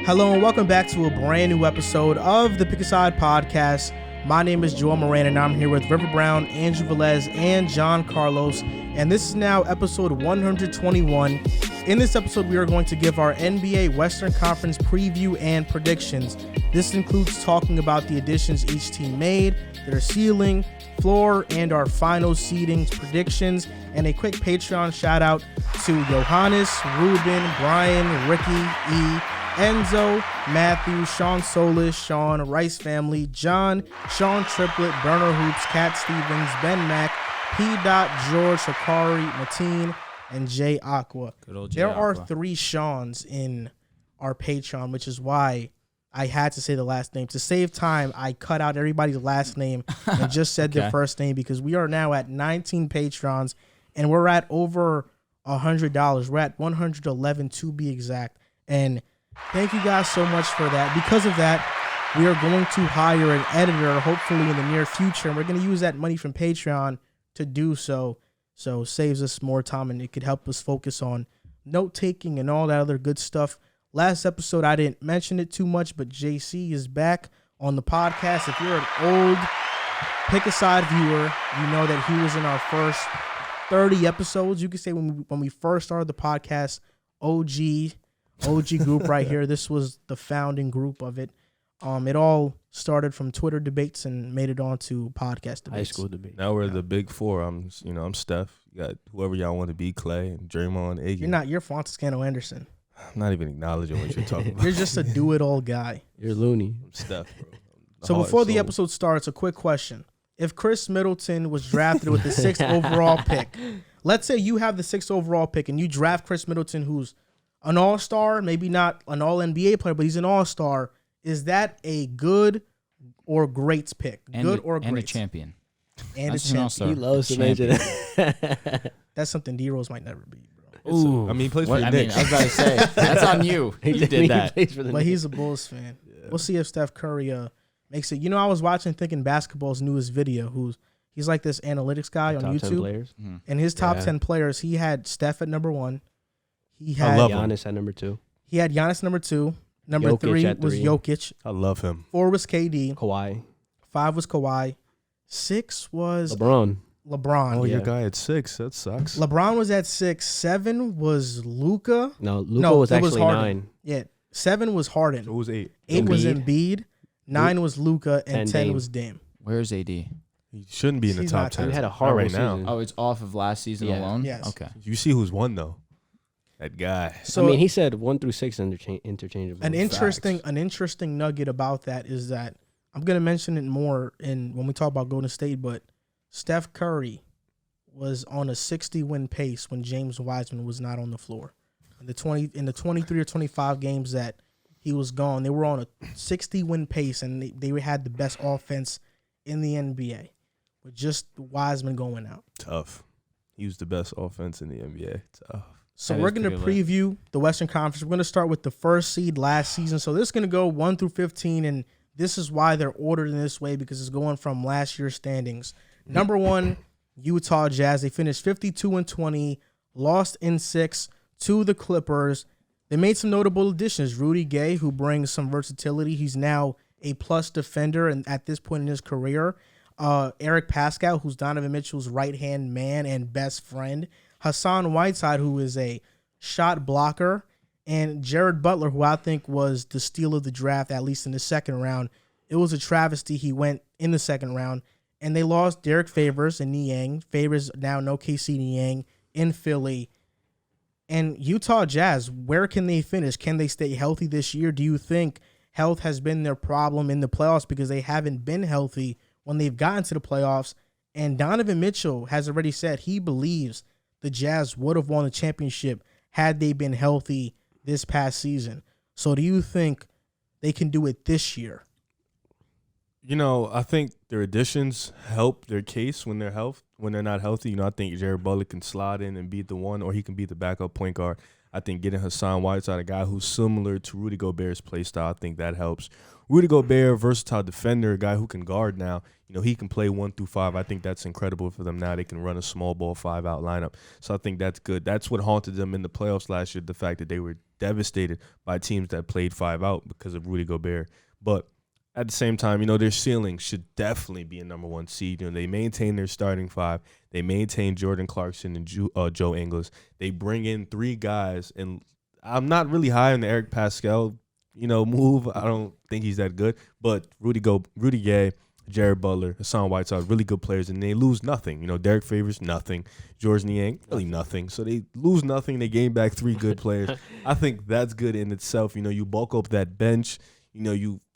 Hello and welcome back to a brand new episode of the Pick a Side podcast. My name is Joel Moran and I'm here with River Brown, Andrew Velez, and John Carlos. And this is now episode 121. In this episode, we are going to give our NBA Western Conference preview and predictions. This includes talking about the additions each team made, their ceiling, floor, and our final seedings predictions. And a quick Patreon shout out to Johannes, Ruben, Brian, Ricky, E, Enzo, Matthew, Sean Solis, Sean, Rice Family, John, Sean Triplet, Burner Hoops, Cat Stevens, Ben Mack, P. George, Shakari, Mateen, and Jay Aqua. There are 3 Seans in our Patreon, which is why I had to say the last name. To save time, I cut out everybody's last name and just said their first name because we are now at 19 Patrons and we're at over $100. We're at $111 to be exact. And thank you guys so much for that. Because of that, we are going to hire an editor hopefully in the near future. And we're going to use that money from Patreon to do so. So it saves us more time and it could help us focus on note-taking and all that other good stuff. Last episode, I didn't mention it too much, but JC is back on the podcast. If you're an old Pick a Side viewer, you know that he was in our first 30 episodes. You could say when we first started the podcast, OG group right here. This was the founding group of it. It all started from Twitter debates and made it on to podcast debates. High school debate. Now we're the big four. I'm Steph. You got whoever y'all want to be, Clay, Draymond, Iggy. You're Francisco Anderson. I'm not even acknowledging what you're talking about. You're just a do-it-all guy. You're loony. I'm Steph, bro. So before the episode starts, a quick question. If Chris Middleton was drafted with the 6th overall pick, let's say you have the 6th overall pick and you draft Chris Middleton, who's an all-star, maybe not an all-NBA player, but he's an all-star. Is that a good or great pick? Good or great? And a champion. And a champion. He loves to mention it. That's something D-Rose might never be, bro. Ooh. He plays for the Knicks. I was about to say, that's on you. You did that. But he's a Bulls fan. Yeah. We'll see if Steph Curry makes it. I was watching Thinking Basketball's newest video. He's like this analytics guy on YouTube. 10 players. Mm-hmm. And his top 10 players, he had Steph at number 1. He had Giannis at number 2. He had Giannis number 2. Number Jokic 3 at was 3. Jokic. I love him. 4 was KD. Kawhi. 5 was Kawhi. 6 was LeBron. Oh, yeah. your guy at 6. That sucks. LeBron was at 6. 7 was Luka. No, Luka was actually 9. Yeah, 7 was Harden. So it was 8. 8 was Embiid. 9 was Luka, and 10 was Dame. Where's AD? He shouldn't be in the He's top not 10. He had a horrible right now. season. Oh, it's off of last season alone? Yes. Okay. You see who's won though? That guy. So he said 1 through 6 interchangeable. An interesting nugget about that is that I'm gonna mention it more when we talk about Golden State, but Steph Curry was on a 60-win pace when James Wiseman was not on the floor. In the 23 or 25 games that he was gone, they were on a 60-win pace, and they had the best offense in the NBA with just Wiseman going out. Tough. He was the best offense in the NBA. Tough. So we're going to preview the Western Conference. We're going to start with the first seed last season. So this is going to go 1 through 15, and this is why they're ordered in this way because it's going from last year's standings. Number 1, Utah Jazz. They finished 52-20, lost in 6 to the Clippers. They made some notable additions. Rudy Gay, who brings some versatility. He's now a plus defender and at this point in his career. Eric Pascal, who's Donovan Mitchell's right-hand man and best friend. Hassan Whiteside, who is a shot blocker. And Jared Butler, who I think was the steal of the draft, at least in the second round. It was a travesty he went in the second round. And they lost Derek Favors and Niang. Favors now no KC Niang in Philly. And Utah Jazz, where can they finish? Can they stay healthy this year? Do you think health has been their problem in the playoffs because they haven't been healthy when they've gotten to the playoffs? And Donovan Mitchell has already said he believes the Jazz would have won the championship had they been healthy this past season. So do you think they can do it this year? I think their additions help their case when they're not healthy. I think Jared Butler can slide in and be the one, or he can be the backup point guard. I think getting Hassan Whiteside, a guy who's similar to Rudy Gobert's play style, I think that helps. Rudy Gobert, versatile defender, a guy who can guard now. He can play 1 through 5. I think that's incredible for them now. They can run a small ball 5-out lineup. So I think that's good. That's what haunted them in the playoffs last year, the fact that they were devastated by teams that played 5 out because of Rudy Gobert. But at the same time, their ceiling should definitely be a number 1 seed. They maintain their starting 5. They maintain Jordan Clarkson and Joe Ingles. They bring in 3 guys, and I'm not really high on the Eric Pascal, move. I don't think he's that good. But Rudy Gay, Jared Butler, Hassan Whiteside, really good players, and they lose nothing. Derek Favors, nothing. George Niang, really nothing. So they lose nothing. They gain back 3 good players. I think that's good in itself. You bulk up that bench.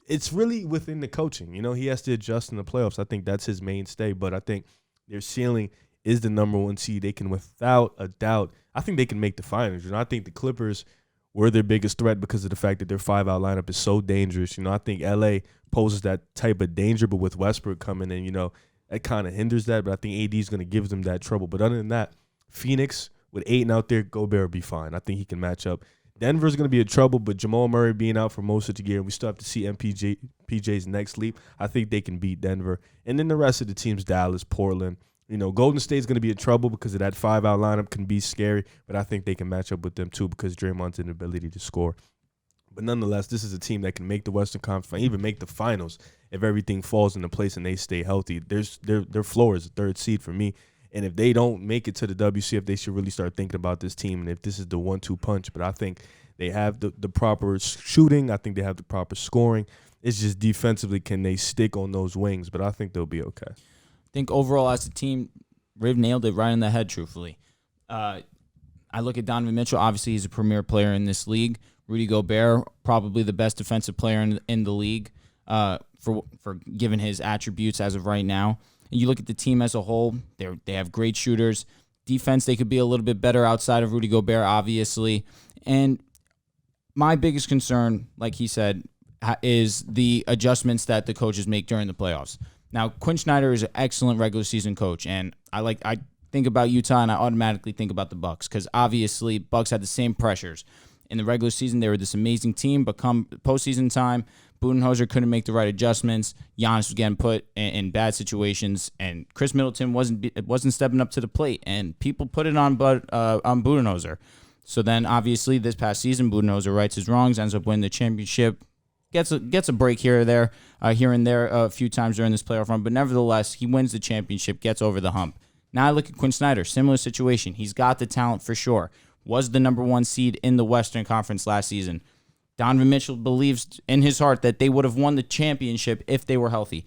It's really within the coaching. He has to adjust in the playoffs. I think that's his mainstay. But I think their ceiling is the number 1 seed. They can, without a doubt, I think they can make the finals. I think the Clippers were their biggest threat because of the fact that their 5-out lineup is so dangerous. I think LA poses that type of danger, but with Westbrook coming in, it kind of hinders that. But I think AD is going to give them that trouble. But other than that, Phoenix with Ayton out there, Gobert will be fine. I think he can match up. Denver's going to be in trouble, but Jamal Murray being out for most of the year, we still have to see PJ's next leap. I think they can beat Denver. And then the rest of the teams, Dallas, Portland. Golden State's going to be in trouble because of that 5-out lineup can be scary, but I think they can match up with them too because Draymond's inability to score. But nonetheless, this is a team that can make the Western Conference, even make the finals if everything falls into place and they stay healthy. Their floor is a 3rd seed for me. And if they don't make it to the WCF, they should really start thinking about this team and if this is the 1-2 punch. But I think they have the proper shooting. I think they have the proper scoring. It's just defensively, can they stick on those wings? But I think they'll be okay. I think overall as a team, Riv nailed it right in the head, truthfully. I look at Donovan Mitchell. Obviously, he's a premier player in this league. Rudy Gobert, probably the best defensive player in the league for given his attributes as of right now. And you look at the team as a whole, they have great shooters. Defense, they could be a little bit better outside of Rudy Gobert, obviously. And my biggest concern, like he said, is the adjustments that the coaches make during the playoffs. Now, Quinn Snyder is an excellent regular season coach, and I think about Utah and I automatically think about the Bucks because obviously Bucks had the same pressures. In the regular season, they were this amazing team, but come postseason time, Budenholzer couldn't make the right adjustments. Giannis was getting put in bad situations, and Chris Middleton wasn't stepping up to the plate, and people put it on Budenholzer. So then, obviously, this past season, Budenholzer rights his wrongs, ends up winning the championship. Gets a break here and there a few times during this playoff run, but nevertheless, he wins the championship, gets over the hump. Now I look at Quinn Snyder, similar situation. He's got the talent for sure. Was the number 1 seed in the Western Conference last season. Donovan Mitchell believes in his heart that they would have won the championship if they were healthy.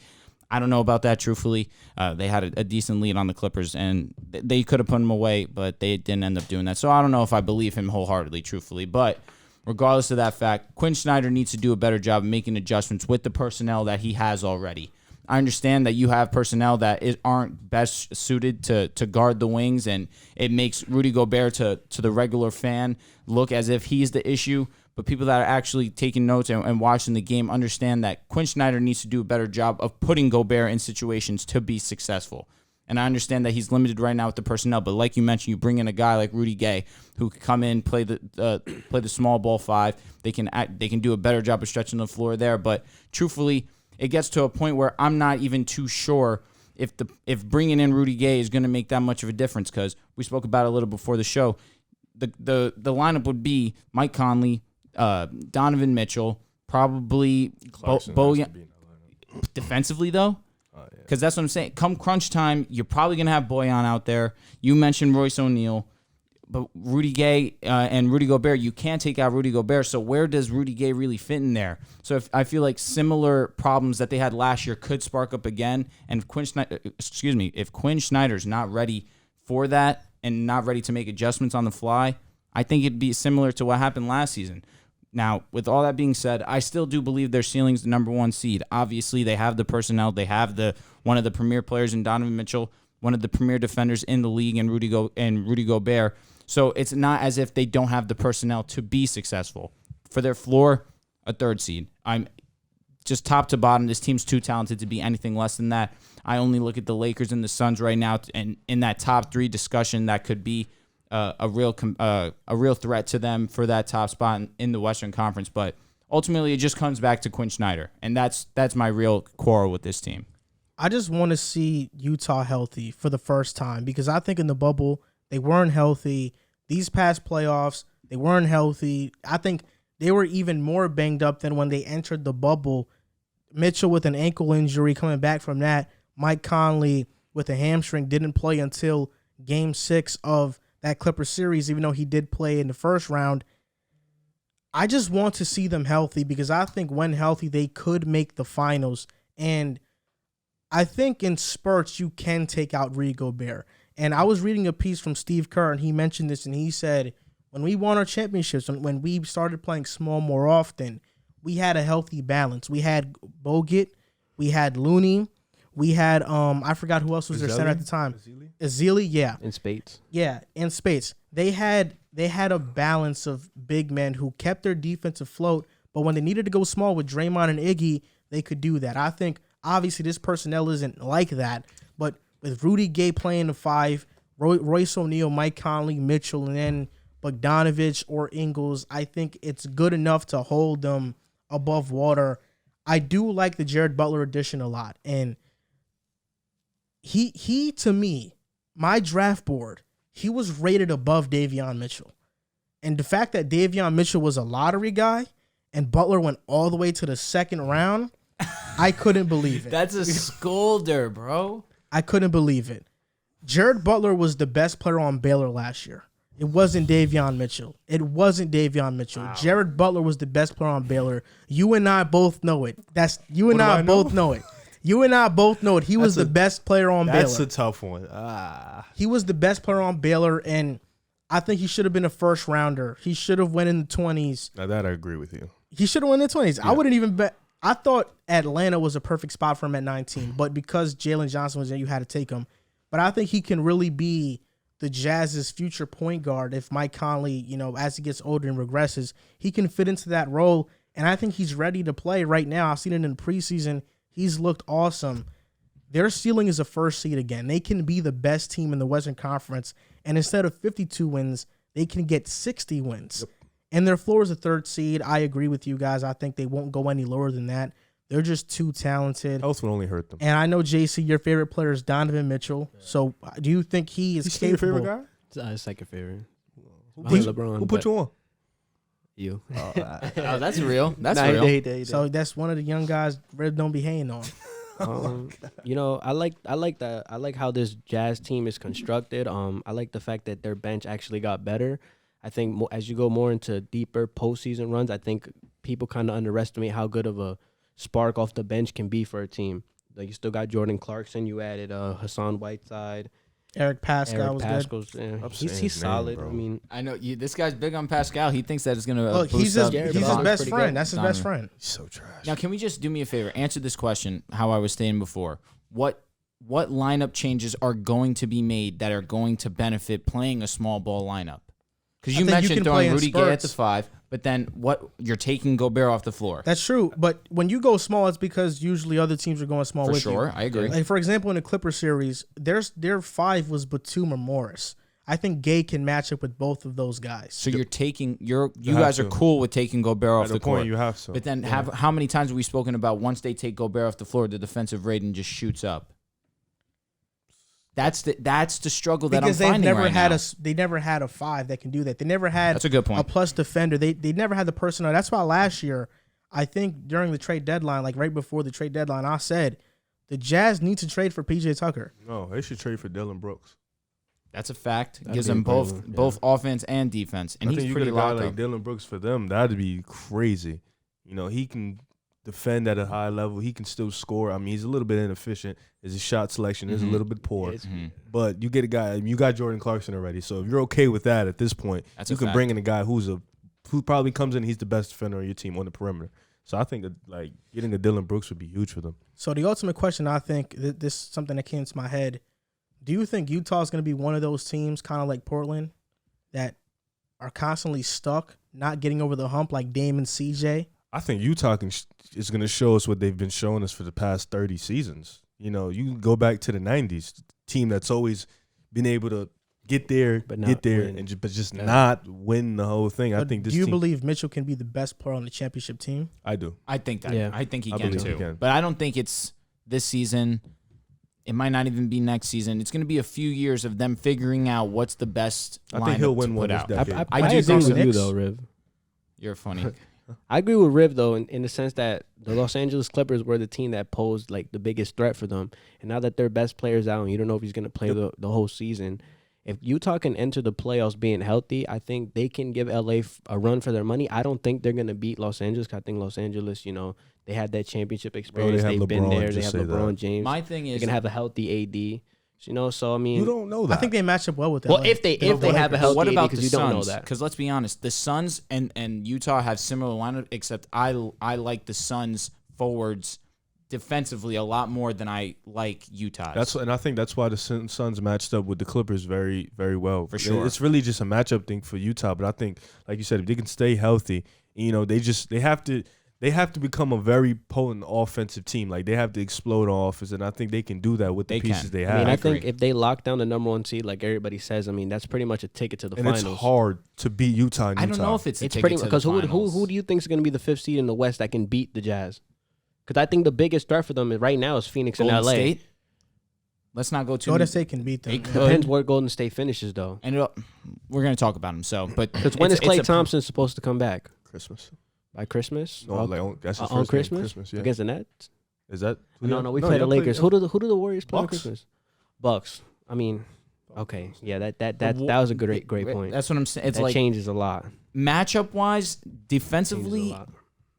I don't know about that, truthfully. They had a decent lead on the Clippers, and they could have put him away, but they didn't end up doing that. So I don't know if I believe him wholeheartedly, truthfully, but regardless of that fact, Quinn Snyder needs to do a better job of making adjustments with the personnel that he has already. I understand that you have personnel that aren't best suited to guard the wings, and it makes Rudy Gobert to the regular fan look as if he's the issue. But people that are actually taking notes and watching the game understand that Quinn Snyder needs to do a better job of putting Gobert in situations to be successful. And I understand that he's limited right now with the personnel, but like you mentioned, you bring in a guy like Rudy Gay who can come in, play the small ball 5. They can do a better job of stretching the floor there. But truthfully, it gets to a point where I'm not even too sure if bringing in Rudy Gay is going to make that much of a difference, because we spoke about it a little before the show. The lineup would be Mike Conley, Donovan Mitchell, probably Bojan. Defensively, though? Because that's what I'm saying. Come crunch time, you're probably going to have Bojan out there. You mentioned Royce O'Neal. But Rudy Gay and Rudy Gobert, you can't take out Rudy Gobert. So where does Rudy Gay really fit in there? So I feel like similar problems that they had last year could spark up again. And if Quinn Snyder's not ready for that and not ready to make adjustments on the fly, I think it'd be similar to what happened last season. Now, with all that being said, I still do believe their ceiling's the number 1 seed. Obviously, they have the personnel. They have one of the premier players in Donovan Mitchell, one of the premier defenders in the league in Rudy Gobert. So it's not as if they don't have the personnel to be successful. For their floor, a 3rd seed. I'm just top to bottom. This team's too talented to be anything less than that. I only look at the Lakers and the Suns right now, and in that top 3 discussion, that could be a real threat to them for that top spot in the Western Conference. But ultimately, it just comes back to Quinn Snyder, and that's my real quarrel with this team. I just want to see Utah healthy for the first time, because I think in the bubble they weren't healthy. These past playoffs, They weren't healthy. I think they were even more banged up than when they entered the bubble. Mitchell with an ankle injury coming back from that. Mike Conley with a hamstring didn't play until Game 6 of that Clippers series, even though he did play in the first round. I just want to see them healthy because I think when healthy, they could make the finals. And I think in spurts, you can take out Rudy Gobert. And I was reading a piece from Steve Kerr, and he mentioned this, and he said, when we won our championships, when we started playing small more often, we had a healthy balance. We had Bogut, we had Looney, we had I forgot who else was their center at the time. Ezeli, yeah. In Spates. Yeah, in Spates. They had a balance of big men who kept their defense afloat, but when they needed to go small with Draymond and Iggy, they could do that. I think obviously this personnel isn't like that, but with Rudy Gay playing the 5, Royce O'Neal, Mike Conley, Mitchell, and then Bogdanovich or Ingles, I think it's good enough to hold them above water. I do like the Jared Butler addition a lot, and he to me, my draft board, he was rated above Davion Mitchell. And the fact that Davion Mitchell was a lottery guy and Butler went all the way to the second round, I couldn't believe it. That's a scolder, bro. I couldn't believe it. Jared Butler was the best player on Baylor last year. It wasn't Davion Mitchell. Wow. Jared Butler was the best player on Baylor. You and I both know it. You and I both know it. He was the best player on Baylor. That's a tough one. He was the best player on Baylor, and I think he should have been a first rounder. He should have went in the 20s. Now that I agree with you. He should have went in the 20s. Yeah. I wouldn't even bet. I thought Atlanta was a perfect spot for him at 19, but because Jalen Johnson was there, you had to take him. But I think he can really be the Jazz's future point guard if Mike Conley, as he gets older and regresses, he can fit into that role. And I think he's ready to play right now. I've seen it in the preseason. He's looked awesome. Their ceiling is a first seed again. They can be the best team in the Western Conference. And instead of 52 wins, they can get 60 wins. Yep. And their floor is a third seed. I agree with you guys. I think they won't go any lower than that. They're just too talented. Health will only hurt them. And I know, JC, your favorite player is Donovan Mitchell. Yeah. So do you think he is capable? Your favorite guy? It's second favorite. Who put you on? You. Oh, that's real. That's real. So that's one of the young guys Red don't be hating on. I like how this Jazz team is constructed. I like the fact that their bench actually got better. I think as you go more into deeper postseason runs, I think people kind of underestimate how good of a spark off the bench can be for a team. Like you still got Jordan Clarkson. You added Hassan Whiteside. Eric Pascal was good. Yeah, he's solid. Bro. I mean, I know this guy's big on Pascal. He thinks that it's gonna. Look, he's his best friend. That's his best friend. He's so trash. Now, can we just do me a favor? Answer this question how I was saying before. What lineup changes are going to be made that are going to benefit playing a small ball lineup? Because you mentioned throwing Rudy Gay at the 5, but then you're taking Gobert off the floor. That's true, but when you go small, it's because usually other teams are going small with you. For sure, I agree. Like for example, in the Clipper series, their 5 was Batum or Morris. I think Gay can match up with both of those guys. So you guys are cool with taking Gobert off the court. You have to. But then how many times have we spoken about once they take Gobert off the floor, the defensive rating just shoots up? That's the struggle that because I'm finding right now. They never had a 5 that can do that. They never had That's a good point. A plus defender. They never had the personnel. That's why last year, I think during the trade deadline, like right before the trade deadline, I said the Jazz need to trade for PJ Tucker. No, they should trade for Dillon Brooks. That's a fact. Gives them both offense and defense, and he's pretty locked up. Like Dillon Brooks for them, that'd be crazy. He can defend at a high level. He can still score. I mean, he's a little bit inefficient. His shot selection is a little bit poor. But you get a guy. You got Jordan Clarkson already. So if you're okay with that at this point, you can bring in a guy who probably comes in. He's the best defender on your team on the perimeter. So I think that, getting a Dillon Brooks would be huge for them. So the ultimate question, I think, this is something that came to my head. Do you think Utah is going to be one of those teams, kind of like Portland, that are constantly stuck, not getting over the hump like Dame and CJ? I think Utah is going to show us what they've been showing us for the past 30 seasons. You go back to the 90s, team that's always been able to get there, but just not win the whole thing. But I think this do you team, believe Mitchell can be the best player on the championship team? I do. I think that. Yeah. I think he I can believe too. he can. But I don't think it's this season. It might not even be next season. It's going to be a few years of them figuring out what's the best I think he'll win one this out. decade. I do agree think with so. you though, Riv. You're funny. I agree with Riv though, in the sense that the Los Angeles Clippers were the team that posed like the biggest threat for them, and now that their best player's out, and you don't know if he's going to play the whole season. If Utah can enter the playoffs being healthy, I think they can give LA a run for their money. I don't think they're going to beat Los Angeles. 'Cause I think Los Angeles, they had that championship experience. Bro, They've been LeBron, there. They just have say LeBron that. James. My thing is, they're going to have a healthy AD. So I mean, You don't know that. I think they match up well with well, LA. if they don't have a Lakers. healthy what AD, about because the you don't know Suns? that. Because let's be honest, the Suns and Utah have similar lineup, except I like the Suns forwards defensively a lot more than I like Utah's. And I think that's why the Suns matched up with the Clippers very, very well. For sure. It's really just a matchup thing for Utah. But I think, like you said, if they can stay healthy, they have to become a very potent offensive team. Like, they have to explode on offense, and I think they can do that with the pieces they have. I mean, I think if they lock down the #1 seed, like everybody says, I mean, that's pretty much a ticket to the finals. It's hard to beat Utah. I don't know if it's pretty much because who do you think is going to be the 5th seed in the West that can beat the Jazz? Because I think the biggest threat for them right now is Phoenix and LA. State? Let's not go too. Golden State can beat them. They yeah. could. Depends where Golden State finishes, though. And we're going to talk about them. Because when is Klay Thompson supposed to come back? Christmas. By Christmas? No, that's his on first game, Christmas? yeah. Against the Nets? Is that? No, we play the Lakers. Who do the Warriors play on Bucks. Christmas? Bucks. I mean, okay, yeah, that was a great point. That's what I'm saying. It's that like changes a lot. matchup wise, Changes a defensively, lot.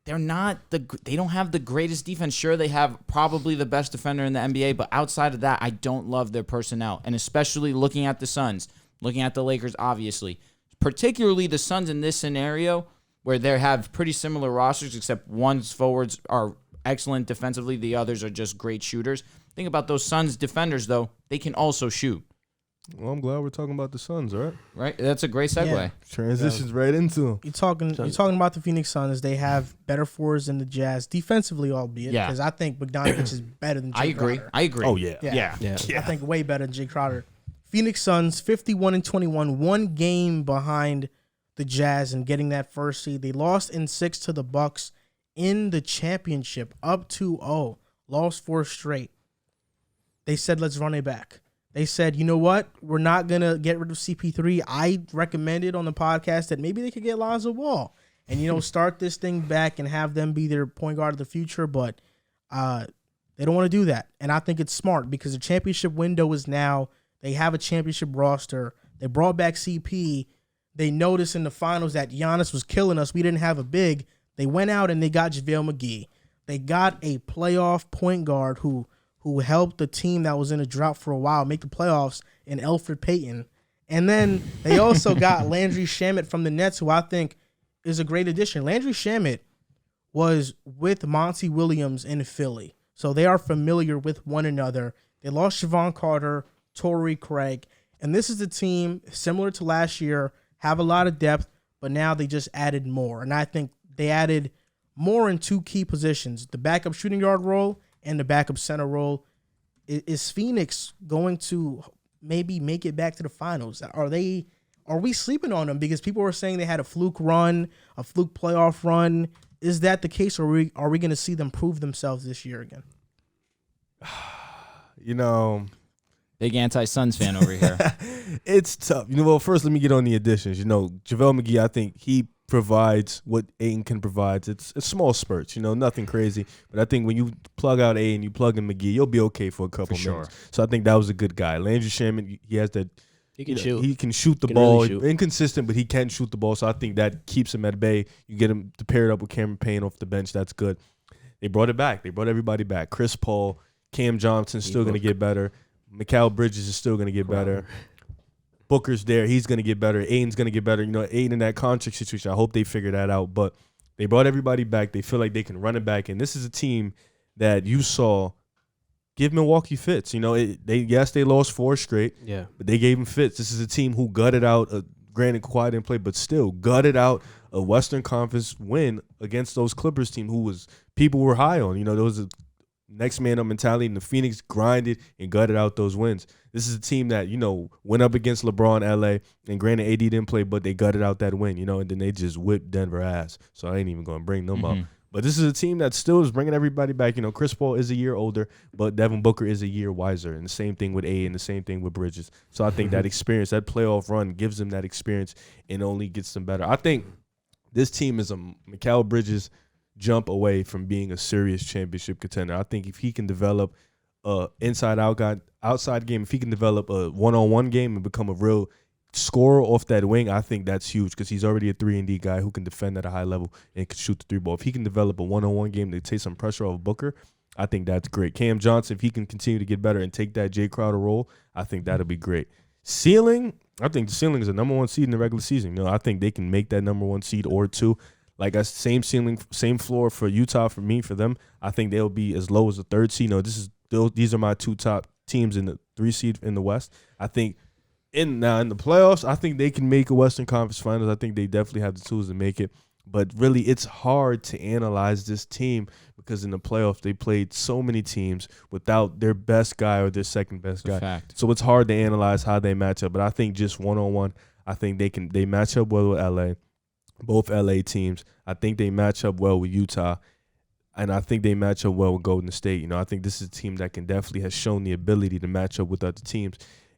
they don't have the greatest defense. Sure, they have probably the best defender in the NBA, but outside of that, I don't love their personnel. And especially looking at the Suns, looking at the Lakers, obviously, particularly the Suns in this scenario where they have pretty similar rosters, except one's forwards are excellent defensively, the others are just great shooters. Think about those Suns defenders, though; they can also shoot. Well, I'm glad we're talking about the Suns, all right? Right? That's a great segue. Yeah. Transitions right into them. You're talking about the Phoenix Suns. They have better forwards than the Jazz, defensively, albeit. Yeah. Because I think Bogdanovic is better than Jay Crowder. I agree. Oh, yeah. Yeah. Yeah. I think way better than Jay Crowder. Phoenix Suns, 51-21, one game behind the Jazz and getting that first seed. They lost in 6 to the Bucks in the championship, up 2-0, lost 4 straight. They said, let's run it back. They said, you know what? We're not going to get rid of CP3. I recommended on the podcast that maybe they could get Lonzo Ball and, start this thing back and have them be their point guard of the future. But they don't want to do that. And I think it's smart because the championship window is now. They have a championship roster. They brought back CP. They noticed in the finals that Giannis was killing us. We didn't have a big. They went out and they got JaVale McGee. They got a playoff point guard who helped the team that was in a drought for a while make the playoffs in Elfrid Payton. And then they also got Landry Shamet from the Nets, who I think is a great addition. Landry Shamet was with Monty Williams in Philly, so they are familiar with one another. They lost Javon Carter, Torrey Craig, and this is a team similar to last year, have a lot of depth, but now they just added more. And I think they added more in 2 key positions, the backup shooting guard role and the backup center role. Is Phoenix going to maybe make it back to the finals? Are we sleeping on them? Because people were saying they had a fluke run, a fluke playoff run. Is that the case, or are we going to see them prove themselves this year again? Big anti-Suns fan over here. It's tough. Well, first let me get on the additions. JaVale McGee, I think he provides what Ayton can provide. It's small spurts, nothing crazy. But I think when you plug out A and you plug in McGee, you'll be okay for a couple minutes. So I think that was a good guy. Landry Shamet, he has that. He can shoot. He can shoot the ball. Really shoot. Inconsistent, but he can shoot the ball. So I think that keeps him at bay. You get him to pair it up with Cameron Payne off the bench. That's good. They brought it back. They brought everybody back. Chris Paul, Cam Johnson's still going to get better. Mikal Bridges is still going to get better. Booker's there. He's going to get better. Aiden's going to get better. Aiden in that contract situation, I hope they figure that out. But they brought everybody back. They feel like they can run it back. And this is a team that you saw give Milwaukee fits. They lost 4 straight. Yeah. But they gave them fits. This is a team who gutted out, granted, Kawhi didn't play, but still gutted out a Western Conference win against those Clippers team who people were high on. There was a next man up mentality, and the Phoenix grinded and gutted out those wins. This is a team that, went up against LeBron, LA, and granted AD didn't play, but they gutted out that win, and then they just whipped Denver ass. So I ain't even going to bring them up. But this is a team that still is bringing everybody back. You know, Chris Paul is a year older, but Devin Booker is a year wiser. And the same thing with A and the same thing with Bridges. So I think that experience, that playoff run gives them that experience and only gets them better. I think this team is a Mikal Bridges jump away from being a serious championship contender. I think if he can develop a outside game, if he can develop a one-on-one game and become a real scorer off that wing, I think that's huge because he's already a 3-and-D guy who can defend at a high level and can shoot the three ball. If he can develop a one-on-one game to take some pressure off Booker, I think that's great. Cam Johnson, if he can continue to get better and take that Jay Crowder role, I think that'll be great. Ceiling, I think the ceiling is a number 1 seed in the regular season. You know, I think they can make that number 1 seed or 2. Like same ceiling, same floor for Utah, for me, for them. I think they'll be as low as the 3rd seed. You know, these are my 2 top teams in the 3 seed in the West. I think in the playoffs, I think they can make a Western Conference Finals. I think they definitely have the tools to make it. But really, it's hard to analyze this team because in the playoffs, they played so many teams without their best guy or their second best guy. Fact. So it's hard to analyze how they match up. But I think just one-on-one, I think they match up well with LA. Both LA teams. I think they match up well with Utah. And I think they match up well with Golden State. You know, I think this is a team that can definitely has shown the ability to match up with other teams.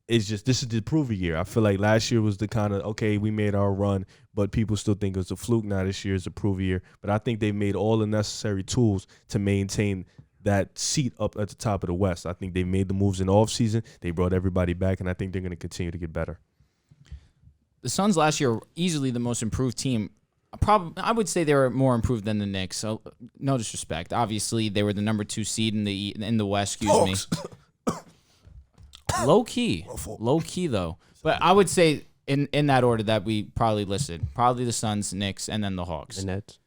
It's just, this is the prove year. I feel like last year was the kind of, okay, we made our run, but people still think it was a fluke. Now this year is a prove year. But I think they made all the necessary tools to maintain that seat up at the top of the West. I think they made the moves in the offseason. They brought everybody back, and I think they're going to continue to get better. The Suns last year were easily the most improved team. I would say they were more improved than the Knicks. So no disrespect. Obviously, they were the number 2 seed in the West. Excuse me. Low key though. But I would say in that order that we probably listed, probably the Suns, Knicks, and then the Hawks. The Nets.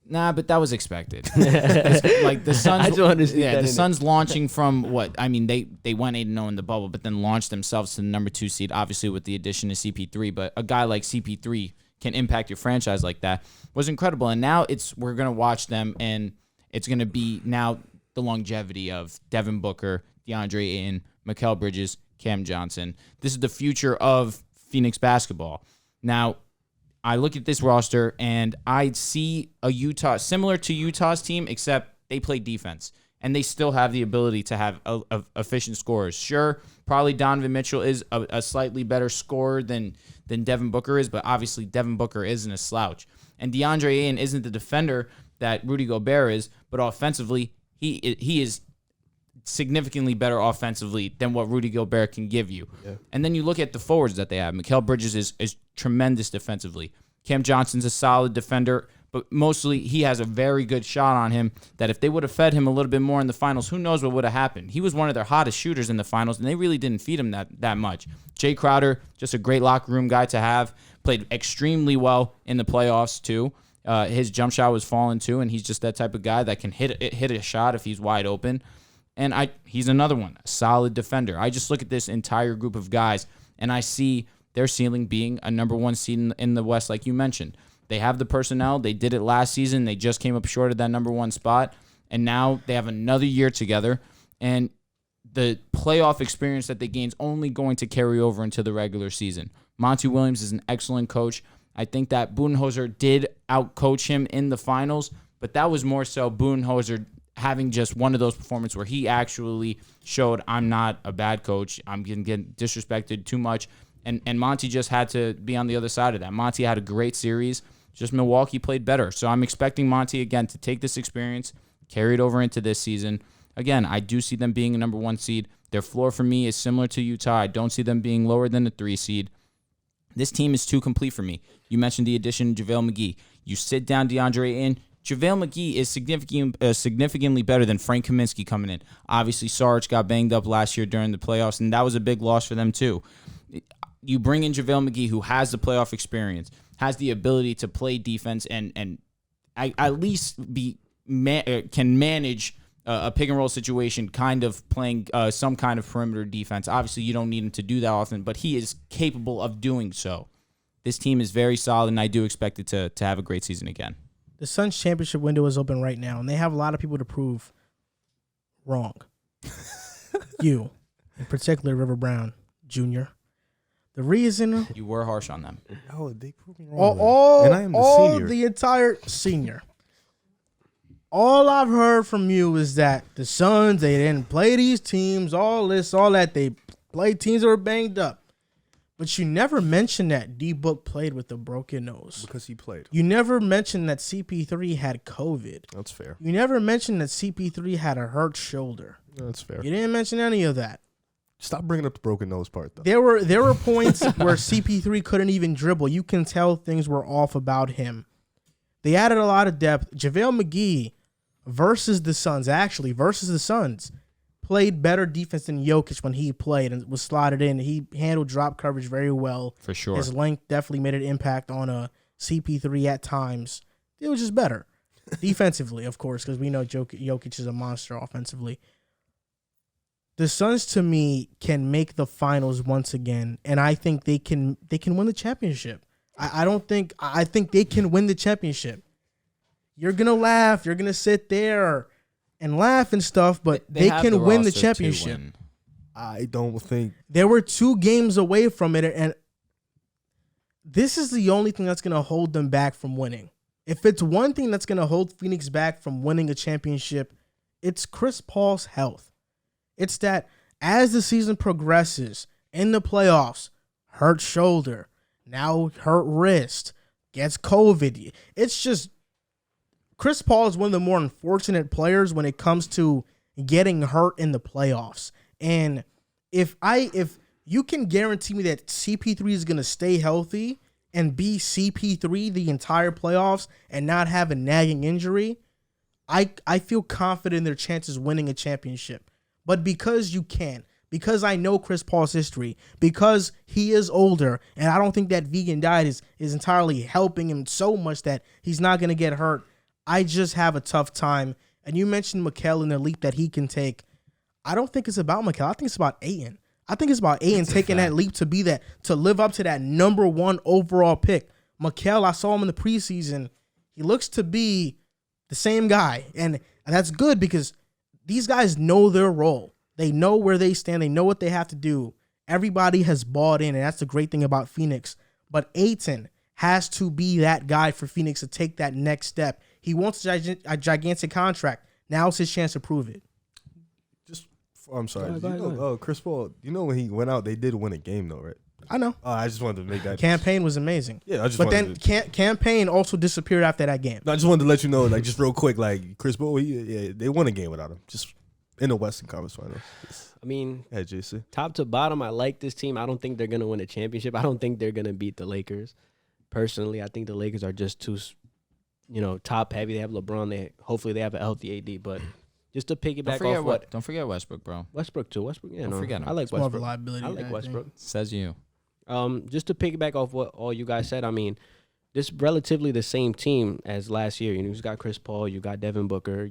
Nah, but that was expected. Like the Suns, I don't understand. Yeah, the Suns launching from what? I mean, they went 8-0 in the bubble, but then launched themselves to the number 2 seed, obviously with the addition of CP3. But a guy like CP3 can impact your franchise like that was incredible. And now we're gonna watch them, and it's gonna be now the longevity of Devin Booker, DeAndre Ayton, Mikal Bridges, Cam Johnson. This is the future of Phoenix basketball. Now, I look at this roster and I see a Utah similar to Utah's team, except they play defense and they still have the ability to have efficient scorers. Sure, probably Donovan Mitchell is a slightly better scorer than Devin Booker is, but obviously Devin Booker isn't a slouch. And DeAndre Ayton isn't the defender that Rudy Gobert is, but offensively, he is significantly better offensively than what Rudy Gobert can give you. Yeah. And then you look at the forwards that they have. Mikal Bridges is tremendous defensively. Cam Johnson's a solid defender, but mostly he has a very good shot on him that if they would have fed him a little bit more in the finals, who knows what would have happened. He was one of their hottest shooters in the finals, and they really didn't feed him that much. Jay Crowder, just a great locker room guy to have, played extremely well in the playoffs too. His jump shot was falling too, and he's just that type of guy that can hit a shot if he's wide open. And he's another one, a solid defender. I just look at this entire group of guys, and I see their ceiling being a number 1 seed in the West, like you mentioned. They have the personnel. They did it last season. They just came up short of that number 1 spot, and now they have another year together. And the playoff experience that they gain is only going to carry over into the regular season. Monty Williams is an excellent coach. I think that Budenholzer did outcoach him in the finals, but that was more so Budenholzer having just one of those performances where he actually showed, I'm not a bad coach. I'm getting disrespected too much. And Monty just had to be on the other side of that. Monty had a great series. Just Milwaukee played better. So I'm expecting Monty, again, to take this experience, carry it over into this season. Again, I do see them being a number 1 seed. Their floor for me is similar to Utah. I don't see them being lower than the 3 seed. This team is too complete for me. You mentioned the addition of JaVale McGee. You sit down DeAndre Ayton. JaVale McGee is significantly better than Frank Kaminsky coming in. Obviously, Sarge got banged up last year during the playoffs, and that was a big loss for them too. You bring in JaVale McGee, who has the playoff experience, has the ability to play defense, and at least can manage a pick and roll situation, kind of playing some kind of perimeter defense. Obviously, you don't need him to do that often, but he is capable of doing so. This team is very solid, and I do expect it to have a great season again. The Suns championship window is open right now, and they have a lot of people to prove wrong. You, in particular, River Brown Jr. The reason you were harsh on them. Oh, they proved me wrong. And I am the senior. The entire senior. all I've heard from you is that the Suns, they didn't play these teams, all this, all that. They played teams that were banged up. But you never mentioned that D-Book played with a broken nose. Because he played. You never mentioned that CP3 had COVID. That's fair. You never mentioned that CP3 had a hurt shoulder. That's fair. You didn't mention any of that. Stop bringing up the broken nose part, though. There were points where CP3 couldn't even dribble. You can tell things were off about him. They added a lot of depth. JaVale McGee versus the Suns, played better defense than Jokic when he played and was slotted in. He handled drop coverage very well. For sure. His length definitely made an impact on a CP3 at times. It was just better. Defensively, of course, because we know Jokic is a monster offensively. The Suns, to me, can make the finals once again, and I think they can win the championship. I think they can win the championship. You're going to laugh. You're going to sit there and laugh and stuff, but they can win the championship. I don't think. There were 2 games away from it, and this is the only thing that's going to hold them back from winning. If it's one thing that's going to hold Phoenix back from winning a championship, it's Chris Paul's health. It's that as the season progresses in the playoffs, hurt shoulder, now hurt wrist, gets COVID. It's just Chris Paul is one of the more unfortunate players when it comes to getting hurt in the playoffs. And if you can guarantee me that CP3 is going to stay healthy and be CP3 the entire playoffs and not have a nagging injury, I feel confident in their chances winning a championship. But because you can, because I know Chris Paul's history, because he is older, and I don't think that vegan diet is entirely helping him so much that he's not going to get hurt, I just have a tough time. And you mentioned Mikal and the leap that he can take. I don't think it's about Mikal. I think it's about Ayton. I think it's about Ayton taking that leap to live up to that number 1 overall pick. Mikal, I saw him in the preseason. He looks to be the same guy. And that's good because these guys know their role. They know where they stand. They know what they have to do. Everybody has bought in, and that's the great thing about Phoenix. But Ayton has to be that guy for Phoenix to take that next step. He wants a gigantic contract. Now's his chance to prove it. I'm sorry. Go ahead. Chris Paul, when he went out, they did win a game, though, right? I know. I just wanted to make that. Campaign was amazing. Yeah, Campaign also disappeared after that game. No, I just wanted to let you know, just real quick, Chris Paul, they won a game without him, just in the Western Conference Final. I mean, yeah, JC. Top to bottom, I like this team. I don't think they're going to win a championship. I don't think they're going to beat the Lakers. Personally, I think the Lakers are just too, top heavy. They have LeBron. Hopefully they have a healthy AD, but just to piggyback off what. Don't forget Westbrook, bro. Westbrook too. Don't forget him. I like It's more of a Westbrook. liability. I like Westbrook. Says you. Just to piggyback off what all you guys said, I mean, this relatively the same team as last year. You got Chris Paul, you got Devin Booker,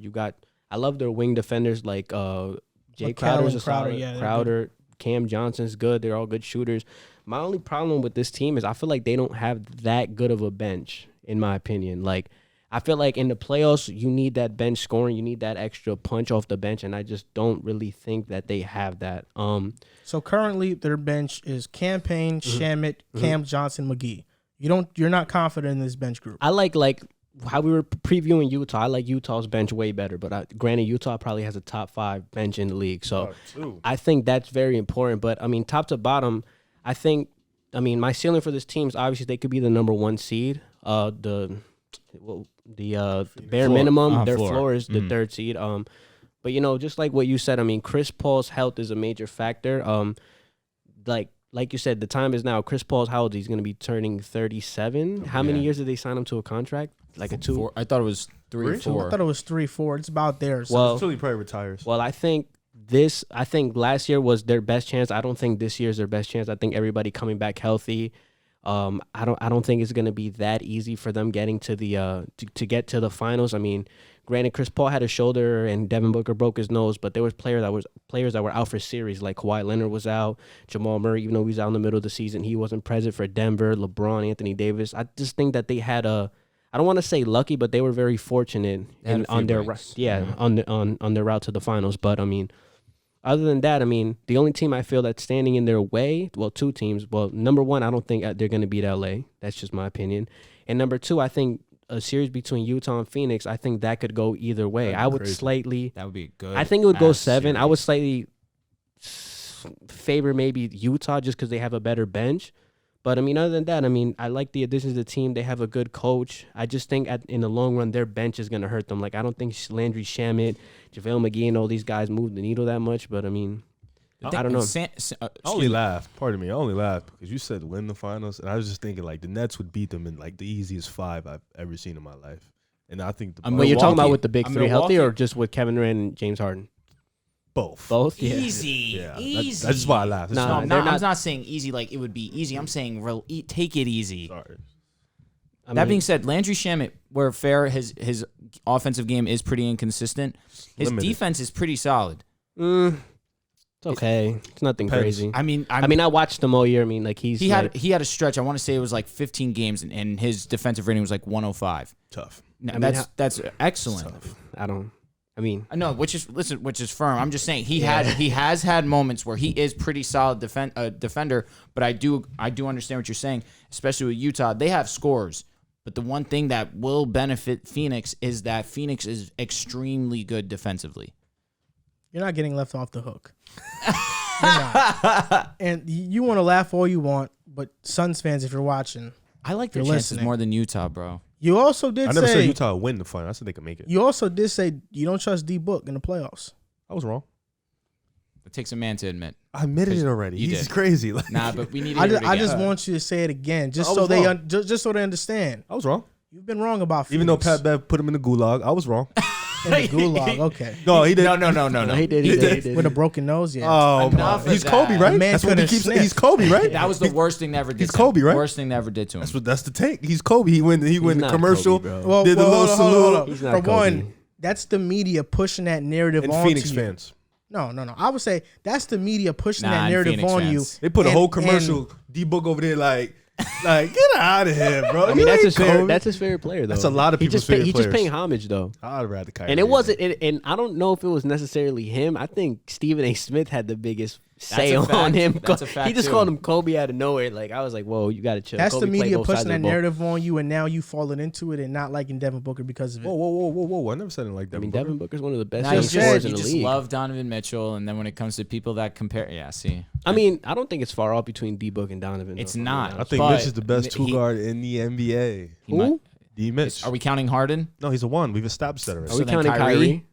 I love their wing defenders like Jay Crowder's a solid. Crowder, Cam Johnson's good. They're all good shooters. My only problem with this team is I feel like they don't have that good of a bench, in my opinion. I feel like in the playoffs, you need that bench scoring. You need that extra punch off the bench, and I just don't really think that they have that. So currently, their bench is Campaign, Shamet, Cam Johnson, McGee. You're not confident in this bench group. I like how we were previewing Utah. I like Utah's bench way better, but granted, Utah probably has a top 5 bench in the league. So I think that's very important. But I mean, top to bottom, my ceiling for this team is obviously they could be the number 1 seed. The bare minimum, their floor is the 3rd seed. But just like what you said, I mean, Chris Paul's health is a major factor. Like you said, the time is now. Chris Paul's how old? He's going to be turning 37. How many years did they sign him to a contract? Like a 2? 4. I thought it was 3 or 4. I thought it was 3, 4. It's about there. So. Well, until he probably retires. Well, I think last year was their best chance. I don't think this year's their best chance. I think everybody coming back healthy. I don't think it's going to be that easy for them getting to the to get to the finals. I mean, granted, Chris Paul had a shoulder and Devin Booker broke his nose, but there was players that were out for series. Like Kawhi Leonard was out, Jamal Murray, even though he was out in the middle of the season, he wasn't present for Denver. LeBron, Anthony Davis. I just think that they had I don't want to say lucky, but they were very fortunate on their route to the finals. But I mean, other than that, I mean, the only team I feel that's standing in their way, well, 2 teams. Well, number 1, I don't think they're going to beat LA. That's just my opinion. And number 2, I think a series between Utah and Phoenix, I think that could go either way. That'd be I would crazy. slightly. That would be good. I think it would go ass 7. I would series. slightly favor maybe Utah just because they have a better bench. But I mean, other than that, I mean, I like the additions to the team. They have a good coach. I just think in the long run, their bench is gonna hurt them. Like I don't think Landry Shamet, JaVale McGee, and all these guys move the needle that much. But I mean, I don't know. I only laughed. Pardon me. I only laughed because you said win the finals, and I was just thinking like the Nets would beat them in like the easiest 5 I've ever seen in my life. And I think the But you're talking about with the big I'm three healthy, or Milwaukee. just with Kevin Durant and James Harden? both. Both. Yeah. Easy, Yeah, easy. that's why I laughed. That's Nah, why No, they're I'm not- not saying easy like it would be easy. I'm saying take it easy. sorry. I That mean, being said, Landry Shamet, where fair, his offensive game is pretty inconsistent. His Limited. defense is pretty solid. it's okay. It's nothing Depends. crazy. I mean, I mean, I watched him all year. I mean, like he had a stretch. I want to say it was like 15 games, and his defensive rating was like 105. Tough. No, I mean, that's excellent. I mean, No, which is firm. I'm just saying he has had moments where he is pretty solid defender. But I do understand what you're saying, especially with Utah. They have scores, but the one thing that will benefit Phoenix is that Phoenix is extremely good defensively. You're not getting left off the hook. You're not. And you want to laugh all you want, but Suns fans, if you're watching, I like their You're chances listening. more than Utah, bro. you also did I never say said Utah would win the final. I said they could make it. you also did say you don't trust D Book in the playoffs. I was wrong. It takes a man to admit. I admitted it already. You He's did. crazy. Like, Nah, but we need to I hear just, it I again. just want you to say it again, just I so was they wrong. just so they understand. I was wrong. You've been wrong about Phoenix. Even though Pat Bev put him in the gulag, I was wrong. in the gulag. Okay, No, he didn't. No. he did. with a broken nose. Yeah. Oh, Enough my. of He's that. Kobe, right? The man That's what he couldn't keeps saying. sniff. He's Kobe, right? That was the worst thing they ever did. He's to him. Kobe, right? Worst thing they ever did to him. That's the take. He's Kobe. He went the not commercial. Kobe, bro. Well, did the little hold on, salute. hold on. He's For not Kobe. one, that's the media pushing that narrative And on Phoenix you. fans. No. I would say that's the media pushing Nah, that and narrative Phoenix on fans. you. They put a And- whole commercial. D Book over there, like get out of here, bro. I mean, that's his favorite player though. That's a lot of He people's just he's favorite just players. paying homage though. I'd rather Kyrie. And it wasn't, and I don't know if it was necessarily him. I think Stephen A. Smith had the biggest say a on fact. him. That's a fact, He just too. called him Kobe out of nowhere. Like I was like, whoa, you got to chill. That's Kobe the played media both sides pushing of that the ball. narrative on you, and now you falling into it and not liking Devin Booker because of it. Whoa! I never said it like that. I mean, Devin Booker's one of the best Now young just scorers said in you the just league. love Donovan Mitchell, and then when it comes to people that compare, see, I mean, I don't think it's far off between D Book and Donovan. It's though, if I'm not. being I honest. think But Mitch is the best two guard in the NBA. he might- D Mitch. Are we counting Harden? No, he's a one. We've established that already. Are we So then counting Kyrie? Kyrie?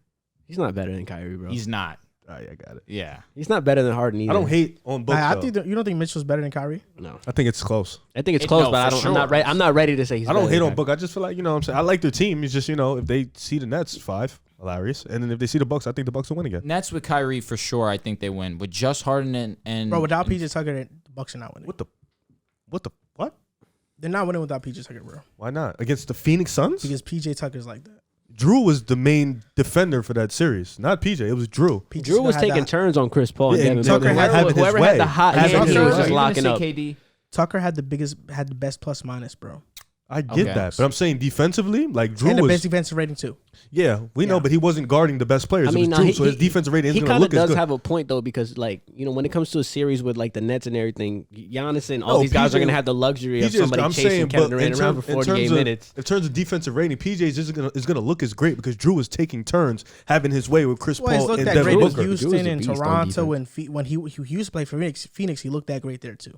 He's not better than Kyrie, bro. He's not. All right, I got it. Yeah. He's not better than Harden either. I don't hate on both. I though. think you don't think Mitchell's better than Kyrie? No, I think it's close. I think it's It- close, no, but for I'm sure. not ready. I'm not ready to say he's. I don't better hate than on Book. I just feel like, you know what I'm saying? I like their team. It's just, if they see the Nets 5, hilarious. And then if they see the Bucks, I think the Bucks will win again. Nets with Kyrie for sure. I think they win with just Harden and Bro, without PJ Tucker, the Bucks are not winning. What? They're not winning without PJ Tucker, bro. Why not? Against the Phoenix Suns? Because PJ Tucker's like that. Drew was the main defender for that series. Not PJ. It was Drew. PJ Drew was had taking that- turns on Chris Paul. Yeah, and and Devin Tucker Booker. had Whoever, having his whoever way. had the hot Having hand, his he was way. just Are you gonna locking say up. KD? Tucker had the best plus minus, bro. I get Okay. that. But I'm saying defensively, like Drew And the was. best defensive rating too. Yeah, we know, Yeah. but he wasn't guarding the best players. I mean, it was no, Drew, so his defensive rating he isn't going kind to of look as does good. have a point though, because like when it comes to a series with like the Nets and everything, Giannis and all No, these guys PJ are gonna have the luxury of PJ 's somebody I'm chasing saying, Kevin but Durant in around term- for in 48 terms of- minutes. In terms of defensive rating, PJ's is going to look as great because Drew was taking turns having his way with Chris Well, he's Paul looked and that Devin great with Booker. Drew was Houston a and beast on Toronto, defense. and when he used to play for Phoenix, he looked that great there too.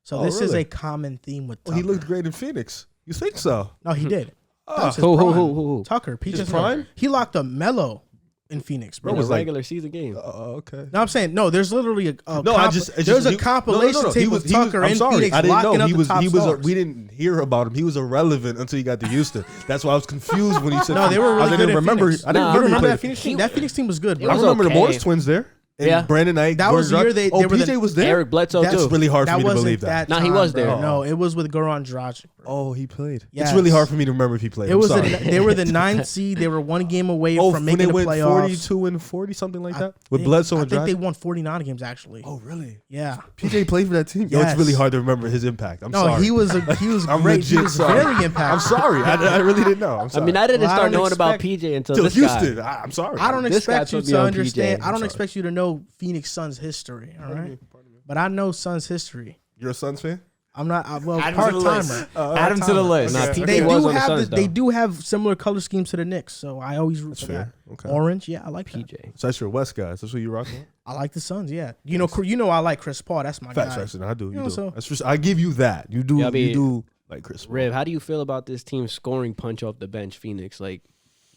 So Oh, this is really? a common theme with Well, Tucker. he looked great in Phoenix. You think so? No, he did. That Oh, was his Who? prime. Who? Tucker. PJ His Tucker. prime? He locked up Melo in Phoenix, bro. In a was like- regular season game. Okay. No, I'm saying no. There's literally a No, it's there's just, a compilation tape of Tucker I'm in sorry. Phoenix I didn't locking know up he the was. top He was. stars. We didn't hear about him. He was irrelevant until he got to Houston. That's why I was confused when he said. No, they were really I good didn't in remember. Phoenix. I didn't Nah, You remember. remember he that played. Phoenix team? That Phoenix team was good, It bro. I was remember the okay. Morris twins there. And Yeah. Brandon Knight. That was the Gordon year Dragic. they were PJ the- was there. Eric Bledsoe That's too. really hard for That me to wasn't believe that. that. Nah, he time, was bro. there. No, it was with Goran Dragic, bro. Oh, he played. Yes. It's really hard for me to remember if he played. It I'm was sorry. they were the 9th seed. They were one game away Oh, from when making they the went playoffs. 42 and 40, something like that, with I Bledsoe and think they Dragic. won 49 games actually. Oh, really? Yeah. PJ played for that team. Yo, Yes. it's really hard to remember his impact. I'm No, sorry. he was I'm great. He legit was sorry. very impactful. I'm sorry. I really didn't know. I'm I sorry. mean, I didn't Well, I start don't knowing about expect- PJ until Till this Houston. guy. I'm sorry. I don't This guy expect you put me to on understand. PJ. I don't sorry. expect you to know Phoenix Suns history. All right, but I know Suns history. You're a Suns fan? I'm not. Well, Add him to part the timer. list. Add him to the list. Nah, Okay. PJ They was do on the have Suns, they though. do have similar color schemes to the Knicks, so I always root That's for fair. that. Okay. Orange, yeah, I like that. PJ. So that's your West guys. That's what you rocking with? I like the Suns, yeah. You know, I like Chris Paul. That's my Facts, guy. facts. I do. You know, do. so- That's just, I give you that. You do. Yeah, I mean, you do like Chris Paul. Riv, how do you feel about this team scoring punch off the bench, Phoenix? Like,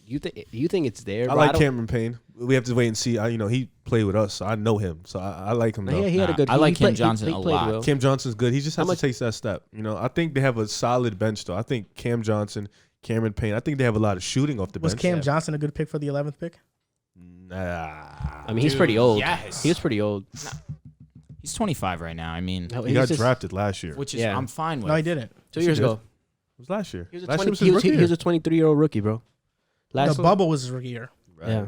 do you think it's there? I bro? like don't- Cameron Payne. We have to wait and see. He played with us, so I know him. So I like him. Yeah, Though. he had a good. I like he Cam played- Johnson he a played lot. well. Cam Johnson's good. He just How has to take that step. I think they have a solid bench, though. I think Cam Johnson, Cameron Payne. I think they have a lot of shooting off the Was bench. Cam Johnson a good pick for the 11th pick? Nah. I mean, he's pretty old. yes. He was pretty old. He's 25 right now. I mean, No, He got drafted last year. which is Yeah. I'm fine with. No, he didn't. 2 years He did. ago. It was last year. He was a Last 20 year was he his was, rookie he was year. a 23-year-old rookie, bro. Last The one- bubble was his rookie year. Yeah.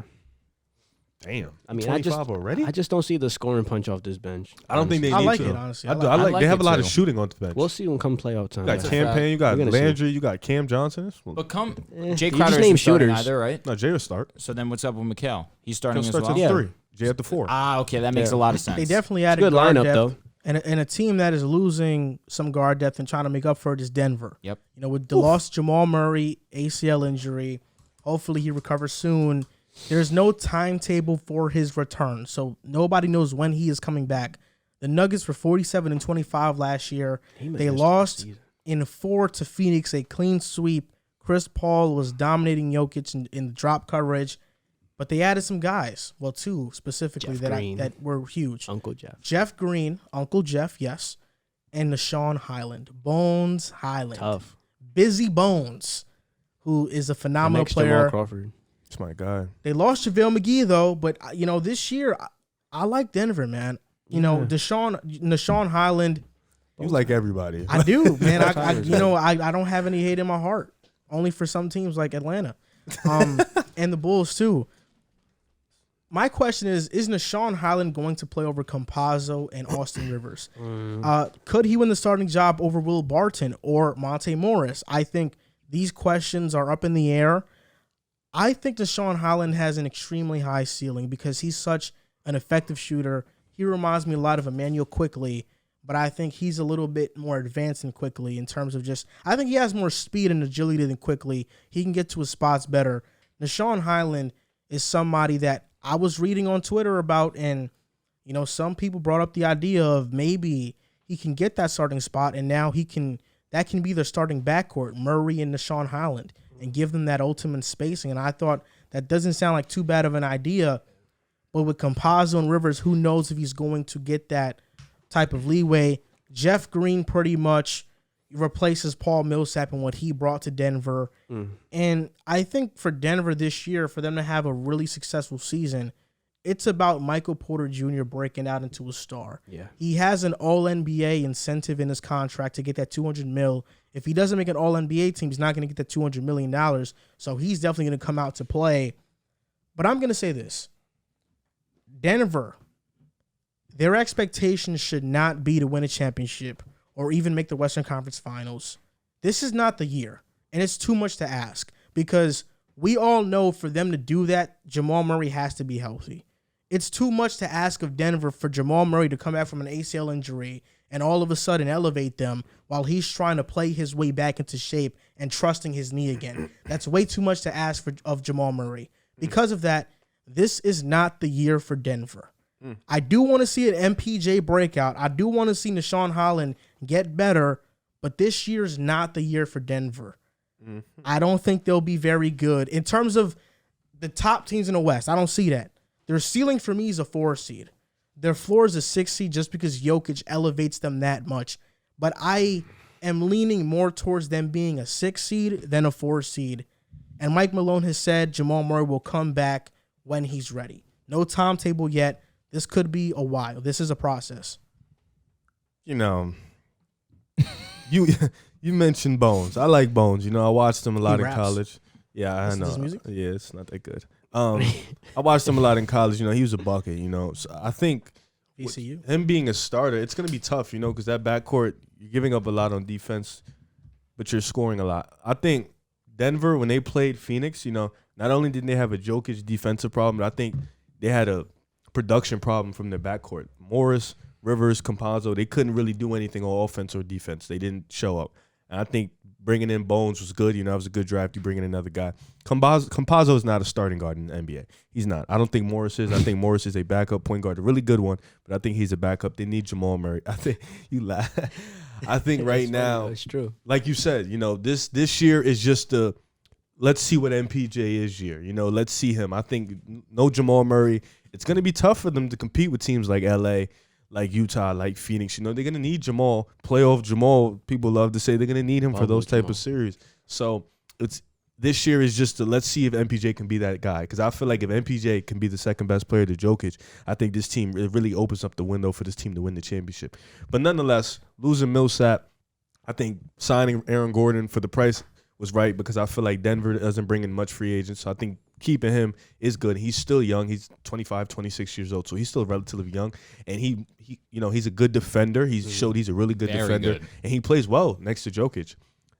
Damn. I mean, 25 already? I just don't see the scoring punch off this bench. I don't think they I need like to. it, honestly. I I do. like- I like. I They like have a it lot too. of shooting on the bench. We'll see when come playoff time. You got That's a Cam fact. Payne, you got We're gonna see. Landry, you got Cam Johnson. But come, Eh, Jay you Crowder just isn't name starting shooters. either, right? No, Jay will start. So then what's up with Mikal? He's starting He'll as start well. to Yeah. 3. Jay at the 4. Okay, that makes Yeah. a lot of sense. They definitely It's a added good guard lineup, depth. though. And a team that is losing some guard depth and trying to make up for it is Denver. Yep. With the loss of Jamal Murray, ACL injury, hopefully he recovers soon. There's no timetable for his return, so nobody knows when he is coming back. The Nuggets were 47-25 last year. He may They miss lost the season. in 4 to Phoenix, a clean sweep. Chris Paul was dominating Jokic in the drop coverage, but they added some guys. Well, 2 specifically Jeff Green. that were huge. Uncle Jeff. Jeff Green, Uncle Jeff, yes, and Nashawn Highland, Bones Highland, Tough. Busy Bones, who is a The phenomenal next Jamal player. Crawford. It's my guy. They lost JaVale McGee though, but this year I like Denver, man. Nashawn Highland, You like everybody. I do, man. I Timers, I don't have any hate in my heart. Only for some teams like Atlanta, and the Bulls too. My question is Nashawn Highland going to play over Campazzo and Austin Rivers? Could he win the starting job over Will Barton or Monte Morris? I think these questions are up in the air. I think Nashawn Highland has an extremely high ceiling because he's such an effective shooter. He reminds me a lot of Emmanuel Quickley, but I think he's a little bit more advanced than Quickley in terms of I think he has more speed and agility than Quickley. He can get to his spots better. Nashawn Highland is somebody that I was reading on Twitter about, and some people brought up the idea of maybe he can get that starting spot, and now that can be their starting backcourt, Murray and Nashawn Highland, and give them that ultimate spacing. And I thought that doesn't sound like too bad of an idea, but with Campazzo and Rivers, who knows if he's going to get that type of leeway. Jeff Green pretty much replaces Paul Millsap and what he brought to Denver. And I think for Denver this year, for them to have a really successful season, it's about Michael Porter Jr. breaking out into a star. Yeah. He has an All-NBA incentive in his contract to get that $200 million. If he doesn't make an All-NBA team, he's not going to get that $200 million. So he's definitely going to come out to play. But I'm going to say this. Denver, their expectations should not be to win a championship or even make the Western Conference Finals. This is not the year, and it's too much to ask because we all know for them to do that, Jamal Murray has to be healthy. It's too much to ask of Denver for Jamal Murray to come back from an ACL injury and all of a sudden elevate them while he's trying to play his way back into shape and trusting his knee again. That's way too much to ask of Jamal Murray. Because of that, this is not the year for Denver. I do want to see an MPJ breakout. I do want to see Nashawn Highland get better, but this year's not the year for Denver. I don't think they'll be very good. In terms of the top teams in the West, I don't see that. Their ceiling for me is a 4 seed. Their floor is a 6 seed just because Jokic elevates them that much. But I am leaning more towards them being a 6 seed than a 4 seed. And Mike Malone has said Jamal Murray will come back when he's ready. No timetable yet. This could be a while. This is a process. You mentioned Bones. I like Bones. I watched him a lot in raps. college. Yeah, I Listen to know. his music? Yeah, it's not that good. I watched him a lot in college. He was a bucket. So I think VCU. him being a starter, it's gonna be tough. Because that backcourt, you're giving up a lot on defense, but you're scoring a lot. I think Denver, when they played Phoenix, not only did they have a Jokic defensive problem, but I think they had a production problem from their backcourt. Morris Rivers, Campazzo, they couldn't really do anything on offense or defense. They didn't show up. And I think bringing in Bones was good. You know, it was a good draft. You bring in another guy. Campazzo is not a starting guard in the NBA. He's not. I don't think Morris is. I think Morris is a backup point guard, a really good one, but I think he's a backup. They need Jamal Murray. I think you laugh. I think right now, it's true. Like you said, you know, this year is just let's see what MPJ is year. You know, let's see him. I think no Jamal Murray. It's going to be tough for them to compete with teams like LA, like Utah, like Phoenix. You know, they're going to need Jamal. Playoff Jamal, people love to say they're going to need him for those type of series. So this year is just let's see if MPJ can be that guy. Because I feel like if MPJ can be the second best player to Jokic, I think this team, it really opens up the window for this team to win the championship. But nonetheless, losing Millsap, I think signing Aaron Gordon for the price was right because I feel like Denver doesn't bring in much free agents. So I think keeping him is good. He's still young. He's 25, 26 years old. So he's still relatively young. And he you know, he's a good defender. He's showed he's a really good defender. Good. And he plays well next to Jokic.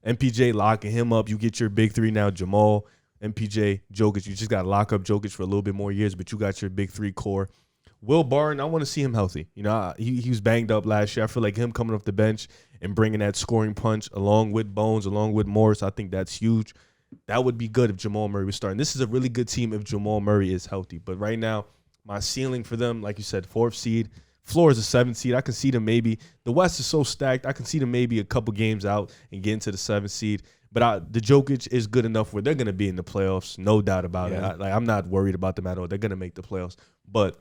MPJ locking him up. You get your big three now, Jamal, MPJ, Jokic. You just got to lock up Jokic for a little bit more years, but you got your big three core. Will Barton, I want to see him healthy. You know, he was banged up last year. I feel like him coming off the bench and bringing that scoring punch along with Bones, along with Morris, I think that's huge. That would be good if Jamal Murray was starting. This is a really good team if Jamal Murray is healthy. But right now, my ceiling for them, like you said, 4th seed. Floor is a 7th seed. I can see them maybe. The West is so stacked. I can see them maybe a couple games out and get into the 7th seed. But the Jokic is good enough where they're going to be in the playoffs, no doubt about it. I'm not worried about them at all. They're going to make the playoffs. But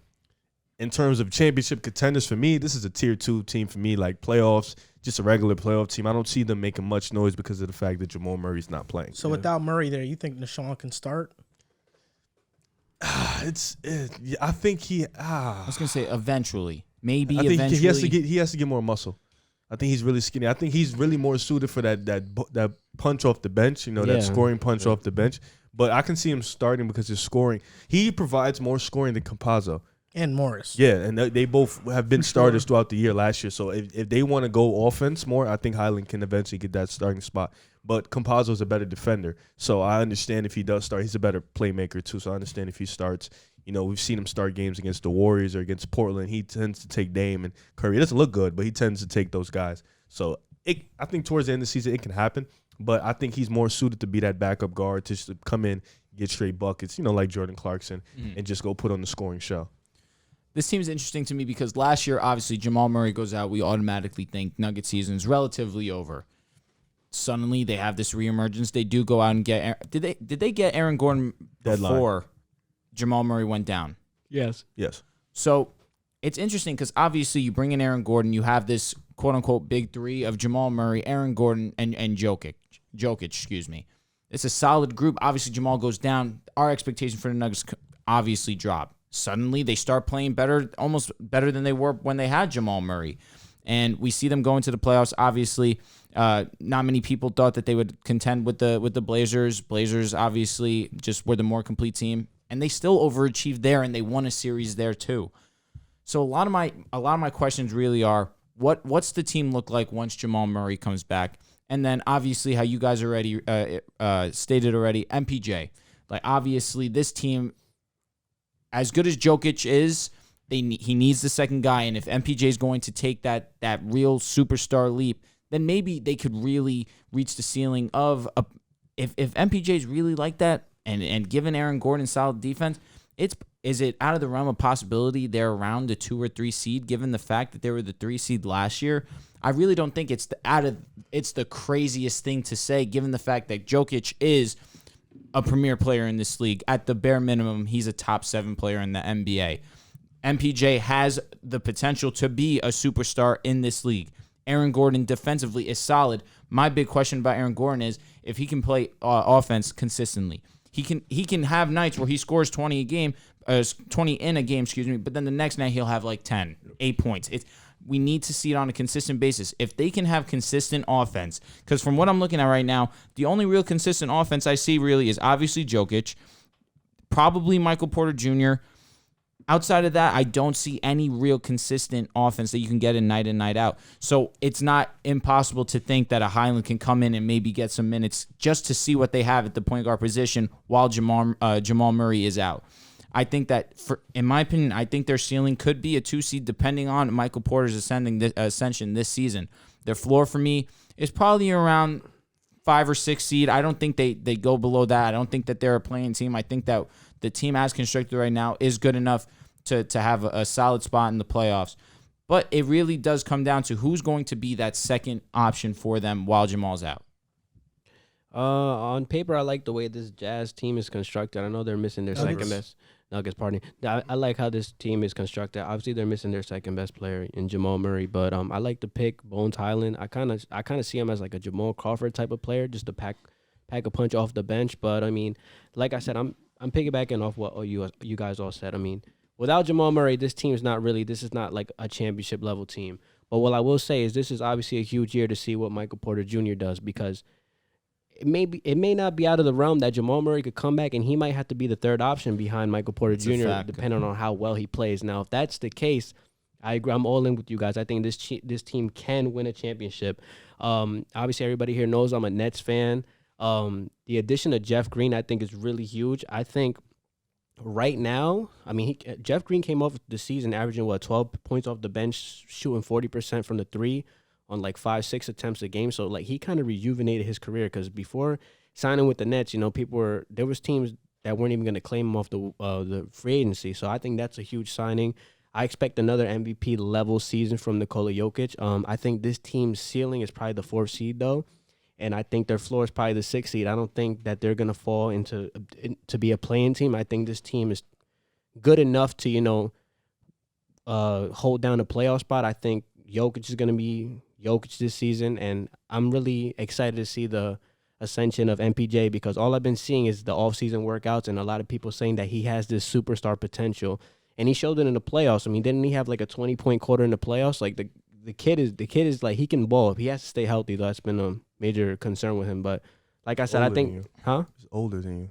in terms of championship contenders for me, this is a tier 2 team for me, like playoffs, just a regular playoff team. I don't see them making much noise because of the fact that Jamal Murray's not playing. So without Murray there, you think Nashawn can start? I think he. I was gonna say eventually, maybe. I think eventually. he has to get more muscle. I think he's really skinny. I think he's really more suited for that punch off the bench. You know, that scoring punch off the bench. But I can see him starting because his scoring. He provides more scoring than Campazzo. And Morris. Yeah, and they both have been starters throughout the year last year. So if they want to go offense more, I think Highland can eventually get that starting spot. But Campazzo's a better defender. So I understand if he does start. He's a better playmaker, too. So I understand if he starts. You know, we've seen him start games against the Warriors or against Portland. He tends to take Dame and Curry. It doesn't look good, but he tends to take those guys. So I think towards the end of the season it can happen. But I think he's more suited to be that backup guard, to just come in, get straight buckets, you know, like Jordan Clarkson, and just go put on the scoring show. This team is interesting to me because last year, obviously, Jamal Murray goes out. We automatically think Nugget season is relatively over. Suddenly, they have this reemergence. They do go out and get. Did they get Aaron Gordon before Jamal Murray went down? Yes. So it's interesting because obviously you bring in Aaron Gordon. You have this quote unquote big three of Jamal Murray, Aaron Gordon, and Jokic. Excuse me. It's a solid group. Obviously, Jamal goes down. Our expectation for the Nuggets obviously drop. Suddenly, they start playing better, almost better than they were when they had Jamal Murray. And we see them go into the playoffs. Obviously, not many people thought that they would contend with the Blazers. Blazers, obviously, just were the more complete team. And they still overachieved there, and they won a series there, too. So a lot of my questions really are, what's the team look like once Jamal Murray comes back? And then, obviously, how you guys already stated already, MPJ. Like, obviously, this team, as good as Jokic is, he needs the second guy. And if MPJ is going to take that real superstar leap, then maybe they could really reach the ceiling of if MPJ is really like that and given Aaron Gordon solid defense, is it out of the realm of possibility they're around the 2 or 3 seed, given the fact that they were the 3 seed last year? I really don't think it's the craziest thing to say, given the fact that Jokic is a premier player in this league. At the bare minimum, he's a top 7 player in the NBA. MPJ has the potential to be a superstar in this league. Aaron Gordon defensively is solid. My big question about Aaron Gordon is if he can play offense consistently. He can have nights where he scores 20 in a game, but then the next night he'll have like 10, 8 points. We need to see it on a consistent basis. If they can have consistent offense, because from what I'm looking at right now, the only real consistent offense I see really is obviously Jokic, probably Michael Porter Jr. Outside of that, I don't see any real consistent offense that you can get in night out. So it's not impossible to think that a Highland can come in and maybe get some minutes just to see what they have at the point guard position while Jamal Murray is out. I think that, in my opinion, I think their ceiling could be a 2 seed depending on Michael Porter's ascension this season. Their floor for me is probably around 5 or 6 seed. I don't think they go below that. I don't think that they're a playing team. I think that the team as constructed right now is good enough to have a solid spot in the playoffs. But it really does come down to who's going to be that second option for them while Jamal's out. On paper, I like the way this Jazz team is constructed. I know they're missing their second best. Nuggets, pardon me. I like how this team is constructed. Obviously, they're missing their second best player in Jamal Murray, but I like to pick Bones Highland. I kind of see him as like a Jamal Crawford type of player, just to pack a punch off the bench. But I mean, like I said, I'm piggybacking off what you guys all said. I mean, without Jamal Murray, this is not like a championship level team. But what I will say is this is obviously a huge year to see what Michael Porter Jr. does, because it may not be out of the realm that Jamal Murray could come back and he might have to be the third option behind Michael Porter Jr. depending on how well he plays. Now, if that's the case, I agree. I'm all in with you guys. I think this team can win a championship. Obviously, everybody here knows I'm a Nets fan. The addition of Jeff Green, I think, is really huge. I think right now, I mean, Jeff Green came off the season averaging 12 points off the bench, shooting 40% from the three on like 5-6 attempts a game. So like he kind of rejuvenated his career, because before signing with the Nets, there was teams that weren't even going to claim him off the free agency. So I think that's a huge signing. I expect another MVP level season from Nikola Jokic. I think this team's ceiling is probably the 4th seed though, and I think their floor is probably the 6th seed. I don't think that they're going to fall to be a playing team. I think this team is good enough to hold down a playoff spot. I think Jokic is going to be Jokic this season, and I'm really excited to see the ascension of MPJ, because all I've been seeing is the offseason workouts and a lot of people saying that he has this superstar potential, and he showed it in the playoffs. I mean, didn't he have like a 20-point quarter in the playoffs? Like the kid is like, he can ball. He has to stay healthy though. That's been a major concern with him. But like I said, I think, He's older than you.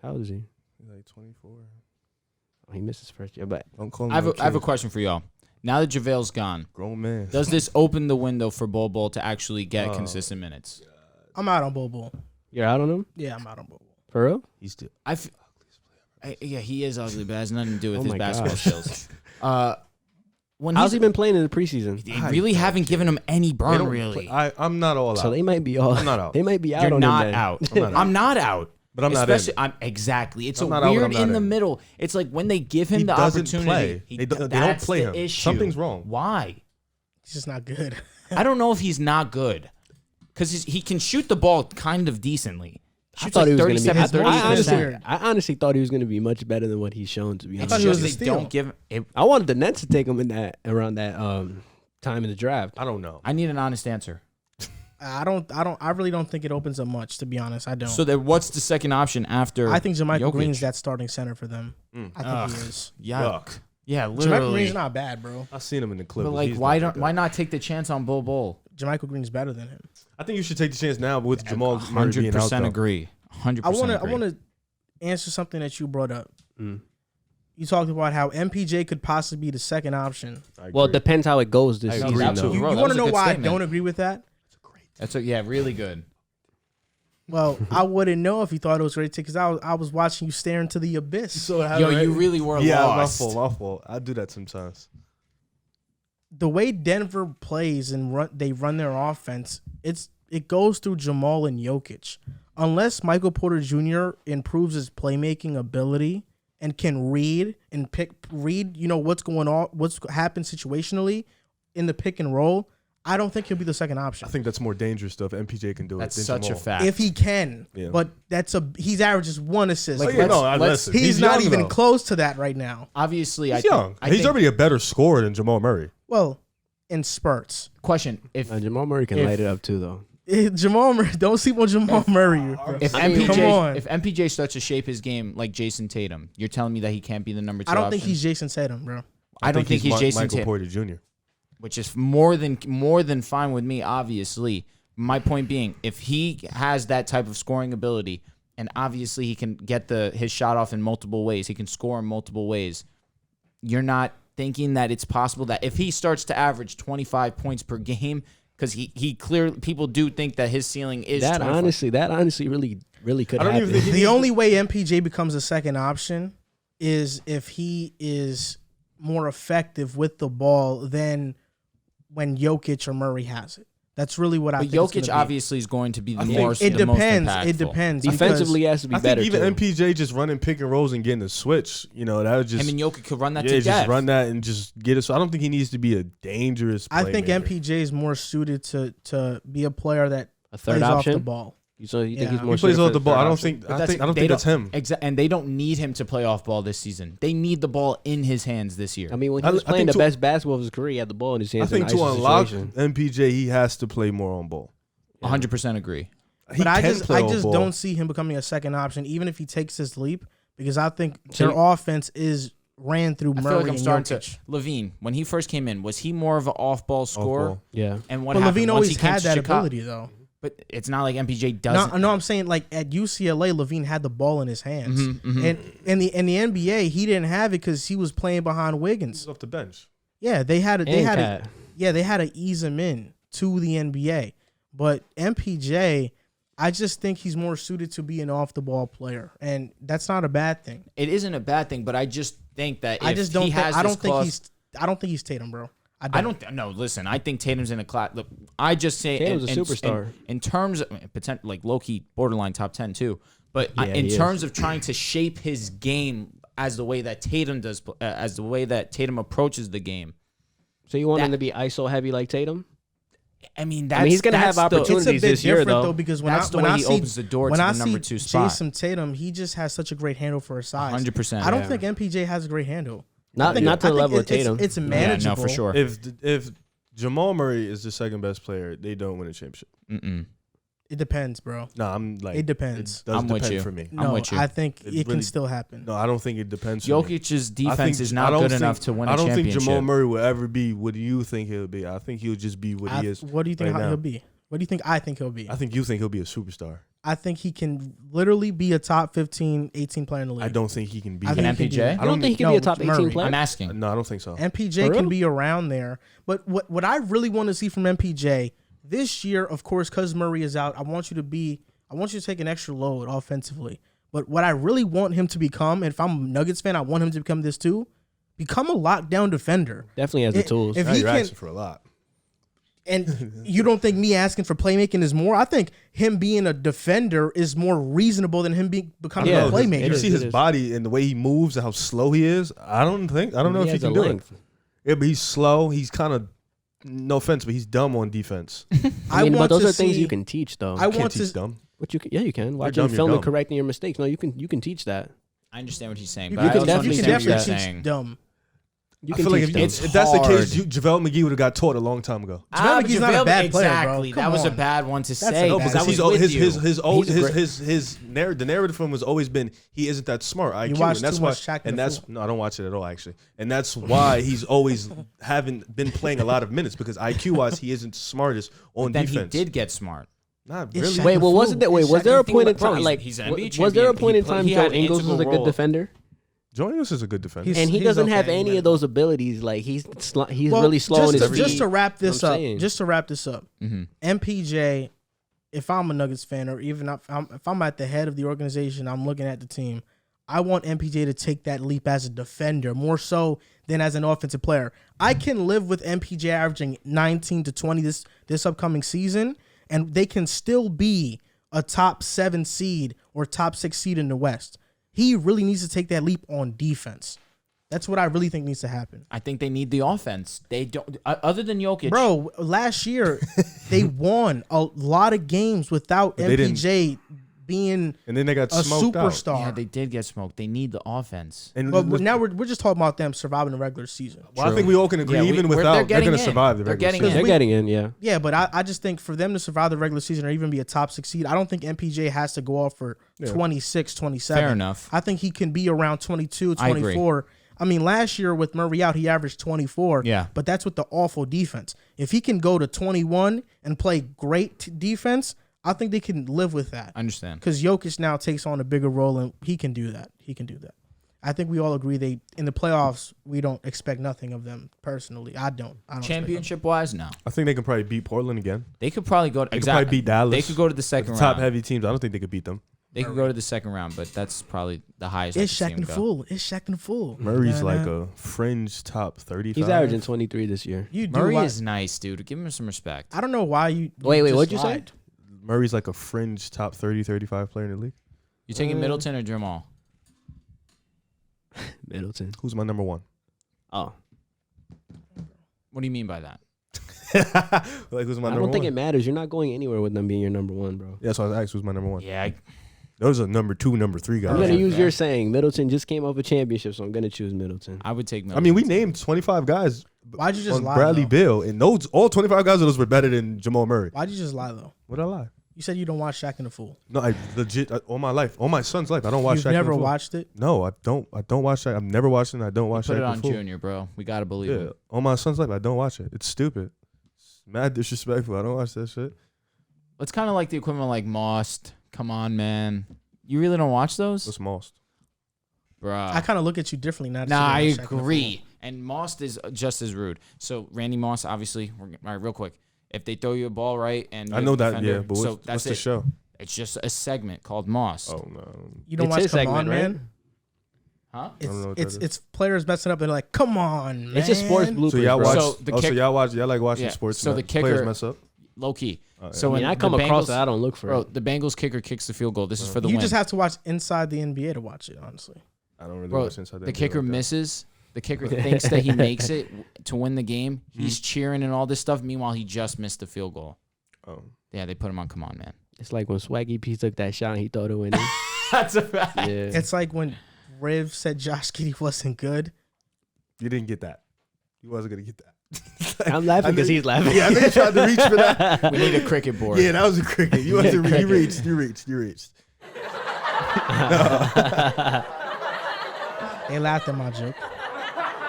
How old is he? He's like 24. Oh, he missed his first year, but Don't call him I have a question for y'all. Now that JaVale's gone, grown man, does this open the window for Bol to actually get consistent minutes? I'm out on Bol. You're out on him? Yeah, I'm out on Bol. For real? he's still Yeah, he is ugly, but it has nothing to do with Oh his my basketball gosh. skills. How's he been playing in the preseason? They really haven't given him any burn, really. I'm not all out. So they might be all. I'm not out. They might be out You're on not him then. out. I'm not out. But I'm not Especially, in. exactly. It's I'm a not out, but weird I'm not in the in. middle. It's like when they give him He the doesn't opportunity. play. They don't that's play the him. issue. Something's wrong. Why? He's just not good. I don't know if he's not good, because he can shoot the ball kind of decently. I Shoots thought like he was going to be. 37, 30%. I honestly thought he was going to be much better than what he's shown. To be honest, thought he was a They steal. don't give him. I wanted the Nets to take him around that time in the draft. I don't know. I need an honest answer. I really don't think it opens up much, to be honest. I don't. So then, what's the second option after? I think JaMychal Jokic? Green's that starting center for them. I think he is. Yuck. Yeah, JaMychal literally. Green's not bad, bro. I've seen him in the Clippers. But like, He's why not that why good. not take the chance on Bol? JaMychal Green's better than him. I think you should take the chance now with Jamal Murray being out. 100% though. agree. 100%. I want agree. to answer something that you brought up. You talked about how MPJ could possibly be the second option. I Well, it agree. depends how it goes this I season. agree, though. absolutely. You Bro, that want was to a know good why statement. I don't agree with that? That's really good. Well, I wouldn't know if you thought it was great because I was watching you stare into the abyss. Yo, you really were lost. my fault. I do that sometimes. The way Denver plays and they run their offense, it goes through Jamal and Jokic. Unless Michael Porter Jr. improves his playmaking ability and can read, what's going on, what's happened situationally in the pick and roll, I don't think he'll be the second option. I think that's more dangerous stuff. MPJ can do That's it. than such Jamal. a fact. If he can, Yeah. but he's averages 1 assist. Oh, yeah, no, listen. He's not young, even though. close to that right now. Obviously, He's young. He's already a better scorer than Jamal Murray. Well, in spurts. Question: If Jamal Murray can light it up too, though. Jamal Murray, don't sleep on Jamal Murray. Bro. if I mean, come on. MPJ starts to shape his game like Jason Tatum, you're telling me that he can't be the number 2 I don't option? think he's Jason Tatum, bro. I don't think he's Jason Michael Tatum, Porter Jr. which is more than fine with me. Obviously, my point being, if he has that type of scoring ability, and obviously he can get his shot off in multiple ways, he can score in multiple ways. You're not thinking that it's possible that if he starts to average 25 points per game, because he clearly, people do think that his ceiling is That 25. honestly really could I don't happen. even think The only way MPJ becomes a second option is if he is more effective with the ball than when Jokic or Murray has it. That's really what I think. But Jokic obviously is going to be the most It depends. impactful. It depends. Defensively, he has to be I better. think even too. MPJ just running pick and rolls and getting a switch, that would just. I mean, Jokic could run that yeah, to just death. run that and just get it. So I don't think he needs to be a dangerous playmaker. I think MPJ is more suited to be a player that A third plays option. off the ball. So you think Yeah. he's more He plays suited off for the ball. third I don't option? think. I don't think that's him. And they don't need him to play off ball this season. They need the ball in his hands this year. I mean, when I he was playing think the to- best basketball of his career, he had the ball in his I hands. think in to an ISO unlock situation. MPJ, he has to play more on ball. 100% agree. He But I can just play on ball. don't see him becoming a second option, even if he takes this leap, because I think So their offense is ran through I Murray feel like I'm and starting Jokic. to. Levine, when he first came in, was he more of an off-ball scorer? Off-ball. Yeah. And what But happened Levine once always he came had to that Chicago? ability, though. But it's not like MPJ doesn't. No, I'm saying like at UCLA, Levine had the ball in his hands, Mhm. and in the NBA, he didn't have it because he was playing behind Wiggins. He's off the bench. Yeah, they had And Cat. they had to ease him in to the NBA. But MPJ, I just think he's more suited to be an off the ball player, and that's not a bad thing. It isn't a bad thing, but I just think that I if just don't. he has I this don't think clause- I don't think he's Tatum, bro. I don't. No, listen. I think Tatum's in a class. Look, I just say Tatum's a superstar. in terms of potential, like low key borderline top 10 too. But Yeah, in he terms of trying to shape his game as the way that Tatum does, as the way that Tatum approaches the game. So you want him That- to be ISO heavy like Tatum? I mean, that's, he's gonna have that's the- opportunities. It's a bit this year, different though. because when That's I the when way I he see opens the door when to I the number see 2 spot. Jason Tatum, he just has such a great handle for his size. 100%. I don't Yeah. think MPJ has a great handle. Not to the I think level of it's- Tatum. It's Yeah, manageable. no, for sure. If Jamal Murray is the second best player, they don't win a championship. Mm-mm. It depends, bro. No, I'm like It depends. It does I'm with depend you. for me. I'm No, with you. I think It it can really- still happen. No, I don't think it depends. For me. Jokic's I defense think- is I not don't good think- enough to win a I don't championship. think Jamal Murray will ever be what you think he'll be. I think he'll just be what he is. What do you think right now. he'll be? What do you think I think he'll be? I think you think he'll be a superstar. I think he can literally be a top 15, 18 player in the league. I don't think he can be. I that. think he MPJ? can You don't think he can be a top 18 Murray. player? I'm asking. No, I don't think so. MPJ For can real? be around there. But what I really want to see from MPJ this year, of course, because Murray is out, I want you to take an extra load offensively. But what I really want him to become, and if I'm a Nuggets fan, I want him to become this too, become a lockdown defender. Definitely has the tools. If Now he you're can, asking for a lot. and you don't think me asking for playmaking is more? I think him being a defender is more reasonable than him becoming Yeah, a playmaker. You it see is, his it is. body and the way he moves and how slow he is. I don't know if he has can a do length. it. Yeah, but he's slow. He's kind of, no offense, but he's dumb on defense. I mean, but want those to are things see- you can teach, though. I Can't want teach to. dumb. But you can. Watching dumb, you're film and dumb. correcting your mistakes. No, you can teach that. I understand what he's saying, You but I can also definitely understand what you're definitely saying. teach dumb. You I can feel like teach them. if that's the case, hard. JaVale McGee would have got taught a long time ago. JaVale McGee's not a bad player, bro. Exactly. Come That was a on. bad one to That's say. a No, bad because one. he's I was with you. his narrative from him has always been he isn't that smart. IQ, watch and that's too why. much Shaq and And the that's Fool. no, I don't watch it at all actually. And that's why he's always haven't been playing a lot of minutes because IQ wise he isn't smartest on Then defense. he did get smart. Not It's really. Shaq. Wait, well, wasn't there? Wait, It's was there a Shaq. point in Bro, time? Like, he's an NBA was there a champion. point in He time played- he had Joe an Ingles was a integral good role. defender, Joe Ingles is a good defender. He's- and he doesn't have okay, any man. of those abilities. Like he's Well, really slow on his feet. just to wrap this I'm up. saying. Just to wrap this up. Mm-hmm. MPJ, if I'm a Nuggets fan or even if I'm at the head of the organization, I'm looking at the team. I want MPJ to take that leap as a defender more so than as an offensive player. I can live with MPJ averaging 19 to 20 this upcoming season, and they can still be a top 7 seed or top 6 seed in the West. He really needs to take that leap on defense. That's what I really think needs to happen. I think they need the offense. They don't, other than Jokic. Bro, last year they won a lot of games without But they MPJ being and then they got a smoked out. superstar. Yeah, they did get smoked. They need the offense. And But now we're just talking about them surviving the regular season. well, I think we all can agree, Yeah, even they're without, they're getting going to in. survive the They're regular getting season. in. They're getting in, yeah. Yeah, but I just think for them to survive the regular season or even be a top 6 seed, I don't think MPJ has to go off for 26, 27. Fair enough. I think he can be around 22, I agree. 24. I mean, last year with Murray out, he averaged 24. Yeah. But that's with the awful defense. If he can go to 21 and play great defense, I think they can live with that. I understand. Because Jokic now takes on a bigger role, and he can do that. He can do that. I think we all agree they in the playoffs. We don't expect nothing of them personally. I don't. Championship wise, no. I think they can probably beat Portland again. They could probably go to They could probably beat Dallas. They could go to the second The top round. heavy teams. I don't think they could beat them. They could go to the second round, but that's probably the highest. It's I Shaq can and see 'em go. Fool. It's Shaq and Fool. Murray's like a fringe top 35. He's averaging 23 this year. You do Murray why- is nice, dude. Give him some respect. I don't know why you. Wait, just what'd you say? lied. Murray's like a fringe top 30, 35 player in the league. You taking Middleton or Jamal? Middleton. Who's my number one? Oh, What do you mean by that? Like, who's my I number don't think one? it matters. You're not going anywhere with them being your number one, bro. Yeah, so I was asked who's my number one. Yeah, Those are number 2, number 3 guys. I'm gonna Okay. use your saying. Middleton just came off a championship, so I'm gonna choose Middleton. I would take Middleton. I mean, we named 25 guys Why'd you just on lie? Bradley though? Beal, and those all 25 guys of those were better than Jamal Murray. Why'd you just lie though? Would I lie? You said you don't watch Shaq and the Fool. No, I legit all my life, all my son's life, I don't watch. You've Shaq never and the Fool. watched it. No, I don't. I don't watch that. I've never watched it. And I don't watch put Shaq it and on the Fool. Junior, bro. We gotta believe Yeah, it. all my son's life, I don't watch it. It's stupid. It's mad disrespectful. I don't watch that shit. It's kind of like the equivalent of like Most. Come on, man. You really don't watch those, What's most? bruh? I kind of look at you differently now. that Nah, you I don't watch Shaq and the agree. And Most is just as rude. So Randy Moss, obviously, all right, real quick. If they throw you a ball right, and I you're know the that. defender, Yeah, but so what's that's the it. show? It's just a segment called Most. Oh no. Fool. You don't It's watch his Come segment, On, right? Man. Huh? I don't know what It's that it's players messing up and they're like, come on, man. It's just sports bloopers, So y'all bro. watch? So the so kick- y'all watch? Y'all like watching Yeah, sports? so the players kicker- mess up. Low key. Oh, yeah. So I mean, when I come the across Bengals- it. I don't look for Bro, it. the Bengals kicker kicks the field goal. This is for the You win. just have to watch Inside the NBA to watch it. Honestly, I don't really Bro, watch inside the kicker like that. misses. The kicker thinks that he makes it to win the game. He's cheering and all this stuff. Meanwhile, he just missed the field goal. Oh. Yeah, they put him on. Come on, man. It's like when Swaggy P took that shot and he thought it went in. That's a fact. Yeah. it's like when Riv said Josh Giddey wasn't good. You didn't get that. You wasn't gonna get that. I'm laughing because he's laughing. Yeah, I think you tried to reach for that. We need a cricket board. Yeah, that was a cricket. You wasn't. cricket. You reached. They laughed at my joke.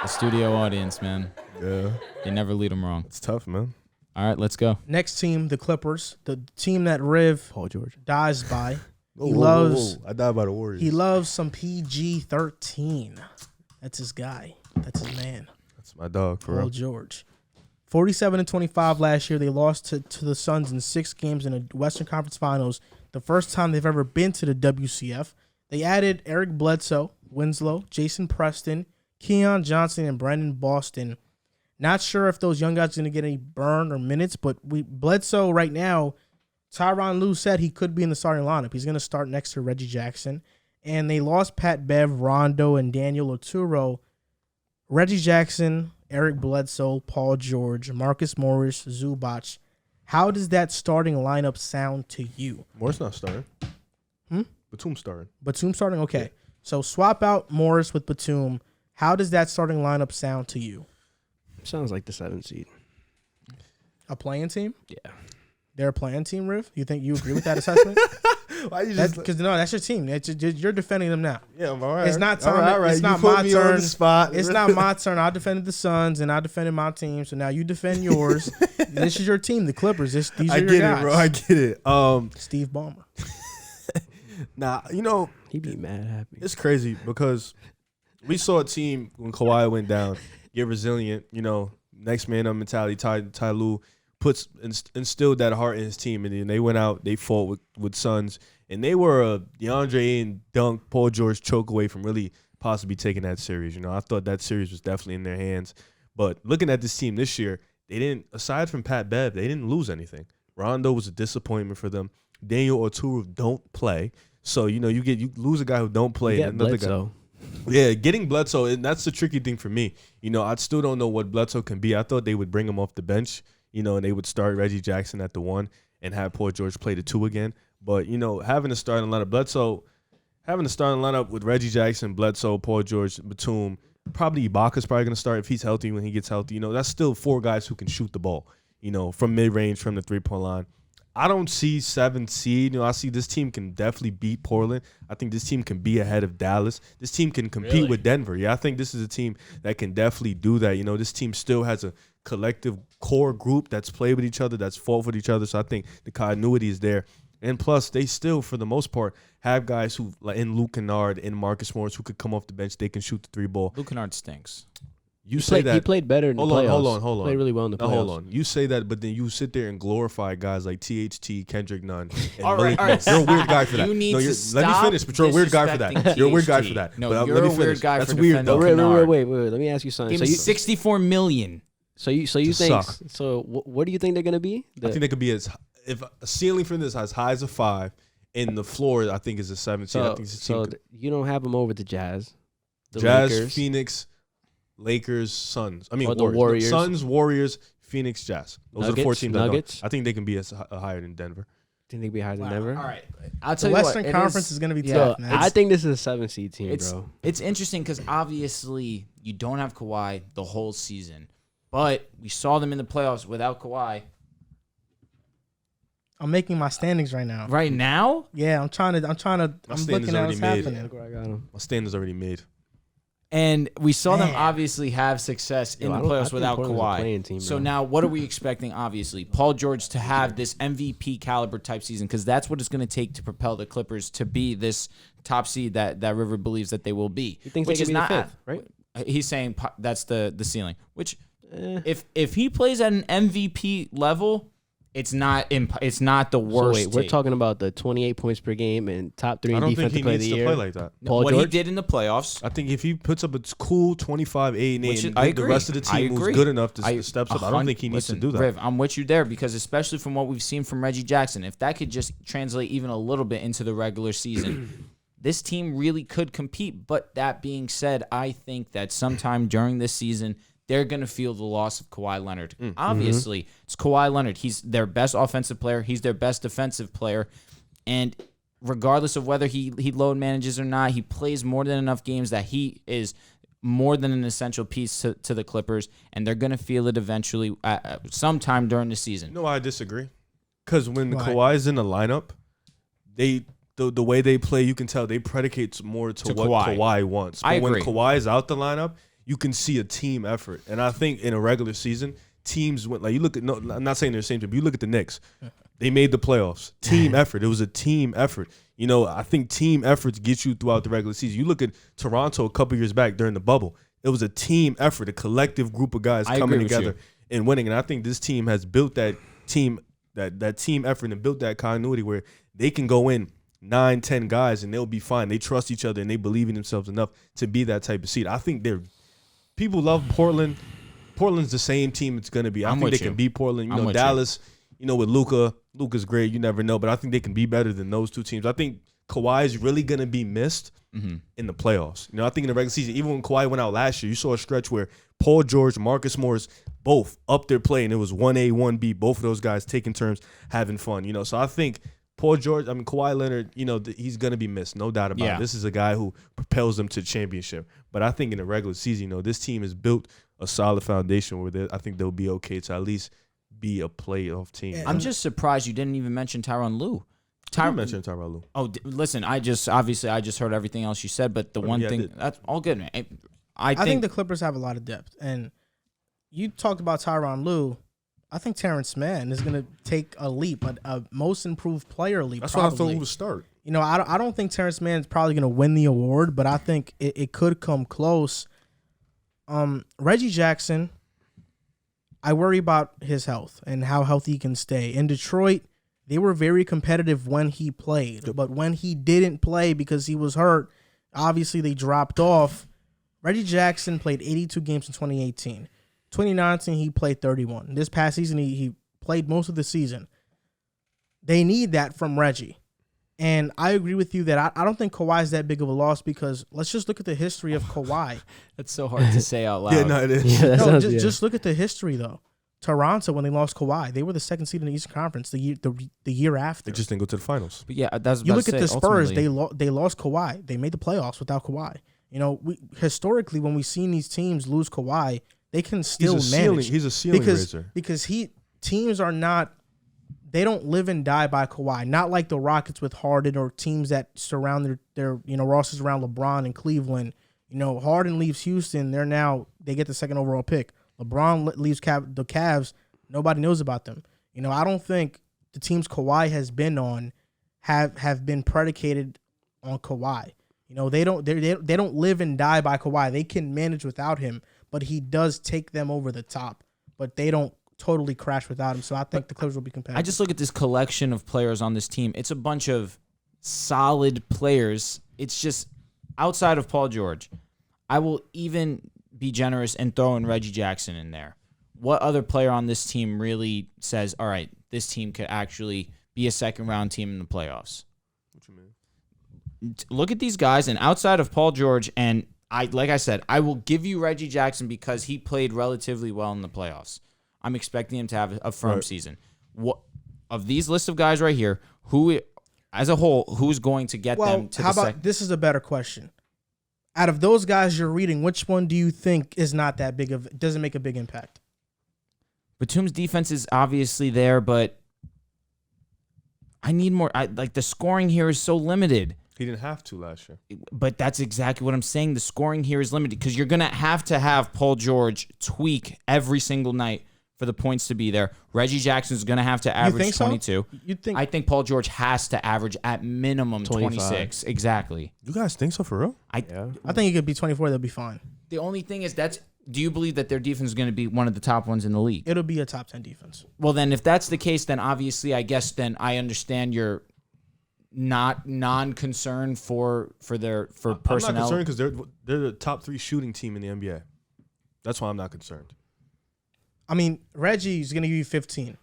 The studio audience, man. Yeah, They never lead them wrong. it's tough, man. All right, let's go. Next team, the Clippers, the team that Riv Paul George. dies by. Whoa, He whoa, loves- whoa. I died by the Warriors. He loves some PG-13. That's his guy. That's his man. That's my dog for Paul real. George. 47-25 last year. They lost to the Suns in 6 games in the Western Conference Finals. The first time they've ever been to the WCF. They added Eric Bledsoe, Winslow, Jason Preston, Keon Johnson, and Brandon Boston. Not sure if those young guys are going to get any burn or minutes, but Bledsoe right now, Tyronn Lue said he could be in the starting lineup. He's going to start next to Reggie Jackson. And they lost Pat Bev, Rondo, and Daniel Oturo. Reggie Jackson, Eric Bledsoe, Paul George, Marcus Morris, Zubac. How does that starting lineup sound to you? Morris not starting. Hmm? Batum starting. Batum starting? Okay. So swap out Morris with Batum. How does that starting lineup sound to you? Sounds like the 7th seed. A playing team? Yeah. They're a playing team, Riv? You think you agree with that assessment? Why you just? Because no, that's your team. You're defending them now. Yeah, I'm all right. It's not time. All right. It's not you put my me on turn. the spot. It's not my turn. I defended the Suns and I defended my team. So now you defend yours. This is your team, the Clippers. These are I your get guys. it, bro. I get it. Steve Ballmer. Nah, you know, He'd be mad happy. it's crazy because we saw a team when Kawhi went down get resilient. You know, next man up mentality. Ty Lue instilled that heart in his team, and then they went out. They fought with Suns, and they were a DeAndre and Dunk, Paul George choke away from really possibly taking that series. You know, I thought that series was definitely in their hands. But looking at this team this year, they didn't. Aside from Pat Bev, they didn't lose anything. Rondo was a disappointment for them. Daniel Oturu don't play. So, you know, you lose a guy who don't play. You and get another Bledsoe. guy. Yeah, getting Bledsoe, and that's the tricky thing for me. You know, I still don't know what Bledsoe can be. I thought they would bring him off the bench, you know, and they would start Reggie Jackson at the 1 and have Paul George play the 2 again. But, you know, having a starting lineup with Reggie Jackson, Bledsoe, Paul George, Batum, probably Ibaka's probably going to start if he's healthy when he gets healthy. You know, that's still 4 guys who can shoot the ball, you know, from mid-range, from the 3-point line. I don't see 7th seed. You know, I see this team can definitely beat Portland. I think this team can be ahead of Dallas. This team can compete with Denver. Yeah, I think this is a team that can definitely do that. You know, this team still has a collective core group that's played with each other, that's fought with each other. So I think the continuity is there. And plus, they still, for the most part, have guys who, like in Luke Kennard and Marcus Morris, who could come off the bench. They can shoot the 3 ball. Luke Kennard stinks. You say that he played better in the playoffs. Hold on. Played really well in the playoffs. Hold on. You say that, but then you sit there and glorify guys like THT, Kendrick Nunn. And All right. You're a weird guy for that. You need to let me finish, but you're a weird guy for that. disrespecting You're a weird guy THT. for that. No, but you're let me a weird finish. guy That's for weird, though. Wait. Let me ask you something. Give me $64 million. So you think? suck. So what do you think they're gonna be? I think they could be if a ceiling for this as high as a 5, and the floor I think is a 17. I think it's a team. You don't have them over the Jazz, the Jazz, Lakers. Phoenix, Lakers, Suns. I mean, Or the Warriors. Warriors. Suns, Warriors, Phoenix, Jazz. Those are the 4 Nuggets, teams. Nuggets. I think they can be higher than Denver. Think they'd be higher than Denver? All right. I'll The tell you what. Western it Conference is going to be So tough, man. I think this is a 7-seed team, It's bro. it's interesting because obviously you don't have Kawhi the whole season, but we saw them in the playoffs without Kawhi. I'm making my standings right now. Right now, Yeah, I'm standings looking at what's already made. happening. Look where I got 'em. My stand is already made. and we saw them Man. obviously have success in the I playoffs think without Portland's a Kawhi. playing team, So bro. now, what are we expecting? Obviously, Paul George to have this MVP caliber type season because that's what it's going to take to propel the Clippers to be this top seed that River believes that they will be. He thinks which they is could be the not fifth, right? He's saying that's the ceiling. Which, if he plays at an MVP level, it's not the So worst. wait, we're take. talking about the 28 points per game and top 3 I in don't think defensive he player of needs the to year. play like that. Paul what he George? did in the playoffs. I think if he puts up a cool 25, 8, and 8, Which is- and I give the agree. rest of the I team who's agree. good enough to steps up, I don't think he needs to do that. Riv, I'm with you there because especially from what we've seen from Reggie Jackson, if that could just translate even a little bit into the regular season, this team really could compete. But that being said, I think that sometime during this season, they're going to feel the loss of Kawhi Leonard. Obviously, it's Kawhi Leonard. He's their best offensive player. He's their best defensive player. And regardless of whether he load manages or not, he plays more than enough games that he is more than an essential piece to the Clippers, and they're going to feel it eventually sometime during the season. No, I disagree. Because when Why? Kawhi's in the lineup, the way they play, you can tell they predicate more to what Kawhi wants. But I when agree. Kawhi's out the lineup, you can see a team effort. And I think in a regular season, teams went like you look at. No, I'm not saying they're the same team, but you look at the Knicks. They made the playoffs. Team effort. It was a team effort. You know, I think team efforts get you throughout the regular season. You look at Toronto a couple years back during the bubble. It was a team effort, a collective group of guys I coming agree with together you. and winning. And I think this team has built that team effort and built that continuity where they can go in 9, 10 guys and they'll be fine. They trust each other and they believe in themselves enough to be that type of seed. I think people love Portland. Portland's the same team it's going to be. I think they can beat Portland. You know, Dallas, with Luka. Luka's great. You never know. But I think they can be better than those two teams. I think Kawhi is really going to be missed in the playoffs. I think in the regular season, even when Kawhi went out last year, you saw a stretch where Paul George, Marcus Morris, both up there playing. It was 1A, 1B. Both of those guys taking turns, having fun. So I think Kawhi Leonard, he's going to be missed. No doubt about it. This is a guy who propels them to championship. But I think in the regular season, this team has built a solid foundation where I think they'll be okay to at least be a playoff team. I'm just surprised you didn't even mention Tyronn Lue. I mentioned Tyronn Lue. Oh, listen, I just heard everything else you said, but the one thing that's all good, man. I think the Clippers have a lot of depth, and you talked about Tyronn Lue. I think Terrence Mann is going to take a leap, a most improved player leap. That's probably. what I thought he would start. I don't think Terrence Mann is probably going to win the award, but I think it could come close. Reggie Jackson, I worry about his health and how healthy he can stay. In Detroit, they were very competitive when he played, but when he didn't play because he was hurt, obviously they dropped off. Reggie Jackson played 82 games in 2018. 2019, he played 31. This past season, he played most of the season. They need that from Reggie. And I agree with you that I don't think Kawhi is that big of a loss because let's just look at the history of Kawhi. That's so hard to say out loud. Yeah, no, it is. Yeah, Just look at the history, though. Toronto, when they lost Kawhi, they were the second seed in the Eastern Conference the year after. They just didn't go to the finals. But yeah, that's You look at the Spurs, they lost Kawhi. They made the playoffs without Kawhi. Historically, when we've seen these teams lose Kawhi, they can still manage. He's a ceiling raiser. Because teams are not, they don't live and die by Kawhi. Not like the Rockets with Harden or teams that surround their rosters around LeBron and Cleveland. Harden leaves Houston. They get the second overall pick. LeBron leaves the Cavs. Nobody knows about them. I don't think the teams Kawhi has been on have been predicated on Kawhi. They don't live and die by Kawhi. They can manage without him. but he does take them over the top. But they don't totally crash without him. So I think the Clippers will be competitive. I just look at this collection of players on this team. It's a bunch of solid players. It's just outside of Paul George. I will even be generous and throw in Reggie Jackson in there. What other player on this team really says, all right, this team could actually be a second-round team in the playoffs? What you mean? Look at these guys, and outside of Paul George, and like I said, I will give you Reggie Jackson because he played relatively well in the playoffs. I'm expecting him to have a firm season. What of these list of guys right here, who, as a whole, who's going to get them to how the about this is a better question. Out of those guys you're reading, which one do you think is not that big of, doesn't make a big impact? Batum's defense is obviously there, but I need more. Like the scoring here is so limited. He didn't have to last year. But that's exactly what I'm saying. The scoring here is limited because you're going to have Paul George tweak every single night for the points to be there. Reggie Jackson's going to have to average 22. You think? I think Paul George has to average at minimum 26. Exactly. You guys think so for real? I think he could be 24. They'll be fine. The only thing is do you believe that their defense is going to be one of the top ones in the league? It'll be a top 10 defense. Well, then if that's the case, then obviously I guess then I understand your non-concern for personnel. I'm not concerned because they're the top 3 shooting team in the NBA. That's why I'm not concerned. I mean, Reggie's going to give you 15.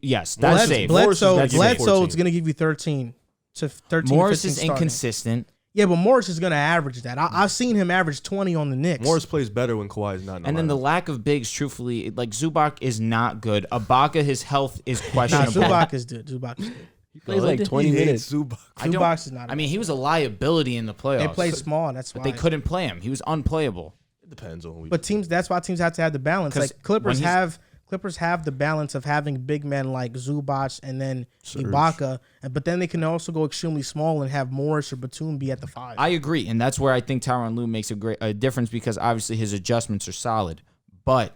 Yes, that's safe. Bledsoe is going to give you 13 to 13. Morris 15 is starting. inconsistent. Yeah, but Morris is going to average that. I've seen him average 20 on the Knicks. Morris plays better when Kawhi is not in the And then the lack of bigs, truthfully, like Zubac is not good. Ibaka, his health is questionable. Zubac is good. Zubac is good. He plays like 20 minutes. Zubac is not. I mean, he was a liability in the playoffs. They played small. That's why. But they couldn't play him. He was unplayable. It depends on who. But teams, that's why teams have to have the balance. Like Clippers have the balance of having big men like Zubac and then Ibaka, but then they can also go extremely small and have Morris or Batum be at the 5. I agree, and that's where I think Tyronn Lue makes a difference because obviously his adjustments are solid. But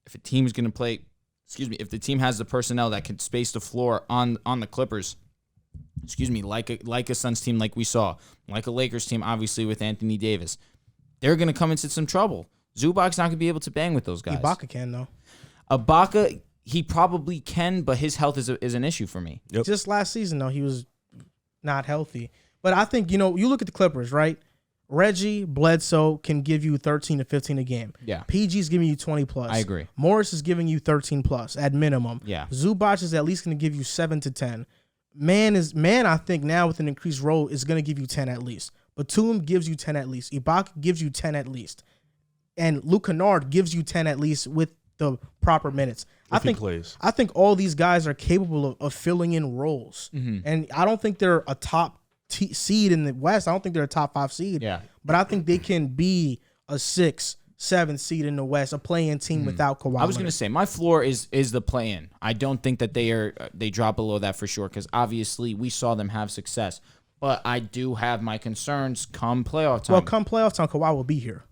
if a team is going to play, if the team has the personnel that can space the floor on the Clippers, like a Suns team like we saw, like a Lakers team obviously with Anthony Davis, they're going to come into some trouble. Zubac's not going to be able to bang with those guys. Ibaka can though. Ibaka, he probably can, but his health is an issue for me. Yep. Just last season, though, he was not healthy. But I think, you look at the Clippers, right? Reggie, Bledsoe can give you 13 to 15 a game. Yeah. PG's giving you 20 plus. I agree. Morris is giving you 13 plus at minimum. Yeah. Zubac is at least going to give you 7 to 10. Man, I think now with an increased role is going to give you 10 at least. Batum gives you 10 at least. Ibaka gives you 10 at least. And Luke Kennard gives you 10 at least with the proper minutes. I think all these guys are capable of filling in roles. Mm-hmm. And I don't think they're a top seed in the West. I don't think they're a top 5 seed. Yeah. But I think they can be a 6, 7 seed in the West, a play-in team without Kawhi. I was going to say my floor is the play-in. I don't think that they drop below that for sure because obviously we saw them have success. But I do have my concerns come playoff time. Well, come playoff time, Kawhi will be here.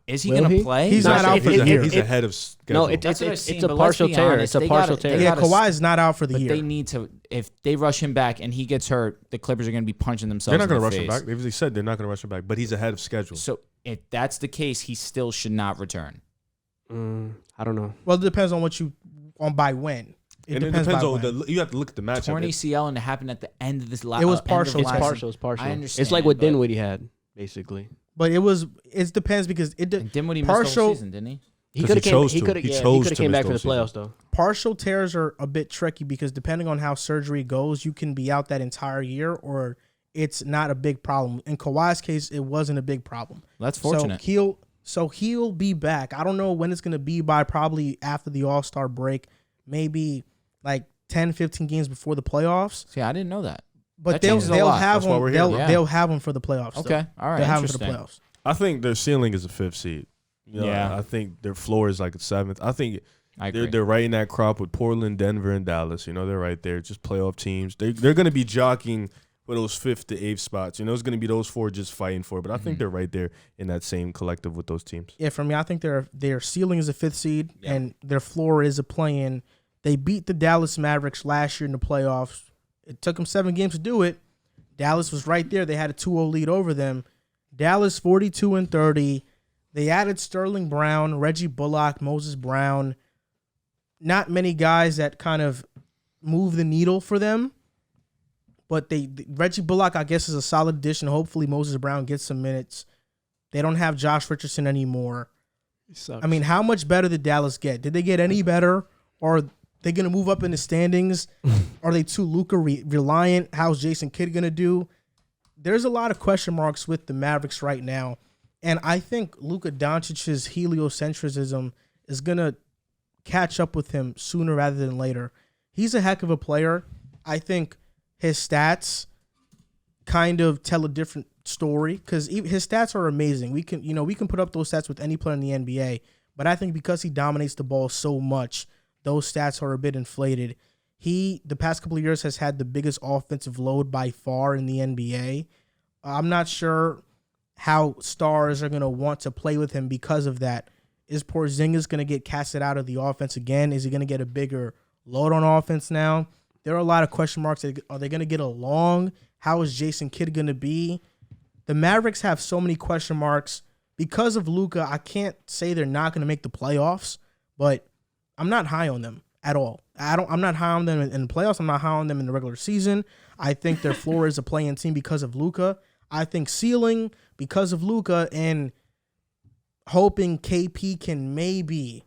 Is he going to play? He's not out for the year. He's ahead of schedule. No, it's a partial tear. It's a partial tear. Yeah, Kawhi is not out for the but year. They need to. If they rush him back and he gets hurt, the Clippers are going to be punching themselves. They're not going to rush him back. They said they're not going to rush him back, but he's ahead of schedule. So if that's the case, he still should not return. I don't know. Well, it depends on by when. It depends on you have to look at the matchup. Torn ACL and it happened at the end of this last. It was partial. It's partial. I understand. It's like what Dinwiddie had basically. But it depends because Dinwiddie missed the whole season, didn't he? He could have came back for the playoffs though. Partial tears are a bit tricky because depending on how surgery goes, you can be out that entire year or it's not a big problem. In Kawhi's case, it wasn't a big problem. That's fortunate. So he'll be back. I don't know when it's going to be by, probably after the All-Star break, maybe like 10, 15 games before the playoffs. See, I didn't know that. But they'll have him. They'll have him for the playoffs. Okay, all right. They'll have him for the playoffs. I think their ceiling is a 5th seed. I think their floor is like a 7th. I think they're right in that crop with Portland, Denver, and Dallas. They're right there, just playoff teams. They're going to be jockeying for those 5th to 8th spots. It's going to be those 4 just fighting for it. But I think they're right there in that same collective with those teams. Yeah, for me, I think their ceiling is a 5th seed and their floor is a play-in. They beat the Dallas Mavericks last year in the playoffs. It took them 7 games to do it. Dallas was right there. They had a 2-0 lead over them. Dallas 42-30. They added Sterling Brown, Reggie Bullock, Moses Brown. Not many guys that kind of move the needle for them. But Reggie Bullock, I guess, is a solid addition. Hopefully Moses Brown gets some minutes. They don't have Josh Richardson anymore. He sucks. I mean, how much better did Dallas get? Did they get any better? Or are they going to move up in the standings? Are they too Luka reliant? How's Jason Kidd going to do? There's a lot of question marks with the Mavericks right now. And I think Luka Doncic's heliocentrism is going to catch up with him sooner rather than later. He's a heck of a player. I think his stats kind of tell a different story because his stats are amazing. We can put up those stats with any player in the NBA, but I think because he dominates the ball so much, those stats are a bit inflated. He, the past couple of years, has had the biggest offensive load by far in the NBA. I'm not sure how stars are going to want to play with him because of that. Is Porzingis going to get casted out of the offense again? Is he going to get a bigger load on offense now? There are a lot of question marks. Are they going to get along? How is Jason Kidd going to be? The Mavericks have so many question marks. Because of Luka, I can't say they're not going to make the playoffs, but I'm not high on them at all. I'm not high on them in the playoffs. I'm not high on them in the regular season. I think their floor is a play-in team because of Luka. I think ceiling because of Luka and hoping KP can maybe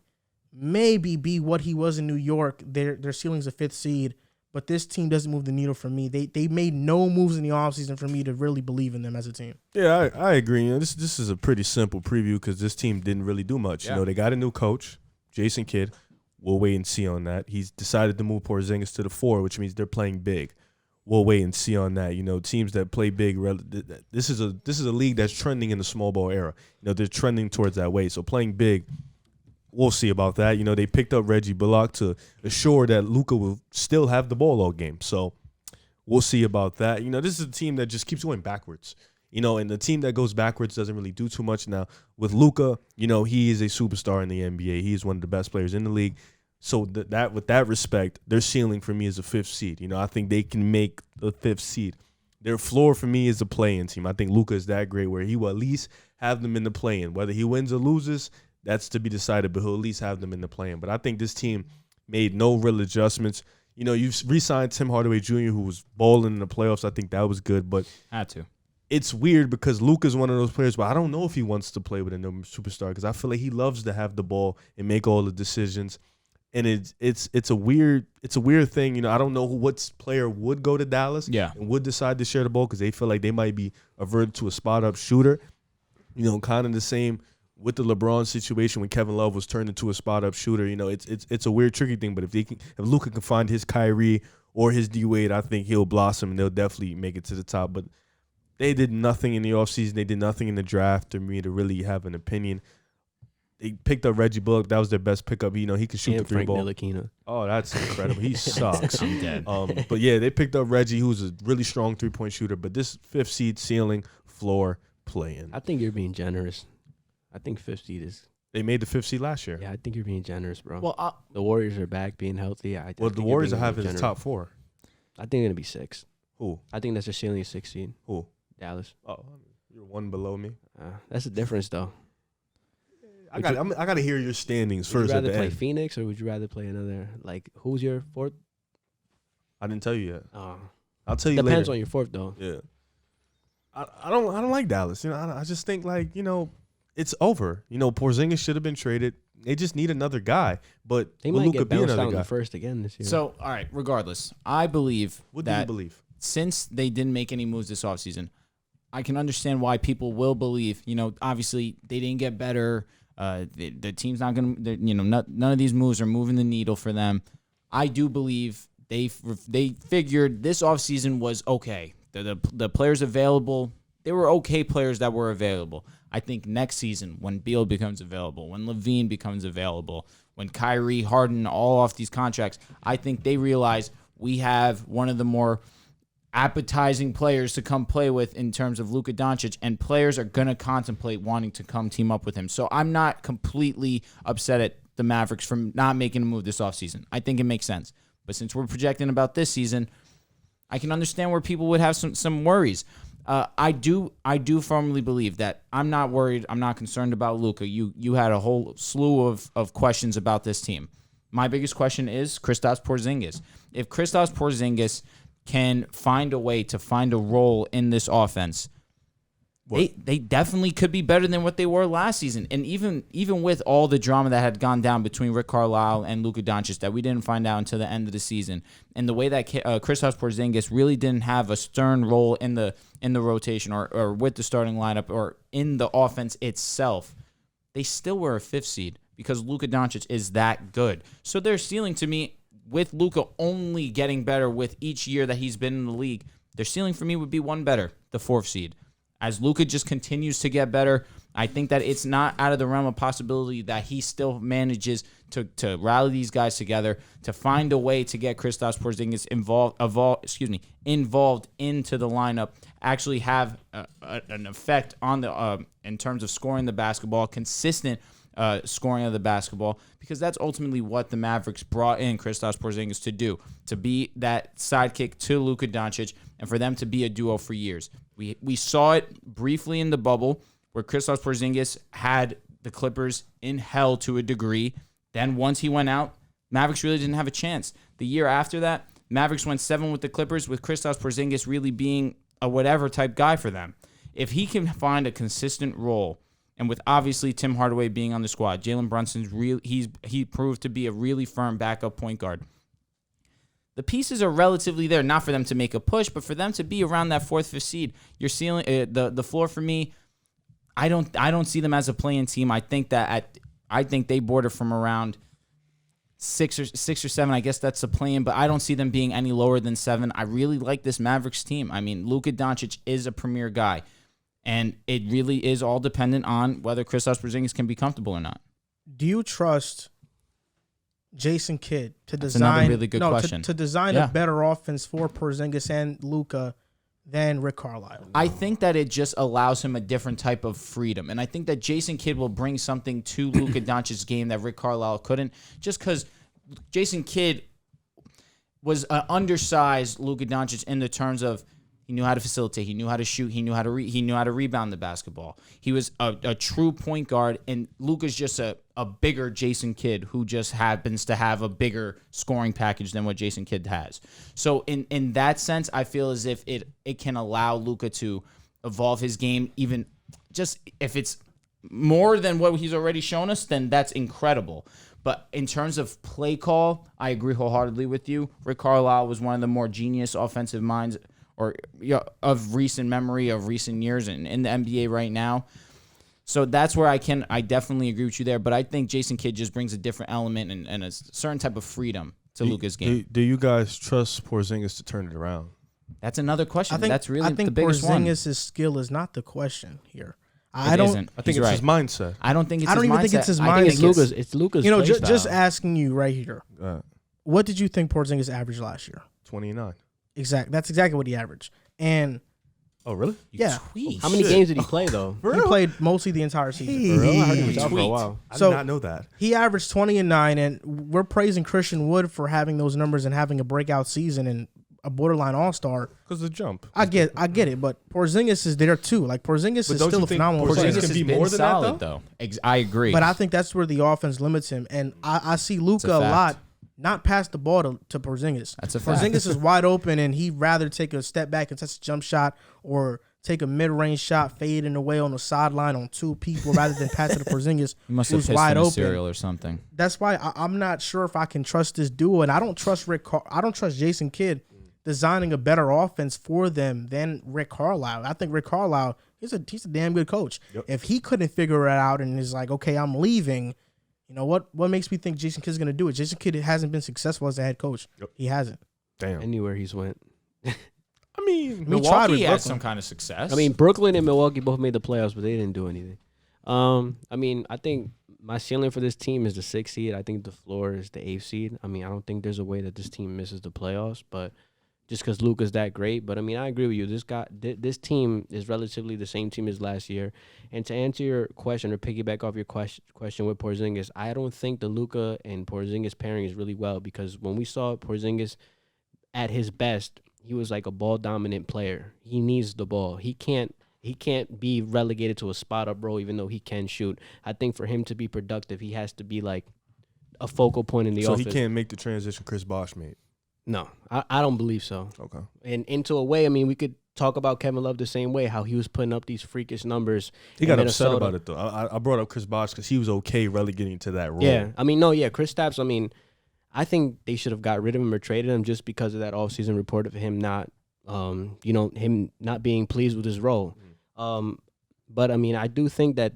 be what he was in New York. Their ceiling's a 5th seed. But this team doesn't move the needle for me. They made no moves in the offseason for me to really believe in them as a team. Yeah, I agree. This is a pretty simple preview because this team didn't really do much. Yeah. They got a new coach, Jason Kidd. We'll wait and see on that. He's decided to move Porzingis to the 4, which means they're playing big. We'll wait and see on that. Teams that play big, this is a league that's trending in the small ball era. They're trending towards that way. So playing big, we'll see about that. They picked up Reggie Bullock to assure that Luka will still have the ball all game. So we'll see about that. This is a team that just keeps going backwards. And the team that goes backwards doesn't really do too much. Now, with Luka, he is a superstar in the NBA. He is one of the best players in the league. So that with that respect, their ceiling for me is a 5th seed. I think they can make the 5th seed. Their floor for me is a play-in team. I think Luka is that great where he will at least have them in the play-in. Whether he wins or loses, that's to be decided, but he'll at least have them in the play-in. But I think this team made no real adjustments. You've re-signed Tim Hardaway Jr., who was balling in the playoffs. I think that was good, but had to. It's weird because Luka's one of those players, but I don't know if he wants to play with a number superstar because I feel like he loves to have the ball and make all the decisions. And it's a weird thing. I don't know what player would go to Dallas and would decide to share the ball because they feel like they might be averted to a spot-up shooter. Kind of the same with the LeBron situation when Kevin Love was turned into a spot-up shooter. It's a weird, tricky thing. But if Luka can find his Kyrie or his D-Wade, I think he'll blossom and they'll definitely make it to the top. But they did nothing in the offseason. They did nothing in the draft for me to really have an opinion. They picked up Reggie Bullock. That was their best pickup. He can shoot the 3 ball. Oh, that's incredible. He sucks. I'm dead. But yeah, they picked up Reggie, who's a really strong 3-point shooter. But this 5th seed ceiling, floor, play-in. I think you're being generous. I think 5th seed is. They made the 5th seed last year. Yeah, I think you're being generous, bro. Well, the Warriors are back, being healthy. The Warriors are having the top 4. I think they're gonna be 6. Who? I think that's their ceiling is 6 seed. Who? Dallas. Oh, you're one below me. That's the difference, though. I got to hear your standings Would first. you rather at the play end. Phoenix or would you rather play another? Who's your 4th? I didn't tell you yet. I'll tell you Depends later. on your 4th, though. Yeah. I don't like Dallas. I just think it's over. Porzingis should have been traded. They just need another guy. But They will might Luka get be bounced another out in guy? the first again this year. So, all right, regardless, I believe What do you that believe? since they didn't make any moves this offseason, I can understand why people will believe, obviously they didn't get better. The team's not going to, none of these moves are moving the needle for them. I do believe they figured this offseason was okay. The players available, they were okay players that were available. I think next season when Beal becomes available, when Levine becomes available, when Kyrie, Harden, all off these contracts, I think they realize we have one of the more appetizing players to come play with in terms of Luka Doncic, and players are going to contemplate wanting to come team up with him. So I'm not completely upset at the Mavericks from not making a move this offseason. I think it makes sense. But since we're projecting about this season, I can understand where people would have some worries. I do firmly believe that I'm not worried. I'm not concerned about Luka. You had a whole slew of questions about this team. My biggest question is Kristaps Porzingis. If Kristaps Porzingis can find a way to find a role in this offense, they definitely could be better than what they were last season. And even with all the drama that had gone down between Rick Carlisle and Luka Doncic that we didn't find out until the end of the season, and the way that Kristaps Porzingis really didn't have a stern role in the rotation or with the starting lineup or in the offense itself, they still were a 5th seed because Luka Doncic is that good. So their ceiling to me, with Luka only getting better with each year that he's been in the league, their ceiling for me would be one better, the 4th seed. As Luka just continues to get better, I think that it's not out of the realm of possibility that he still manages to rally these guys together, to find a way to get Kristaps Porzingis involved into the lineup, actually have an effect on the in terms of scoring the basketball, consistent scoring of the basketball, because that's ultimately what the Mavericks brought in Kristaps Porzingis to do, to be that sidekick to Luka Doncic and for them to be a duo for years. We saw it briefly in the bubble where Kristaps Porzingis had the Clippers in hell to a degree. Then once he went out, Mavericks really didn't have a chance. The year after that, Mavericks went 7 with the Clippers, with Kristaps Porzingis really being a whatever type guy for them. If he can find a consistent role, and with obviously Tim Hardaway being on the squad, Jalen Brunson's he proved to be a really firm backup point guard. The pieces are relatively there, not for them to make a push, but for them to be around that 4th, 5th seed. Your ceiling, the floor for me, I don't see them as a play-in team. I think they border from around 6 or 7. I guess that's a play-in, but I don't see them being any lower than 7. I really like this Mavericks team. I mean, Luka Doncic is a premier guy, and it really is all dependent on whether Kristaps Porzingis can be comfortable or not. Do you trust Jason Kidd to That's design another really good question. to design a better offense for Porzingis and Luka than Rick Carlisle? I think that it just allows him a different type of freedom. And I think that Jason Kidd will bring something to Luka Doncic's game that Rick Carlisle couldn't, just because Jason Kidd was an undersized Luka Doncic in the terms of he knew how to facilitate, he knew how to shoot, he knew how to rebound the basketball. He was a true point guard, and Luka's just a bigger Jason Kidd who just happens to have a bigger scoring package than what Jason Kidd has. So in that sense, I feel as if it can allow Luka to evolve his game, even just if it's more than what he's already shown us, then that's incredible. But in terms of play call, I agree wholeheartedly with you. Rick Carlisle was one of the more genius offensive minds of recent memory, of recent years in the NBA right now. So that's where I definitely agree with you there. But I think Jason Kidd just brings a different element and a certain type of freedom to Luka's game. Do you guys trust Porzingis to turn it around? That's another question. That's really the biggest one. I think Porzingis' skill is not the question here. I think it's his mindset. I don't think it's I don't his even mindset. think it's his mindset. I think it's Luka's You know, play style. just asking you right here. What did you think Porzingis averaged last year? 29. Exactly. That's exactly what he averaged. And oh, really? Yeah. How many games did he play though? He played mostly the entire season. For real? I heard he was out for a while. I did not know that. He averaged 20 and 9, and we're praising Christian Wood for having those numbers and having a breakout season and a borderline all-star. Because the jump. I get it, but Porzingis is there too. Like Porzingis is still a phenomenal player. Porzingis can be more than solid, that though. I agree. But I think that's where the offense limits him, and I see Luka a lot not pass the ball to Porzingis. That's a fact. Porzingis is wide open, and he'd rather take a step back and touch a jump shot or take a mid-range shot, fading away on the sideline on 2 people rather than pass it to Porzingis, who's wide open. Cereal or something. That's why I'm not sure if I can trust this duo, and I don't trust Jason Kidd designing a better offense for them than Rick Carlisle. I think Rick Carlisle, he's a damn good coach. Yep. If he couldn't figure it out and is like, okay, I'm leaving, you know what makes me think Jason Kidd's going to do it? Jason Kidd hasn't been successful as a head coach. Yep. He hasn't. Damn. Anywhere he's went. I mean, Milwaukee had some kind of success. I mean, Brooklyn and Milwaukee both made the playoffs, but they didn't do anything. I mean, I think my ceiling for this team is the 6th seed. I think the floor is the 8th seed. I mean, I don't think there's a way that this team misses the playoffs, but just because Luka's that great. But, I mean, I agree with you. This team is relatively the same team as last year. And to answer your question or piggyback off your question with Porzingis, I don't think the Luka and Porzingis pairing is really well, because when we saw Porzingis at his best he was like a ball dominant player. He needs the ball. He can't be relegated to a spot up role, even though he can shoot. I think for him to be productive, he has to be like a focal point in the so offense. he can't make the transition Chris Bosh made. No, I don't believe so. Okay. And into a way, I mean, we could talk about Kevin Love the same way, how he was putting up these freakish numbers. He got Minnesota. upset about it, though. I brought up Chris Bosh because he was okay relegating to that role. Yeah, I mean, Chris Stapps, I mean, I think they should have got rid of him or traded him just because of that offseason report of him not, him not being pleased with his role. But, I mean, I do think that,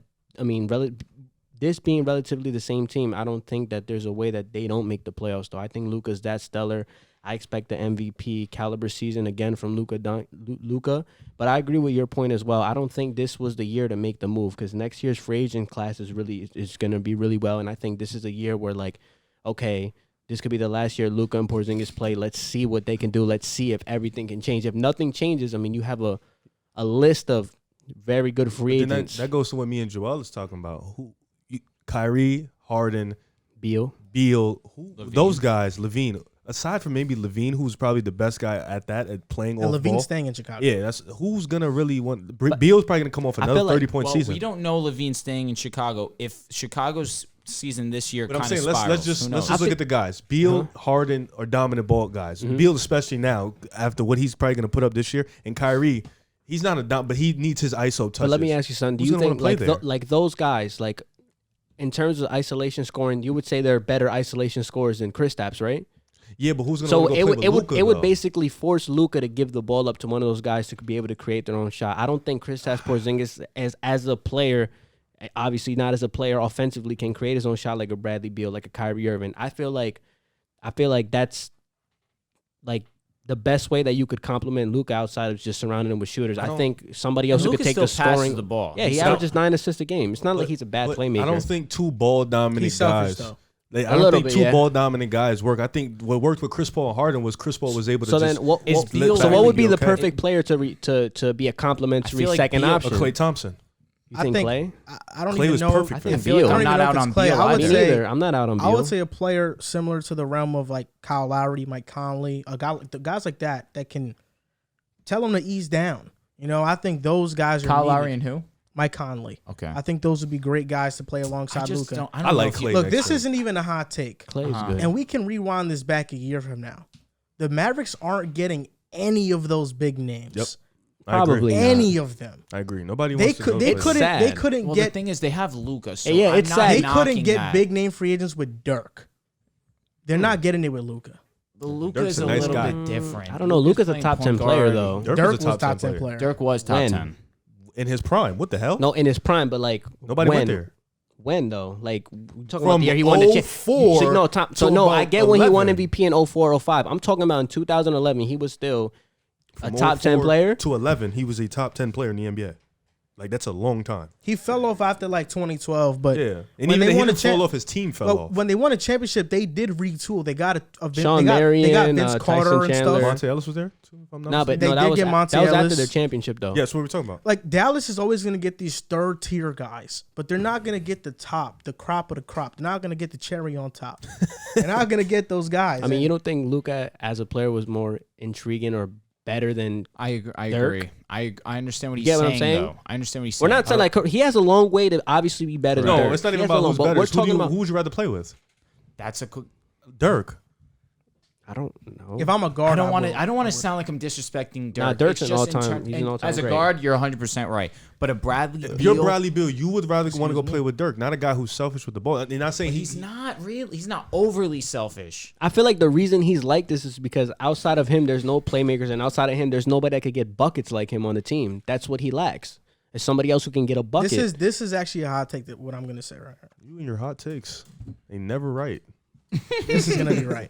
this being relatively the same team, I don't think that there's a way that they don't make the playoffs, though. I think Luka's that stellar. I expect the MVP caliber season again from Luka. But I agree with your point as well. I don't think this was the year to make the move because next year's free agent class is going to be really well. And I think this is a year where, like, okay, this could be the last year Luka and Porzingis play. Let's see what they can do. Let's see if everything can change. If nothing changes, I mean, you have a list of very good free agents. That goes to what me and Joel is talking about. Kyrie, Harden, Beal, those guys, Levine. Aside from maybe Levine, who's probably the best guy at playing off Levine's ball. staying in Chicago. Yeah, that's who's gonna really want. Beal's probably gonna come off another 30-point season. We don't know Levine staying in Chicago. If Chicago's season this year But kind I'm saying of spirals, let's just look at the guys. Beal, Harden are dominant ball guys. Beal especially now after what he's probably gonna put up this year, and Kyrie. He's not a dumb, but he needs his ISO touches. But let me ask you something. Do you think like those guys, like in terms of isolation scoring, you would say they're better isolation scorers than Kristaps, right? Yeah, but who's going to so go play with Luka, it would basically force Luka to give the ball up to one of those guys to be able to create their own shot. I don't think Kristaps Porzingis as a player, obviously not as a player offensively, can create his own shot like a Bradley Beal, like a Kyrie Irving. I feel like that's like the best way that you could complement Luka outside of just surrounding him with shooters. I think somebody else who could take the scoring. The ball. Yeah, he averages 9 assists a game. It's not like he's a bad playmaker. I don't think two ball dominant guys. Though. I don't think two ball dominant guys work. I think what worked with Chris Paul and Harden was Chris Paul was able to. What would be the perfect player to be a complementary second option? Klay Thompson. You think Klay? I don't Klay even was know. perfect. I think Beal. I'm not out on Beal. I'm not out on Beal. I would say a player similar to the realm of like Kyle Lowry, Mike Conley, the guys like that can tell him to ease down. I think those guys are Kyle Lowry and who? Mike Conley. Okay. I think those would be great guys to play alongside Luka. I like Klay. Look, this isn't even a hot take. Clay's good. And we can rewind this back a year from now. The Mavericks aren't getting any of those big names. Yep. Probably any of them. I agree. Nobody wants to go They play. couldn't Well, get. the thing is, they have Luka. So Yeah, it's sad. They couldn't get big name free agents with Dirk. They're not getting it with Luka. Luka Dirk's is a a nice little guy. bit different. I don't know. Luka's a top 10 player though. Dirk was top 10 player. Dirk was top When? 10. In his prime. What the hell? No, in his prime, but like Nobody when? went there. When though? Like we're talking From about the year he won the 04 championship. I get when he won 11. MVP in 04, 05. I'm talking about in 2011. He was still a top 10 player. To 11, he was a top 10 player in the NBA. Like that's a long time. He fell off after like 2012, but Yeah, and when even they won he a didn't fall off. His team fell off. when they won a championship, they did retool. They got Sean they got Marion, Vince Tyson Carter and Chandler. stuff. Monte Ellis was there too, if I'm not Nah, but They no, that did was get Monte after Ellis. their championship though. Yeah, that's what we're talking about. Like Dallas is always going to get these third tier guys, but they're not going to get the crop of the crop. They're not going to get the cherry on top. They're not going to get those guys. I mean, you don't think Luka as a player was more intriguing or better than I agree. I understand what he's get what I'm saying, saying? though. I understand what he's saying. We're not saying like he has a long way to obviously be better than Dirk. No, it's not He even has a about long- who's but better. We're It's talking who about. would you rather play with? That's a cool. Dirk. I don't know. if I'm a guard, I don't want to sound like I'm disrespecting Dirk. Nah, Dirk's It's an just all-time- he's an all-time As a great. guard, you're 100% right. But a Bradley If Beal, you're Bradley Beal, you would rather want to go play with Dirk, not a guy who's selfish with the ball. You're not saying he's not really. He's not overly selfish. I feel like the reason he's like this is because outside of him, there's no playmakers, and outside of him, there's nobody that could get buckets like him on the team. That's what he lacks. Is somebody else who can get a bucket. this is actually a hot take. That what I'm going to say right here. You and your hot takes ain't never right. This is going to be right.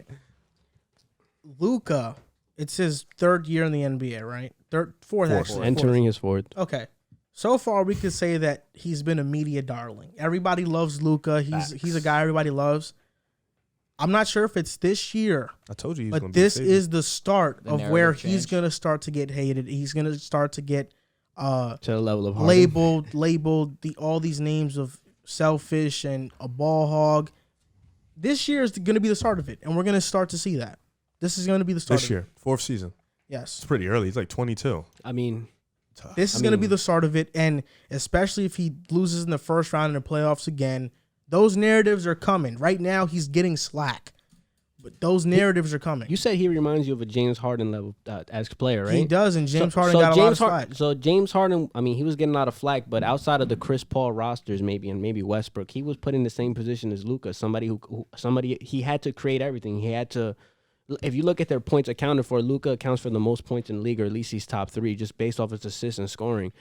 Luka, it's his third year in the NBA, right? Fourth actually. Entering his fourth. Okay. So far, we could say that he's been a media darling. Everybody loves Luka. He's a guy everybody loves. I'm not sure if it's this year, I told you, but this is the start of where narrative he's change. going to start to get hated. He's going to start to get To the level of Harden. labeled all these names of selfish and a ball hog. This year is going to be the start of it, and we're going to start to see that. This is going to be the start. this year, fourth season. Yes. It's pretty early. He's like 22. I mean, Tough. This is going to be the start of it, and especially if he loses in the first round in the playoffs again, those narratives are coming. Right now, he's getting slack, but those narratives are coming. you said he reminds you of a James Harden level as player, right? He does, and James Harden got a lot of slack. So James Harden, I mean, he was getting a lot of flack, but outside of the Chris Paul rosters, maybe and maybe Westbrook, he was put in the same position as Luka. Somebody he had to create everything. He had to. If you look at their points accounted for, Luka accounts for the most points in the league, or at least he's top 3, just based off his assists and scoring.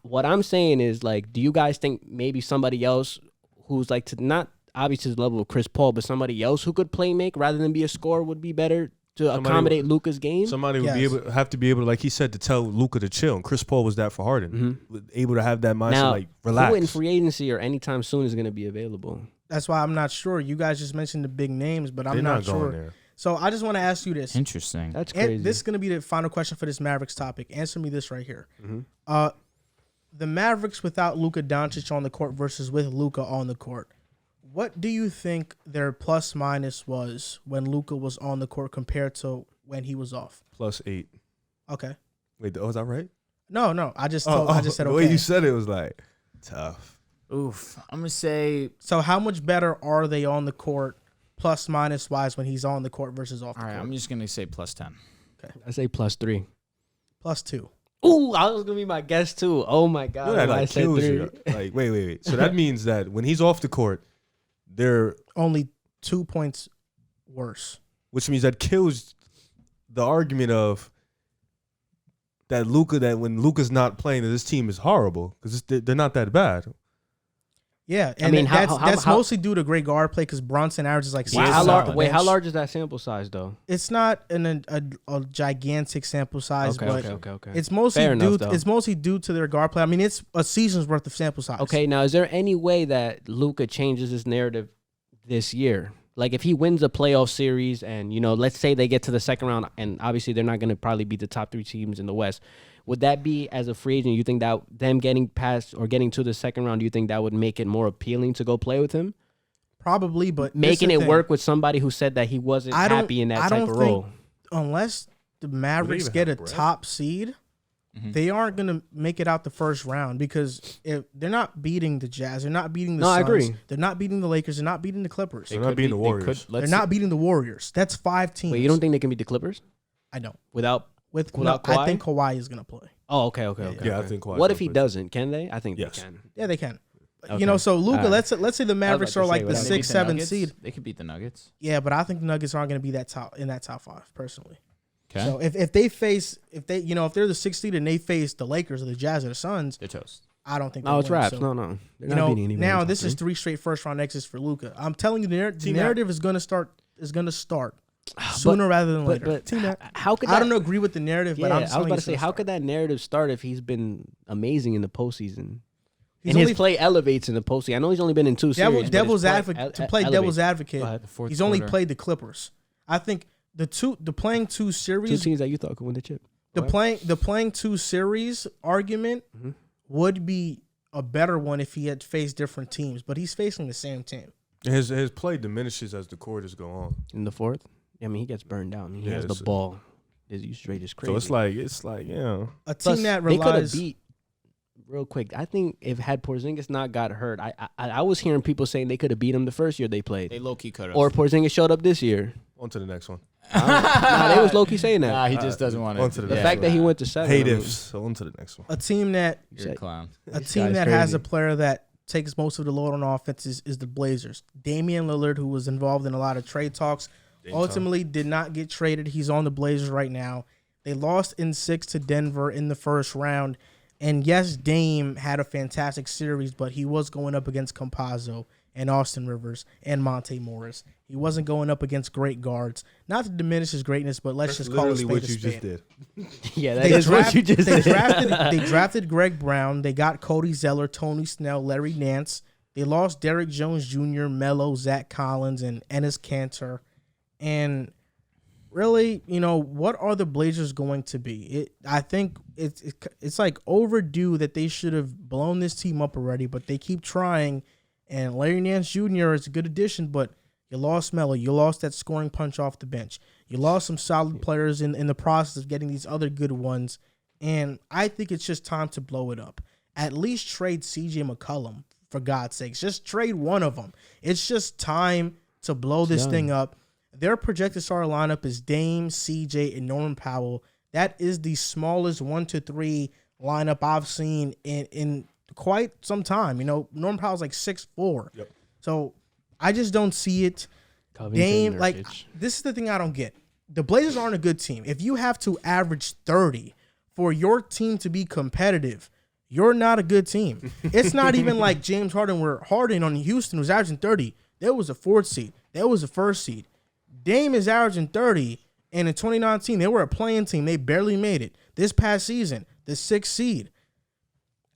What I'm saying is, like, do you guys think maybe somebody else who's like to not obviously to the level of Chris Paul, but somebody else who could play make rather than be a scorer would be better to accommodate Luka's game? Somebody would have to be able to, like he said, to tell Luka to chill. And Chris Paul was that for Harden. Able to have that mindset, Now, like, relax. who in free agency or anytime soon is going to be available? That's why I'm not sure. You guys just mentioned the big names, but I'm They're not sure. going there. So I just want to ask you this. Interesting. That's crazy. And this is going to be the final question for this Mavericks topic. Answer me this right here. The Mavericks without Luka Doncic on the court versus with Luka on the court. What do you think their plus minus was when Luka was on the court compared to when he was off? +8. Okay. Wait, was that right? No. I just said okay. The way you said it was like tough. Oof. I'm gonna say. So how much better are they on the court, plus minus wise, when he's on the court versus off the All right. court? I'm just gonna say +10. I say +3. +2. Ooh, I was gonna be my guess too. Oh my god, That, I like, said kills 3. you. Like, wait. So that means that when he's off the court, they're Only 2 points worse. which means that kills the argument of that when Luka's not playing, that this team is horrible because they're not that bad. Yeah, and I mean, that's how mostly due to great guard play because Brunson averages like 6 How off large? the Wait, how bench. large is that sample size though? It's not a gigantic sample size, but Okay. it's mostly Fair enough, due. though. It's mostly due to their guard play. I mean, it's a season's worth of sample size. Okay, now is there any way that Luka changes his narrative this year? Like if he wins a playoff series and, let's say they get to the second round and obviously they're not going to probably be the top 3 teams in the West. Would that be, as a free agent, you think that them getting past or getting to the second round, do you think that would make it more appealing to go play with him? Probably, but Making this is it the work thing. with somebody who said that he wasn't I don't- happy in that I type don't of think- role. Unless the Mavericks even get a have bread? top seed, they aren't going to make it out the first round because if they're not beating the Jazz, they're not beating the No, I Suns, agree. they're not beating the Lakers, they're not beating the Clippers, They're not beating the Warriors. they're not beating the Warriors. That's 5 teams. Wait, you don't think they can beat the Clippers I don't. without I Kawhi? think Kawhi is going to play. Oh, okay. Yeah, I think Kawhi's What if gonna he play. doesn't? Can they? I think Yes. they can. Yeah, they can. Okay. So Luka, All right. let's say the Mavericks about are to like say, the what 6th, 7th seed. They could beat the Nuggets. Yeah, but I think the Nuggets aren't going to be that top in that top 5 personally. Okay. So if they're the 6th seed and they face the Lakers or the Jazz or the Suns, They're toast. I don't think No, they it's win. raps. So, No. They're not beating anybody. now in this top is 3. 3 straight first round exits for Luka. I'm telling you, the narrative is going to start sooner rather than later. But how could that, I don't agree with the narrative, but Yeah, I'm just I was telling you about to it's say, gonna how start. could that narrative start if he's been amazing in the postseason? He's And only- his play elevates in the postseason. I know he's only been in 2 series. but devil's his play advocate to play elevates. devil's advocate. Go ahead. The fourth He's only quarter. played the Clippers. I think the playing 2 2 series, teams that you thought could win the chip. the playing 2 series argument would be a better one if he had faced different teams, but he's facing the same team. His play diminishes as the quarters go on. In the 4th? I mean, he gets burned down. He has the it's- ball. His usage rate is crazy. So it's like A Plus, team that they could have relies. beat real quick. I think if had Porzingis not got hurt, I was hearing people saying they could have beat him the first year they played. They low key could have. Or Porzingis showed up this year. on to the next one. Nah, they was low key saying that. Nah, he just doesn't want on to The Yeah. fact that he went to 7. I mean, Hatives. So on to the next one. A team that You're a clown. This guy's has crazy. a player that takes most of the load on offense is the Blazers. Damian Lillard, who was involved in a lot of trade talks, ultimately did not get traded. He's on the Blazers right now. They lost in 6 to Denver in the first round. And yes, Dame had a fantastic series, but he was going up against Campazzo and Austin Rivers and Monte Morris. He wasn't going up against great guards. Not to diminish his greatness, but let's just call it Literally spade a what you spade. just did. Yeah, that is what you just they said. they drafted Greg Brown. They got Cody Zeller, Tony Snell, Larry Nance. They lost Derrick Jones Jr., Melo, Zach Collins, and Enes Kanter. And really, what are the Blazers going to be? I think it's like overdue that they should have blown this team up already, but they keep trying. And Larry Nance Jr. is a good addition, but You lost Melo. You lost that scoring punch off the bench. You lost some solid players in the process of getting these other good ones. And I think it's just time to blow it up. At least trade C.J. McCollum, for God's sakes. Just trade one of them. It's just time to blow this thing up. Their projected starter lineup is Dame, C.J., and Norman Powell. That is the smallest 1-3 lineup I've seen in quite some time. Norman Powell's like 6'4". Yep. So I just don't see it. Covington, Dame, Nurkic. this is the thing I don't get. The Blazers aren't a good team. If you have to average 30 for your team to be competitive, you're not a good team. It's not even like James Harden, where Harden on Houston was averaging 30. There was a 4th seed. There was a 1st seed. Dame is averaging 30, and in 2019, they were a playing team. They barely made it. This past season, the 6th seed.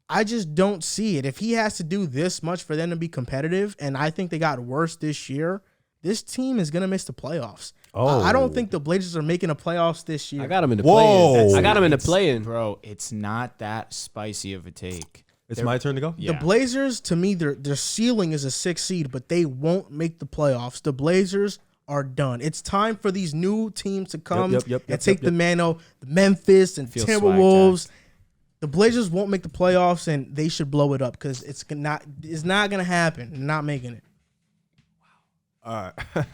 I just don't see it. If he has to do this much for them to be competitive, and I think they got worse this year, this team is going to miss the playoffs. I don't think the Blazers are making the playoffs this year. I got him in the Whoa. play-in. I got him in the play-in. Bro, it's not that spicy of a take. It's my turn to go? Yeah. The Blazers, to me, their ceiling is a 6th seed, but they won't make the playoffs. The Blazers are done. It's time for these new teams to come and take the mantle. The Memphis and Feel Timberwolves. The Blazers won't make the playoffs, and they should blow it up because it's not going to happen. They're not making it. All right.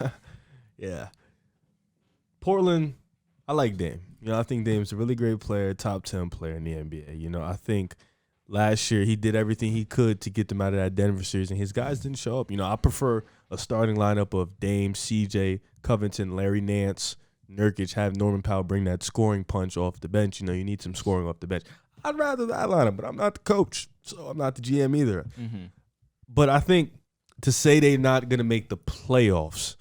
Yeah. Portland, I like Dame. I think Dame's a really great player, top 10 player in the NBA. I think last year he did everything he could to get them out of that Denver series, and his guys didn't show up. I prefer a starting lineup of Dame, CJ, Covington, Larry Nance, Nurkic, have Norman Powell bring that scoring punch off the bench. You need some scoring off the bench. I'd rather that lineup, but I'm not the coach, so I'm not the GM either. Mm-hmm. But I think to say they're not going to make the playoffs,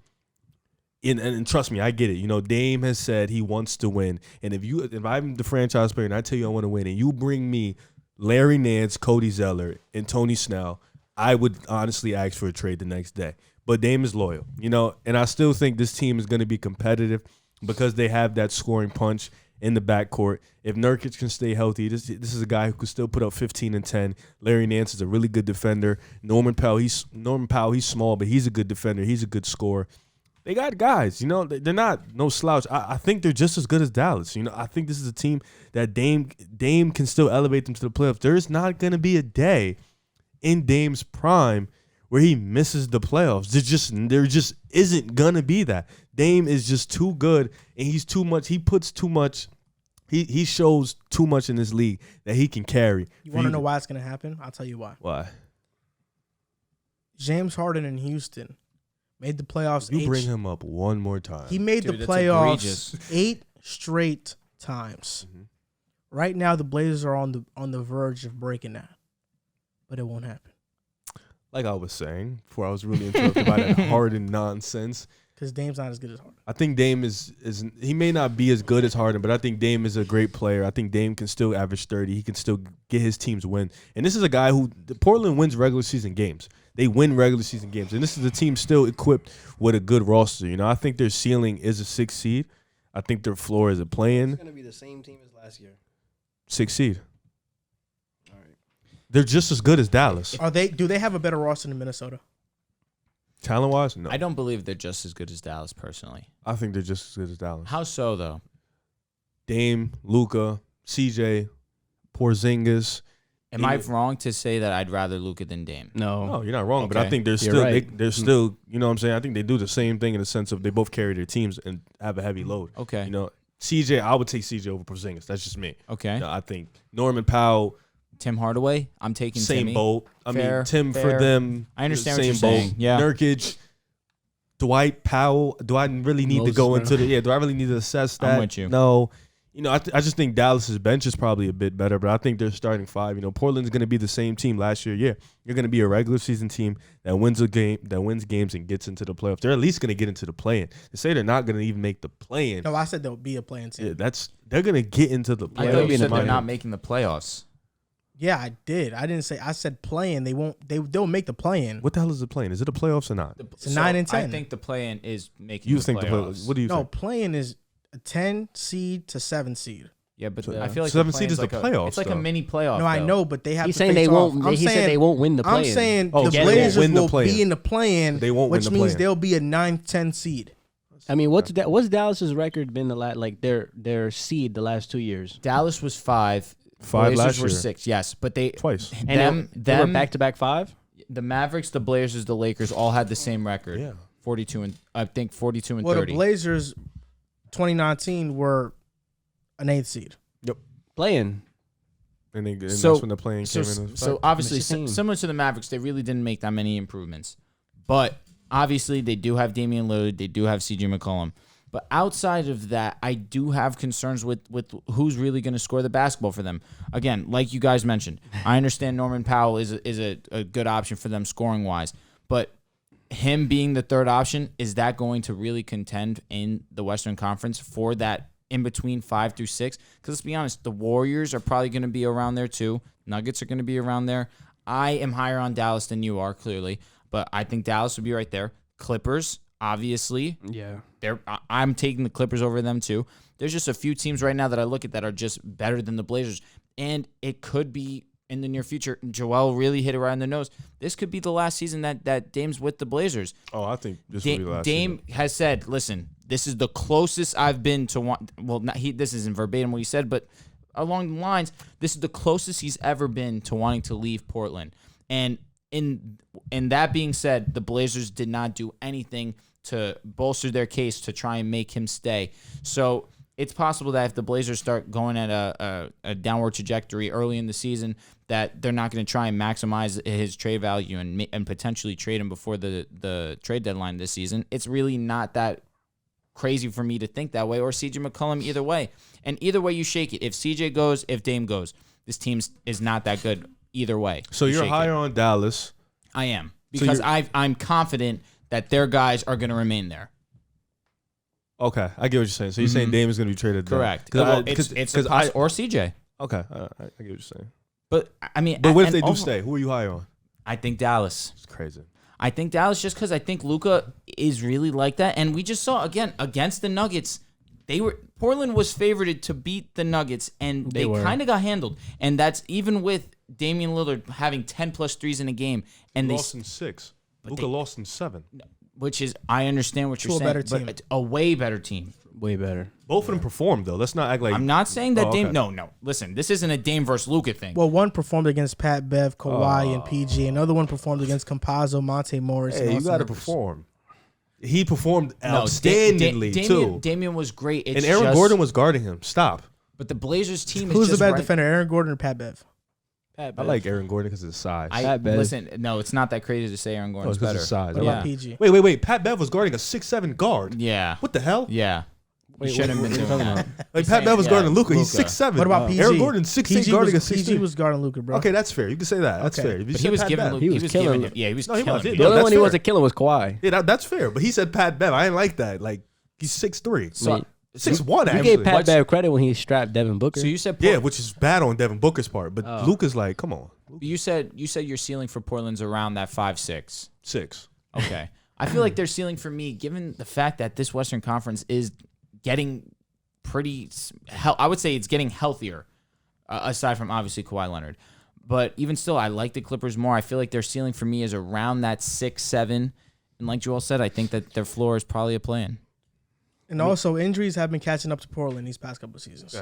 and trust me, I get it. Dame has said he wants to win, and if I'm the franchise player and I tell you I want to win, and you bring me Larry Nance, Cody Zeller, and Tony Snell, I would honestly ask for a trade the next day. But Dame is loyal, and I still think this team is going to be competitive because they have that scoring punch in the backcourt. If Nurkic can stay healthy, this is a guy who could still put up 15 and 10. Larry Nance is a really good defender. Norman Powell, he's small, but he's a good defender. He's a good scorer. They got guys, they're not no slouch. I think they're just as good as Dallas. I think this is a team that Dame can still elevate them to the playoffs. There's not going to be a day in Dame's prime where he misses the playoffs. There just isn't going to be that. Dame is just too good, and he's too much. He puts too much. He shows too much in this league that he can carry. You want to know why it's going to happen? I'll tell you why. Why? James Harden in Houston made the playoffs. You bring him up one more time. He made Dude, the that's playoffs egregious. 8 straight times. Mm-hmm. Right now, the Blazers are on the verge of breaking that, but it won't happen Like I was saying before, I was really interrupted by that Harden nonsense. because Dame's not as good as Harden. I think Dame is he may not be as good as Harden, but I think Dame is a great player. I think Dame can still average 30. He can still get his teams win. And this is a guy who Portland wins regular season games. They win regular season games. And this is a team still equipped with a good roster. I think their ceiling is a 6th seed. I think their floor is a play-in. It's going to be the same team as last year. 6th seed. All right. They're just as good as Dallas. Do they have a better roster than Minnesota? Talent-wise, no. I don't believe they're just as good as Dallas personally. I think they're just as good as Dallas. How so, though? Dame, Luka, CJ, Porzingis. Am I wrong to say that I'd rather Luka than Dame? No, you're not wrong, but I Okay. think they're still they're still, you know what I'm saying? I think they do the same thing in the sense of they both carry their teams and have a heavy load. Okay. CJ, I would take CJ over Porzingis. That's just me. Okay. I think Norman Powell, Tim Hardaway, I'm taking same Timmy. boat. I Fair, mean, Tim fair. for them. I understand same what you're saying. Yeah. Nurkic, Dwight Powell. Do I really need to Moses go Brown. into the? Yeah. Do I really need to assess that? I'm with you. No. I just think Dallas's bench is probably a bit better, but I think their starting 5. Portland's going to be the same team last year. Yeah, you're going to be a regular season team that wins games and gets into the playoffs. They're at least going to get into the play-in. To say they're not going to even make the play-in, No, I said they'll be a playing team. yeah, they're going to get into the I playoffs. thought you in said my they're not opinion. making the playoffs. Yeah, I did. I didn't say. I said playing. They won't. They'll make the play-in. What the hell is the play-in? Is it a playoffs or not? It's a 9 and 10. I think the play-in is making You the think the playoffs. playoffs? What do you No, think? playing is a 10 seed to 7 seed. Yeah, but So I feel like 7 the seed is the play-in's playoffs, It's like a though. mini playoff. No, I though. know, but they have He's to saying face they off. won't. He said they won't win the I'm play-in. saying Oh, the yeah, they won't Blazers win the will play-in. be in the play-in, They won't win which the means play-in. they'll be a 9-10 seed. I mean, what's Dallas's record been like their seed the last 2 years? Dallas was 5. 5 Blazers last were year. 6. Yes, but they Twice. And they were back-to-back 5. The Mavericks, the Blazers, the Lakers all had the same record. Yeah. 42 and 30. Well, the Blazers 2019 were an 8th seed. Playing. And that's So- when the playing So, came in. so obviously, Mississippi team. similar to the Mavericks, they really didn't make that many improvements. But obviously, they do have Damian Lillard. They do have C.J. McCollum. But outside of that, I do have concerns with who's really going to score the basketball for them. Again, like you guys mentioned, I understand Norman Powell is a good option for them scoring-wise. But him being the third option, is that going to really contend in the Western Conference for that in between 5 through 6? Because let's be honest, the Warriors are probably going to be around there too. Nuggets are going to be around there. I am higher on Dallas than you are, clearly, but I think Dallas would be right there. Clippers, obviously, Yeah. I'm taking the Clippers over them too. There's just a few teams right now that I look at that are just better than the Blazers, and it could be in the near future. Joel really hit it right on the nose. This could be the last season that Dame's with the Blazers. Oh, I think this will be the last Dame season. has said, "Listen, this is the closest I've been to one." Well, this isn't verbatim what he said, but along the lines, this is the closest he's ever been to wanting to leave Portland. And in that being said, the Blazers did not do anything to bolster their case to try and make him stay. So it's possible that if the Blazers start going at a downward trajectory early in the season, that they're not going to try and maximize his trade value and potentially trade him before the trade deadline this season. It's really not that crazy for me to think that way, or CJ McCollum either way. And either way you shake it. If CJ goes, if Dame goes, this team is not that good either way. So You you're shake higher it. on Dallas. I am. Because I'm confident that their guys are going to remain there. Okay, I get what you're saying. So you're saying Dame is going to be traded? Correct. Because Or CJ. Okay, I get what you're saying. But I mean, But what if and they do over- stay? Who are you higher on? I think Dallas. It's crazy. I think Dallas just because I think Luka is really like that, and we just saw again against the Nuggets. Portland was favored to beat the Nuggets, and they kind of got handled. And that's even with Damian Lillard having 10 plus threes in a game, and Lost in 6. Luka lost in 7. which is I understand what you're To a saying, better but team. it's a way better team. Way better. Both of them performed though. Let's not act like I'm not saying that Oh, Dame. okay. No. Listen, this isn't a Dame versus Luka thing. Well, one performed against Pat Bev, Kawhi, and PG. Another one performed against Campazzo, Monte Morris. and Hey, you Austin got to Rivers. perform. He performed No, outstandingly too. Damian was great. It's And Aaron just- Gordon was guarding him. Stop. But the Blazers team is Who's the just better right. defender, Aaron Gordon or Pat Bev? I like Aaron Gordon because of his size. Pat Bev. Listen, no, it's not that crazy to say Aaron Oh, Gordon's it's 'cause of better. his size. What Yeah. about PG? Wait. Pat Bev was guarding a 6'7" guard. Yeah. What the hell? Yeah. Wait, You shouldn't have what been are you doing talking that. about? Like He's Pat Bev was saying, guarding yeah, Luka. He's Luka. 6'7". What about PG? Aaron Gordon 6'8", PG guarding a was, 6'3". PG was guarding Luka, bro. Okay, that's fair. You can say that. That's Okay. fair. If you But said he was Pat giving Bev. Luka. He was killing giving. Yeah, he was No, he killing. was. him. No, The only that's one he fair. wasn't killing was Kawhi. Yeah, that's fair. But he said Pat Bev. I didn't like that. Like he's 6'3". I mean, 6'1" you actually. gave Pat Bev credit when he strapped Devin Booker. So you said Yeah, which is bad on Devin Booker's part. But Oh. Luka's like, come on, you said your ceiling for Portland's around that 5-6. 6. Okay. I feel like their ceiling for me, given the fact that this Western Conference is getting pretty, I would say it's getting healthier, aside from obviously Kawhi Leonard. But even still, I like the Clippers more. I feel like their ceiling for me is around that 6-7. And like Joel said, I think that their floor is probably a play-in. And also, injuries have been catching up to Portland these past couple of seasons.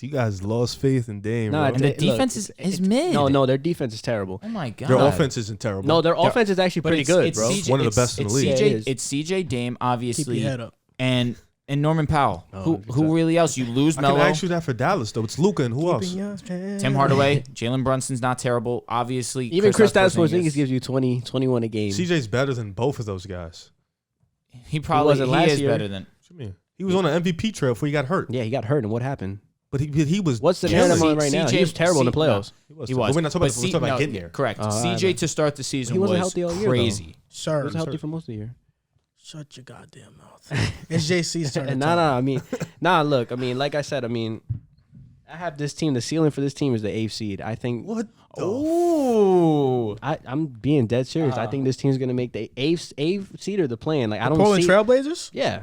You guys lost faith in Dame. Nah, bro. And the Look, defense is mid. No, their defense is terrible. Oh my god. Their offense isn't terrible. No, their offense is actually But pretty good, bro. CJ, One of the best in the league. Yeah, it is. It's CJ Dame, Keep obviously, your head up. and Norman Powell. Who really else? You lose I can Melo. ask you that for Dallas though. It's Luka and who else? Tim Hardaway, Jalen Brunson's not terrible. Obviously, Even Kristaps Porzingis. Porzingis gives you 20, 21 a game. CJ's better than both of those guys. He probably wasn't last is year. better than. What you mean? He was on an MVP trail before he got hurt. Yeah, he got hurt, and what happened? But he was. What's the killing. narrative on right now? He was terrible in the playoffs. He was. He was. But we're not talking But about, we're talking about getting there. Correct. Oh, I CJ know. to start the season He wasn't was healthy all year, though. crazy. He Sir, was healthy for most of the year. shut your goddamn mouth. It's JC's turn. to Nah, talk. I mean, look, I mean, like I said, I mean, I have this team. The ceiling for this team is the 8th seed. I think. What? Ooh. I'm being dead serious. I think this team's gonna make the 8th seed or the play-in. Like I don't Portland see. Trailblazers? Yeah,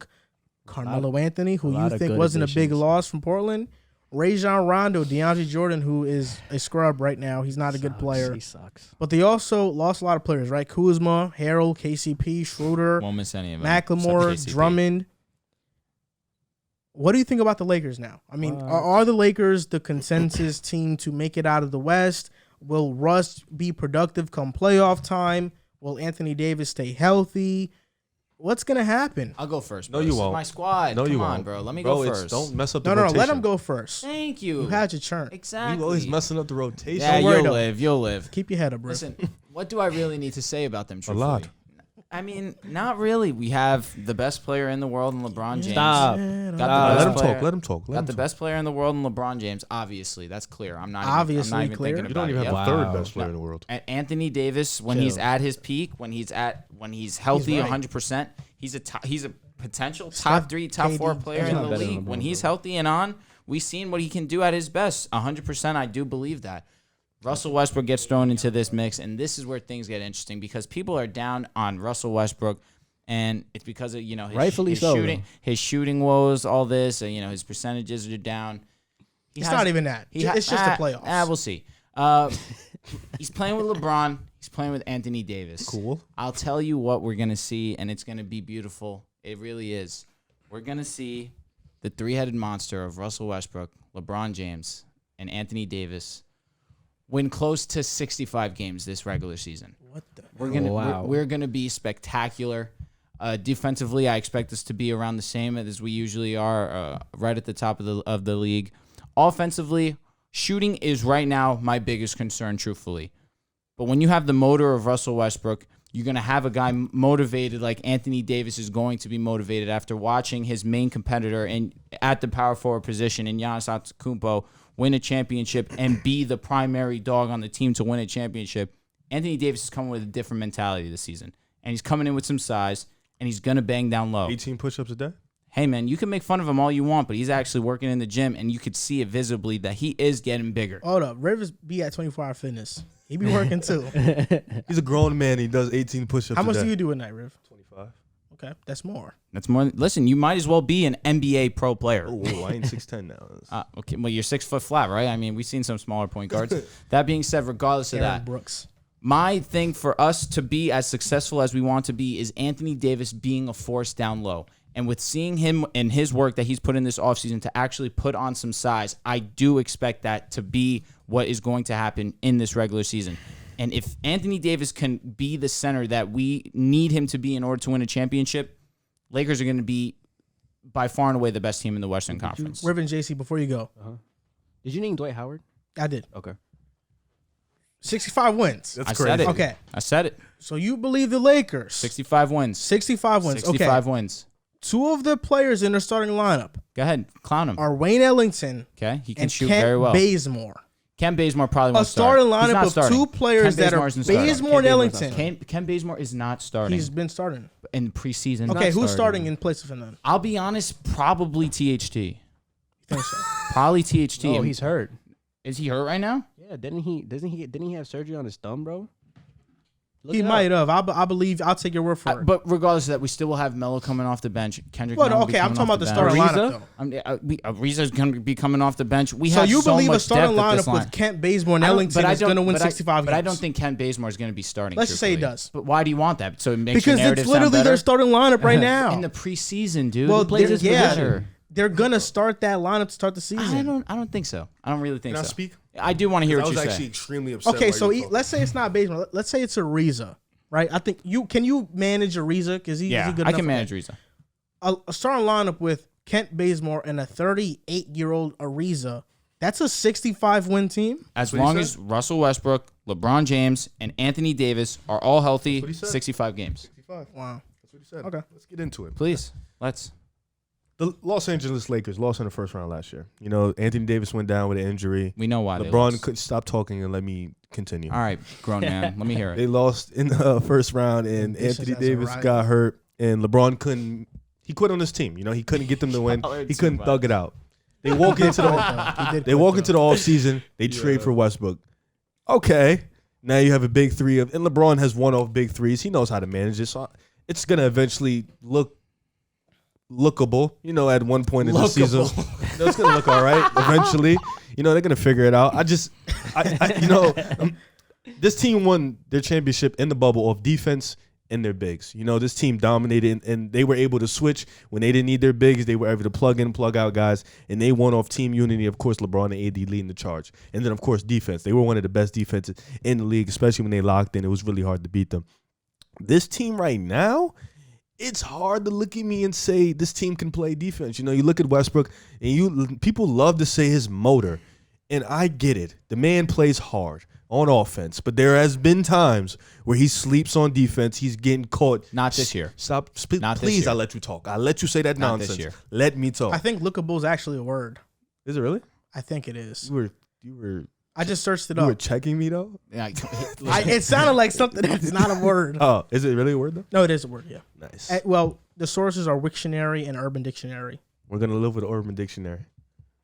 dunk Carmelo Anthony, who you lot of think good wasn't a big additions. loss from Portland. Rajon Rondo, DeAndre Jordan, who is a scrub right now. He's not a good player. He sucks. But they also lost a lot of players, right? Kuzma, Harrell, KCP, Schroeder, Won't miss any of them. Macklemore, except KCP. Drummond. What do you think about the Lakers now? I mean, are the Lakers the consensus team to make it out of the West? Will Russ be productive come playoff time? Will Anthony Davis stay healthy? What's going to happen? I'll go first. No, Bro. you This is won't. my squad. No, Come you on, won't. bro. Let me Bro, go it's- first. Don't mess up the No, rotation. let him go first. Thank you. You had your turn. Exactly. You always messing up the rotation. Yeah, Don't worry, you'll though. live. You'll live. Keep your head up, bro. Listen, what do I really need to say about them? Truthfully? lot. I mean, not really. We have the best player in the world in LeBron James. Stop. Got the Let best him player. talk. Let him talk. Got the best player in the world in LeBron James. Obviously, that's clear. I'm not Obviously I'm not even clear. thinking You about don't even it. have Yep. a third Wow. best player in the world. Anthony Davis, when he's Chill. at his peak, when he's healthy, right. 100%, he's a potential Steph, top 3, top 4 KD, player he's in not the better than league. LeBron, When he's bro. healthy and on, we've seen what he can do at his best. 100%, I do believe that. Russell Westbrook gets thrown into this mix, and this is where things get interesting because people are down on Russell Westbrook, and it's because of his, Rightfully his so, shooting, though. his shooting woes, all this, his percentages are down. It's not even that. It's just the playoffs. We'll see. He's playing with LeBron. He's playing with Anthony Davis. Cool. I'll tell you what we're going to see, and it's going to be beautiful. It really is. We're going to see the three-headed monster of Russell Westbrook, LeBron James, and Anthony Davis win close to 65 games this regular season. What the? We're gonna be spectacular. Defensively, I expect us to be around the same as we usually are, right at the top of the league. Offensively, shooting is right now my biggest concern, truthfully. But when you have the motor of Russell Westbrook, you're gonna have a guy motivated like Anthony Davis is going to be motivated after watching his main competitor at the power forward position in Giannis Antetokounmpo win a championship and be the primary dog on the team to win a championship. Anthony Davis is coming with a different mentality this season. And he's coming in with some size, and he's going to bang down low. 18 push-ups a day? Hey, man, you can make fun of him all you want, but he's actually working in the gym, and you could see it visibly that he is getting bigger. Hold up. Rivers be at 24-hour fitness. He be working too. He's a grown man. He does 18 push-ups How a much day. do you do a night, Riv? 25. Okay, that's more. That's more. Listen, you might as well be an NBA pro player. Oh, I ain't 6'10 now. Okay, well, you're 6 foot flat, right? I mean, we've seen some smaller point guards. That being said, regardless of Aaron that, Brooks. my thing for us to be as successful as we want to be is Anthony Davis being a force down low. And with seeing him and his work that he's put in this offseason to actually put on some size, I do expect that to be what is going to happen in this regular season. And if Anthony Davis can be the center that we need him to be in order to win a championship, Lakers are going to be by far and away the best team in the Western Conference. Riv and JC, before you go. Did you name Dwight Howard? I did. Okay. 65 wins. That's I crazy. said it. Okay. I said it. So you believe the Lakers. 65 wins. 65 wins. 65 Okay. wins. Two of the players in their starting lineup Go ahead. Clown him. are Wayne Ellington Okay? He can and shoot Kent very well. Bazemore. Ken Bazemore probably A won't start. starting He's not lineup of starting. two players Ken that are Bazemore isn't starting. Bazemore and Ken Bazemore's not Ellington. Ken Bazemore is not starting He's been starting. in preseason. Okay, who's starting in place of him then? I'll be honest, probably THT. You think so? Probably THT. Oh, he's hurt. Is he hurt right now? Yeah, didn't he have surgery on his thumb, bro? Look He it up. might have. I believe. I'll take your word for it. But regardless of that, we still will have Melo coming off the bench. Kendrick. Well, Nunn will be okay, I'm coming talking off about the bench. starting lineup though. Ariza's going to be coming off the bench. We So have you so believe a much starting depth at this lineup line. with Kent Bazemore and I don't- Ellington but I is going to don't- win but I- 65 games? But I don't think Ken Bazemore is going to be starting. Let's just say he truthfully. does. But why do you want that? So it makes Because your narrative it's literally sound their better? starting lineup right now. In the preseason, dude. Well, He plays his yeah, position. they're gonna start that lineup to start the season. I don't think so. I don't really think Can I so. speak? I do want to hear I what was you actually say. extremely upset. Okay, while so you were talking. let's say it's not Bazemore. Let's say it's Ariza, right? I think can you manage Ariza? Because is he Yeah, good I enough? can manage Ariza. A starting lineup with Kent Bazemore and a 38-year-old Ariza. That's a 65-win team. As what he long said? as Russell Westbrook, LeBron James, and Anthony Davis are all healthy, what he said. 65 games. 65. Wow. That's what he said. Okay. Let's get into it. Please, let's. The Los Angeles Lakers lost in the first round last year. You know, Anthony Davis went down with an injury. We know why they LeBron lost. couldn't stop talking and let me continue. All right, grown man. Let me hear They it. lost in the first round, and This Anthony is as a Davis rival. got hurt, and LeBron couldn't. He quit on his team. You know, he couldn't get them to win. Colored He too couldn't much. thug it out. They walk into the He did they quit, walk though. into the off season. They trade for Westbrook. Okay, now you have a big three of, and LeBron has one off big threes. He knows how to manage it. So it's gonna eventually look lookable. You know, at one point in the season, it's gonna look all right eventually. You know, they're gonna figure it out. This team won their championship in the bubble off defense and their bigs. You know, this team dominated, and they were able to switch when they didn't need their bigs. They were able to plug in, plug out guys, and they won off team unity. Of course, LeBron and AD leading the charge, and then of course defense. They were one of the best defenses in the league, especially when they locked in. It was really hard to beat them. This team right now, it's hard to look at me and say this team can play defense. You know, you look at Westbrook, and people love to say his motor, and I get it. The man plays hard on offense, but there has been times where he sleeps on defense. He's getting caught. Not this year. Stop. Not this Please, year. I let you talk. I let you say that Not nonsense. this year. Let me talk. I think lookable is actually a word. Is it really? I think it is. You were. I just searched it You were up. checking me though. Yeah, It sounded like something that's not a word. Oh, is it really a word though? No, it is a word, yeah. Nice. Well, the sources are Wiktionary and Urban Dictionary. We're gonna live with Urban Dictionary.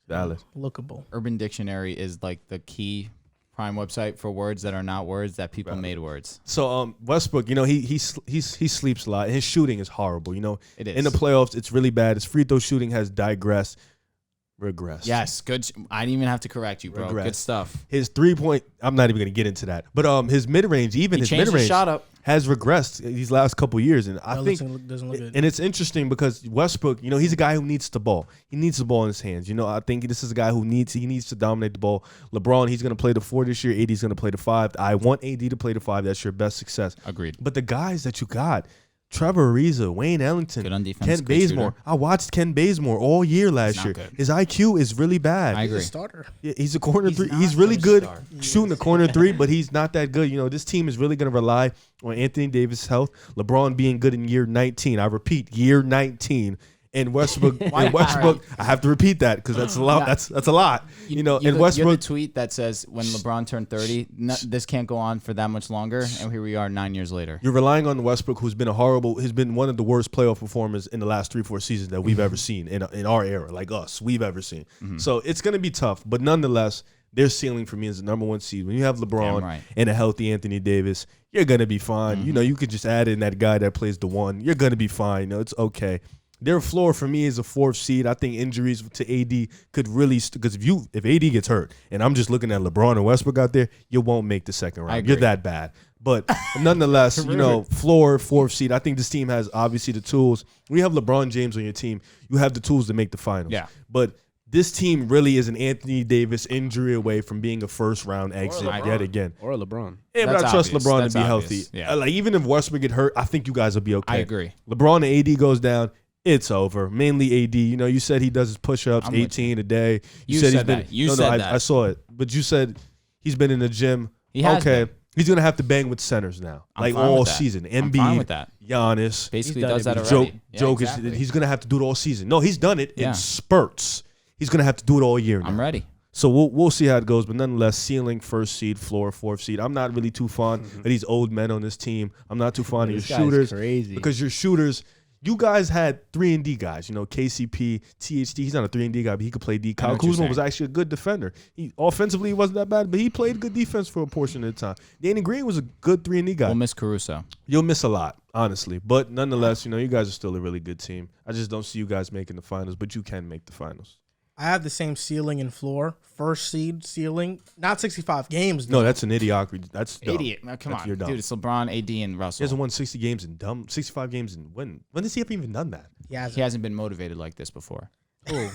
Valid. Lookable. Urban Dictionary is like the key prime website for words that are not words that people made words. So Westbrook, you know, he sleeps a lot. His shooting is horrible. You know, It is. in the playoffs, it's really bad. His free throw shooting has regressed. Yes, good. I didn't even have to correct you, bro. Regressed. Good stuff. His 3-point, I'm not even gonna get into that. But his mid range, even He his changed mid his range shot up. has regressed these last couple years, and I think doesn't look good. and it's interesting because Westbrook, you know, he's a guy who needs the ball. He needs the ball in his hands. You know, I think this is a guy who needs to dominate the ball. LeBron, he's going to play the 4 this year. AD's going to play the 5. I want AD to play the 5. That's your best success. Agreed. But the guys that you got, Trevor Ariza, Wayne Ellington, Good on defense, Ken good Bazemore. shooter. I watched Ken Bazemore all year last not year. good. His IQ is really bad. I agree. He's a starter. Yeah, he's a corner He's 3. not He's really gonna good start. shooting the corner 3, but he's not that good. You know, this team is really going to rely on Anthony Davis' health, LeBron being good in year 19. I repeat, year 19. And Westbrook, I have to repeat that because that's a lot. That's a lot. You know, and Westbrook. You're the tweet that says when LeBron turned 30, this can't go on for that much longer, and here we are 9 years later. You're relying on Westbrook, who's been one of the worst playoff performers in the last 3-4 seasons that we've ever seen in our era, like us, we've ever seen. So it's going to be tough, but nonetheless, their ceiling for me is the number 1 seed. When you have LeBron and a healthy Anthony Davis, you're going to be fine. You know, you could just add in that guy that plays the 1. You're going to be fine. You know, it's okay. Their floor for me is a 4th seed. I think injuries to AD could really because if AD gets hurt and I'm just looking at LeBron and Westbrook out there, you won't make the second round. You're that bad. But nonetheless, you know, floor 4th seed. I think this team has obviously the tools. When you have LeBron James on your team, you have the tools to make the finals. Yeah. But this team really is an Anthony Davis injury away from being a first-round exit yet again. Or LeBron. Yeah, but That's I trust obvious. LeBron That's to be obvious. healthy. Yeah. Like even if Westbrook get hurt, I think you guys will be okay. I agree. LeBron and AD goes down. It's over. Mainly AD. You know, you said he does his push-ups, I'm with 18 a day. You said said he's been. that. You said that. I saw it. But you said he's been in the gym. He has been. He's gonna have to bang with centers now, I'm like fine all with that. season. I'm Embiid, fine with that. Giannis, Basically He's does that done it already. Jokic. Exactly. He's gonna have to do it all season. No, he's done it Yeah. in spurts. He's gonna have to do it all year now. I'm ready. So we'll see how it goes, but nonetheless, ceiling 1st seed, floor 4th seed. I'm not really too fond of these old men on this team. I'm not too fond of your This guy's shooters crazy. because your shooters. You guys had 3-and-D guys, you know, KCP, THD. He's not a 3-and-D guy, but he could play D. I know Kyle what you're Kuzma was saying. actually a good defender. Offensively, he wasn't that bad, but he played good defense for a portion of the time. Danny Green was a good 3-and-D guy. We'll miss Caruso. You'll miss a lot, honestly. But nonetheless, you know, you guys are still a really good team. I just don't see you guys making the finals, but you can make the finals. I have the same ceiling and floor. 1st seed ceiling, not 65 games. No, that's an idiocracy. That's dumb. Idiot. Now, come You're on. dumb. Dude, it's LeBron, AD, and He Russell. hasn't won 60 games in 65 games in when? When has he ever even done that? He hasn't. He hasn't been motivated like this before. Yeah,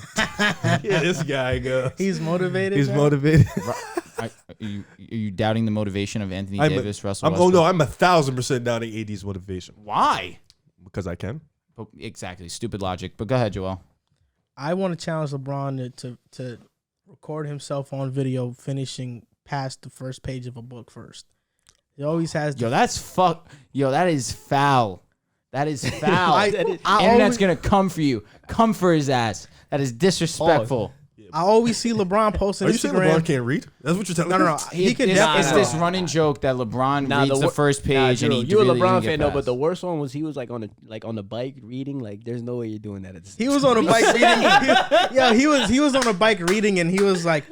this guy goes. He's motivated. He's man. motivated. Are you doubting the motivation of Anthony I'm Davis, Russell I'm Westbrook? 1,000% doubting AD's motivation Why? because I can. But exactly. Stupid logic. But go ahead, Joel. I want to challenge LeBron to record himself on video finishing past the first page of a book first. He always has. Yo, that's fuck. Yo, that is foul. That is foul. Internet's always- gonna come for you. Come for his ass. That is disrespectful. I always see LeBron posting Are you saying Instagram. LeBron can't read? That's what you're telling No. me? He could It's definitely. this running joke that LeBron reads the first page and he you a really LeBron didn't get fan though, past. but the worst one was he was like on the bike reading. Like, there's no way you're doing that. He was on a bike reading. He was on a bike reading, and he was like,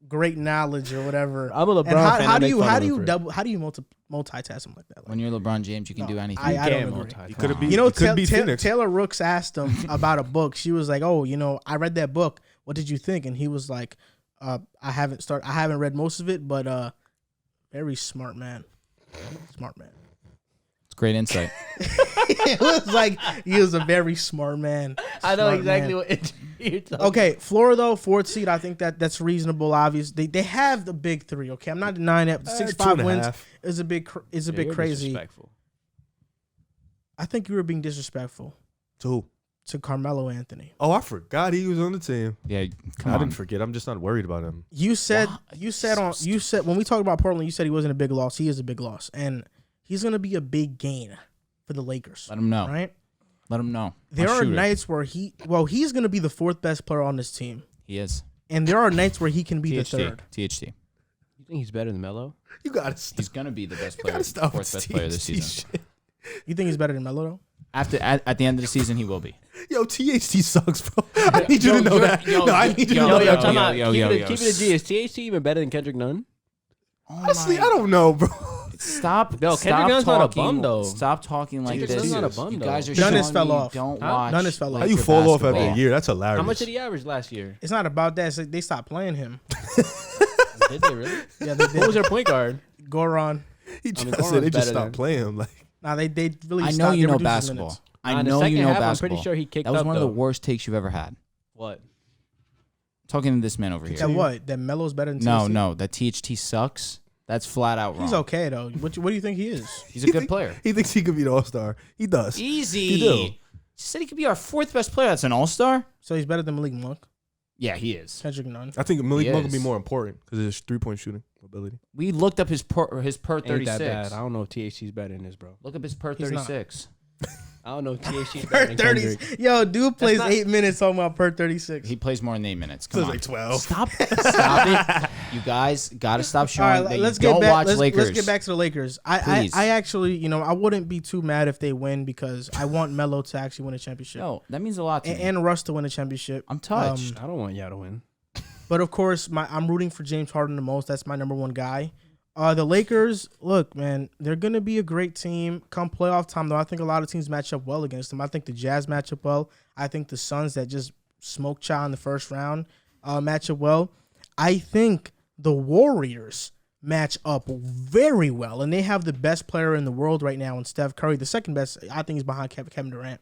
great knowledge or whatever. I'm a LeBron And fan. I make fun of him for it. how do you multitask him like that? Like, When you're LeBron James, you can do anything. I don't agree. He could have been. You know, could be Phoenix. Taylor Rooks asked him about a book. She was like, "Oh, I read that book. What did you think?" And he was like, "I haven't read most of it, but very smart man. Smart man." It's great insight. It was like he was a very smart man. I know Smart exactly man. what you're talking Okay, Florida though, 4th seed. I think that's reasonable. Obviously, they have the big three. Okay, I'm not denying that. 6-5 wins is a bit You're crazy. disrespectful. I think you were being disrespectful To who? to Carmelo Anthony. Oh, I forgot he was on the team. Yeah, come I on. didn't forget. I'm just not worried about him. You said when we talked about Portland, you said he wasn't a big loss. He is a big loss, and he's gonna be a big gain for the Lakers. Let him know. Right? Let him know. There I'll are shoot it. nights where he's gonna be the 4th best player on this team, He is. and there are nights where he can be the THT. 3rd. THT. You think he's better than Melo? You gotta stop. He's gonna be the best You player, gotta stop with 4th best player this THT season. shit. You think he's better than Melo though? At the end of the season, he will be. Yo, THT sucks, bro. I need you to know that. No, I need you to know that. Time out. yo, Keep it a G. Is THT even better than Kendrick Nunn? Honestly, I don't know, bro. Stop. No, stop Kendrick Nunn's talking, not a bum, though. Stop talking like Kendrick this. Nunn's not a bum, You though. guys are None showing has fell me off. you don't Huh? watch. None has fell off. How you Laker fall off basketball. after a year? That's hilarious. How much did he average last year? It's not about that. It's like they stopped playing him. Did they really? Yeah, they What was did. their point guard? Goran. He just Goran's said they just better stopped than- playing him. Like, Nah, they really. I stopped. know They you know reduced his basketball. minutes. I In the know second you know half, basketball. I'm pretty sure he kicked That was up, one of though. the worst takes you've ever had. What? Talking to this man over here. That what? That Melo's better than No, THT? no, that THT sucks. That's flat out wrong. He's okay though. What do you think he is? He's a good player. he thinks he could be an all-star. He does. Easy. He do. You said he could be our 4th best player. That's an all-star? So he's better than Malik Monk, Yeah, he is. Kendrick Nunn. I think Malik He Monk would be is. more important because of his 3-point shooting ability. We looked up his per Ain't 36. that bad. I don't know if THT's better than this, bro. Look up his per He's not. 36. I don't know if THC's Per better than 30. Kendrick. Yo, dude plays not- 8 minutes talking about per 36. He plays more than 8 minutes. So Come it's on. like 12. Stop it. You guys got to stop All showing right, that let's you get don't back. watch Lakers. Let's get back to the Lakers. Please. I actually, I wouldn't be too mad if they win because I want Melo to actually win a championship No, that means a lot to me. and Russ to win a championship. I'm touched. I don't want y'all to win. But of course, I'm rooting for James Harden the most. That's my number one guy. The Lakers, look, man, they're going to be a great team. Come playoff time, though, I think a lot of teams match up well against them. I think the Jazz match up well. I think the Suns that just smoked Cha in the first round match up well. I think the Warriors match up very well, and they have the best player in the world right now in Steph Curry. The second best, I think, is behind Kevin Durant.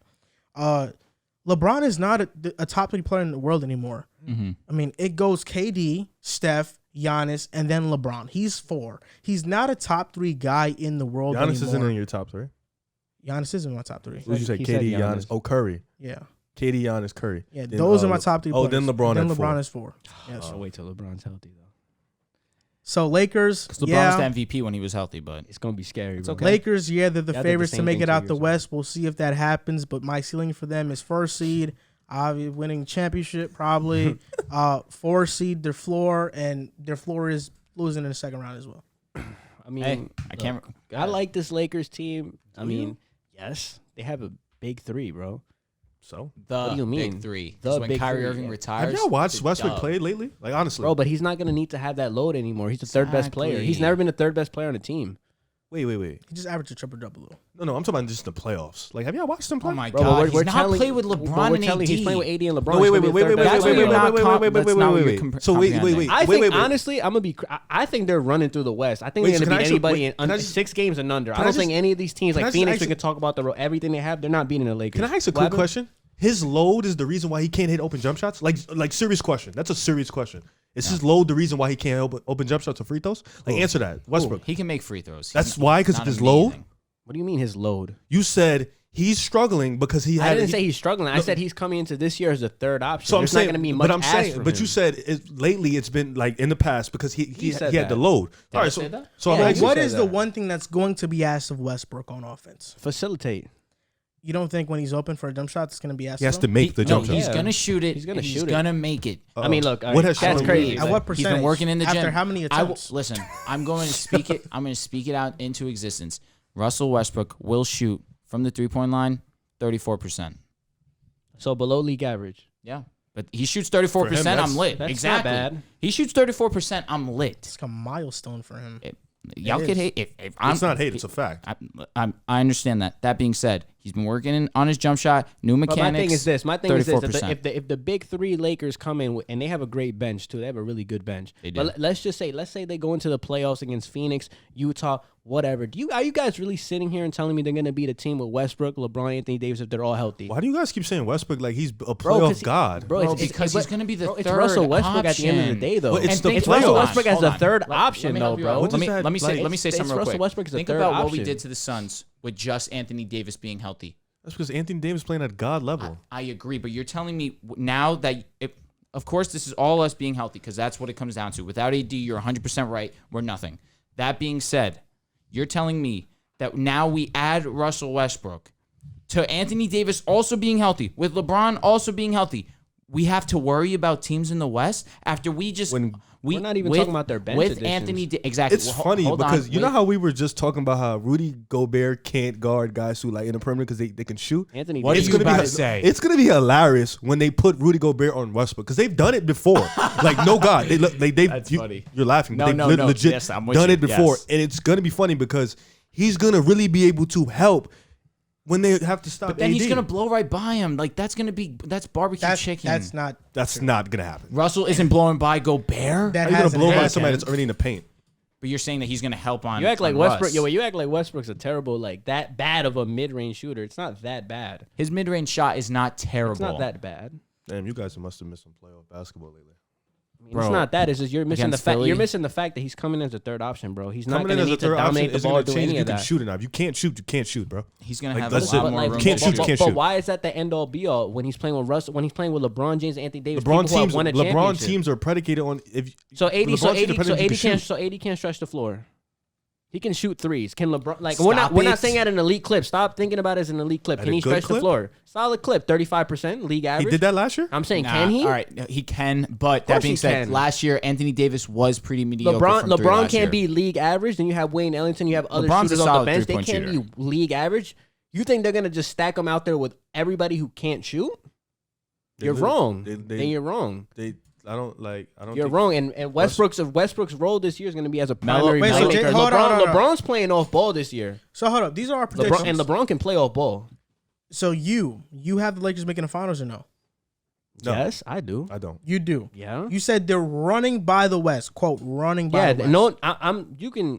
LeBron is not a top 3 player in the world anymore. Mm-hmm. I mean, it goes KD, Steph, Giannis, and then LeBron. He's 4. He's not a top 3 guy in the world Giannis anymore. isn't in your top 3. Giannis isn't my top 3. What did you say? He said KD, Giannis. Giannis. Oh, Curry. Yeah. KD, Giannis, Curry. Yeah, Then, those are my top 3 oh, players. then LeBron Then at LeBron 4. is 4. Yes. I'll wait till LeBron's healthy, though. So Lakers, Because LeBron yeah. was the MVP when he was healthy, but It's going to be scary, bro. okay. Lakers, yeah, they're the Yeah, I did the favorites to same make thing it 2 out the years ago. West. We'll see if that happens, but my ceiling for them is 1st seed, winning championship probably. 4 seed, their floor, and their floor is losing in the second round as well. I mean, hey, I can't. I like this Lakers team. I mean, yes, they have a big 3, bro. So, The What do you mean? big 3. The 'Cause when big Kyrie 3, Irving yeah. retires, have y'all watched it's a Westbrook dub. play lately? Like, honestly. Bro, but he's not going to need to have that load anymore. He's the 3rd best player. He's Exactly. never been the 3rd best player on the team. Wait. He just averaged a triple-double, though. No, I'm talking about just the playoffs. Like, have y'all watched him play? Oh my Bro, but God, we're he's not telling, played with but LeBron we're and telling AD. he's playing with AD and LeBron. No, wait. He's gonna be the third best That's player. what you're not wait. So wait. I think honestly, I'm gonna be. I think they're running through the West. I think Wait, they're so gonna can I beat ask you- anybody wait, in can I just- 6 games and under. I can I don't just- think any of these teams can like I just Phoenix. ask We you- can talk about everything they have. They're not beating the Lakers. Can I ask a What quick happened? question? His load is the reason why he can't hit open jump shots? Like serious question. That's a serious question. Is his load the reason why he can't open jump shots or free throws? Like, answer that. Westbrook. He can make free throws. That's why, because of not his load? amazing. What do you mean his load? You said he's struggling because he had. I didn't say he's struggling. I said he's coming into this year as a 3rd option. So I'm There's saying, not going to be much. but I'm saying, from but him. you said lately it's been like in the past because he said had the that. load. Did All I right, say that? so I'm Yeah, asking What you is said the that. one thing that's going to be asked of Westbrook on offense? facilitate. You don't think when he's open for a jump shot, it's going to be asked he has of to him? make the jump He's shot. gonna shoot it. He's gonna He's shoot it. gonna make it. I mean, look, What has that's Sean crazy. Lee- At what He's percentage? been working in the gym. After how many attempts? Listen, I'm going to speak it. I'm going to speak it out into existence. Russell Westbrook will shoot from the 3-point line 34%. So below league average. Yeah, But he shoots 34%. I'm lit. That's Exactly. not bad. He shoots 34%. I'm lit. It's like a milestone for him. Y'all could hate. If I'm, It's not hate. It's a fact. I understand that. That being said, he's been working on his jump shot, new mechanics. But my thing is this. My thing is this. 34%. If the big three Lakers come in and they have a great bench too, they have a really good bench. They do. But let's say they go into the playoffs against Phoenix, Utah, whatever. Are you guys really sitting here and telling me they're gonna beat a team with Westbrook, LeBron, Anthony Davis if they're all healthy? Why do you guys keep saying Westbrook like he's a playoff god? Bro, because he's going to be the third It's Russell Westbrook option. at the end of the day, though. Well, it's the it's playoffs. Russell Westbrook as Hold the on. third Let option, me though, help you out. bro. What does that- Let me say it's something real Russell quick. Westbrook as the Think third about what we option. did to the Suns with just Anthony Davis being healthy. That's because Anthony Davis playing at god level. I agree, but you're telling me now that, of course, this is all us being healthy because that's what it comes down to. Without AD, you're 100% right. We're nothing. That being said, you're telling me that now we add Russell Westbrook to Anthony Davis also being healthy, with LeBron also being healthy. We have to worry about teams in the West after we just We're not even talking about their bench with additions. Anthony. Exactly. It's Well, funny hold on. because you know how we were just talking about how Rudy Gobert can't guard guys who like in the perimeter because they can shoot. Anthony What are Davis. you about to say? It's gonna be hilarious when they put Rudy Gobert on Westbrook because they've done it before. Like no god, they look like they. That's funny. You're laughing, but No, they've no. legit Yes, I'm with done you. it before, Yes. and it's gonna be funny because he's gonna really be able to help when they have to stop. But then AD. he's gonna blow right by him. Like that's barbecue chicken. That's not. That's not gonna happen. Russell isn't blowing by Gobert. That How are you gonna hasn't blow by happened. somebody that's already in the paint? But you're saying that he's gonna help on. You act like on Westbrook. Russ. Yo, you act like Westbrook's a terrible, like that bad of a mid-range shooter. It's not that bad. His mid-range shot is not terrible. It's not that bad. Damn, you guys must have missed some playoff basketball lately. I mean, Bro, it's not that. It's just you're missing the against fact. Philly? You're missing the fact that he's coming in as a third option, bro. He's not Coming going in to as a need to third option dominate the is ball gonna or do change. any You of can that. shoot it now. If you can't shoot, you can't shoot, bro. He's gonna Like, have that's a lot it. more Like, room. can't shoot, you can't shoot. But why is that the end all be all when he's playing with Russell? When he's playing with LeBron James, Anthony Davis, LeBron people who have teams, won a LeBron championship. teams are predicated on if. So 80, LeBron so teams are 80, so predicated 80 to can't, shoot. so 80 can't stretch the floor. He can shoot threes. Can LeBron like Stop we're not it. saying at an elite clip. Stop thinking about it as an elite clip. At Can a he good stretch the clip? floor? Solid clip, 35% league He average. did that last year. I'm saying, Nah, can he? All right, he can. But course that being he said, can. last year Anthony Davis was pretty mediocre. LeBron from three LeBron last can't year. be league average. Then you have Wayne Ellington. You have other LeBron's a shooters off the solid bench. They three-point can't shooter. be league average. You think they're gonna just stack them out there with everybody who can't shoot? They You're lit- wrong. they- Then you're wrong. I don't like. I don't. You're think, wrong. And Westbrook's role this year is going to be as a Melo- primary Wait, so playmaker. Jay- hold on. LeBron's playing off ball this year. So hold up. These are our predictions. LeBron can play off ball. So you have the Lakers making the finals or no? No. Yes, I do. I don't. You do. Yeah. You said they're running by the West. Quote, running by the West. No. I'm. You can.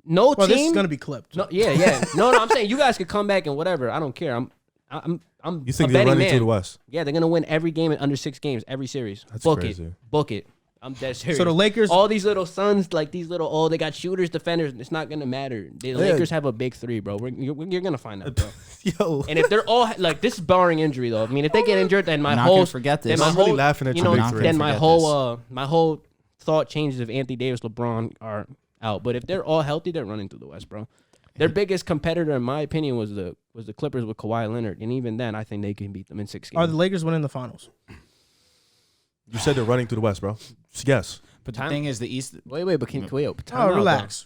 No Well, team. this is gonna be clipped. No. Yeah. No. I'm saying you guys could come back and whatever. I don't care. I'm. You think a they're betting running man. to the West? Yeah, they're gonna win every game in under 6 games, every series. That's Book crazy. it. Book it. I'm dead serious. So the Lakers. all these little sons, like these little, they got shooters, defenders. It's not gonna matter. The Lakers have a big three, bro. You're gonna find out, bro. Yo. And if they're all like, this is barring injury, though. I mean, if they get injured, then my I'm not whole gonna forget this. Then my I'm really whole, laughing at you your know, big three. then my Forget whole thought changes if Anthony Davis, LeBron are out. But if they're all healthy, they're running through the West, bro. Their biggest competitor, in my opinion, was the Clippers with Kawhi Leonard, and even then, I think they can beat them in 6 games. Are the Lakers winning the finals? You said they're running to the West, bro. Yes. But the thing is, the East. Wait, but time Oh, out, though. relax.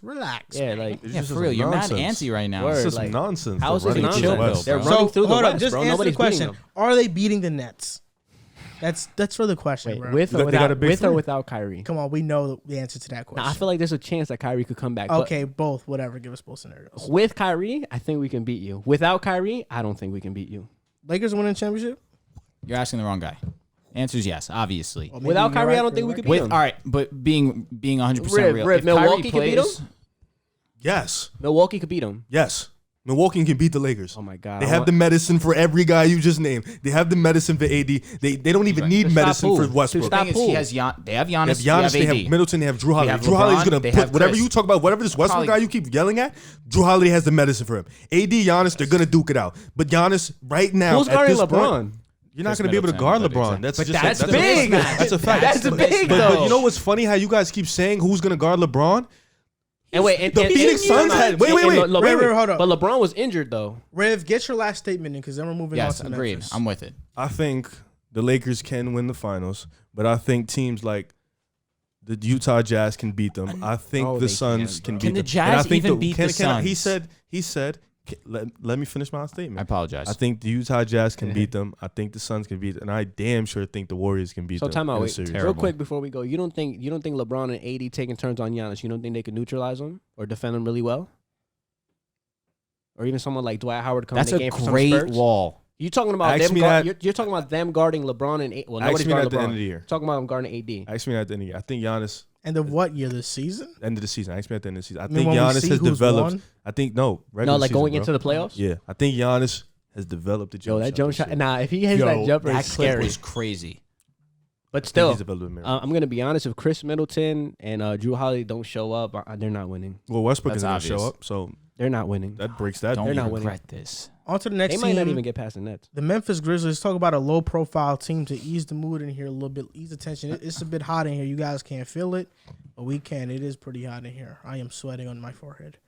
Yeah, like It's Yeah, just for real. You're mad nonsense. antsy right now. Word. This is like, nonsense. how is They're this running to the nonsense? West, They're bro. running through the hold West, up. Just bro. answer the Nobody's beating question. them. Are they beating the Nets? That's for the question, Wait, bro. with They or got without, a big with or three. without Kyrie? Come on, we know the answer to that question. Nah, I feel like there's a chance that Kyrie could come back. but Okay, both. Whatever. Give us both scenarios. with Kyrie, I think we can beat you. Without Kyrie, I don't think we can beat you. Lakers winning championship? You're asking the wrong guy. Answer is yes, obviously. Or maybe Without you're Kyrie, I right don't for think we the could record. beat With them. all right, but being 100% Riv, real. Riv, if Milwaukee Kyrie could beat them? plays, Yes. Milwaukee could beat them. Yes. Milwaukee can beat the Lakers. Oh my god. They have the medicine for every guy you just named. They have the medicine for AD. They don't even need To stop medicine who? for To Westbrook. stop thing is, who? they have Giannis, They have Giannis, they they have have AD. Middleton, they have Drew Holiday. have Drew Holiday's LeBron, gonna they put have whatever Chris. you talk about, whatever this Westbrook guy you keep yelling at. Drew Holiday has the medicine for him. AD, Giannis, they're gonna duke it out. But Giannis, right now, Who's at guarding this LeBron? point, you're not Chris going to be able to guard Middleton, LeBron. but That's But just that's a big. That's a fact. That's big, But though. you know what's funny? How you guys keep saying who's going to guard LeBron? And wait, The Phoenix Suns had. Wait. Riv, hold up. But LeBron was injured though. Riv, get your last statement in because then we're moving on Yes, to agreed. Memphis. I'm with it. I think the Lakers can win the finals, but I think teams like the Utah Jazz can beat them. I think Oh, the they Suns can, can bro. beat Can the them. Jazz And I think even beat the He Suns? said Let me finish my statement. I apologize. I think the Utah Jazz can beat them. I think the Suns can beat them. And I damn sure think the Warriors can beat them. So time out. in a Wait, series. real quick before we go. You don't think LeBron and AD taking turns on Giannis, you don't think they could neutralize him or defend him really well? Or even someone like Dwight Howard coming That's in the a game for some great Spurs? wall. You talking about Ask them? me that- You're talking about them guarding LeBron and well, Ask nobody's me that guarding at the LeBron. end of the year. Talking about them guarding AD. Ask me that at the end of the year. I think Giannis, End of what year? This season? end of the season. Ask me at the end of the season. I mean, think when we Giannis see has who's developed. won? I think, no. No, regular like season, going bro. into the playoffs. Yeah. I think Giannis has developed the jump Yo, that shot jump this shot. year. Nah, if he hits Yo, that jumper, That it's clip scary. was crazy. But I think still, he's developed a miracle. I'm gonna be honest. If Chris Middleton and Drew Holiday don't show up, they're not winning. Well, Westbrook is That's going to show obvious. up, so They're not winning. that breaks that. Don't They're not winning. regret this. On to the next They team. might not even get past the Nets. The Memphis Grizzlies. Talk about a low-profile team to ease the mood in here a little bit, ease the tension. It's a bit hot in here. You guys can't feel it, but we can. It is pretty hot in here. I am sweating on my forehead.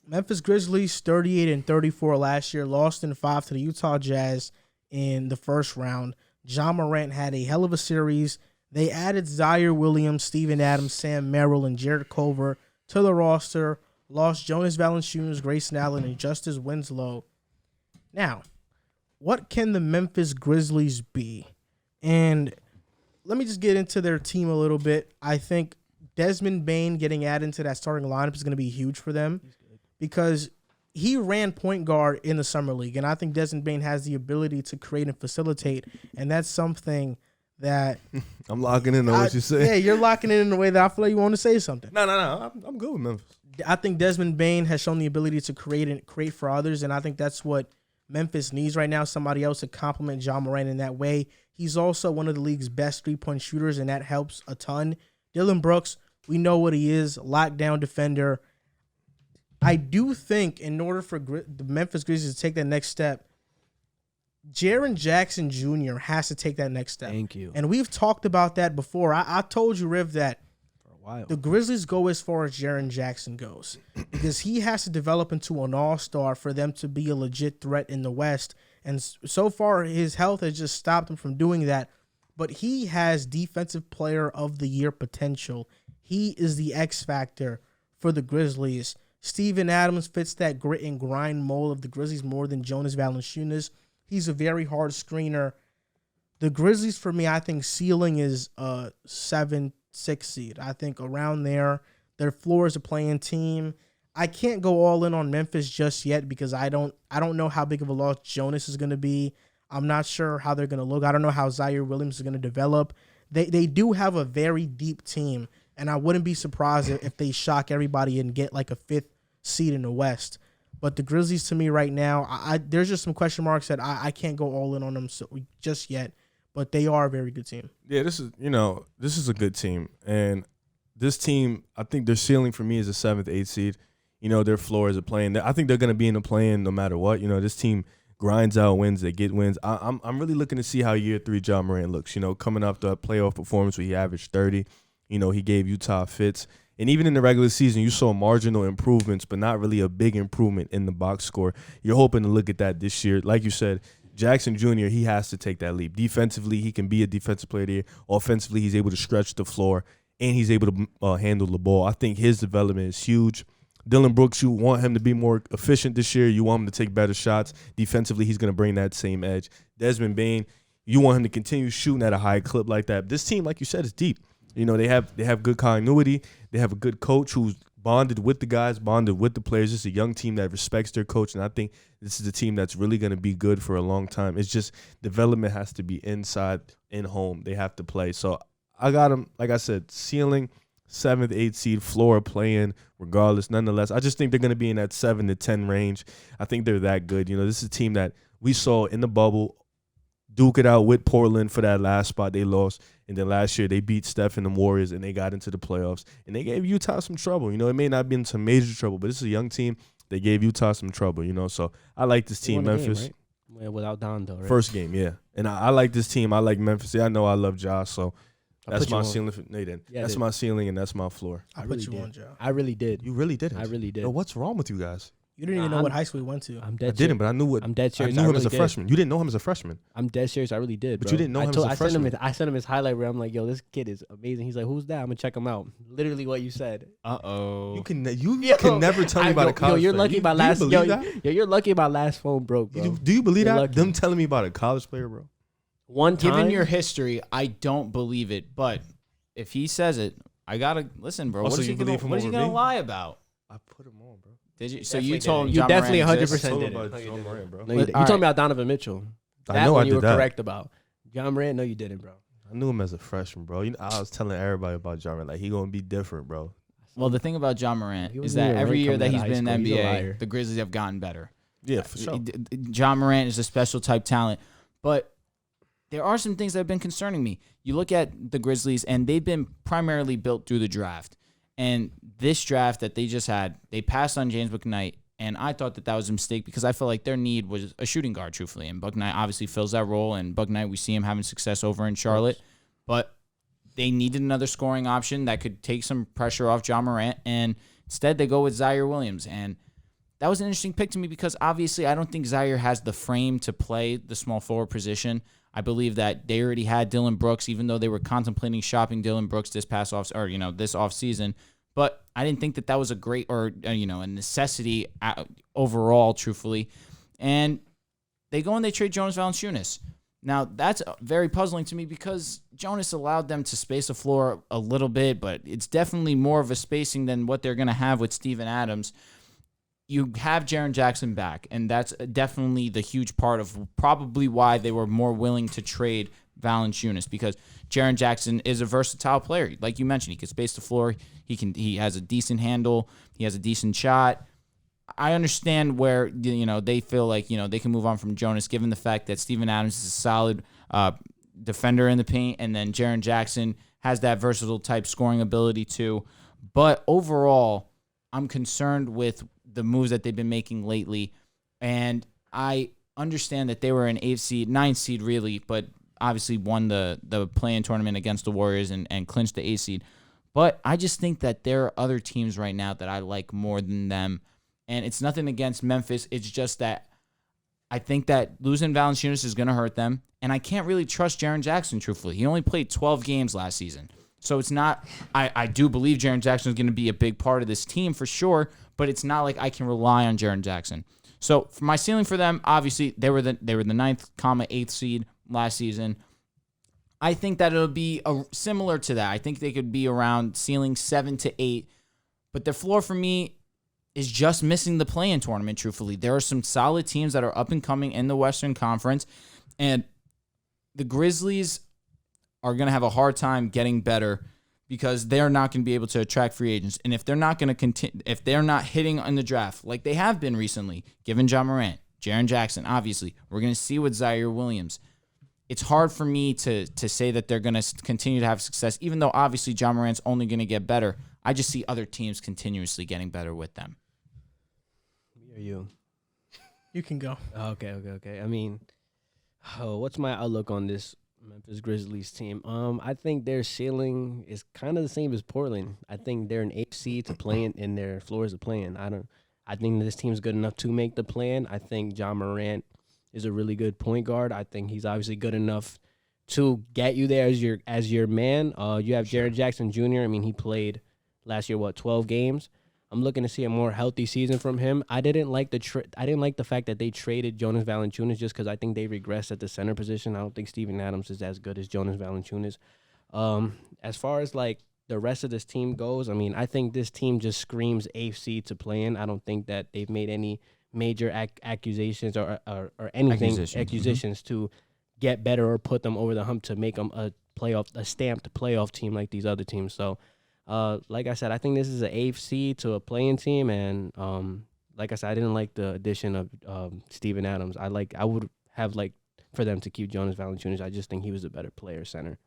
Memphis Grizzlies 38-34 last year, lost in 5 to the Utah Jazz in the first round. John Morant had a hell of a series. They added Zaire Williams, Steven Adams, Sam Merrill, and Jared Culver to the roster. Lost Jonas Valanciunas, Grayson Allen, and Justice Winslow. Now, what can the Memphis Grizzlies be? And let me just get into their team a little bit. I think Desmond Bane getting added into that starting lineup is going to be huge for them because he ran point guard in the summer league, and I think Desmond Bane has the ability to create and facilitate, and that's something that I'm locking in on what you say. Yeah, you're locking it in a way that I feel like you want to say something. No. I'm good with Memphis. I think Desmond Bane has shown the ability to create for others, and I think that's what Memphis needs right now, somebody else to complement John Moran in that way. He's also one of the league's best three-point shooters, and that helps a ton. Dylan Brooks, we know what he is, lockdown defender. I do think in order for the Memphis Grizzlies to take that next step, Jaren Jackson Jr. has to take that next step. Thank you. And we've talked about that before. I told you, Riv, that For a while. the Grizzlies go as far as Jaren Jackson goes because he has to develop into an all-star for them to be a legit threat in the West. And so far, his health has just stopped him from doing that. But he has Defensive Player of the Year potential. He is the X factor for the Grizzlies. Steven Adams fits that grit and grind mold of the Grizzlies more than Jonas Valanciunas. He's a very hard screener. The Grizzlies, for me, I think ceiling is a 7-6 seed. I think around there. Their floor is a playing team. I can't go all in on Memphis just yet because I don't know how big of a loss Jonas is going to be. I'm not sure how they're going to look. I don't know how Zaire Williams is going to develop. They do have a very deep team, and I wouldn't be surprised if they shock everybody and get like a 5th seed in the West. But the Grizzlies, to me right now, there's just some question marks that I can't go all in on them just yet. But they are a very good team. Yeah, this is a good team. And this team, I think their ceiling for me is a 7th, 8th seed. Their floor is a play-in. I think they're going to be in the play-in no matter what. This team grinds out wins. They get wins. I'm really looking to see how year 3 John Moran looks. Coming off the playoff performance where he averaged 30. He gave Utah fits. And even in the regular season, you saw marginal improvements, but not really a big improvement in the box score. You're hoping to look at that this year. Like you said, Jackson Jr., he has to take that leap. Defensively, he can be a defensive player there. Offensively, he's able to stretch the floor, and he's able to handle the ball. I think his development is huge. Dylan Brooks, you want him to be more efficient this year. You want him to take better shots. Defensively, he's going to bring that same edge. Desmond Bane, you want him to continue shooting at a high clip like that. This team, like you said, is deep. They have good continuity. They have a good coach who's bonded with the guys, bonded with the players. It's a young team that respects their coach, and I think this is a team that's really going to be good for a long time. It's just development has to be inside and home. They have to play. So I got them, like I said, ceiling 7th, 8th seed, floor play-in regardless. Nonetheless, I just think they're going to be in that 7 to 10 range. I think they're that good. This is a team that we saw in the bubble duke it out with Portland for that last spot they lost. And then last year they beat Steph and the Warriors and they got into the playoffs. And they gave Utah some trouble. It may not have been some major trouble, but this is a young team. They gave Utah some trouble, So I like this team, Memphis. Game, right? Without Don, though, right? First game, yeah. And I like this team. I like Memphis. Yeah, I know I love Josh, so that's my ceiling. That's my ceiling and that's my floor. I put you on, Joe. I really did. You really didn't. I really did. Yo, what's wrong with you guys? You didn't even know what high school he went to. I'm dead I didn't, but I knew what. I'm dead serious. I knew him really as a did. freshman. You didn't know him as a freshman. I'm dead serious. I really did. But bro. you didn't know him as a freshman. I sent him his highlight reel. I'm like, yo, this kid is amazing. He's like, who's that? I'm gonna check him out. Literally what you said. You can never tell me about a college. You're lucky my last. You're lucky my last phone broke, bro. Do you believe You're that? lucky. Them telling me about a college player, bro. One time, Given your history, I don't believe it. But if he says it, I gotta listen, bro. Also, What is he gonna lie about? I put him on, bro. Did you? So Definitely you told him didn't. John You definitely Moran 100% exists? did Told it. him about No, you John didn't. Moran, bro. No, you, did. All You told me right. about Donovan Mitchell. I That know one I you did were that. correct about. John Moran, no, you didn't, bro. I knew him as a freshman, bro. You know, I was telling everybody about John Moran. Like, he gonna be different, bro. Well, the thing about John Morant He is wasn't that even every ranked year coming that out he's of been in high the school. He's a NBA, liar. the Grizzlies have gotten better. Yeah, for sure. John Morant is a special type talent, but there are some things that have been concerning me. You look at the Grizzlies, and they've been primarily built through the draft. And this draft that they just had, they passed on James McKnight, and I thought that was a mistake because I felt like their need was a shooting guard, truthfully. And Bucknight obviously fills that role, and Bucknight, we see him having success over in Charlotte. But they needed another scoring option that could take some pressure off John Morant, and instead they go with Zaire Williams. And that was an interesting pick to me because obviously I don't think Zaire has the frame to play the small forward position. I believe that they already had Dylan Brooks, even though they were contemplating shopping Dylan Brooks this off season. But I didn't think that was a great a necessity overall, truthfully. And they go and they trade Jonas Valanciunas. Now, that's very puzzling to me because Jonas allowed them to space the floor a little bit, but it's definitely more of a spacing than what they're going to have with Steven Adams. You have Jaren Jackson back, and that's definitely the huge part of probably why they were more willing to trade Valanciunas, because Jaren Jackson is a versatile player. Like you mentioned, he can space the floor. He has a decent handle. He has a decent shot. I understand where they feel like they can move on from Jonas, given the fact that Steven Adams is a solid defender in the paint, and then Jaren Jackson has that versatile type scoring ability too. But overall, I'm concerned with the moves that they've been making lately, and I understand that they were an 9th seed really, but obviously won the play-in tournament against the Warriors and clinched the 8th seed. But I just think that there are other teams right now that I like more than them, and it's nothing against Memphis. It's just that I think that losing Valanciunas is going to hurt them, and I can't really trust Jaren Jackson, truthfully. He only played 12 games last season. So it's not – I do believe Jaren Jackson is going to be a big part of this team for sure, but it's not like I can rely on Jaren Jackson. So for my ceiling for them, obviously they were the 9th, 8th seed last season. I think that it'll be similar to that. I think they could be around ceiling 7 to 8, but the floor for me is just missing the play-in tournament, truthfully. There are some solid teams that are up and coming in the Western Conference, and the Grizzlies are going to have a hard time getting better because they're not going to be able to attract free agents. And if they're not going to continue, if they're not hitting in the draft like they have been recently, given John Morant, Jaren Jackson, obviously, we're going to see with Zaire Williams. It's hard for me to say that they're going to continue to have success, even though obviously John Morant's only going to get better. I just see other teams continuously getting better with them. Me or you? You can go. Okay. I mean, what's my outlook on this Memphis Grizzlies team? I think their ceiling is kind of the same as Portland. I think they're an 8th seed to play in, and their floor is a play-in. I think this team's good enough to make the play-in. I think John Morant is a really good point guard. I think he's obviously good enough to get you there as your man. You have Jaren Jackson Jr. I mean, he played last year 12 games. I'm looking to see a more healthy season from him. I didn't like the fact that they traded Jonas Valanciunas just because I think they regressed at the center position. I don't think Steven Adams is as good as Jonas Valanciunas. As far as like the rest of this team goes, I mean, I think this team just screams 8th seed to play in. I don't think that they've made any major accusations or anything accusations to get better or put them over the hump to make them a stamped playoff team like these other teams. So, like I said, I think this is an 8th seed to a play-in team, and like I said, I didn't like the addition of Steven Adams. I would have liked for them to keep Jonas Valanciunas. I just think he was a better player center.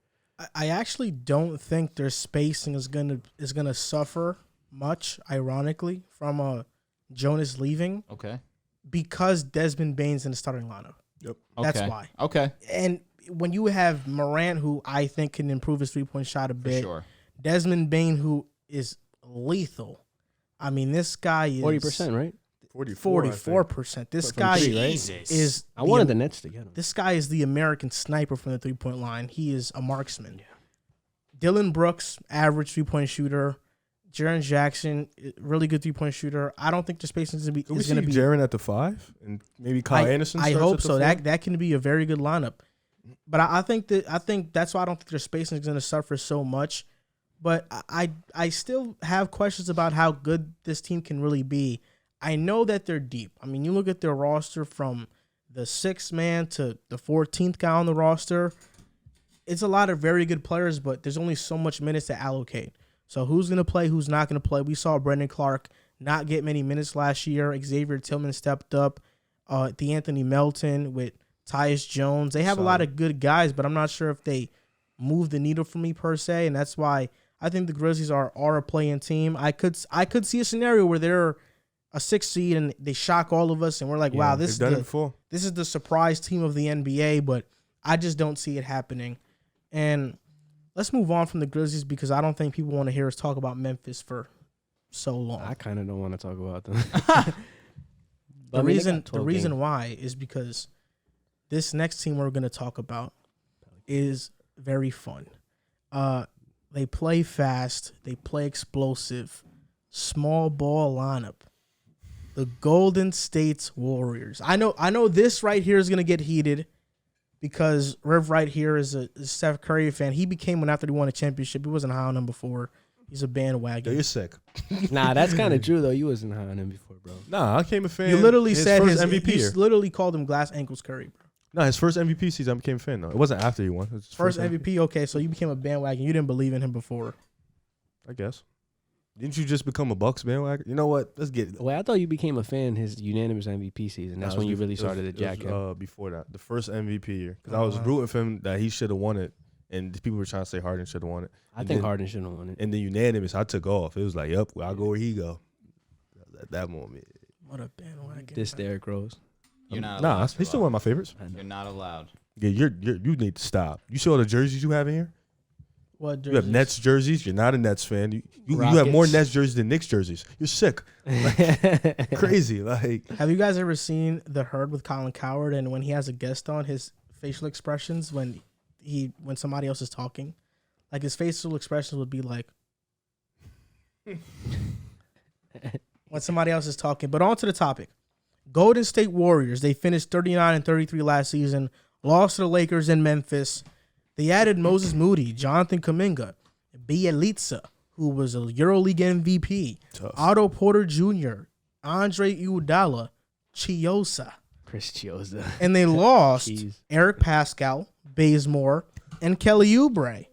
I actually don't think their spacing is gonna suffer much, ironically, from Jonas leaving. Okay. Because Desmond Bane's in the starting lineup. Yep. That's why. Okay. And when you have Moran, who I think can improve his 3-point shot a bit, For sure. Desmond Bane, who is lethal. I mean, this guy is 40%, right? 44%. This From guy three, right? is. I wanted the Nets to get him. This guy is the American sniper from the 3-point line. He is a marksman. Dylan Brooks, average 3-point shooter. Jaren Jackson, really good 3-point shooter. I don't think the spacing is going to be. Jaren at the 5 and maybe Kyle Anderson. I hope so. 4? That can be a very good lineup. But I think that's why I don't think their spacing is going to suffer so much. But I still have questions about how good this team can really be. I know that they're deep. I mean, you look at their roster from the 6th man to the 14th guy on the roster. It's a lot of very good players, but there's only so much minutes to allocate. So who's going to play, who's not going to play? We saw Brendan Clark not get many minutes last year. Xavier Tillman stepped up. Anthony Melton with Tyus Jones. They have a lot of good guys, but I'm not sure if they move the needle for me per se, and that's why I think the Grizzlies are a playing team. I could see a scenario where they're a 6th seed and they shock all of us, and we're like, wow, this is the surprise team of the NBA, but I just don't see it happening. And let's move on from the Grizzlies because I don't think people want to hear us talk about Memphis for so long. I kind of don't want to talk about them. The reason why is because this next team we're going to talk about is very fun. They play fast. They play explosive. Small ball lineup. The Golden State Warriors. I know this right here is going to get heated because Riv right here is a Steph Curry fan. He became one after he won a championship. He wasn't high on him before. He's a bandwagon. Yo, you're sick. Nah, that's kind of true, though. You wasn't high on him before, bro. Nah, I became a fan. You literally said first his MVP year. You literally called him Glass Ankles Curry, bro. No, his first MVP season, I became a fan, though. It wasn't after he won. It was his First MVP, okay, so you became a bandwagon. You didn't believe in him before. I guess. Didn't you just become a Bucks bandwagon? You know what? Let's get it. Well, I thought you became a fan his unanimous MVP season. That's when you really started to jack him. Before that, the first MVP year. Because I was rooting for him that he should have won it. And people were trying to say Harden should have won it. I think Harden should have won it. And the unanimous, I took off. It was like, yep, I'll go where he go. At that moment. What a bandwagon. This Derrick Rose. You're not allowed. Nah, he's still one of my favorites. You're not allowed. Yeah, you need to stop. You see all the jerseys you have in here? What jerseys? You have Nets jerseys. You're not a Nets fan. You have Rockets. more Nets jerseys than Knicks jerseys. You're sick. Like, crazy. Like, have you guys ever seen The Herd with Colin Cowherd and when he has a guest on, his facial expressions when somebody else is talking? Like his facial expressions would be like when somebody else is talking. But on to the topic. Golden State Warriors, they finished 39-33 last season, lost to the Lakers in Memphis. They added Moses Moody, Jonathan Kuminga, Bielitsa, who was a EuroLeague MVP, tough. Otto Porter Jr., Andre Iguodala, Chris Chioza. and they lost Jeez. Eric Pascal, Bazemore, and Kelly Oubre.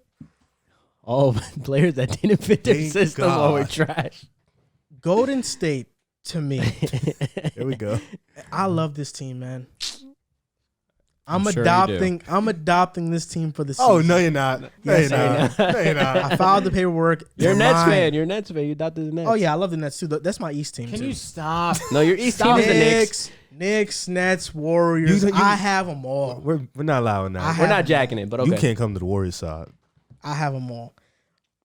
All players that didn't fit their Thank system God. or were trash. Golden State, to me, Here we go. I love this team, man. I'm sure you adopting this team for the season. Oh, no, you're not. No, Yes, you're not. No, you're not. I filed the paperwork. You're a They're Nets mine. fan. You're a Nets fan. You adopted the Nets. Oh, yeah, I love the Nets, too. That's my East team, Can too. you stop? No, your East team is the Knicks. Knicks, Nets, Warriors. I have them all. We're not allowing that. We're not jacking it, but okay. You can't come to the Warriors side. I have them all.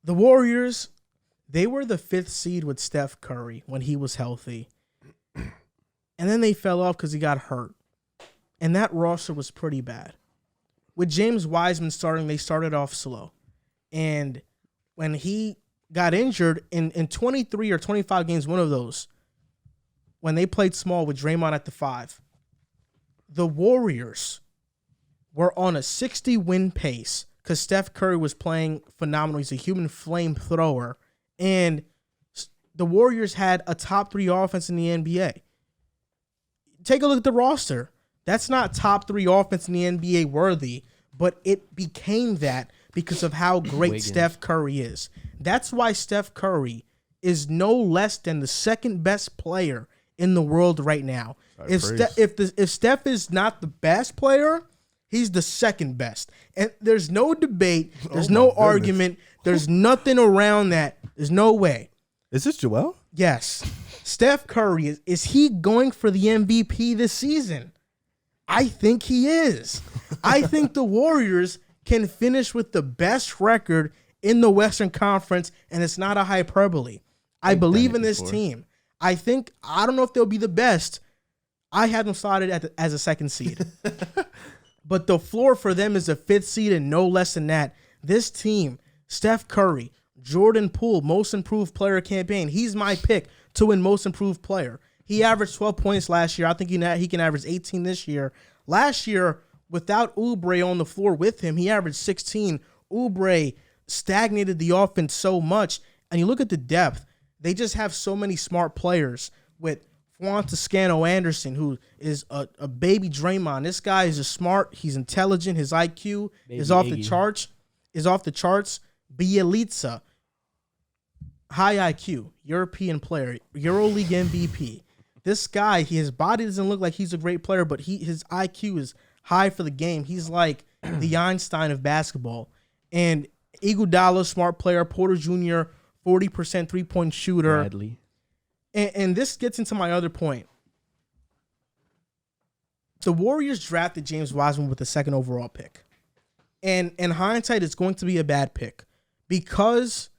The Warriors, they were the 5th seed with Steph Curry when he was healthy. And then they fell off because he got hurt. And that roster was pretty bad. With James Wiseman starting, they started off slow. And when he got injured in 23 or 25 games, one of those, when they played small with Draymond at the 5, the Warriors were on a 60-win pace because Steph Curry was playing phenomenal. He's a human flamethrower. And the Warriors had a top 3 offense in the NBA. Take a look at the roster. That's not top 3 offense in the NBA worthy, but it became that because of how great Wiggins. Steph Curry is. That's why Steph Curry is no less than the 2nd best player in the world right now. If Steph is not the best player, he's the 2nd best. And there's no debate. There's no argument. There's nothing around that. There's no way. Is this Joel? Yes. Steph Curry, is he going for the MVP this season? I think he is. I think the Warriors can finish with the best record in the Western Conference, and it's not a hyperbole. I believe in this team. I don't know if they'll be the best. I had them slotted as a 2nd seed. But the floor for them is a 5th seed and no less than that. This team, Steph Curry, Jordan Poole, most improved player campaign. He's my pick to win most improved player. He averaged 12 points last year. I think he can average 18 this year. Last year, without Oubre on the floor with him, he averaged 16. Oubre stagnated the offense so much. And you look at the depth. They just have so many smart players with Juan Toscano Anderson, who is a baby Draymond. This guy is smart. He's intelligent. His IQ is off the charts. Bielitsa, high IQ, European player, EuroLeague MVP. This guy, his body doesn't look like he's a great player, but his IQ is high for the game. He's like the Einstein of basketball. And Iguodala, smart player. Porter Jr., 40% three-point shooter. Bradley. And this gets into my other point. The Warriors drafted James Wiseman with the 2nd overall pick. And in hindsight, it's going to be a bad pick. Because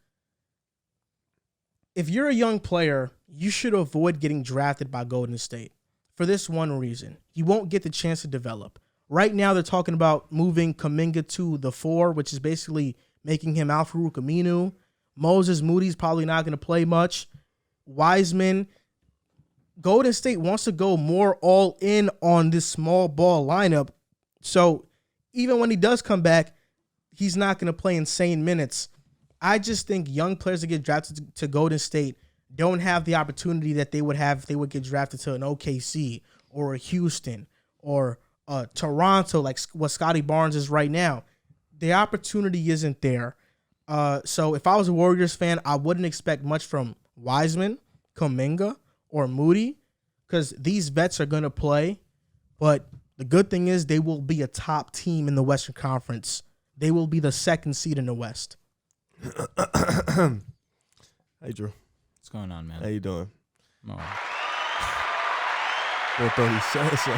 if you're a young player, you should avoid getting drafted by Golden State. For this one reason. You won't get the chance to develop. Right now, they're talking about moving Kuminga to the 4, which is basically making him Al-Farouq Aminu. Moses Moody's probably not going to play much. Wiseman. Golden State wants to go more all in on this small ball lineup. So even when he does come back, he's not going to play insane minutes. I just think young players that get drafted to Golden State don't have the opportunity that they would have if they would get drafted to an OKC or a Houston or Toronto, like what Scotty Barnes is right now. The opportunity isn't there. So if I was a Warriors fan, I wouldn't expect much from Wiseman, Kuminga, or Moody, because these vets are going to play. But the good thing is they will be a top team in the Western Conference. They will be the 2nd seed in the West. Hey, Drew. What's going on, man? How you doing? I'm all right. I thought he said so.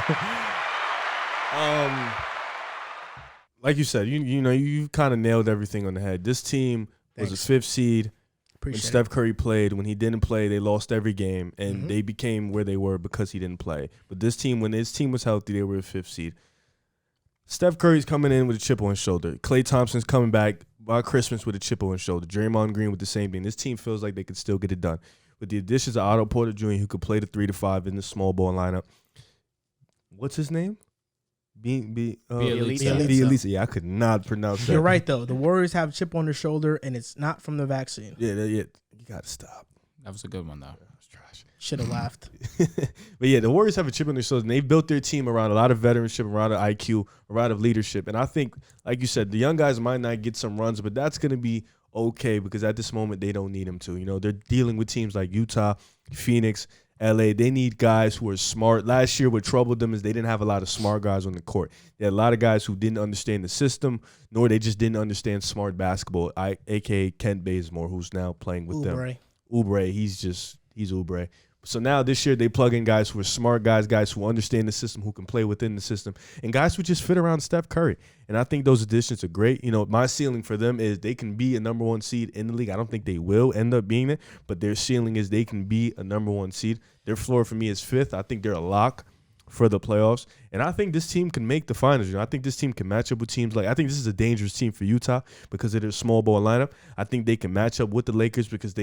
Like you said, you kind of nailed everything on the head. This team was a 5th seed. When Steph Curry played, when he didn't play, they lost every game, and they became where they were because he didn't play. But this team, when his team was healthy, they were a 5th seed. Steph Curry's coming in with a chip on his shoulder. Klay Thompson's coming back by Christmas with a chip on his shoulder. Draymond Green with the same thing. This team feels like they could still get it done. With the additions of Otto Porter Jr., who could play the 3 to 5 in the small ball lineup. What's his name? Bielitsa. Yeah, I could not pronounce that. You're right, though. The Warriors have a chip on their shoulder, and it's not from the vaccine. Yeah. You got to stop. That was a good one, though. That was trash. Should have laughed. But yeah, the Warriors have a chip on their shoulders, and they've built their team around a lot of veteranship, around of IQ, around of leadership. And I think, like you said, the young guys might not get some runs, but that's going to be okay because at this moment they don't need them to. They're dealing with teams like Utah, Phoenix, LA. They need guys who are smart. Last year, what troubled them is they didn't have a lot of smart guys on the court. They had a lot of guys who didn't understand the system, nor they just didn't understand smart basketball, a.k.a. Kent Bazemore, who's now playing with them. Oubre, he's Oubre. So now this year they plug in guys who are smart guys who understand the system, who can play within the system, and guys who just fit around Steph Curry. And I think those additions are great. My ceiling for them is they can be a number 1 seed in the league. I don't think they will end up being it, but their ceiling is they can be a number 1 seed. Their floor for me is 5th. I think they're a lock for the playoffs. And I think this team can make the finals. I think this team can match up with teams I think this is a dangerous team for Utah because of their small ball lineup. I think they can match up with the Lakers because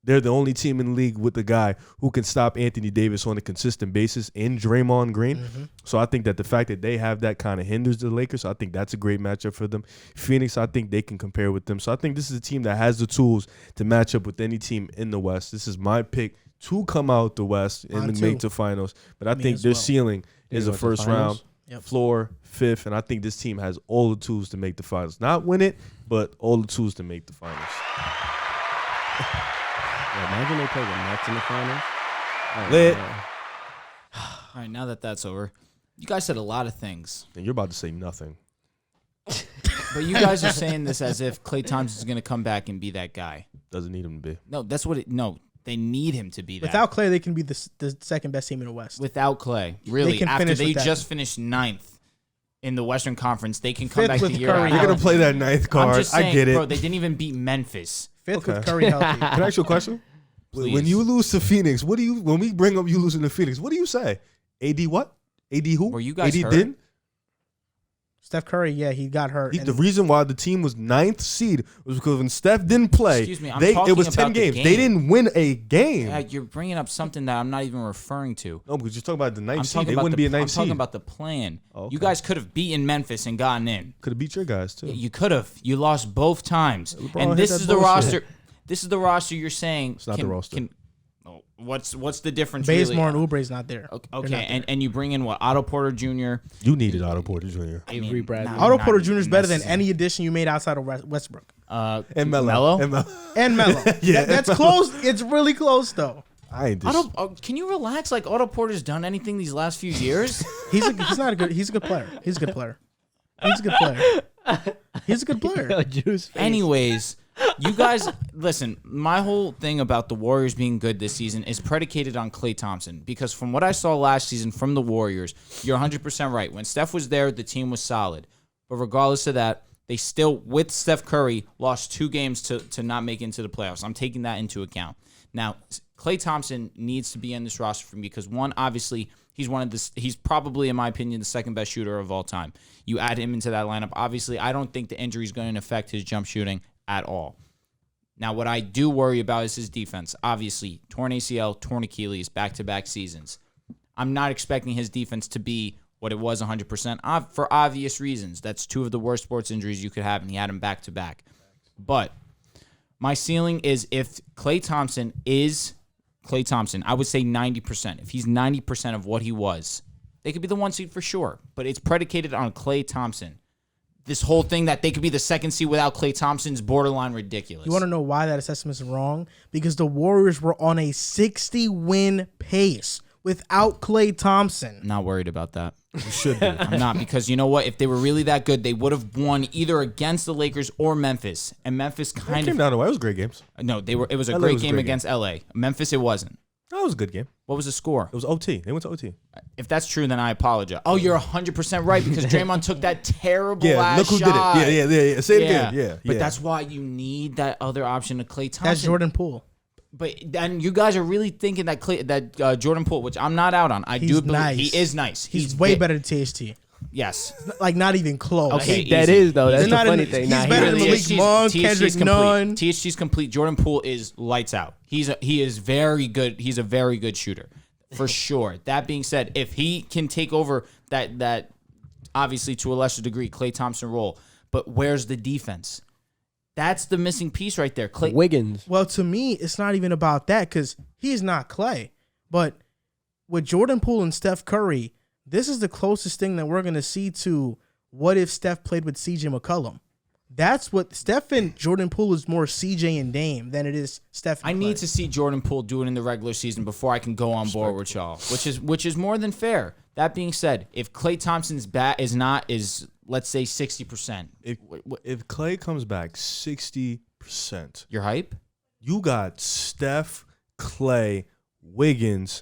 they're the only team in the league with a guy who can stop Anthony Davis on a consistent basis in Draymond Green. So I think that the fact that they have that kind of hinders the Lakers. So I think that's a great matchup for them. Phoenix, I think they can compare with them. So I think this is a team that has the tools to match up with any team in the West. This is my pick to come out the West and make the finals. But I think their ceiling is a first round, floor, 5th, and I think this team has all the tools to make the finals. Not win it, but all the tools to make the finals. Imagine they play the Nets in the finals. Lit. All right, now that that's over, you guys said a lot of things. And you're about to say nothing. But you guys are saying this as if Klay Thompson is going to come back and be that guy. Doesn't need him to be. No, that's what no, they need him to be that. Without Klay, they can be the 2nd best team in the West. Without Klay, really, can after finish they with that. just finished 9th in the Western Conference, they can come 5th back with the year Curry. after. You're going to play that 9th card. I'm just saying, I get it. bro, they didn't even beat Memphis. 5th with Curry healthy. Can I ask you a question? Please. When you lose to Phoenix, when we bring up you losing to Phoenix, what do you say? AD what? AD who? Were you guys AD hurt? didn't? Steph Curry, yeah, he got hurt. The reason why the team was 9th seed was because when Steph didn't play, Excuse me, I'm it talking was 10 about the games. game. They didn't win a game. Yeah, you're bringing up something that I'm not even referring to. No, because you're talking about the 9th I'm seed. talking They about wouldn't be a 9th I'm seed. talking about the plan. Oh, You okay. guys could have beaten Memphis and gotten in. Could have beat your guys too. You could have. You lost both times. LeBron And hit this that is the bullshit. roster. This is the roster you're saying. It's not the roster. What's the difference? Bazemore really? and Oubre's not there. Okay, They're not there. and you bring in what? Otto Porter Jr. You needed Otto Porter Jr. Avery Bradley. Otto Porter Jr. is better than any addition you made outside of Westbrook. And Melo. And Melo. Yeah, That's close. It's really close, though. I ain't just. Can you relax? Like Otto Porter's done anything these last few years? He's a good player. He's a good player. He's a good player. He's a good player. Juice face. Anyways, you guys, listen, my whole thing about the Warriors being good this season is predicated on Klay Thompson because from what I saw last season from the Warriors, you're 100% right. When Steph was there, the team was solid. But regardless of that, they still, with Steph Curry, lost 2 games to not make it into the playoffs. I'm taking that into account. Now, Klay Thompson needs to be in this roster for me because, one, obviously, he's probably, in my opinion, the second best shooter of all time. You add him into that lineup. Obviously, I don't think the injury is going to affect his jump shooting at all. Now, what I do worry about is his defense. Obviously, torn ACL, torn Achilles, back-to-back seasons. I'm not expecting his defense to be what it was 100% for obvious reasons. That's 2 of the worst sports injuries you could have, and he had them back-to-back. But my ceiling is if Klay Thompson is Klay Thompson, I would say 90%. If he's 90% of what he was, they could be the 1 seed for sure. But it's predicated on Klay Thompson. This whole thing that they could be the 2nd seed without Klay Thompson's borderline ridiculous. You want to know why that assessment is wrong? Because the Warriors were on a 60-win pace without Klay Thompson. Not worried about that. You should be. I'm not because you know what? If they were really that good, they would have won either against the Lakers or Memphis. And Memphis It kind came of down to it. It was great games. no, they were. It was a LA great was a game great against LA. Memphis, it wasn't. That was a good game. What was the score? It was OT. They went to OT. If that's true, then I apologize. Oh, you're 100% right because Draymond took that terrible Yeah, last look who shot. did it. Yeah. Say it again. Yeah. But that's why you need that other option of Klay Thompson. That's Jordan Poole. But then you guys are really thinking that Jordan Poole, which I'm not out on. I He's do believe nice. he is nice. He's way better than THT. Yes. Like, not even close. Okay, That easy. is, though. That's He's the not funny in- thing. he's Nah, better he than really Malik is. Monk, THC's Kendrick complete. Nunn. THC's complete. Jordan Poole is lights out. He is very good. He's a very good shooter for sure. That being said, if he can take over that obviously to a lesser degree Klay Thompson role, but where's the defense? That's the missing piece right there. Klay. Wiggins. Well, to me, it's not even about that because he's not Klay. But with Jordan Poole and Steph Curry, this is the closest thing that we're going to see to what if Steph played with CJ McCollum. That's what Steph and Jordan Poole is more CJ and Dame than it is Steph and I Klay. need to see Jordan Poole do it in the regular season before I can go on board with y'all, which is more than fair. That being said, if Klay Thompson's bat is let's say 60%, If Klay comes back 60%, you're hype. you got Steph, Klay, Wiggins,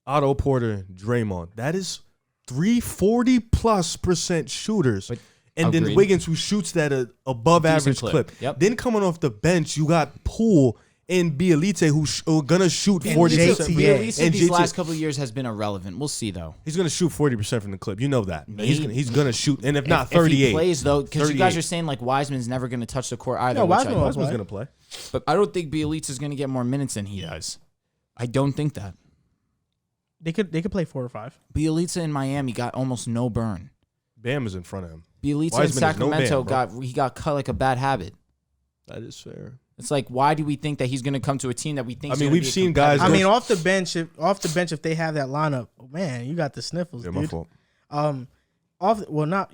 Otto Porter, Draymond. That is 340+% shooters. And then Agreed. Wiggins, who shoots that above Decent average clip. clip. Yep. Then coming off the bench, you got Poole and Bielitsa, who's going to shoot And 40%. JTA. Bielitsa And these JT last couple of years has been irrelevant. We'll see though. He's going to shoot 40% from the clip. You know that. Maybe. He's going to shoot. And if not, If 38. he plays though, because you guys 38. are saying like Wiseman's never going to touch the court either. No, which Wiseman I- was- Wiseman's going to play. but I don't think Bielitsa's going to get more minutes than he does. I don't think that. They could play 4 or 5. Bielitsa in Miami got almost no burn. Bam is in front of him. Bielitsa Wiseman in is no Sacramento Bam, bro. got cut like a bad habit. That is fair. It's like, why do we think that he's going to come to a team that we think? I mean, we've seen guys. I mean, off the bench, if they have that lineup, man, you got the sniffles, Yeah, dude. my fault.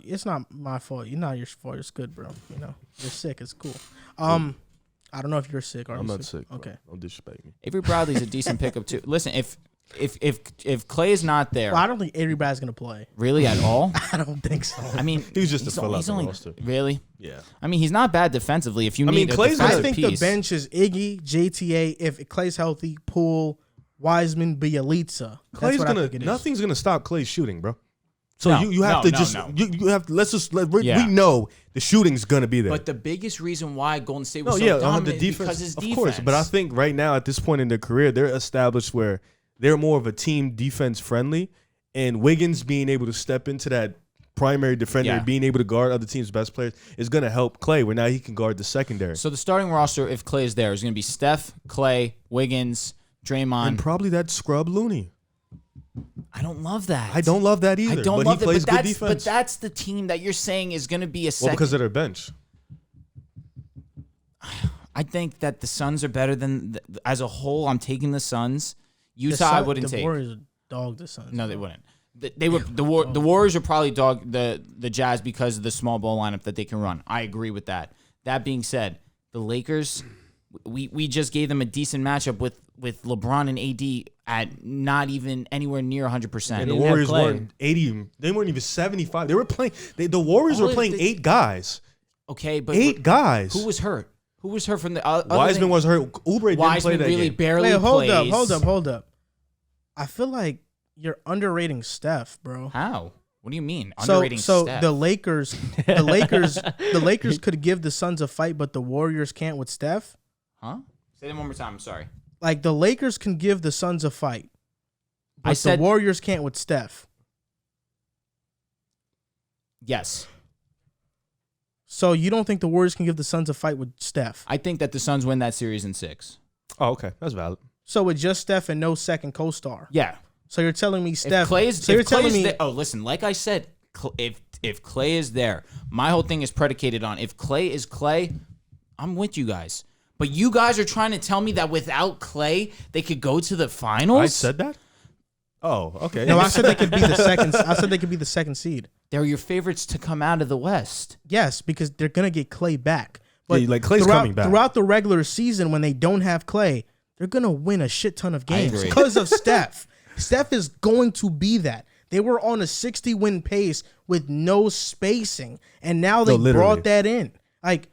It's not my fault. You're not your fault. It's good, bro. You know, you're sick. It's cool. I don't know if you're sick or I'm not sick. Bro. Okay. Don't disrespect me. Avery Bradley's a decent pickup too. Listen, if Klay is not there, Well, I don't think everybody's gonna play. really at all, I don't think so. I mean, He was just he's a fill out he's the only roster. really. Yeah. I mean, he's not bad defensively. If you I mean, need, Klay's a I gonna- think defensive the piece. bench is Iggy, JTA. If Clay's healthy, Poole, Wiseman, Bielitsa. That's Clay's what I think it is. nothing's gonna stop Clay shooting, bro. So No, you have no, to no, just no. you have to we Yeah. know the shooting's gonna be there. But the biggest reason why Golden State No, was so yeah, dominant the is defense, because his of defense. course. But I think right now at this point in their career, they're established where they're more of a team defense friendly, and Wiggins being able to step into that primary defender, Yeah. and being able to guard other teams' best players is going to help Klay, where now he can guard the secondary. So the starting roster, if Klay is there, is going to be Steph, Klay, Wiggins, Draymond. And probably that scrub Looney. I don't love that. I don't love that either. I don't but love he plays that. good But defense. that's the team that you're saying is going to be a Well, second. because of their bench. I think that the Suns are better than as a whole. I'm taking the Suns. The Utah, I Sun- wouldn't the take. Warriors would dog the Suns. No, they wouldn't. They were the Warriors are probably dog the Jazz because of the small ball lineup that they can run. I agree with that. That being said, the Lakers, we just gave them a decent matchup with LeBron and AD at not even anywhere near 100%. And the didn't have Warriors Klay. weren't 80. They weren't even 75. They were playing. The Warriors Oh, were playing 8 guys. Okay, but 8 guys. who was hurt? Who was hurt from the other Wiseman than- was hurt. Oubre didn't play Wiseman that really game. barely Wait, hold up, plays. hold up. I feel like you're underrating Steph, bro. How? What do you mean? So Underrating Steph? the Lakers could give the Suns a fight, but the Warriors can't with Steph. Huh? Say that one more time. I'm sorry. Like the Lakers can give the Suns a fight, but I said the Warriors can't with Steph. yes. So you don't think the Warriors can give the Suns a fight with Steph? I think that the Suns win that series in 6. Oh, okay. That's valid. So with just Steph and no second co-star. Yeah. So you're telling me Steph? If Klay is, so you're if Klay telling is me? there, oh, listen. Like I said, if Klay is there, my whole thing is predicated on if Klay is Klay, I'm with you guys. But you guys are trying to tell me that without Klay, they could go to the finals. I said that? Oh, okay. No, I said they could be the second. I said they could be the second seed. They're your favorites to come out of the West. Yes, because they're gonna get Klay back. But Yeah, like, Klay's coming back. Throughout the regular season, when they don't have Klay, they're gonna win a shit ton of games agree. because of Steph. Steph is going to be that. They were on a 60-win pace with no spacing, and now they literally. brought that in. Like,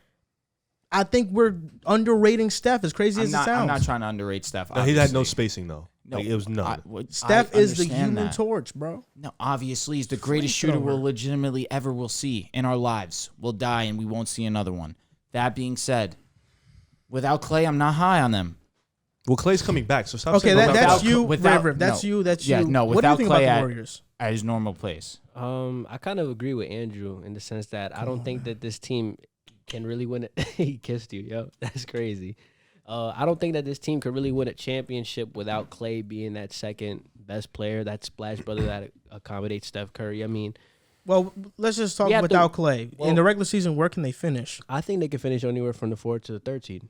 I think we're underrating Steph. As crazy as it I'm not not trying to underrate Steph. No, he had no obviously. spacing, though. No, Like, it was none. Steph is the understand human that. torch, bro. No, obviously, he's the greatest shooter we'll legitimately ever will see in our lives. We'll die and we won't see another one. That being said, without Klay, I'm not high on them. Well, Klay's coming back, so stop Okay, saying that's without- you, without- Rev. That's no. you. That's Yeah, you. no, what do you without think Klay about the at- Warriors? At his normal place. I kind of agree with Andrew in the sense that I don't think that this team can really win it. He kissed you, yo. That's crazy. I don't think that this team could really win a championship without Klay being that second best player, that splash brother that accommodates Steph Curry. I mean, Well, let's just talk We have without to- Klay. well- In the regular season, where can they finish? I think they could finish anywhere from the 4th to the 3rd seed,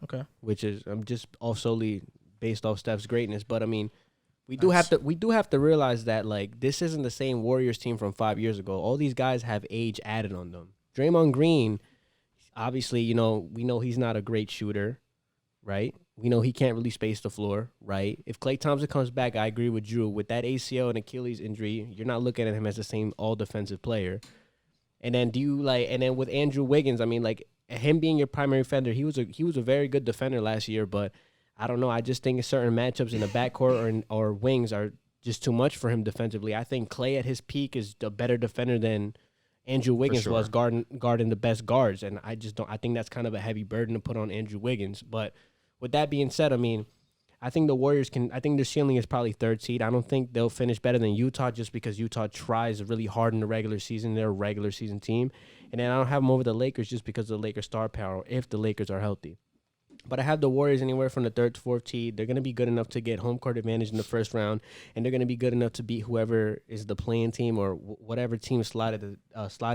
Okay. which is I'm just all solely based off Steph's greatness. But I mean, we do have to realize that like this isn't the same Warriors team from 5 years ago. All these guys have age added on them. Draymond Green, obviously, we know he's not a great shooter, right? We know he can't really space the floor, right? If Klay Thompson comes back, I agree with Drew. With that ACL and Achilles injury, you're not looking at him as the same all defensive player. And then with Andrew Wiggins, I mean, like him being your primary defender, he was a very good defender last year, but I don't know. I just think certain matchups in the backcourt or wings are just too much for him defensively. I think Klay at his peak is a better defender than Andrew Wiggins sure. was guarding the best guards, and I think that's kind of a heavy burden to put on Andrew Wiggins. But with that being said, I mean, I think the Warriors I think their ceiling is probably 3rd seed. I don't think they'll finish better than Utah just because Utah tries really hard in the regular season. They're a regular season team. And then I don't have them over the Lakers just because of the Lakers' star power if the Lakers are healthy. But I have the Warriors anywhere from the 3rd to 4th seed. They're going to be good enough to get home court advantage in the first round, and they're going to be good enough to beat whoever is the playing team or whatever team slotted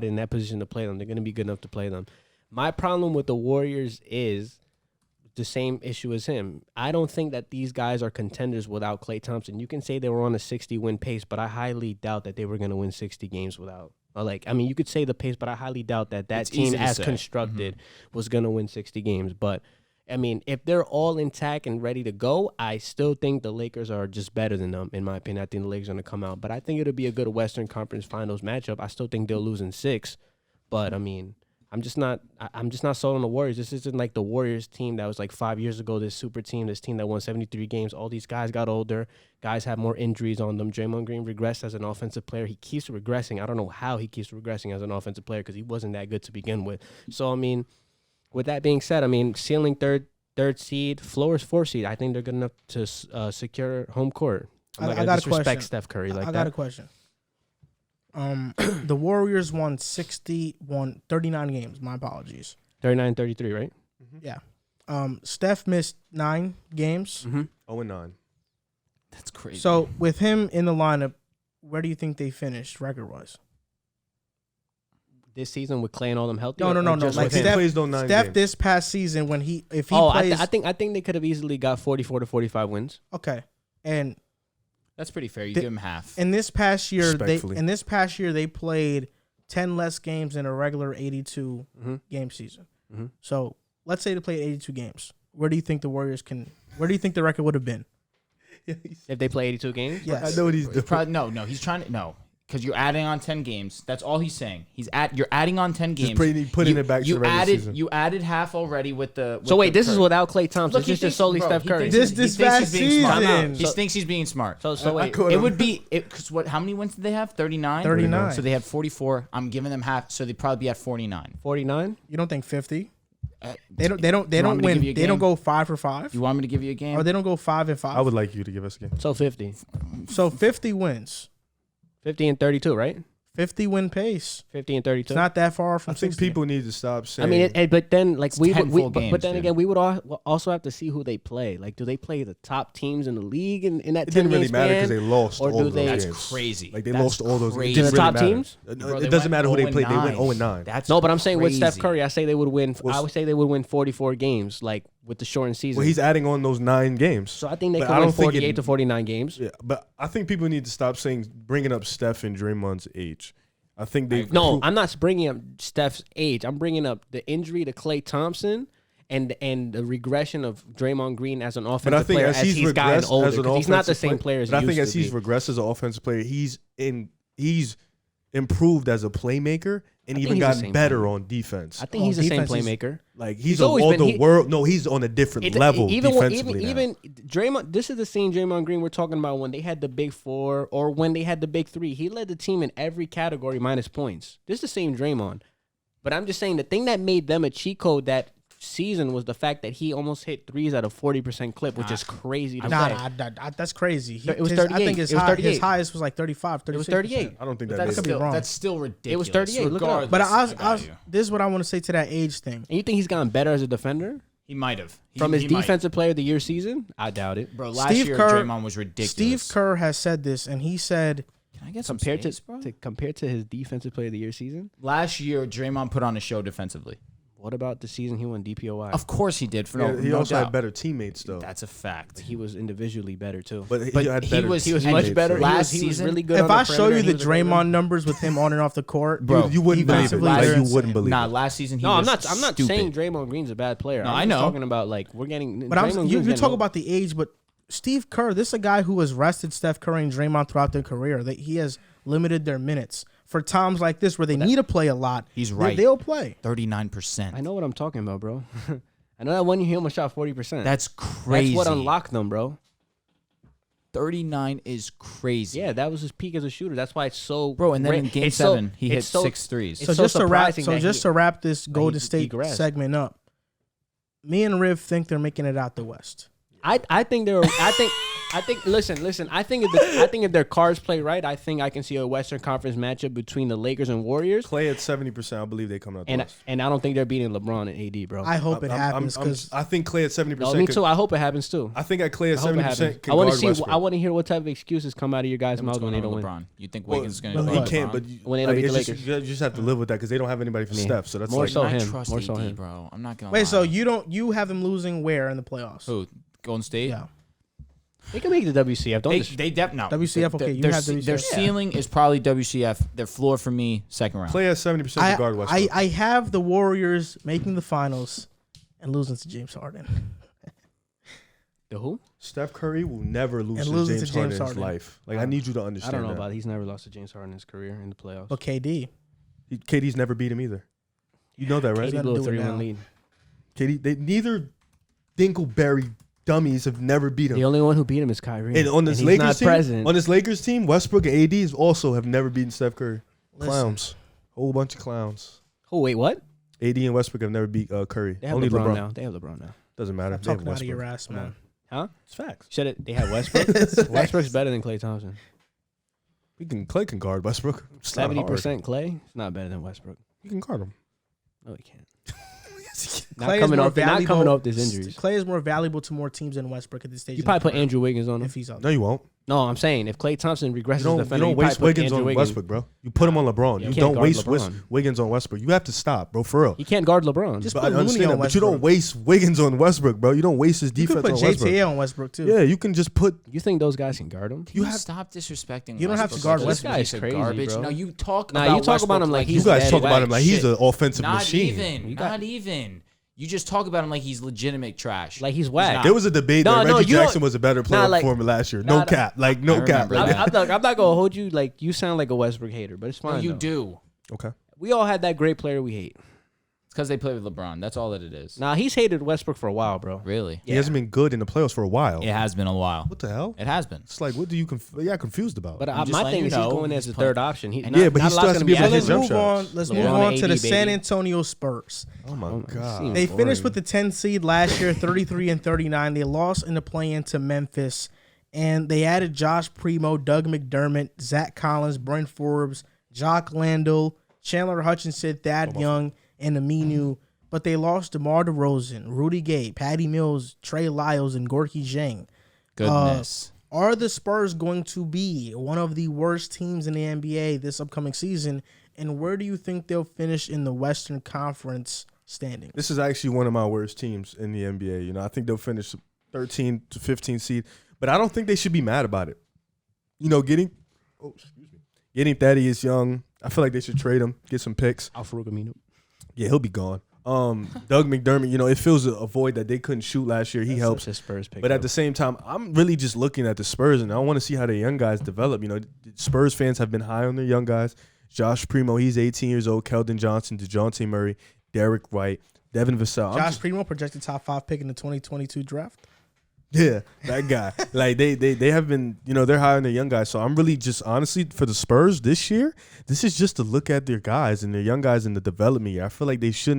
in that position to play them. They're going to be good enough to play them. My problem with the Warriors is the same issue as him. I don't think that these guys are contenders without Klay Thompson. You can say they were on a 60-win pace, but I highly doubt that they were going to win 60 games without. You could say the pace, but I highly doubt that It's team easy to as say. constructed was going to win 60 games. But I mean, if they're all intact and ready to go, I still think the Lakers are just better than them, in my opinion. I think the Lakers are going to come out. But I think it'll be a good Western Conference Finals matchup. I still think they'll lose in 6. But, I mean, I'm just not sold on the Warriors. This isn't like the Warriors team that was like 5 years ago, this super team, this team that won 73 games. All these guys got older. Guys have more injuries on them. Draymond Green regressed as an offensive player. He keeps regressing. I don't know how he keeps regressing as an offensive player because he wasn't that good to begin with. So, I mean, with that being said, I mean, ceiling third seed, floor is 4 seed. I think they're good enough to secure home court. I'm not going to disrespect Steph Curry like that. I got a question. The Warriors won 39 games. My apologies. 39-33, right? Yeah. Steph missed 9 games. 0-9. That's crazy. So with him in the lineup, where do you think they finished record-wise? This season with Clay and all them healthy? No. Like Steph this past season when if he plays. I think they could have easily got 44 to 45 wins. Okay, and that's pretty fair. You give him half. In this past year, they played 10 less games in a regular 82 game season. So let's say they played 82 games. Where do you think the Warriors Where do you think the record would have been? If they play 82 games? Yes. I know what he's doing. He's trying to because you're adding on 10 games. That's all he's saying. You're adding on 10 games. Just putting it back to the regular season. You added half already with the. So wait, this is without Klay Thompson. This is just solely Steph Curry. This past season. He thinks he's being smart. So wait, it would be because how many wins did they have? 39. 39. So they had 44. I'm giving them half, so they'd probably be at 49. 49. You don't think 50? They don't win. They don't go 5 for 5. You want me to give you a game? Or they don't go 5 and 5. I would like you to give us a game. So 50. So 50 wins. 50 and 32, right? 50 win pace. 50 and 32. It's not that far from I think 60. people need to stop saying. I mean, but then like It's 10 full but games, then dude. again, we would also have to see who they play. Like, do they play the top teams in the league in that? It didn't 10 really game matter span? because they lost Or all do of they- those That's games. crazy. Like they That's lost all those crazy. games. To It the didn't top really teams? matter. Bro, It they doesn't went matter who they played. They 0-9. went 0-9. That's No, but I'm saying with Steph crazy. Curry, I say they would win. I would say they would win 44 games, like with the shortened season. Well, he's adding on those 9 games. So I think they But could I win don't think 48 to 49 games. Yeah, but I think people need to stop bringing up Steph and Draymond's age. I think they No, I'm not bringing up Steph's age. I'm bringing up the injury to Klay Thompson and the regression of Draymond Green as an But I offensive think player as as he's he's gotten regressed older. as an 'Cause he's not the offensive same player as But I he think used as to he's be. regressed as an offensive player, he's improved as a playmaker and I think even he's the gotten same better player. on defense. I think he's the same defense is- playmaker. Like he's he's on always all been- the world. No, he's on a different level defensively now. Even Draymond. This is the same Draymond Green we're talking about when they had the big 4 or when they had the big 3. He led the team in every category minus points. This is the same Draymond. But I'm just saying the thing that made them a cheat code that season was the fact that he almost hit threes at a 40% clip, which is crazy to say. That's crazy. It was 38. I think his It was 38. highest was like 35, 36%. It was 38. I don't think But that that's makes could be still, wrong. that's still ridiculous. It was 38. Look it up. But Regardless, this is what I want to say to that age thing. And you think he's gotten better as a defender he might have from his he might. defensive player of the year season? I doubt it. Bro, last Steve year Kerr- Draymond was ridiculous. Steve Kerr has said this, and he said Can I get some Compared space, bro? compared to his defensive player of the year season, Last year Draymond put on a show defensively. what about the season he won DPOI? Of course he did. he also doubt. had better teammates though. That's a fact. He was individually better too. But he But had he better was He was And much better. last He was season- really good. if on the I show perimeter, you he the was a better- Draymond numbers with him on and off the court, Bro, you wouldn't believe it. defensively, Like they're you insane. wouldn't believe Nah, it. last season he No, I'm was not. I'm not stupid. saying Draymond Green's a bad player. No, I'm I just know. talking about like we're getting. But Draymond you Green's getting talk old. about the age, but Steve Kerr, this is a guy who has rested Steph Curry and Draymond throughout their career. That he has limited their minutes for times like this where they need to play a lot. He's right. They'll play. 39%. I know what I'm talking about, bro. I know that one year he almost shot 40%. That's crazy. That's what unlocked them, bro. 39 is crazy. Yeah, that was his peak as a shooter. That's why it's so. Bro, and then in game it's so- 7, he hit it's so- 6 threes. it's So so just to wrap, surprising that to wrap this Golden he State regressed. segment up, me and Riv think they're making it out the West. I think they're. I think. Listen. I think if their cards play right, I think I can see a Western Conference matchup between the Lakers and Warriors. Clay at 70%. I believe they come out. And I don't think they're beating LeBron and AD, bro. I hope it happens because I think Clay at 70%. No, me too. I hope it happens too. I think at Clay at I hope it 70% happens. can I want guard to see. Westbrook. I want to hear what type of excuses come out of your guys' What's mouths when going they on don't with win. LeBron? You think Well, Wiggins going no, to he go can't, LeBron? but When they don't beat the it's Lakers. you just have to live with that because they don't have anybody for Steph. So that's more like so I him. trust More so AD, him. bro. I'm not going to wait. So you have them losing where in the playoffs? Who? Golden State? Yeah, They can make the WCF. Don't just, They no. WCF, okay, you Their, have their WCF. ceiling is probably WCF. Their floor for me, second round. Clay at 70% can guard Westbrook. I have the Warriors making the finals and losing to James Harden. the who? Steph Curry will never lose And to losing James to Harden James in his Harden. life. Like I need you to I understand. don't know that. about it. He's never lost to James Harden in his career in the playoffs. But KD, KD's never beat him either. You know that, right? He's KD gonna blew a do it 3-1 now. lead. KD, neither Dinkleberry dummies have never beat him. The only one who beat him is Kyrie. And on this he's Lakers not team, present. on this Lakers team, Westbrook and AD also have never beaten Steph Curry. Listen. Clowns, whole bunch of clowns. Oh wait, what? AD and Westbrook have never beat Curry. They have Only LeBron, LeBron. now. They have LeBron now. Doesn't matter. I'm They have talking out of your Westbrook. ass, Come man. on. Huh? It's facts. Should it? They have Westbrook. Westbrook's better than Klay Thompson. Clay can guard Westbrook. It's not hard. 70% Klay. It's not better than Westbrook. You can guard him. No, he can't. Clay Not is coming more off. Not coming valuable- off his injuries. Clay is more valuable to more teams than Westbrook at this stage. You of probably his put career, Andrew Wiggins on him. if he's out. No, you won't. No, I'm saying if Klay Thompson regresses You don't defender, waste probably put Wiggins Andrew on Wiggins. Westbrook, bro. You put him on LeBron. Yeah, You can't don't guard waste LeBron. Wiggins on Westbrook. You have to stop, bro. For real. He can't guard LeBron. Just But put I Looney understand on that, but you don't Westbrook. waste Wiggins on Westbrook, bro. You don't waste his You could defense put on Westbrook. JTA on Westbrook too. Yeah, you can just put. You think those guys can guard him? You have- stop disrespecting. You don't have to Westbrook guard like Westbrook. he's This a guy's crazy, garbage. bro. No, you talk Nah, about you talk about Westbrook him like You he's guys dead talk about him whack. like he's Shit. an offensive Not machine. even. Not even. You just talk about him like he's legitimate trash. Like he's whack. There was a debate that No, Reggie you don't- Jackson was a better player like- for him last year. No Nah, cap. Like, I no cap. remember Like, that. I'm not gonna hold you. Like you sound like a Westbrook hater, but it's No, fine. you though. do. okay. We all had that great player we hate. It's because they play with LeBron. That's all that it is. Nah, he's hated Westbrook for a while, bro. Really? He hasn't been good in the playoffs for a while. It has been a while. What the hell? It has been. It's like, what do you confused about? But I'm just my letting thing you is he's know going as he's a third option. Yeah, but he still has to be able to So hit let's jump move on. shots. Let's LeBron move on and to the AD, San baby. Antonio Spurs. Oh my Oh, god. seems They boring. finished with the 10 seed last year, 33 and 39. They lost in the play-in to Memphis, and they added Josh Primo, Doug McDermott, Zach Collins, Brent Forbes, Jock Landale, Chandler Hutchinson, Thad Young, and Aminu. But they lost DeMar DeRozan, Rudy Gay, Patty Mills, Trey Lyles, and Gorky Zhang. Goodness. Are the Spurs going to be one of the worst teams in the NBA this upcoming season? And where do you think they'll finish in the Western Conference standings? This is actually one of my worst teams in the NBA. You know, I think they'll finish 13 to 15 seed, but I don't think they should be mad about it. You know, getting Thaddeus Young, I feel like they should trade him, get some picks. Al-Farouq Aminu. Yeah, he'll be gone. Doug McDermott, you know, it fills a void that they couldn't shoot last year. He helps. His Spurs pick. But at the same time, I'm really just looking at the Spurs, and I want to see how the young guys develop. You know, Spurs fans have been high on their young guys. Josh Primo, he's 18 years old. Keldon Johnson, DeJounte Murray, Derek White, Devin Vassell. Josh Primo projected top 5 pick in the 2022 draft. Yeah, that guy. Like they have been, you know, they're high on their young guys. So I'm really just honestly for the Spurs this year, this is just to look at their guys and their young guys in the development year. I feel like they should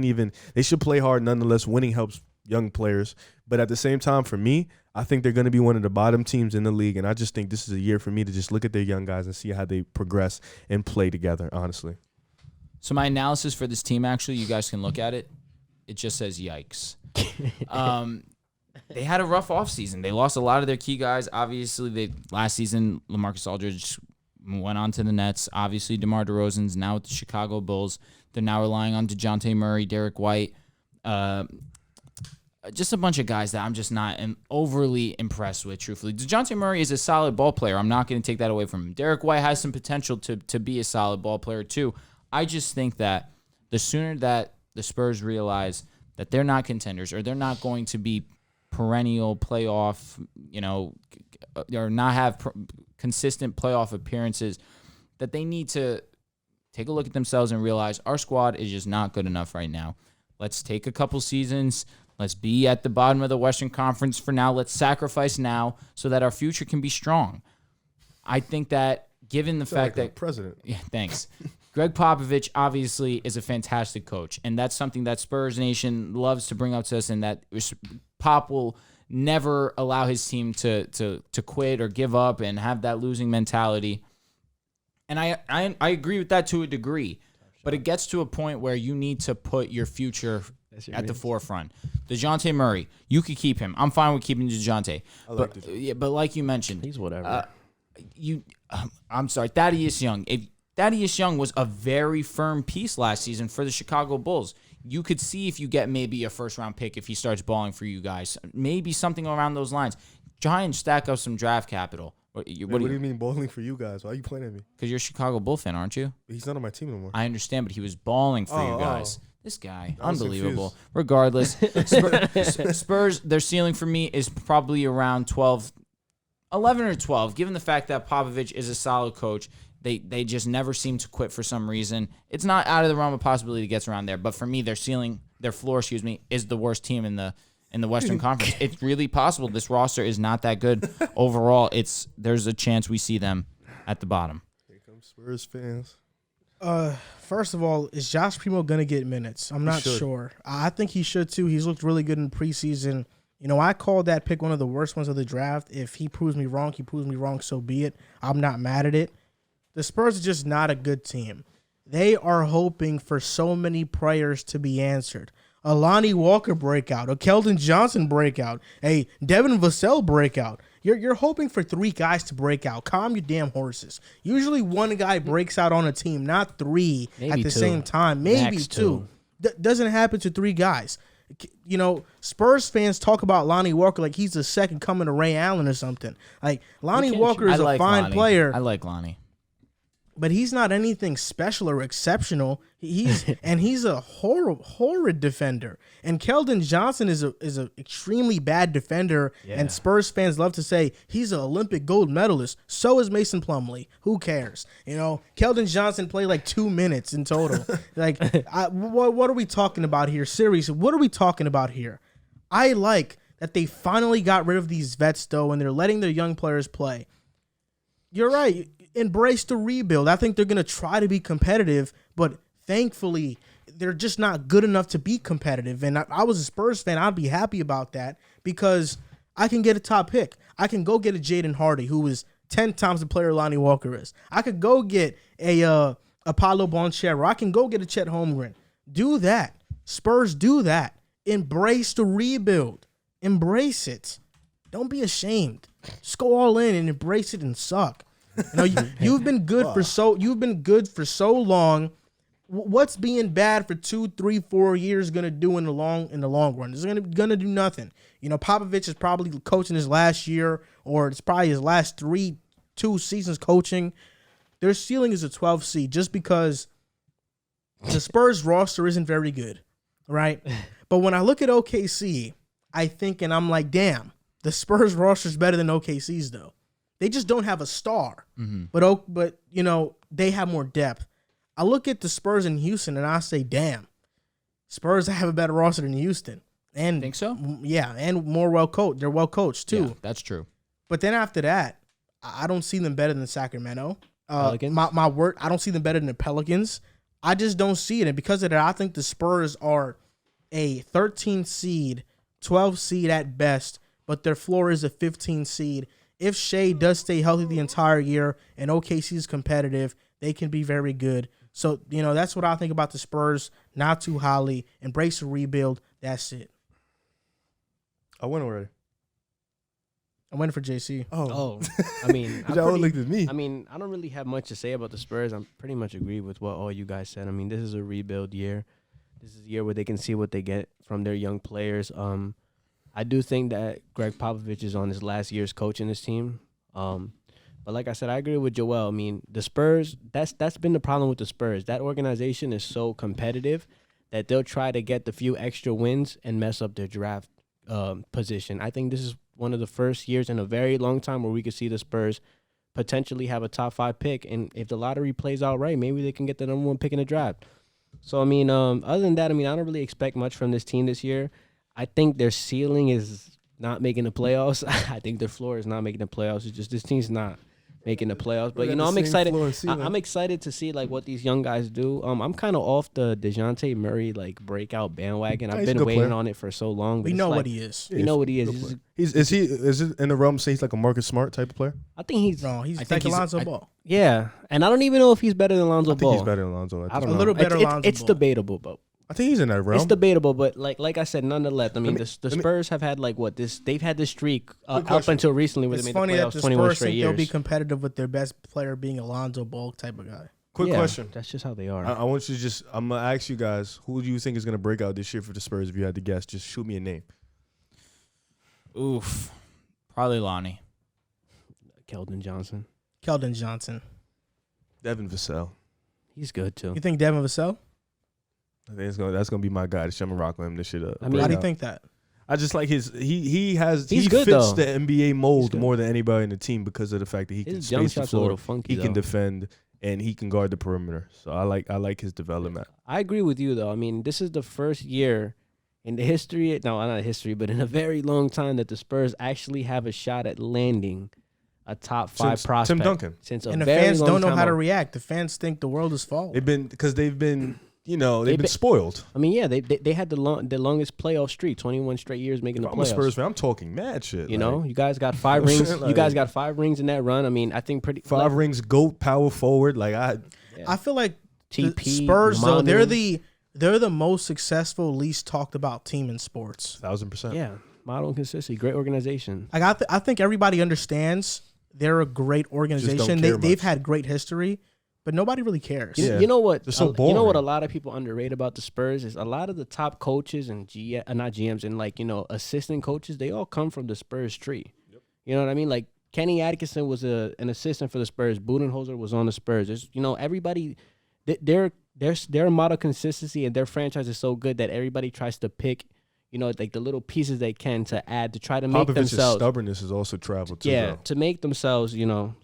play hard nonetheless. Winning helps young players. But at the same time, for me, I think they're going to be one of the bottom teams in the league. And I just think this is a year for me to just look at their young guys and see how they progress and play together, honestly. So my analysis for this team, actually, you guys can look at it. It just says yikes. They had a rough offseason. They lost a lot of their key guys. Obviously, last season, LaMarcus Aldridge went on to the Nets. Obviously, DeMar DeRozan's now with the Chicago Bulls. They're now relying on DeJounte Murray, Derek White. Just a bunch of guys that I'm just not overly impressed with, truthfully. DeJounte Murray is a solid ball player. I'm not going to take that away from him. Derek White has some potential to be a solid ball player, too. I just think that the sooner that the Spurs realize that they're not contenders or they're not going to be perennial playoff, you know, or not have consistent playoff appearances, that they need to take a look at themselves and realize our squad is just not good enough right now. Let's take a couple seasons. Let's be at the bottom of the Western Conference for now. Let's sacrifice now so that our future can be strong. I think that given the fact that president. Yeah, thanks. Greg Popovich obviously is a fantastic coach, and that's something that Spurs Nation loves to bring up to us, and that Pop will never allow his team to quit or give up and have that losing mentality. And I agree with that to a degree, but it gets to a point where you need to put your future at the forefront. DeJounte Murray, you could keep him. I'm fine with keeping DeJounte. But like you mentioned, he's whatever. I'm sorry, Thaddeus Young. If Thaddeus Young was a very firm piece last season for the Chicago Bulls. You could see if you get maybe a first-round pick if he starts balling for you guys. Maybe something around those lines. Try and stack up some draft capital. What do you mean bowling for you guys? Why are you playing at me? Because you're a Chicago Bull fan, aren't you? He's not on my team anymore. I understand, but he was balling for you guys. This guy, I was unbelievable. confused. Regardless, Spurs, their ceiling for me is probably around 11 or 12, given the fact that Popovich is a solid coach. They just never seem to quit for some reason. It's not out of the realm of possibility it gets around there, but for me, their floor, is the worst team in the Western Conference. It's really possible this roster is not that good overall. There's a chance we see them at the bottom. Here comes Spurs fans. First of all, is Josh Primo going to get minutes? I'm not sure. I think he should too. He's looked really good in preseason. You know, I called that pick one of the worst ones of the draft. If he proves me wrong, so be it. I'm not mad at it. The Spurs are just not a good team. They are hoping for so many prayers to be answered. A Lonnie Walker breakout, a Keldon Johnson breakout, a Devin Vassell breakout. You're hoping for 3 guys to break out. Calm your damn horses. Usually one guy breaks out on a team, not 3 Maybe at the 2. same time. Maybe Max 2. Doesn't happen to 3 guys. You know, Spurs fans talk about Lonnie Walker like he's the second coming to Ray Allen or something. Like, Lonnie Walker is a fine player. I like Lonnie. But he's not anything special or exceptional. He's a horrid defender. And Keldon Johnson is a extremely bad defender. Yeah. And Spurs fans love to say he's an Olympic gold medalist. So is Mason Plumlee. Who cares? You know, Keldon Johnson played like 2 minutes in total. What are we talking about here? Seriously, what are we talking about here? I like that they finally got rid of these vets though, and they're letting their young players play. You're right. Embrace the rebuild. I think they're going to try to be competitive, but thankfully, they're just not good enough to be competitive. And I was a Spurs fan. I'd be happy about that because I can get a top pick. I can go get a Jaden Hardy, who is 10 times the player Lonnie Walker is. I could go get a Apollo Bonchero. I can go get a Chet Holmgren. Do that. Spurs, do that. Embrace the rebuild. Embrace it. Don't be ashamed. Just go all in and embrace it and suck. You know, you've been good for so long. What's being bad for 2, 3, 4 years gonna do in the long run? It's gonna do nothing. You know, Popovich is probably coaching his last year, or it's probably his last 2 seasons coaching. Their ceiling is a 12 seed just because the Spurs roster isn't very good, right? But when I look at OKC, I think and I'm like, damn, the Spurs roster is better than OKC's though. They just don't have a star, but you know they have more depth. I look at the Spurs in Houston and I say, damn, Spurs have a better roster than Houston. And think so? Yeah, and more well coached. They're well coached too. Yeah, that's true. But then after that, I don't see them better than Sacramento. Pelicans? My word, I don't see them better than the Pelicans. I just don't see it, and because of that, I think the Spurs are a 13 seed, 12 seed at best, but their floor is a 15 seed. If Shea does stay healthy the entire year and OKC is competitive, they can be very good. So, you know, that's what I think about the Spurs. Not too highly. Embrace a rebuild. That's it. I went already. I'm waiting for JC. Oh. I mean, y'all looked at me. I mean, I don't really have much to say about the Spurs. I'm pretty much agree with what all you guys said. I mean, this is a rebuild year. This is a year where they can see what they get from their young players. I do think that Greg Popovich is on his last year's coaching this team. But like I said, I agree with Joel. I mean, the Spurs, that's been the problem with the Spurs. That organization is so competitive that they'll try to get the few extra wins and mess up their draft position. I think this is one of the first years in a very long time where we could see the Spurs potentially have a top 5 pick. And if the lottery plays out right, maybe they can get the number 1 pick in the draft. So, I mean, other than that, I mean, I don't really expect much from this team this year. I think their ceiling is not making the playoffs. I think their floor is not making the playoffs. It's just this team's not making the playoffs. But, you know, I'm excited. I'm excited to see, like, what these young guys do. I'm kind of off the DeJounte Murray, like, breakout bandwagon. I've been waiting on it for so long. We know what he is. We know what he is. Is it in the realm to say he's like a Marcus Smart type of player? I think he's... No, he's like Alonzo Ball. Yeah, and I don't even know if he's better than Alonzo Ball. I think he's better than Alonzo. I don't know. A little better Alonzo It's Ball. debatable, but... I think he's in that realm. It's debatable, but like I said, nonetheless, I mean, the Spurs have had they've had this streak up until recently where they made the playoffs 21 straight years. They'll be competitive with their best player being Alonzo Ball type of guy. Quick question. That's just how they are. I want you to I'm going to ask you guys, who do you think is going to break out this year for the Spurs if you had to guess? Just shoot me a name. Oof. Probably Lonnie. Keldon Johnson. Devin Vassell. He's good, too. You think Devin Vassell? I think that's gonna be my guy. I'm gonna rock with him this shit up. I mean, why do you think that? I just like he He's fits good, though. the NBA mold more than anybody in the team because of the fact that he can His jump space the shot's a little floor, funky, he can though. defend, and he can guard the perimeter. So I like his development. I agree with you, though. I mean, this is the first year in the history, no, not history, but in a very long time that the Spurs actually have a shot at landing a top 5 prospect. Tim Duncan. And the fans don't know how to react. The fans think the world is falling. They've been spoiled. I mean, yeah, they had the longest playoff streak, 21 straight years making the playoffs. I'm a Spurs fan. I'm talking mad shit. You know, you guys got 5 rings. You guys got 5 rings in that run. I mean, I think pretty 5 rings, GOAT, power forward. I feel like the Spurs, though, they're the most successful, least talked about team in sports. 1,000%. Yeah, model and consistency, great organization. I think everybody understands they're a great organization. They've had great history, but nobody really cares. You know what? They're so boring. You know what a lot of people underrate about the Spurs is a lot of the top coaches and not GMs and assistant coaches, they all come from the Spurs tree. Yep. You know what I mean? Like Kenny Atkinson was an assistant for the Spurs. Budenholzer was on the Spurs. There's, everybody, their model consistency and their franchise is so good that everybody tries to pick, like the little pieces they can to add to try to make themselves. Stubbornness has also traveled too. Yeah, to make themselves,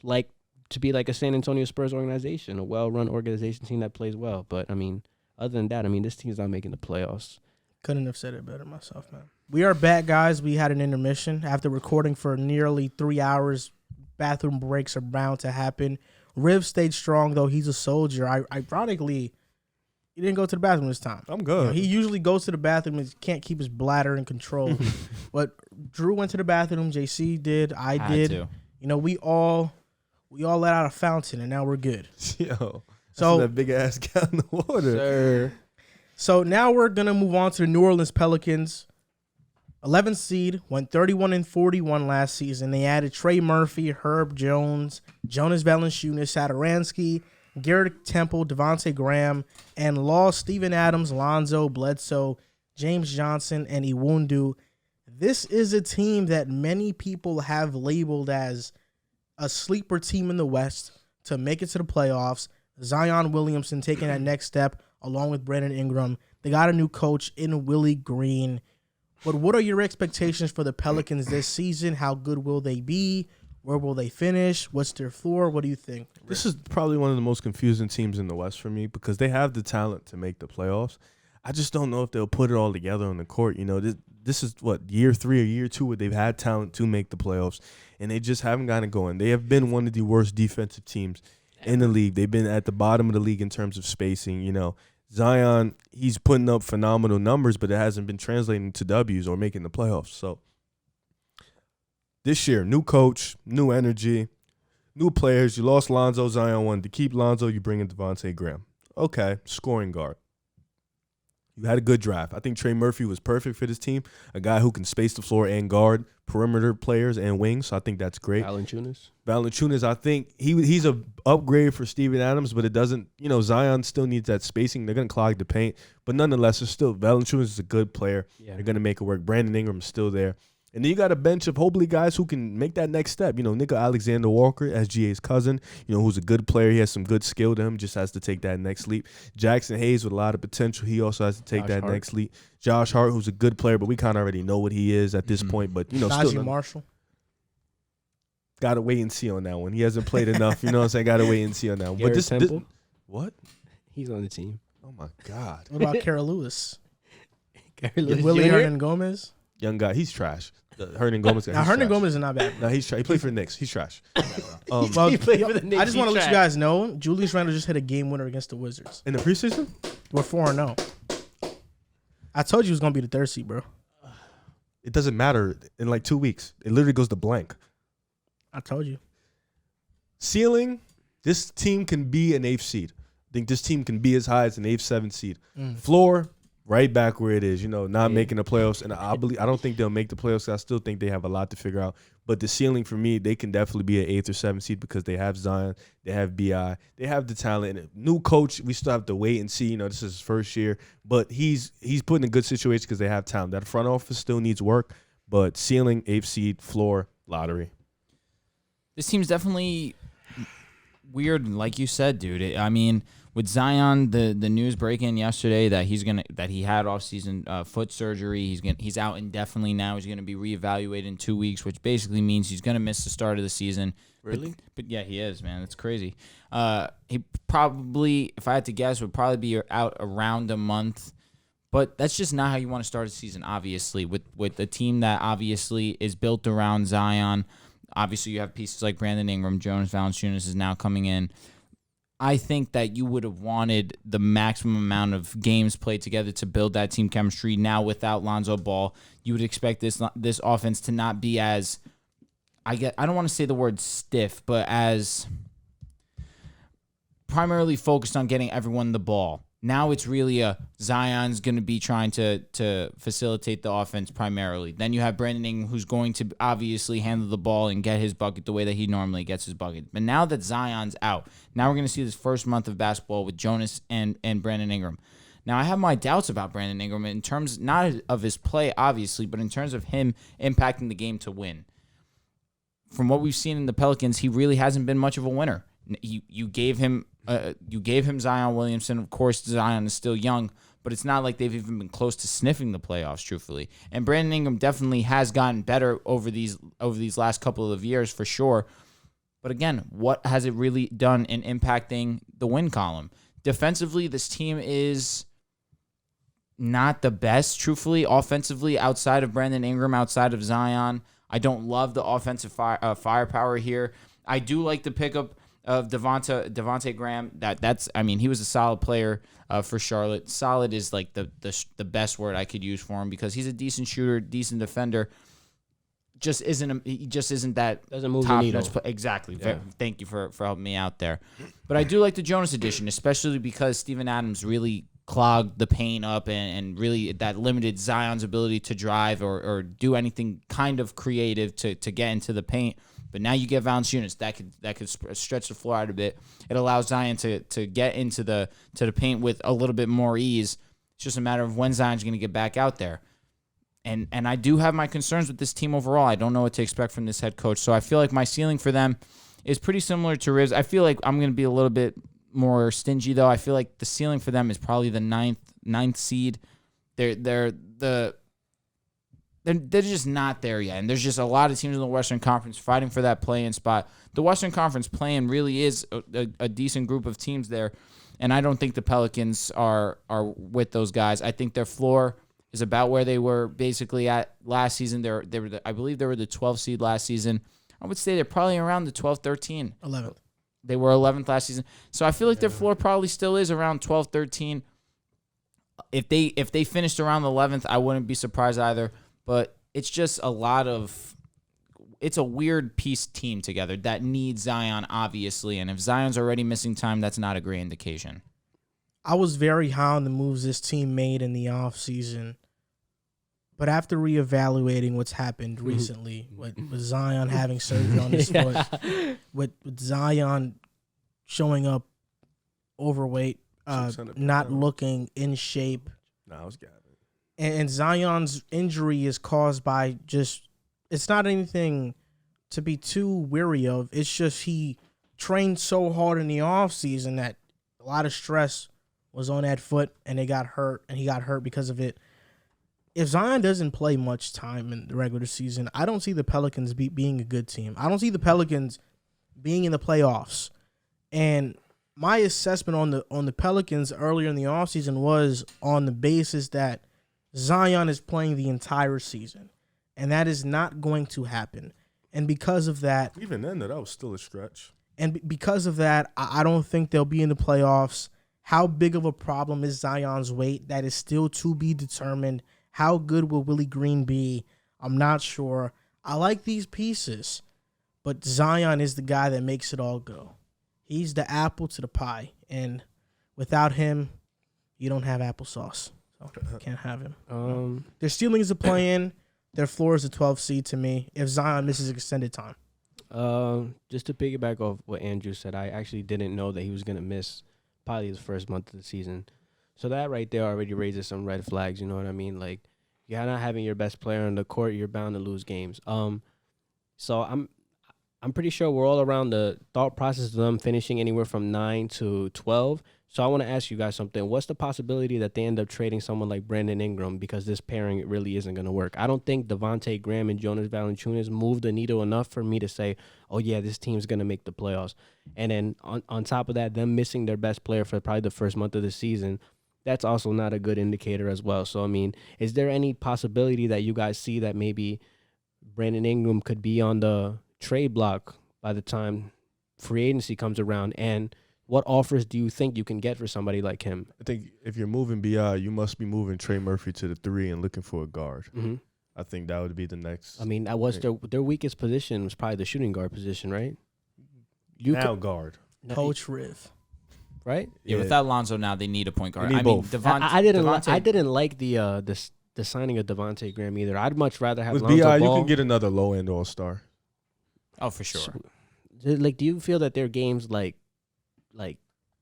like to be like a San Antonio Spurs organization, a well-run organization team that plays well. But I mean, other than that, this team's not making the playoffs. Couldn't have said it better myself, man. We are back, guys. We had an intermission after recording for nearly 3 hours. Bathroom breaks are bound to happen. Riv stayed strong, though. He's a soldier. Ironically, he didn't go to the bathroom this time. I'm good. He usually goes to the bathroom and can't keep his bladder in control. But Drew went to the bathroom. JC did. I did. Too. We all let out a fountain, and now we're good. Yo, that big ass gallon of water. Sir. So now we're gonna move on to the New Orleans Pelicans. 11th seed, went 31-41 last season. They added Trey Murphy, Herb Jones, Jonas Valanciunas, Satoransky, Garrett Temple, Devontae Graham, and lost Steven Adams, Lonzo, Bledsoe, James Johnson, and Iwundu. This is a team that many people have labeled as a sleeper team in the West to make it to the playoffs. Zion Williamson taking that next step along with Brandon Ingram. They got a new coach in Willie Green. But what are your expectations for the Pelicans this season? How good will they be? Where will they finish? What's their floor? What do you think? This is probably one of the most confusing teams in the West for me because they have the talent to make the playoffs. I just don't know if they'll put it all together on the court. This is year 3 or year 2 where they've had talent to make the playoffs, and they just haven't gotten it going. They have been one of the worst defensive teams in the league. They've been at the bottom of the league in terms of spacing. Zion, he's putting up phenomenal numbers, but it hasn't been translating to W's or making the playoffs. So this year, new coach, new energy, new players. You lost Lonzo. Zion wanted to keep Lonzo. You bring in Devontae Graham. Okay, scoring guard. You had a good draft. I think Trey Murphy was perfect for this team, a guy who can space the floor and guard perimeter players and wings. So I think that's great. Valanciunas, I think he's a upgrade for Steven Adams, but it doesn't, Zion still needs that spacing. They're going to clog the paint. But nonetheless, Valanciunas is a good player. Yeah. They're going to make it work. Brandon Ingram is still there. And then you got a bench of hopefully guys who can make that next step. Nico Alexander-Walker, SGA's cousin, who's a good player. He has some good skill to him, just has to take that next leap. Jackson Hayes with a lot of potential. He also has to take next leap. Josh Hart, who's a good player, but we kind of already know what he is at this point. But, still Marshall. Got to wait and see on that one. He hasn't played enough. You know what I'm saying? Got to wait and see on that one. Garrett Temple? What? He's on the team. Oh, my God. What about Kara Lewis? Lewis Willie Hernan Gomez? Young guy. He's trash. Hernan Gomez. Hernan Gomez is not bad. No, he's trash. He played for the Knicks. He's trash. He played for the Knicks. I just want to let you guys know, Julius Randle just hit a game winner against the Wizards. In the preseason? We're 4-0. I told you it was going to be the 3rd seed, bro. It doesn't matter. In 2 weeks, it literally goes to blank. I told you. Ceiling, this team can be an 8th seed. I think this team can be as high as an 8th, 7th seed. Floor, right back where it is, not making the playoffs. And I don't think they'll make the playoffs. I still think they have a lot to figure out. But the ceiling for me, they can definitely be an 8th or 7th seed because they have Zion, they have BI, they have the talent. And a new coach, we still have to wait and see. This is his first year. But he's put in a good situation because they have talent. That front office still needs work. But ceiling, 8th seed, floor, lottery. This team's definitely weird, like you said, dude. With Zion, the news breaking yesterday that he had off-season foot surgery. He's out indefinitely now. He's gonna be reevaluated in 2 weeks, which basically means he's gonna miss the start of the season. Really? But yeah, he is, man. It's crazy. He probably, if I had to guess, would probably be out around a month. But that's just not how you want to start a season, obviously, with a team that obviously is built around Zion. Obviously, you have pieces like Brandon Ingram, Jonas Valanciunas is now coming in. I think that you would have wanted the maximum amount of games played together to build that team chemistry. Now, without Lonzo Ball, you would expect this offense to not be as, I don't want to say the word stiff, but as primarily focused on getting everyone the ball. Now it's really Zion's going to be trying to facilitate the offense primarily. Then you have Brandon Ingram, who's going to obviously handle the ball and get his bucket the way that he normally gets his bucket. But now that Zion's out, now we're going to see this first month of basketball with Jonas and Brandon Ingram. Now, I have my doubts about Brandon Ingram in terms not of his play, obviously, but in terms of him impacting the game to win. From what we've seen in the Pelicans, he really hasn't been much of a winner. You gave him Zion Williamson. Of course, Zion is still young, but it's not like they've even been close to sniffing the playoffs, truthfully. And Brandon Ingram definitely has gotten better over these last couple of years for sure. But again, what has it really done in impacting the win column? Defensively, this team is not the best, truthfully. Offensively, outside of Brandon Ingram, outside of Zion, I don't love the offensive firepower here. I do like the pickup of Devontae Graham. He was a solid player for Charlotte. Solid is like the best word I could use for him because he's a decent shooter, decent defender. He just isn't that doesn't move top the needle. Exactly. Yeah. Thank you for helping me out there. But I do like the Jonas addition, especially because Steven Adams really clogged the paint up and really that limited Zion's ability to drive or do anything kind of creative to get into the paint. But now you get Valanciunas that could stretch the floor out a bit. It allows Zion to get into the paint with a little bit more ease. It's just a matter of when Zion's going to get back out there. And I do have my concerns with this team overall. I don't know what to expect from this head coach. So I feel like my ceiling for them is pretty similar to Rivs. I feel like I'm going to be a little bit more stingy though. I feel like the ceiling for them is probably the ninth seed. They're just not there yet. And there's just a lot of teams in the Western Conference fighting for that play-in spot. The Western Conference play-in really is a decent group of teams there. And I don't think the Pelicans are with those guys. I think their floor is about where they were basically at last season. I believe they were the 12th seed last season. I would say they're probably around the 12th, 13. 11th. They were 11th last season. So I feel like their floor probably still is around 12, 13. If they finished around the 11th, I wouldn't be surprised either. But it's just it's a weird piece team together that needs Zion, obviously. And if Zion's already missing time, that's not a great indication. I was very high on the moves this team made in the offseason. But after reevaluating what's happened recently, with Zion having surgery on his foot, with Zion showing up overweight, not looking in shape. Nah, I was gabbing. And Zion's injury is caused by it's not anything to be too weary of. It's just he trained so hard in the offseason that a lot of stress was on that foot and he got hurt because of it. If Zion doesn't play much time in the regular season, I don't see the Pelicans being a good team. I don't see the Pelicans being in the playoffs. And my assessment on the Pelicans earlier in the offseason was on the basis that Zion is playing the entire season. And that is not going to happen. And because of that... Even then, that was still a stretch. And because of that, I don't think they'll be in the playoffs. How big of a problem is Zion's weight? That is still to be determined. How good will Willie Green be? I'm not sure. I like these pieces, but Zion is the guy that makes it all go. He's the apple to the pie, and without him, you don't have applesauce. So you can't have him. Their ceiling is a play-in. Their floor is a 12 seed to me if Zion misses extended time. Just to piggyback off what Andrew said, I actually didn't know that he was going to miss probably the first month of the season. So that right there already raises some red flags, you know what I mean? Like, you're not having your best player on the court, you're bound to lose games. So I'm I'm pretty sure we're all around the thought process of them finishing anywhere from 9 to 12. So I want to ask you guys something. What's the possibility that they end up trading someone like Brandon Ingram because this pairing really isn't going to work? I don't think Devontae Graham and Jonas Valanciunas moved the needle enough for me to say, oh, yeah, this team's going to make the playoffs. And then on top of that, them missing their best player for probably the first month of the season, that's also not a good indicator as well. So, I mean, is there any possibility that you guys see that maybe Brandon Ingram could be on the trade block by the time free agency comes around? And what offers do you think you can get for somebody like him? I think if you're moving BI, you must be moving Trey Murphy to the 3 and looking for a guard. Mm-hmm. I think that would be the next. I mean, that was their weakest position was probably the shooting guard position, right? Guard. Coach Riv. Right? Yeah, without Lonzo now, they need a point guard. They need both. I didn't like the signing of Devontae Graham either. I'd much rather have With Lonzo BI, Ball. you can get another low end All-Star. Oh, for sure. Like, do you feel that their games like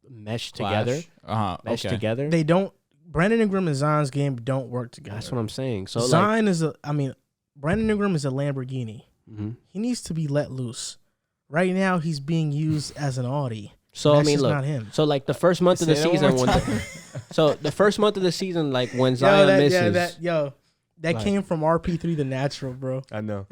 mesh together? Mesh together? They don't. Brandon Ingram and Zion's game don't work together. That's what I'm saying. So Zion Brandon Ingram is a Lamborghini. Mm-hmm. He needs to be let loose. Right now, he's being used as an Audi. So That's I mean, just look. not him. So like the first month of the season, the first month of the season, like when Zion misses, that came from RP3 the natural, bro. I know.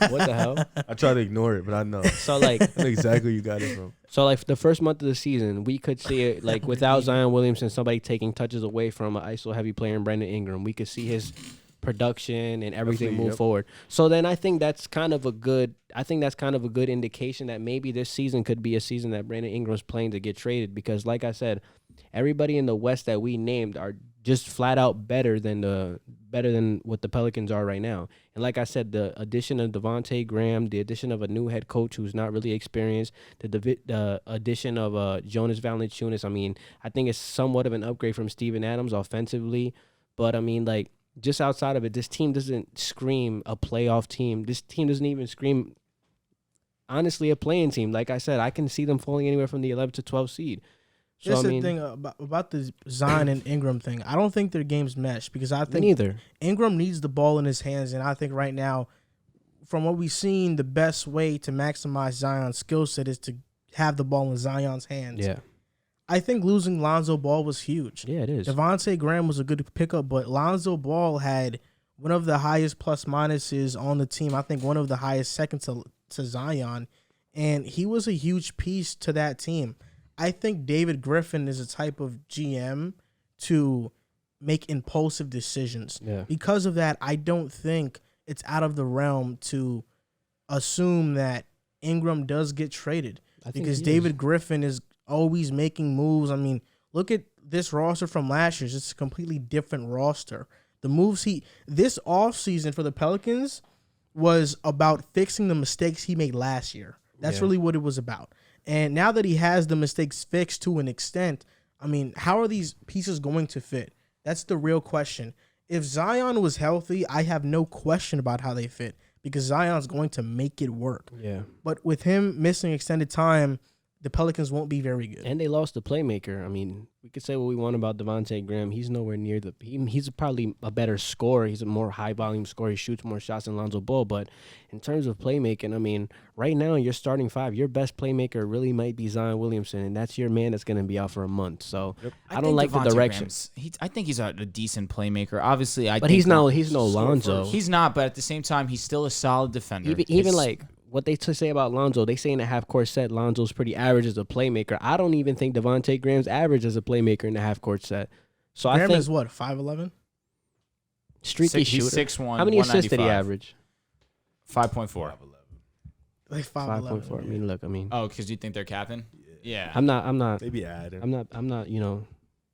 what the hell? I try to ignore it, but I know. So like, I know exactly where you got it from. So like the first month of the season, we could see it like without Zion Williamson, somebody taking touches away from an ISO heavy player in Brandon Ingram. We could see his production and everything move forward. So then I think that's kind of a good indication that maybe this season could be a season that Brandon Ingram's playing to get traded, because like I said, everybody in the West that we named are just flat out better than what the Pelicans are right now. And like I said, the addition of Devontae Graham, the addition of a new head coach who's not really experienced, the addition of Jonas Valanciunas, I mean, I think it's somewhat of an upgrade from Steven Adams offensively. But I mean, like, just outside of it, this team doesn't scream a playoff team. This team doesn't even scream, honestly, a playing team. Like I said, I can see them falling anywhere from the 11 to 12 seed. So, That's the thing about the Zion and Ingram thing. I don't think their games mesh, because I think neither. Ingram needs the ball in his hands, and I think right now, from what we've seen, the best way to maximize Zion's skill set is to have the ball in Zion's hands. Yeah. I think losing Lonzo Ball was huge. Yeah, it is. Devontae Graham was a good pickup, but Lonzo Ball had one of the highest plus minuses on the team. I think one of the highest second to Zion, and he was a huge piece to that team. I think David Griffin is a type of GM to make impulsive decisions. Yeah. Because of that, I don't think it's out of the realm to assume that Ingram does get traded, because David Griffin is always making moves. I mean, look at this roster from last year. It's a completely different roster. The moves this offseason for the Pelicans was about fixing the mistakes he made last year. That's really what it was about. And now that he has the mistakes fixed to an extent, I mean, how are these pieces going to fit? That's the real question. If Zion was healthy, I have no question about how they fit, because Zion's going to make it work. Yeah. But with him missing extended time, the Pelicans won't be very good. And they lost the playmaker. I mean, we could say what we want about Devontae Graham. He's nowhere near he's probably a better scorer. He's a more high-volume scorer. He shoots more shots than Lonzo Ball. But in terms of playmaking, I mean, right now in your starting five, your best playmaker really might be Zion Williamson, and that's your man that's going to be out for a month. So I don't like the direction. I think he's a decent playmaker. Obviously, but he's no Lonzo. He's not, but at the same time, he's still a solid defender. Even like what they say about Lonzo, they say in a half-court set, Lonzo's pretty average as a playmaker. I don't even think Devontae Graham's average as a playmaker in a half-court set. So Graham I think is what, 5'11"? Streaky shooter. He's 6'1", How many assists did he average? 5.4. Like 5'11". 5.4. I mean, look, Oh, because you think they're capping? Yeah. I'm not. Maybe adding. I'm not.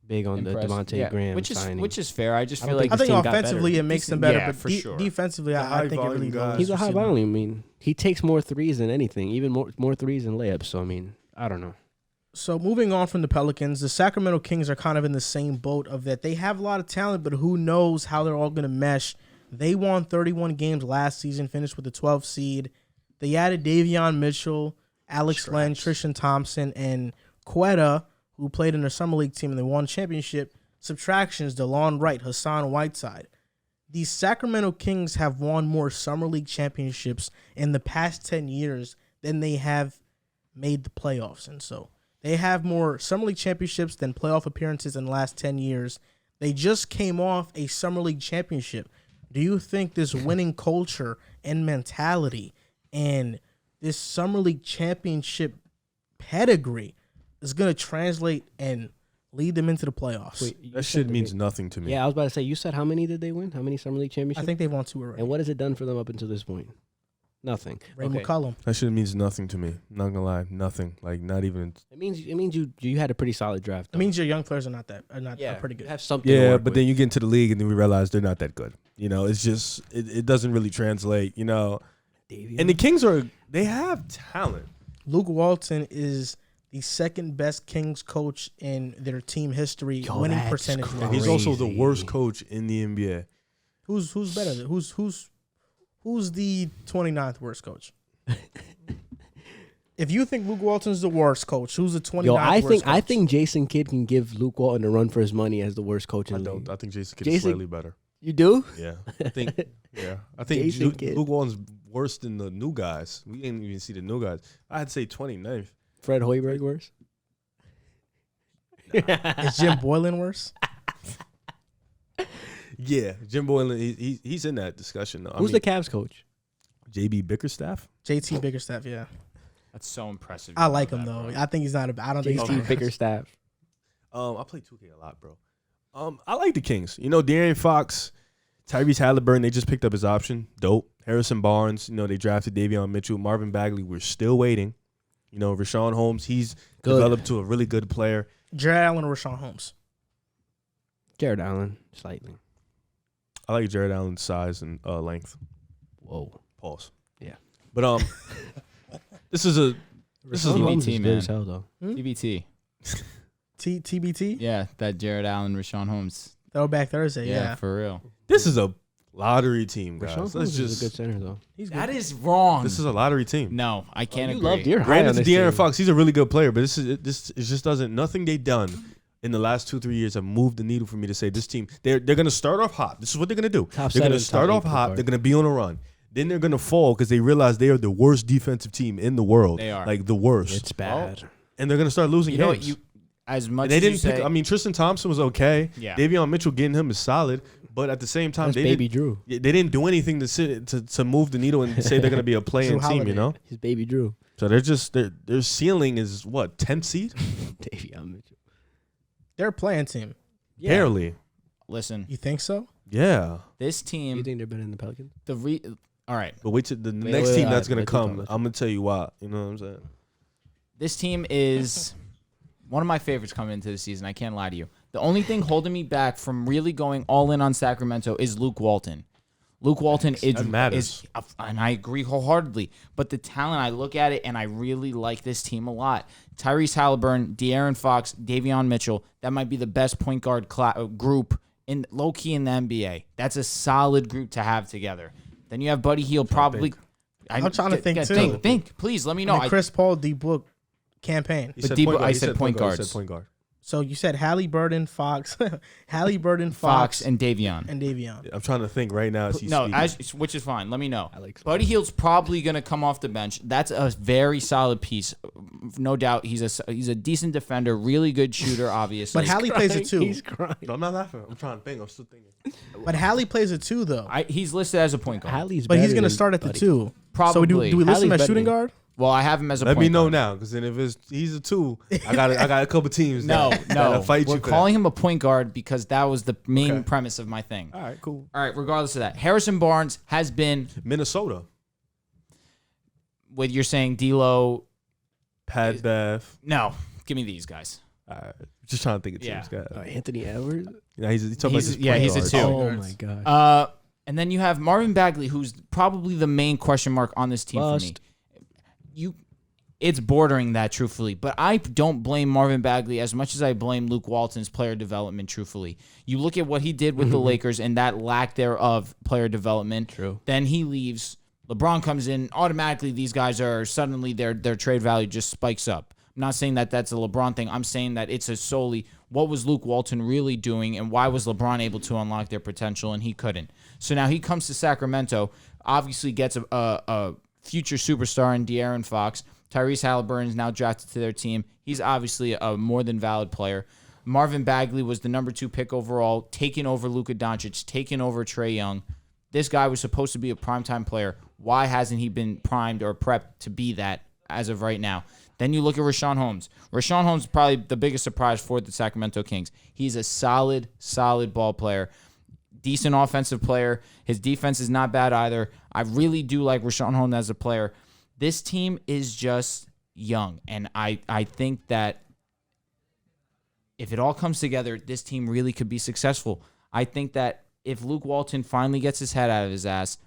Big on Impressed. the Devontae Graham which signing. is fair. I just feel like I think team got offensively better. it makes them better, Yeah, but for sure. defensively, I think it really lowers. He's a high the ceiling. volume. I mean, he takes more threes than anything, even more threes than layups. So I mean, I don't know. So moving on from the Pelicans, the Sacramento Kings are kind of in the same boat of that they have a lot of talent, but who knows how they're all going to mesh. They won 31 games last season, finished with the 12th seed. They added Davion Mitchell, Alex Len, Tristan Thompson, and Quetta, who played in their summer league team and they won a championship. Subtractions, DeLon Wright, Hassan Whiteside. The Sacramento Kings have won more summer league championships in the past 10 years than they have made the playoffs. And so they have more Summer League championships than playoff appearances in the last 10 years. They just came off a Summer League championship. Do you think this winning culture and mentality and this Summer League championship pedigree is going to translate and lead them into the playoffs? Wait, That shit means nothing to me. Yeah, I was about to say, you said how many did they win? How many Summer League championships? I think they've won 2 already. And what has it done for them up until this point? Nothing. Ray Okay. McCollum. That shit means nothing to me. Not gonna lie, nothing. Like not even. It means you had a pretty solid draft. It though. means your young players are not pretty You good. have something. to Yeah, work but with. then you get into the league and then we realize they're not that good. You know, it's just it doesn't really translate. You know, Davion. and the Kings they have talent. Luke Walton is the second best Kings coach in their team history, Yo, winning that's percentage. crazy. And he's also the Crazy. worst coach in the NBA. Who's better? Who's the 29th worst coach? If you think Luke Walton's the worst coach, who's the 29th Yo, I worst think coach? I think Jason Kidd can give Luke Walton a run for his money as the worst coach in I the don't. league. I think Jason Kidd is slightly better. You do? Yeah, I think. Yeah, I think Jason Kidd. Luke Walton's worse than the new guys. We didn't even see the new guys. I'd say 29th. Fred Hoiberg worse? Is Jim Boylan worse? Yeah, Jim Boylan. He's in that discussion though. Who's the Cavs coach? JB Bickerstaff? JT Bickerstaff, yeah. That's so impressive. I like him though. I think he's not I don't think he's JT not Bickerstaff. I play 2K a lot, bro. I like the Kings. You know, De'Aaron Fox, Tyrese Halliburton, they just picked up his option. Dope. Harrison Barnes, you know, they drafted Davion Mitchell. Marvin Bagley, we're still waiting. You know, Rashawn Holmes, he's developed to a really good player. Jared Allen or Rashawn Holmes? Jared Allen, slightly. I like Jared Allen's size and length. Whoa. Pause. Yeah. But this is a Rashawn Holmes is TBT, good man. as hell, though. TBT. TBT? Yeah, that Jared Allen, Rashawn Holmes. Throwback Thursday, yeah. For real. this is a lottery team, guys. Rashawn Let's Holmes is just a good center, though. He's good. That is wrong. this is a lottery team. No, I can't You agree. loved your high Granted, on to this De'Aaron team. Fox, he's a really good player, but this it just doesn't. Nothing they've done in the last 2-3 years have moved the needle for me to say this team. They're gonna start off hot. This is what they're gonna do. Top They're gonna seven, start top off eight hot. so They're far. gonna be on a run. Then they're gonna fall because they realize they are the worst defensive team in the world. They are. like the worst. It's bad. And they're gonna start losing You know games. what? As much And they as you didn't say, pick. I mean, Tristan Thompson was okay. Yeah. Davion Mitchell getting him is solid, but at the same time, That's they Baby didn't. Drew. They didn't do anything to move the needle and say they're gonna be a playing Drew team. Holiday. You know, His Baby Drew. so they're just their ceiling is what 10th seed, Davion Mitchell. They're a playing team. barely. listen, You think so? Yeah. this You team, think they're better than the Pelicans? all right, But wait till the Wait, next wait, team wait, that's gonna let's talk, come. let's I'm gonna tell you why. You know what I'm saying? this team is one of my favorites coming into the season. I can't lie to you. The only thing holding me back from really going all in on Sacramento is Luke Walton. Luke Walton That matters. and I agree wholeheartedly. But the talent, I look at it and I really like this team a lot. Tyrese Halliburton, De'Aaron Fox, Davion Mitchell. That might be the best point guard group in low key in the NBA. That's a solid group to have together. Then you have Buddy Hield, probably. I'm trying to think, too. Think, please. Let me know. And the Chris Paul D book campaign. He But said Debo- point guard. I He said point He guards. said point guard. So you said Halliburton, Fox, Halliburton, Fox Fox, and Davion. and Davion. I'm trying to think right now as he's speaking. Which is fine. Let me know. I like Buddy Hield's probably going to come off the bench. That's a very solid piece. No doubt. He's a decent defender, really good shooter, obviously. But Hallie plays it too. He's crying. No, I'm not laughing. I'm trying to think. I'm still thinking. But Hallie plays it too, though. He's listed as a point guard. Hallie's But he's better going to than start at the Buddy. 2. Probably. So do we list him Hallie's as shooting better. guard? Well, I have him as a Let point me know guard. now, because then if he's a 2, I got a couple teams. No, that'll fight We're you for calling him a point guard because that was the main Okay. premise of my thing. that. All right, cool. All right, regardless of that. Harrison Barnes has been, Minnesota, what you're saying, D'Lo. Pat Bev. No, give me these guys. All right, just trying to think of Yeah. teams. Guys. Anthony Edwards? You know, he's talking He's- about this yeah, point he's a guard. 2. Oh, my God. And then you have Marvin Bagley, who's probably the main question mark on this team for me. Bust. It's bordering that, truthfully. But I don't blame Marvin Bagley as much as I blame Luke Walton's player development, truthfully. You look at what he did with the Lakers and that lack thereof player development. True. Then he leaves. LeBron comes in. Automatically, these guys are suddenly their trade value just spikes up. I'm not saying that that's a LeBron thing. I'm saying that it's a solely what was Luke Walton really doing and why was LeBron able to unlock their potential and he couldn't. So now he comes to Sacramento, obviously gets a future superstar in De'Aaron Fox. Tyrese Halliburton is now drafted to their team. He's obviously a more than valid player. Marvin Bagley was the number 2 pick overall, taking over Luka Doncic, taking over Trae Young. This guy was supposed to be a primetime player. Why hasn't he been primed or prepped to be that as of right now? Then you look at Richaun Holmes. Richaun Holmes is probably the biggest surprise for the Sacramento Kings. He's a solid ball player. Decent offensive player. His defense is not bad either. I really do like Richaun Holmes as a player. This team is just young, and I think that if it all comes together, this team really could be successful. I think that if Luke Walton finally gets his head out of his ass,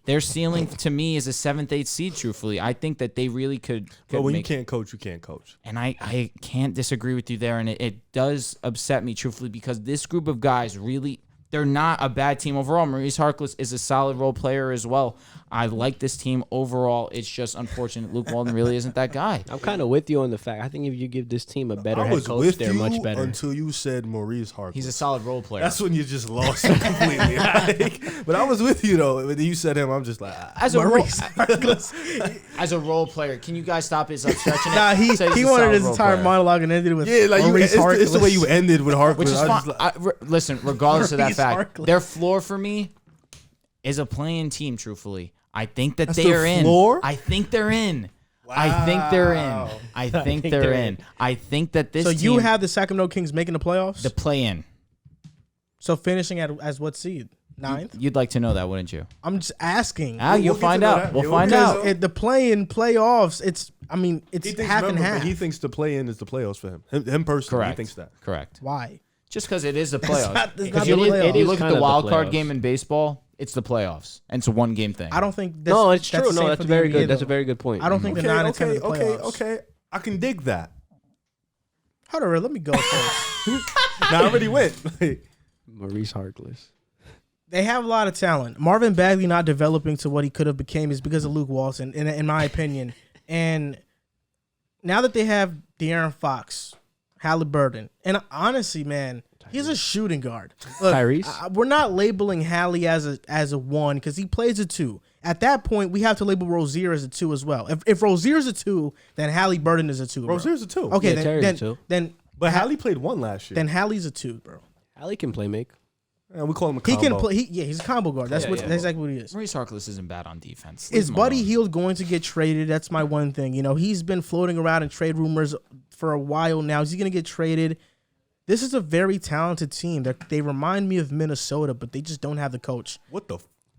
their ceiling to me is a 7th, 8th seed, truthfully. I think that they really could But when you make, can't coach, you can't coach. and I can't disagree with you there, and it does upset me, truthfully, because this group of guys really, they're not a bad team overall. Maurice Harkless is a solid role player as well. I like this team overall. It's just unfortunate Luke Walton really isn't that guy. I'm kind of with you on the fact. I think if you give this team a better I head was coach, with they're you much better. until you said Maurice Harkless. He's a solid role player. That's when you just lost him completely. But I was with you, though. When you said him, I'm just like, as a role, Maurice Harkless. as a role player, can you guys stop his stretching it? Nah, he Say he's he a wanted solid his role entire player. monologue and ended with yeah, like Maurice Harkless. it's the way you ended with Harkless. Which is I fine. was just like, Listen, regardless of that Maurice fact, Harkless. their floor for me is a playing team, truthfully. I think that That's they their are in. floor? I think they're in. I think they're in. Wow. I think they're in. I think that this So team, you have the Sacramento Kings making the playoffs? the play in. So finishing as what seed? 9th? You'd like to know that, wouldn't you? I'm just asking. Ah, you'll get find to know out. that. We'll Yeah, find because out. The play-in playoffs, it's he thinks, half and remember, half. He thinks the play-in is the playoffs for him. Him personally, Correct. he thinks that. Correct. Why? Just because it is the It's playoffs. not- it's Because not you the look, playoffs. you look at kind the of the wild card playoffs. game in baseball, it's the playoffs, and it's a one-game thing. I don't think that's, No, it's that's true. the No, same that's for very the good. NBA, That's a though. very good point. I don't think the 9 and 10 are the playoffs. Okay. I can dig that. Hold on, let me go first. Now I already went. Maurice Harkless. They have a lot of talent. Marvin Bagley not developing to what he could have became is because of Luke Walton, in my opinion. And now that they have De'Aaron Fox, Halliburton, and honestly, man, he's a shooting guard. Look, Tyrese? we're not labeling Hallie as a 1 because he plays a 2. At that point, we have to label Rozier as a 2 as well. If Rozier's a 2, then Halliburton is a 2. Bro. Rozier's a 2. Okay, Yeah, Terry's a 2. then But Hallie played 1 last year. then Hallie's a 2, bro. Hallie can play make. And we call him a He combo. can play. He's a combo guard. That's that's exactly what he is. Maurice Harkless isn't bad on defense. Is Leave him Buddy alone. Hield going to get traded? That's my one thing. You know, he's been floating around in trade rumors for a while now. Is he going to get traded? This is a very talented team. They remind me of Minnesota, but they just don't have the coach. What the?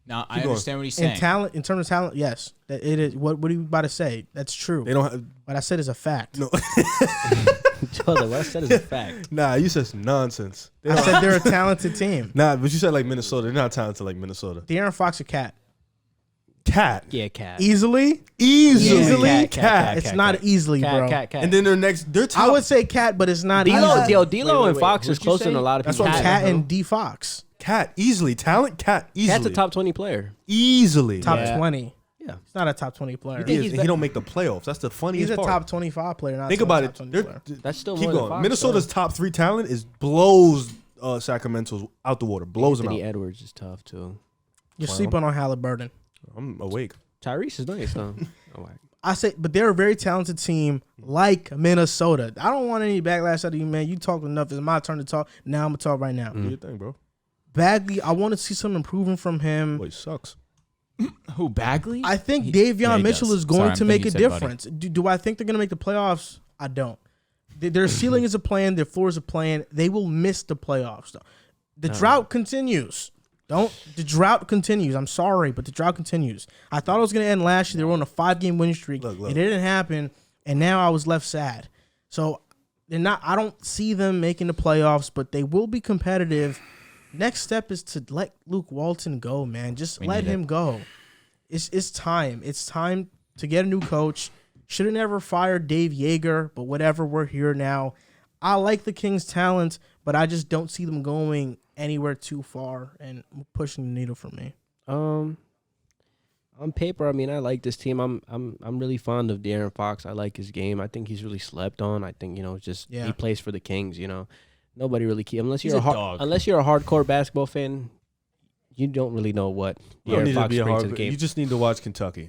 Now, I going. understand what he's saying. In terms of talent, yes, that it is. What are you about to say? That's true. They don't have. What I said is a fact. No. What I said is a fact. Nah, you said some nonsense. They I don't- said they're a talented team. Nah, but you said like Minnesota. They're not talented like Minnesota. De'Aaron Fox a cat. Cat. Yeah, cat. Easily? Easily. Yeah, cat. It's not easily, bro. Cat. And then they're top. I would say cat, but it's not D'Lo, easily. D'Lo Wait, and Fox is what'd you closer say? than a lot of That's people. what I'm Cat saying. and D Fox. Cat. Easily. Talent. Cat. Easily. Cat's a top 20 player. Easily. Top Yeah. 20. Yeah. He's not a top 20 player. think He, he's is, he don't make the playoffs. That's the funniest He's a part. top 25 player. Not Think a about top it. 20 They're- player. That's still Keep more going. than Fox, Minnesota's top 3 talent is blows Sacramento's out the water. Blows them Anthony out. Edwards is tough too. You're Wow. sleeping on Halliburton. I'm awake. Tyrese is nice though. Oh, right. I say, but they're a very talented team like Minnesota. I don't want any backlash out of you, man. You talk enough. It's my turn to talk. Now I'm going to talk right now. Do your thing, bro. Bagley, I want to see some improvement from him. Boy, sucks. Who, Bagley? I think He- Davion yeah, he Mitchell does. is going Sorry, to I'm make a thinking you said difference. Do I think they're going to make the playoffs? I don't. Their ceiling is a plan. Their floor is a plan. They will miss the playoffs, though. The drought continues. The drought continues. I'm sorry, but the drought continues. I thought it was going to end last year. They were on a 5-game winning streak. Look. It didn't happen, and now I was left sad. So they're not. I don't see them making the playoffs, but they will be competitive. Next step is to let Luke Walton go, man. Just let need him go. It's time. It's time to get a new coach. Should have never fired Dave Yeager, but whatever. We're here now. I like the Kings' talent, but I just don't see them going anywhere too far and pushing the needle for me. On paper, I mean, I like this team. I'm really fond of De'Aaron Fox. I like his game. I think he's really slept on. I think he plays for the Kings. Nobody really unless He's you're a dog. unless you're a hardcore basketball fan, you don't really know what You don't De'Aaron need to Fox be a brings to hard. the game. You just need to watch Kentucky.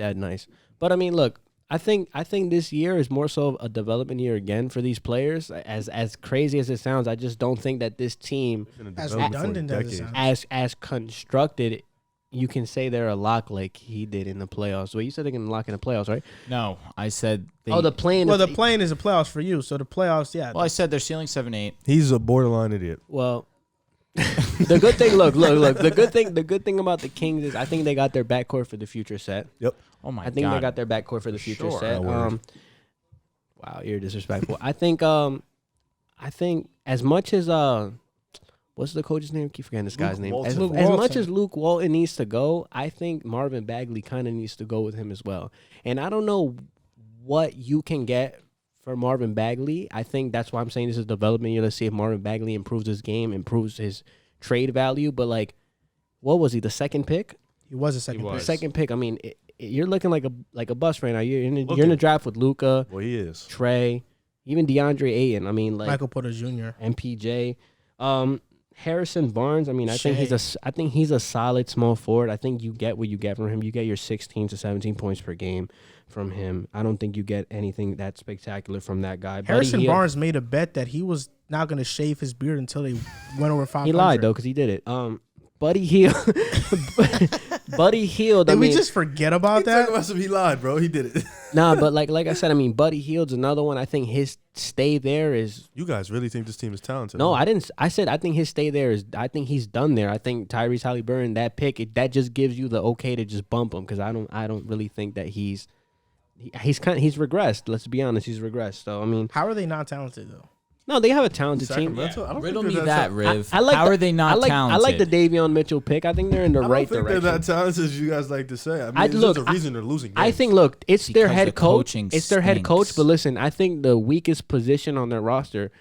Dead nice. But I mean, look, I think this year is more so a development year again for these players. As crazy as it sounds, I just don't think that this team, as redundant as it sounds, as constructed, you can say they're a lock like he did in the playoffs. Well, you said they're going to lock in the playoffs, right? No, I said the play-in. Well, the play-in is a playoffs for you, so the playoffs, yeah. Well, I said they're ceiling 7-8. He's a borderline idiot. Well, the good thing, look. The good thing about the Kings is I think they got their backcourt for the future set. Yep. Oh my god. I think they got their backcourt for the future set. Wow, you're disrespectful. I think as much as what's the coach's name? I keep forgetting this guy's name. As much as Luke Walton needs to go, I think Marvin Bagley kind of needs to go with him as well. And I don't know what you can get for Marvin Bagley. I think that's why I'm saying this is development year. Let's see if Marvin Bagley improves his game, improves his trade value. But like, what was he? The second pick? He was a second pick. The second pick. I mean, you're looking like a bust right now. You're in the draft with Luka. Well, he is. Trey, even DeAndre Ayton. I mean, like Michael Porter Jr. MPJ. Harrison Barnes. I mean, I think he's a solid small forward. I think you get what you get from him. You get your 16 to 17 points per game from him. I don't think you get anything that spectacular from that guy. Harrison Barnes made a bet that he was not going to shave his beard until they went over 500. He lied though because he did it. Buddy Hield. Buddy Hield. Did we just forget about that? He lied, bro. He did it. Nah, but like I said, I mean, Buddy Hield's another one. I think his stay there is. You guys really think this team is talented? No, I didn't. I said I think his stay there is. I think he's done there. I think Tyrese Halliburton, that pick, that just gives you the okay to just bump him because I don't really think that he's regressed. Let's be honest, he's regressed. So I mean, how are they not talented though? No, they have a talented team. Yeah. Riddle me that, Riv. How are they not talented? I like the Davion Mitchell pick. I think they're in the right direction. They're that talented as you guys like to say. I mean, there's a reason they're losing games. I think, look, it's their head coach. It's their head coach. But listen, I think the weakest position on their roster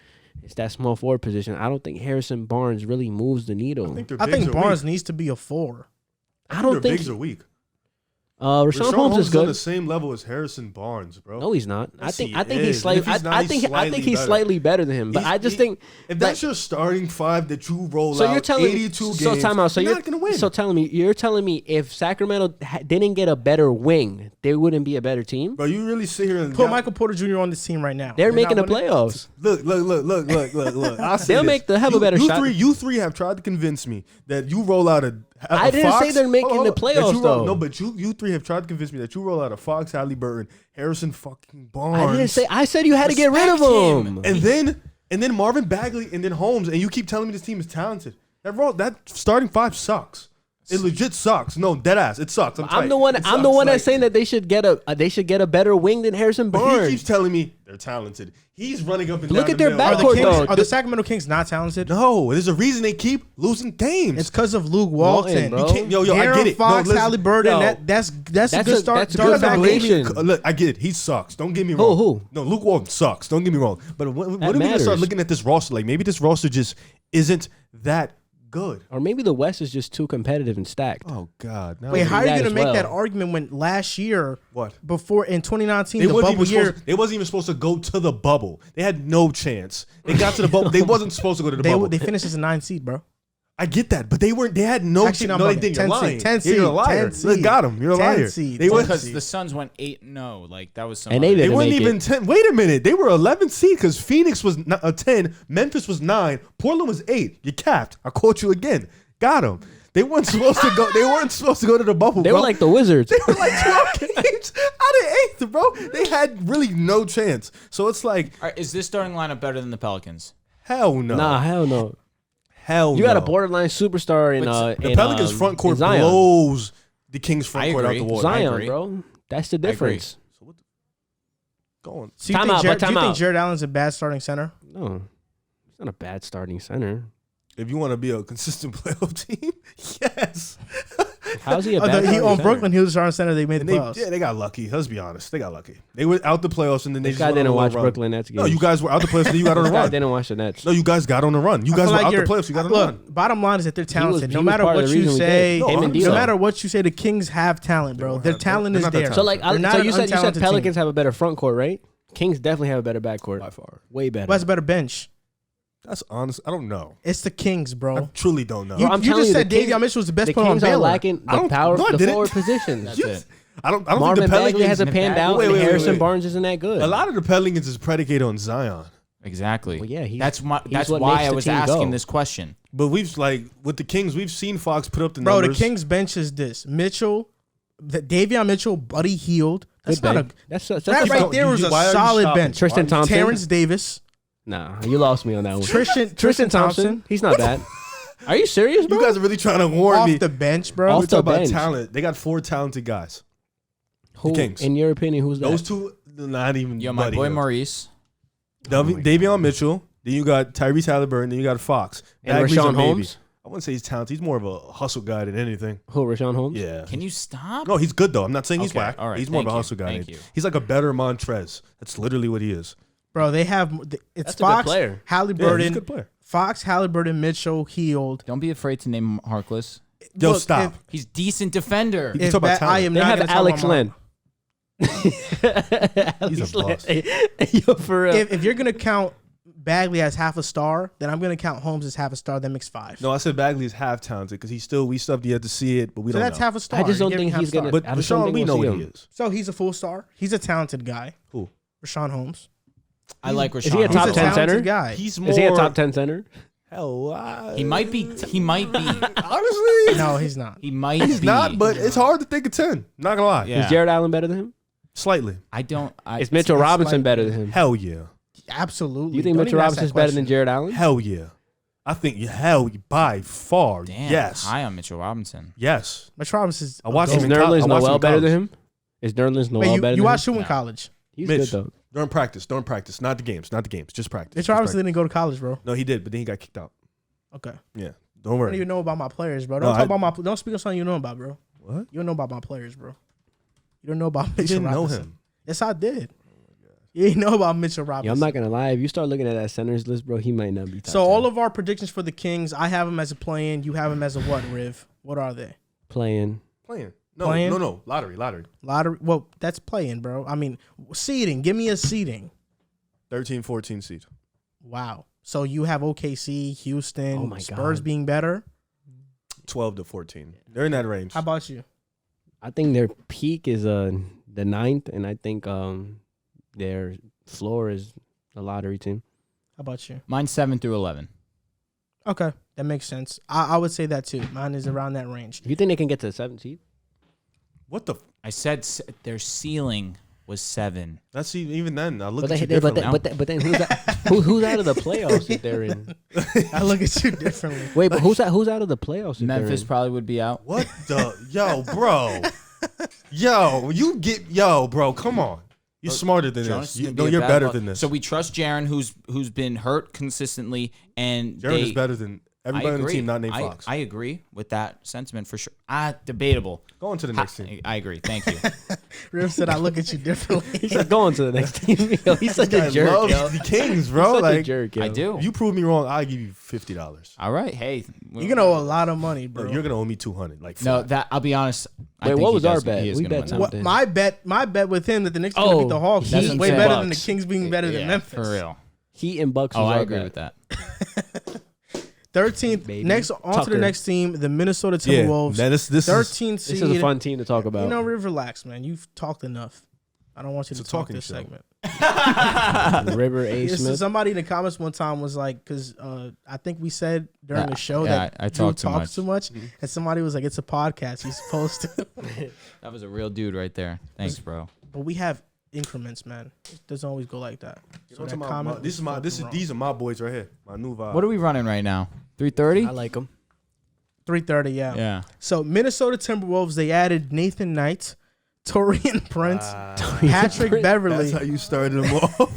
is that small forward position. I don't think Harrison Barnes really moves the needle. I think Barnes needs to be a 4. I don't think their bigs are weak. Rashawn Holmes is good. On the same level as Harrison Barnes, bro. No, he's not. Yes, I think he's slightly. I think he's slightly better than him. But I just think if that's your starting 5 that you roll so out, you're telling 82 games, so time out. So you're not gonna win. So you're telling me if Sacramento didn't get a better wing, they wouldn't be a better team. Bro, you really sit here and put Michael Porter Jr. on this team right now. They're making the playoffs. Look. They'll make the have a better shot. You three have tried to convince me that you roll out a. I didn't say they're making the playoffs though. No, but you three have tried to convince me that you roll out a Fox, Halliburton, Harrison fucking Barnes. I didn't say. I said you had to get rid of him. And then Marvin Bagley and then Holmes, and you keep telling me this team is talented. That starting 5 sucks. It legit sucks. No, dead ass. It sucks. I'm the one that's saying that they should get a better wing than Harrison Barnes. He keeps telling me they're talented. He's running up and look down at their backcourt though. Are the Sacramento Kings not talented? No, there's a reason they keep losing games. It's because of Luke Walton. Bro. I get it. Fox, Halliburton. That's a good start. Look, I get it. He sucks. Don't get me wrong. Who? No, Luke Walton sucks. Don't get me wrong. But when are we gonna start looking at this roster? Like maybe this roster just isn't that good. Or maybe the West is just too competitive and stacked. Oh God! Wait, how are you gonna make that argument when last year? What? Before in 2019, the bubble year, they wasn't even supposed to go to the bubble. They had no chance. They got to the bubble. They wasn't supposed to go to the bubble. They finished as a 9 seed, bro. I get that, but they weren't. They had no. Actually, no, they didn't. You're lying. 10 seed. You're a liar. Look, got him. You're a liar. They went because the Suns went 8-0. Like that was some. And they weren't even 10. Wait a minute. They were 11 seed because Phoenix was 10, Memphis was 9, Portland was 8. You capped. I caught you again. Got them. They weren't supposed to go. They weren't supposed to go to the bubble. They bro. were like the Wizards. They were like 12 games out of 8th, bro. They had really no chance. So it's like, all right, is this starting lineup better than the Pelicans? Hell no. Nah, hell no. Hell no. You got a borderline superstar in the Pelicans front court blows the Kings front court out the water. Zion, bro. That's the difference. So what? Go on. So do you think Jared Allen's a bad starting center? No, he's not a bad starting center. If you want to be a consistent playoff team, yes. How's he a bad starting on center? Brooklyn, he was the starting center. They made the playoffs. Yeah, they got lucky. Let's be honest. They got lucky. They were out the playoffs, and then they this just guy went didn't on a watch run. Brooklyn Nets games. No, you guys were out the playoffs, and then you got on a This guy run. didn't watch the Nets. No, you guys got on a run. You guys were out the playoffs. You got on a run. Bottom line is that they're talented. He No was matter part of what the you reason we say, did. no matter what you say, the Kings have talent, bro. Their talent is there. So like, you said Pelicans team. have a better front court, right? Kings definitely have a better backcourt. By far. Way better. Who has a better bench? That's honest. I don't know. It's the Kings, bro. I truly don't know. You just said Davion Mitchell was the best player on Baylor. The Kings are lacking the power, the forward positions. That's it. I don't think Marvin the Bagley Pelicans hasn't panned out, Wait, and wait, Harrison wait. Barnes isn't that good. A lot of the Pelicans is predicated on Zion. Exactly. Well, yeah, that's what why makes I the was team asking go. this question. But we've with the Kings, we've seen Fox put up the Bro, numbers. the Kings bench is this: Mitchell, Davion Mitchell, Buddy Hield. That's Good not bench. a. That's That right there was a why are you solid shopping? bench. Tristan Thompson. Terrence Davis, Nah, you lost me on that one. Tristan Thompson He's not bad. Are you serious, bro? You guys are really trying to warn off me. the bench, bro. Off We the talk about bench. talent. They got 4 talented guys. Who, Kings. in your opinion, who's that? Those 2, not even. Yo, my Buddy boy Hield. Maurice. Davion Mitchell. Then you got Tyrese Halliburton. Then you got Fox. And Bagley's a Rashawn maybe. Holmes? I wouldn't say he's talented. He's more of a hustle guy than anything. Who, Rashawn Holmes? Yeah. Can you stop? No, he's good though. I'm not saying he's Okay, whack. all right, He's more of a thank you, hustle guy. thank you. He's like a better Montrez. That's literally what he is. Bro, they have it's That's a good Fox, player. Yeah, he's a Halliburton, good player. Fox, Halliburton, Mitchell, Hield. Don't be afraid to name Harkless. Yo, Look, stop. He's decent defender. You talk about talent. I am They not have gonna talk Alex about my- Len. He's a boss. Yo, for real. If you're gonna count Bagley as half a star, then I'm gonna count Holmes as half a star. That makes 5. No, I said Bagley is half talented because we still have yet to see it, but we so don't that's know. half a star. I just don't You're think giving he's half gonna. star. But I just don't Rashawn, think we know we'll what see he him. is. So he's a full star. He's a talented guy. Who? Rashawn Holmes. I like Rashawn. Is he a He's top a 10 talented center? guy. He's more. Is he a top 10 center? Hell, He might be. He might be. honestly, No, he's not. He might he's be. not. But it's hard to think of 10. Not gonna lie. Yeah. Is Jared Allen better than him? Slightly. I don't. Is Mitchell it's Robinson like- better than him? Hell yeah. Absolutely. You think Don't Mitchell even ask that Robinson's better than question. Jared Allen? Hell yeah. I think by far. Damn. Yes. High on Mitchell Robinson. Yes. Mitchell Robinson's. I watched Is him in college. Nerlens Noel better than him? Is Nerlens Noel Wait, better you than watched him? who in No. college? He's Mitch. good though. During practice. Not the games. Just practice. Mitchell Just Robinson practice. didn't go to college, bro. No, he did, but then he got kicked out. Okay. Yeah. I Don't don't worry. even know about my players, bro. No, Don't talk about my. Don't speak on something you know about, bro. What? You don't know about my players, bro. You don't know about You Mitchell didn't know Robinson. him. Yes, I did. You didn't know about Mitchell Robinson. Yeah, I'm not gonna lie. If you start looking at that centers list, bro, he might not be top So 10. all of our predictions for the Kings, I have him as a play-in. You have him as a what, Riv? What are they? playing. Playing. No, Playing? no. Lottery. Lottery? Well, that's playing, bro. I mean, seeding. Give me a seeding. 13, 14 seed. Wow. So you have OKC, Houston, Oh my Spurs God. being better. 12 to 14. They're in that range. How about you? I think their peak is the 9th, and I think their floor is a lottery team. How about you? Mine's 7 through 11. Okay, that makes sense. I would say that too. Mine is around that range. You think they can get to the 7th seed? What the? I said their ceiling was 7. That's even then. I look But at you then, but, differently. then, but then who's that, who's out of the playoffs if they're in? I look at you differently. Wait, but who's out of the playoffs? If Memphis they're in? probably would be out. What the? Yo, bro. Bro, come on. You're smarter than Jonas this. is gonna be a You're bad better luck. than this. So we trust Jaren, who's been hurt consistently, and Jared is better than everybody on the team not named Fox. I agree with that sentiment for sure. Debatable. Go on to the next team. I agree. Thank you. Riv said I look at you He differently. said, "Go on to the next team." Yo, he's such a I jerk, love yo. the Kings, He's bro. such a Like, jerk, yo. I do. if you prove me wrong, I'll give you $50. All right. Hey, You're gonna owe a lot of money, bro. You're gonna owe me $200. Like, No, flat. that I'll be honest. I Wait, think what he was our does- bet? he is We gonna bet win something. that. my bet with him that the Knicks are gonna beat the Hawks that's is way insane. better than the Bucks. Kings being better than Yeah, Memphis. for real. Heat and Bucks. Oh, was I our agree bet. with that. 13th. Baby. Next, on to Tucker. the next team, the Minnesota yeah. Timberwolves. This is 13th seed. This is a fun team to talk about. You know, Riv, relax, man. You've talked enough. I don't want you It's to a talk talking this show. segment. River A. This is- Smith. somebody in the comments one time was like, because I think we said during the show yeah, that I Drew talk too talks much. too much, and somebody was like, "It's a podcast. You're supposed to." That was a real dude right there. Thanks, bro. But we have increments, man. It doesn't always go like that. So that comment was fucking wrong. These are my boys right here. My new vibe. What are we running right now? 3:30. I like him. 3:30, yeah. Yeah. So Minnesota Timberwolves, they added Nathan Knight, Torian Prince, Patrick Beverly, That's how you started them off.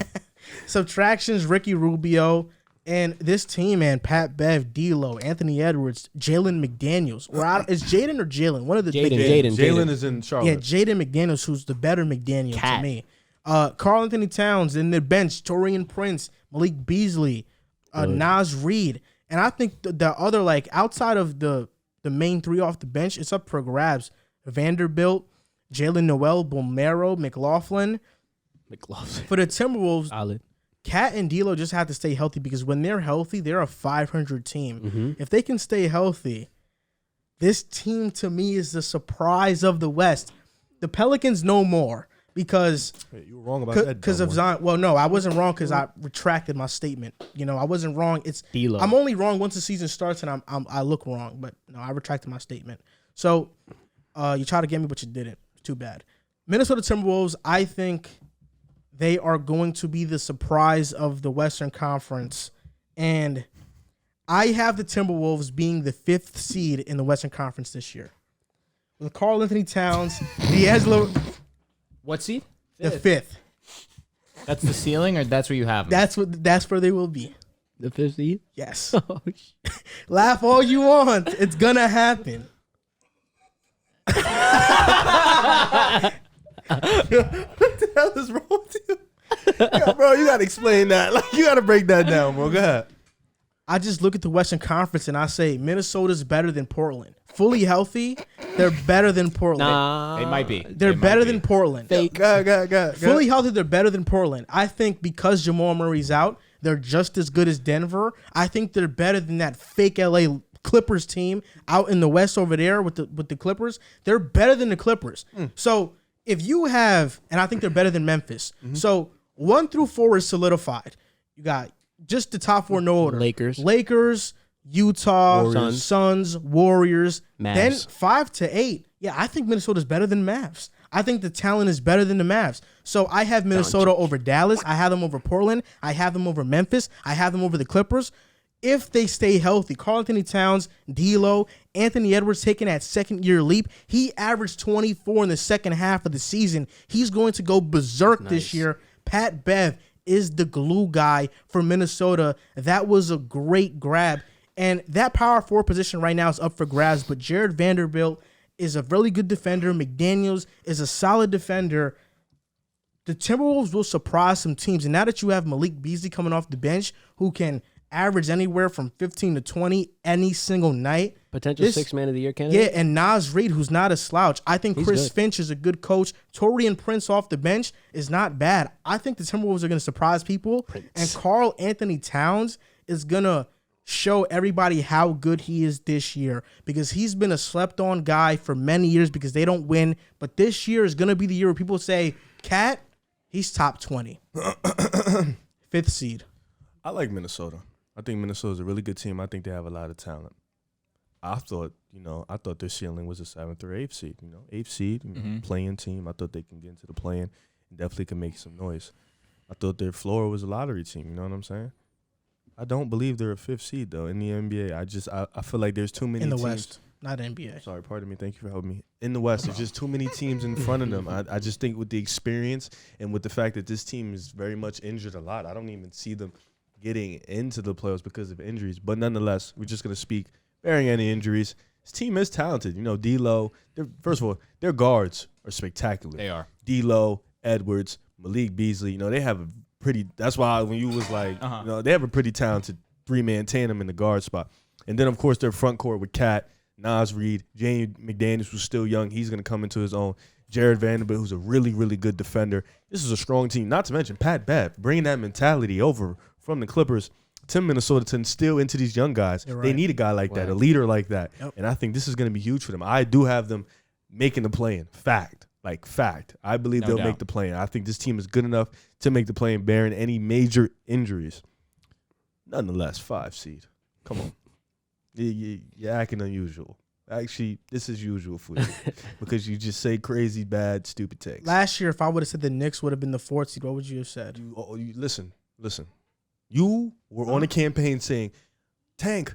subtractions Ricky Rubio, and this team, man, Pat Bev, D'Lo, Anthony Edwards, Jalen McDaniels. Is Jaden or Jalen? One of the Jaden. Jalen is in Yeah, Charlotte. Jaden McDaniels, who's the better McDaniel Cat. to me. Karl Anthony Towns in the bench, Torian Prince, Malik Beasley, Naz Reid. And I think the other, like, outside of the main three off the bench, it's up for grabs. Vanderbilt, Jalen Noel, Bomero, McLaughlin. McLaughlin. For the Timberwolves, Solid. Cat and D'Lo just have to stay healthy because when they're healthy, they're a 500 team. Mm-hmm. If they can stay healthy, this team to me is the surprise of the West. The Pelicans no more because you were wrong about that. Because of Zion. Well, no, I wasn't wrong because I retracted my statement. I wasn't wrong. It's D-Lo. I'm only wrong once the season starts and I look wrong. But no, I retracted my statement. So you tried to get me, but you didn't. Too bad. Minnesota Timberwolves, I think they are going to be the surprise of the Western Conference. And I have the Timberwolves being the 5th seed in the Western Conference this year. With Karl Anthony Towns, D'Angelo. What seed? The 5th. That's the ceiling, or that's where you have them? That's where they will be. The 5th seed? Yes. Oh, Laugh all you want. It's gonna happen. What the hell is wrong with you? Yo, bro, you gotta explain that. Like, you gotta break that down, bro. Go ahead. I just look at the Western Conference and I say Minnesota's better than Portland. Fully healthy, they're better than Portland. nah. They might be. They're better than Portland. Go. Fully healthy, they're better than Portland. I think because Jamal Murray's out, they're just as good as Denver. I think they're better than that fake LA Clippers team out in the West over there with the Clippers. They're better than the Clippers. So if you have, and I think they're better than Memphis. So 1 through 4 is solidified. You got just the top 4 no order. Lakers, Utah, Warriors. Suns, Warriors. Mavs. Then 5 to 8. Yeah, I think Minnesota's better than Mavs. I think the talent is better than the Mavs. So I have Minnesota over Dallas. I have them over Portland. I have them over Memphis. I have them over the Clippers. If they stay healthy, Karl Anthony Towns, D'Lo, Anthony Edwards taking that second-year leap. He averaged 24 in the second half of the season. He's going to go berserk this year. Pat Bev is the glue guy for Minnesota. That was a great grab. And that power forward position right now is up for grabs, but Jared Vanderbilt is a really good defender. McDaniels is a solid defender. The Timberwolves will surprise some teams. And now that you have Malik Beasley coming off the bench who can average anywhere from 15 to 20 any single night. Potential 6th man of the year candidate? Yeah, and Naz Reid, who's not a slouch. I think He's Chris good. Finch is a good coach. Torian Prince off the bench is not bad. I think the Timberwolves are going to surprise people. And Karl Anthony Towns is going to show everybody how good he is this year because he's been a slept-on guy for many years because they don't win. But this year is going to be the year where people say, Cat, he's top 20. 5th seed. I like Minnesota. I think Minnesota's a really good team. I think they have a lot of talent. I thought their ceiling was a 7th or 8th seed. 8th seed, playing team. I thought they can get into the play-in and definitely can make some noise. I thought their floor was a lottery team. You know what I'm saying? I don't believe they're a 5th seed though in the NBA. I feel like there's too many In the teams. West, not NBA. Sorry, pardon me. Thank you for helping me. In the West, there's just too many teams in front of them. I just think with the experience and with the fact that this team is very much injured a lot, I don't even see them getting into the playoffs because of injuries. But nonetheless, we're just going to speak bearing any injuries. This team is talented. D'Lo, first of all, their guards are spectacular. They are. D'Lo, Edwards, Malik Beasley, they have a pretty – that's why when you was like, they have a pretty talented 3-man tandem in the guard spot. And then, of course, their front court with Cat, Naz Reid, Jamie McDaniels, who's still young. He's going to come into his own. Jared Vanderbilt, who's a really, really good defender. This is a strong team. Not to mention Pat Bev, bringing that mentality over from the Clippers to Minnesota to instill into these young guys. Right. They need a guy like that, a leader like that. Yep. And I think this is going to be huge for them. I do have them making the play-in. Fact. I believe they'll make the play-in. I think this team is good enough to make the play-in bearing any major injuries. Nonetheless, 5 seed. Come on. You're acting unusual. Actually, this is usual for you because you just say crazy, bad, stupid takes. Last year, if I would have said the Knicks would have been the 4th seed, what would you have said? Listen. You were on a campaign saying, tank,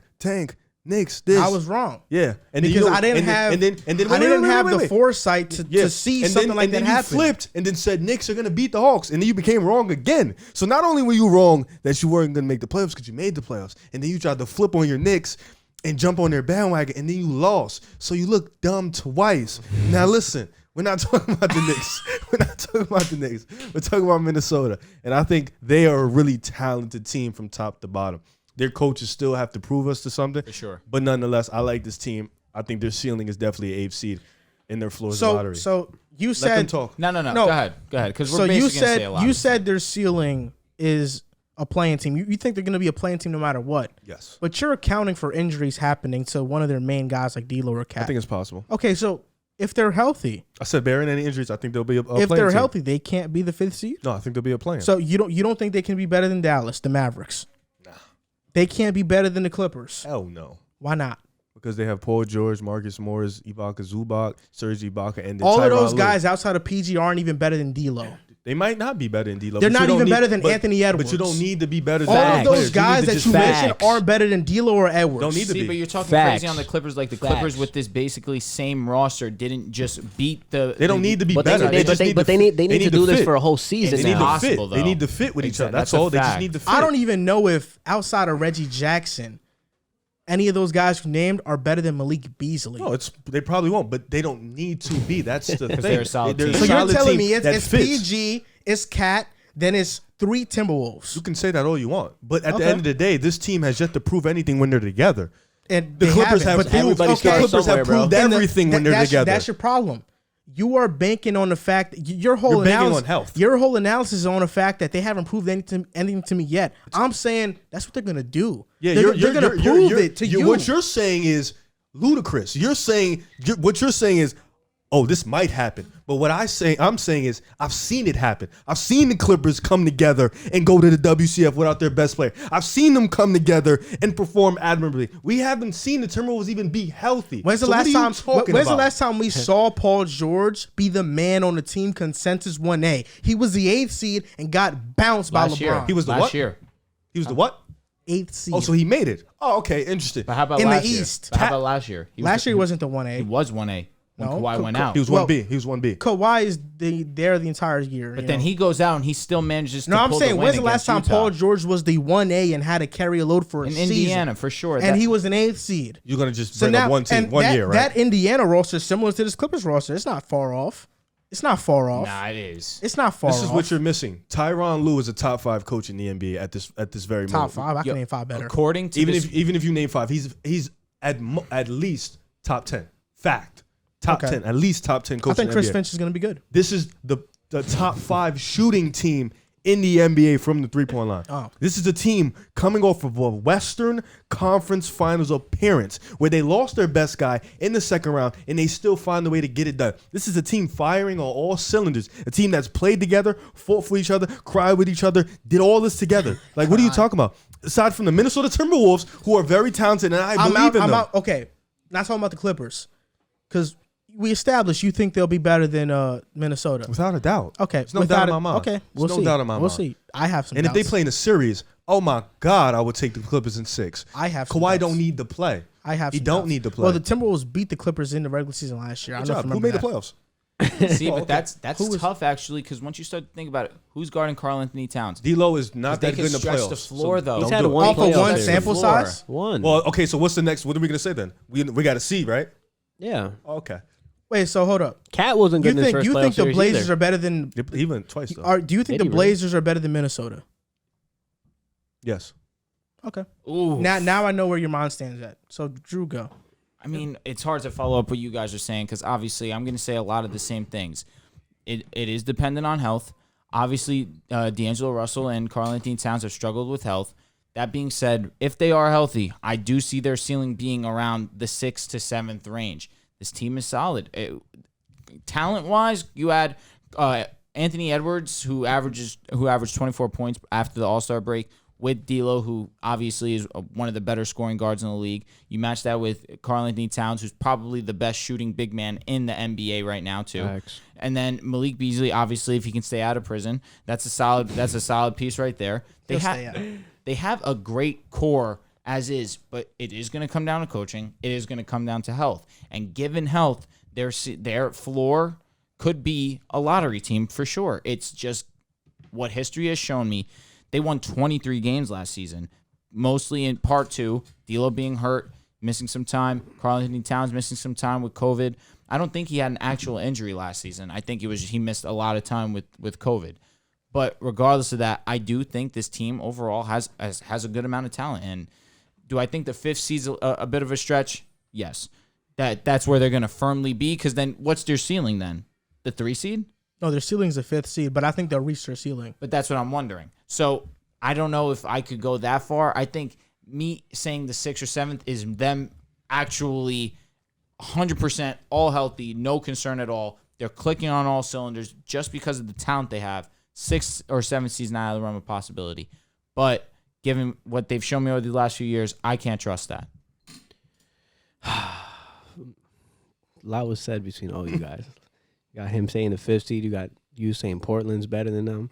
Knicks, this. I was wrong. Yeah. And because I didn't have the foresight to see something like that happen. You flipped and then said Knicks are going to beat the Hawks. And then you became wrong again. So not only were you wrong that you weren't going to make the playoffs because you made the playoffs, and then you tried to flip on your Knicks and jump on their bandwagon, and then you lost. So you look dumb twice. Now listen, we're not talking about the Knicks. We're talking about Minnesota. And I think they are a really talented team from top to bottom. Their coaches still have to prove us to something. For sure. But nonetheless, I like this team. I think their ceiling is definitely an 8th seed in their floor lottery. So you said... Let them talk. No. Go ahead. Because we're basically going to say a lot. You said their ceiling is a playing team. You think they're going to be a playing team no matter what. Yes. But you're accounting for injuries happening to one of their main guys like D'Lo or Cat. I think it's possible. Okay, so If they're healthy. I said barring any injuries, I think they'll be a If playing they're team. healthy, they can't be the 5th seed. No, I think they'll be a playing. So you don't think they can be better than Dallas, the Mavericks? Nah. They can't be better than the Clippers. Hell no. Why not? Because they have Paul George, Marcus Morris, Ibaka Zubac, Serge Ibaka, and then All of Tyronn those Lue. guys outside of PG aren't even better than D'Lo. They might not be better than D'Lo. They're but you not don't even need- better than but- Anthony Edwards. But you don't need to be better than All other of those players. guys need to that just you fit. mentioned aren't better than D'Lo or Edwards. Don't need to See, be. but you're talking Facts. crazy on the Clippers. Like the Facts. Clippers with this basically same roster didn't just beat the. They don't need to be But better. they just need to do this fit. for a whole season They need now. to fit. Impossible, They need though. to fit with each other. Exactly. That's That's a all. They just fact. need to fit. I don't even know if outside of Reggie Jackson, any of those guys who named are better than Malik Beasley. No, they probably won't, but they don't need to be. That's the thing. they're a solid team. So you're solid telling team me that it's fits. PG, it's Cat, then it's 3 Timberwolves. You can say that all you want, but at Okay. the end of the day, this team has yet to prove anything when they're together. And The they Clippers haven't, have but proved. everybody The starts Clippers somewhere, have bro. proved And everything when they're that's, together. That's your problem. You are banking on the fact that your whole You're banking analysis, on health. Your whole analysis is on the fact that they haven't proved anything to me yet. I'm saying that's what they're gonna do. Yeah, they're gonna prove it to you. What you're saying is ludicrous. What you're saying is, oh, this might happen. But what I'm saying is, I've seen it happen. I've seen the Clippers come together and go to the WCF without their best player. I've seen them come together and perform admirably. We haven't seen the Timberwolves even be healthy. When's the So what last are you time? talking When's the about? last time we saw Paul George be the man on the team consensus 1A? He was the 8th seed and got bounced by last LeBron. year. He was the last what? year. He was the what? 8th seed. Oh, so he made it. Oh, okay, interesting. But how about In the last year? East. But how about last year? Last year he wasn't the He 1A. was 1A when No, Kawhi went out. He was Well, 1B. He was 1B. Kawhi is there the entire year. But you then know. he goes out and he still manages to No, I'm pull saying the win when's the last time against Utah. Paul George was the 1A and had to carry a load for a in season? Indiana for sure? And he was an 8th seed. You're gonna just So bring now up one team, and 1 that, year, right? that Indiana roster is similar to this Clippers roster. It's not far off. It's not far off. Nah, it is. It's not far This is off. what you're missing. Tyronn Lue is a top 5 coach in the NBA at this very Top moment. 5. I can Yo, name 5 better. According to Even this, if you name 5, he's at least top 10. Fact. Top Okay. 10. At least top 10 coach I think in the Chris NBA. Finch is going to be good. This is the top 5 shooting team in the NBA from the 3-point line. Oh. This is a team coming off of a Western Conference Finals appearance where they lost their best guy in the second round and they still find a way to get it done. This is a team firing on all cylinders. A team that's played together, fought for each other, cried with each other, did all this together. Like, what are you talking about? Aside from the Minnesota Timberwolves, who are very talented, and I believe in them. Okay, not talking about the Clippers. Because we established you think they'll be better than Minnesota. Without a doubt. Okay. There's no doubt in my mind. Okay, There's we'll no see. doubt in my We'll mind. see. I have some And if doubts. they play in a series, oh my God, I would take the Clippers in 6. I have some Kawhi doubts. don't need to play. I have He some don't doubts. need to play. Well, the Timberwolves beat the Clippers in the regular season last year. I Good don't know if job. you Who remember made the that. playoffs? see, Oh, but okay. that's Who was- tough actually because once you start to think about it, who's guarding Karl Anthony Towns? D'Lo is not They that can good in the stretch playoffs. the floor, though. don't He's had do it. one Off of playoff one series. sample Floor. size? One. Well, okay, so what's the next? What are we going to say then? We got to see, right? Yeah. Okay. Wait, so hold up. Cat wasn't good You in his think first you playoff think the series Blazers either. are better than? He went twice, though. Do you think Did the he really? Blazers are better than Minnesota? Yes. Okay. Ooh. Now I know where your mind stands at. So Drew, go. I mean, it's hard to follow up what you guys are saying because obviously I'm going to say a lot of the same things. It is dependent on health. Obviously, D'Angelo Russell and Karl Anthony Towns have struggled with health. That being said, if they are healthy, I do see their ceiling being around the 6th to 7th range. This team is solid. Talent-wise, you add Anthony Edwards, who averaged 24 points after the All-Star break, with D'Lo, who obviously is one of the better scoring guards in the league. You match that with Karl Anthony Towns, who's probably the best shooting big man in the NBA right now, too. Facts. And then Malik Beasley, obviously, if he can stay out of prison, that's a solid piece right there. He'll stay out. They have a great core as is, but it is going to come down to coaching. It is going to come down to health. And given health, their floor could be a lottery team for sure. It's just what history has shown me. They won 23 games last season, mostly in part 2, D'Lo being hurt, missing some time, Karl Anthony Towns missing some time with COVID. I don't think he had an actual injury last season. I think he missed a lot of time with COVID. But regardless of that, I do think this team overall has a good amount of talent. And do I think the 5th seed's a bit of a stretch? Yes. That's where they're going to firmly be, because then what's their ceiling then? The 3 seed? No, their ceiling's a 5th seed, but I think they'll reach their ceiling. But that's what I'm wondering. So I don't know if I could go that far. I think me saying the 6th or 7th is them actually 100% all healthy, no concern at all. They're clicking on all cylinders just because of the talent they have. 6 or 7 seasons out of the realm of possibility. But given what they've shown me over the last few years, I can't trust that. A lot was said between all you guys. You got him saying the 5th seed. You got you saying Portland's better than them.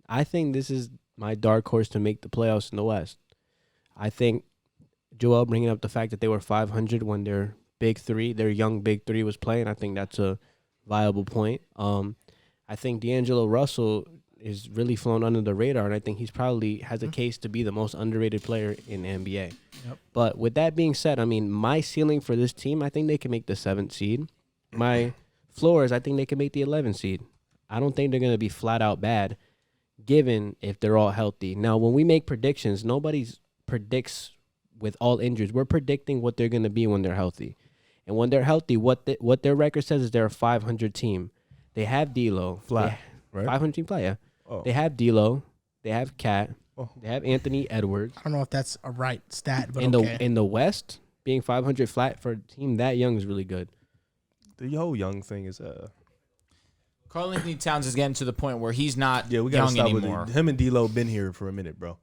I think this is my dark horse to make the playoffs in the West. I think Joel bringing up the fact that they were 500 when their big three, their young big three was playing, I think that's a viable point. I think D'Angelo Russell is really flown under the radar, and I think he's probably has a case to be the most underrated player in the NBA. Yep. But with that being said, I mean, my ceiling for this team, I think they can make the 7th seed. My floor is I think they can make the 11th seed. I don't think they're going to be flat out bad, given if they're all healthy. Now, when we make predictions, nobody predicts with all injuries. We're predicting what they're going to be when they're healthy. And when they're healthy, what their record says is they're a 500 team. They have D'Lo. Flat, right? 500 team flat, yeah. Oh. They have D'Lo. They have Cat. Oh. They have Anthony Edwards. I don't know if that's a right stat, but In the West, being 500 flat for a team that young is really good. The whole young thing is Karl Anthony Towns is getting to the point where he's not we gotta young stop anymore. with it. Him and D'Lo been here for a minute, bro.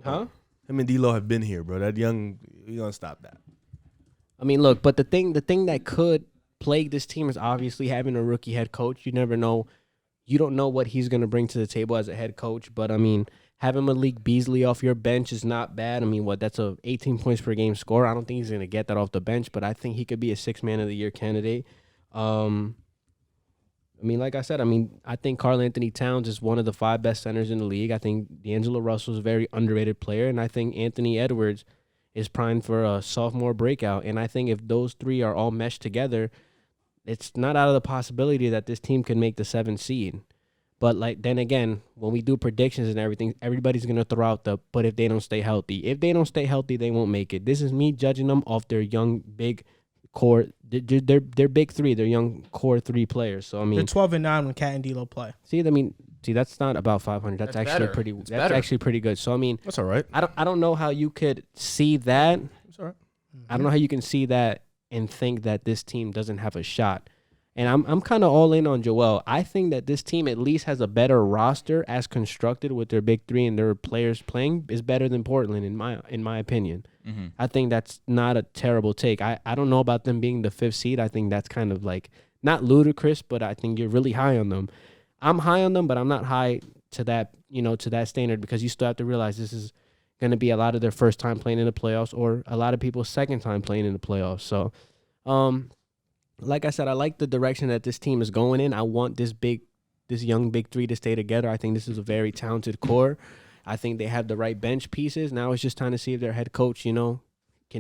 Huh? Him and D'Lo have been here, bro. That young, we gonna stop that. I mean, look, but the thing that could plague this team is obviously having a rookie head coach. You never know. You don't know what he's going to bring to the table as a head coach. But, I mean, having Malik Beasley off your bench is not bad. I mean, that's a 18 points per game score. I don't think he's going to get that off the bench, but I think he could be a 6th man of the year candidate. I mean, like I said, I think Karl Anthony Towns is one of the 5 best centers in the league. I think D'Angelo Russell is a very underrated player, and I think Anthony Edwards is primed for a sophomore breakout. And I think if those 3 are all meshed together, it's not out of the possibility that this team can make the 7th seed. But then again, when we do predictions and everything, everybody's going to throw out but if they don't stay healthy. If they don't stay healthy, they won't make it. This is me judging them off their young, big core. They're big 3. They're young core 3 players. So, I mean, they're 12-9 when Cat and D'Lo play. See, that's not about 500. That's actually better. actually pretty good. So, I mean, That's all right. I don't know how you could see that. It's all right. I don't know how you can see that and think that this team doesn't have a shot. And I'm kind of all in on Joel. I think that this team at least has a better roster as constructed with their big 3 and their players playing is better than Portland in my opinion. Mm-hmm. I think that's not a terrible take. I don't know about them being the 5th seed. I think that's kind of like not ludicrous, but I think you're really high on them. I'm high on them, but I'm not high to that standard because you still have to realize this is going to be a lot of their first time playing in the playoffs or a lot of people's second time playing in the playoffs. So, like I said, I like the direction that this team is going in. I want this young big 3 to stay together. I think this is a very talented core. I think they have the right bench pieces. Now it's just time to see if their head coach, can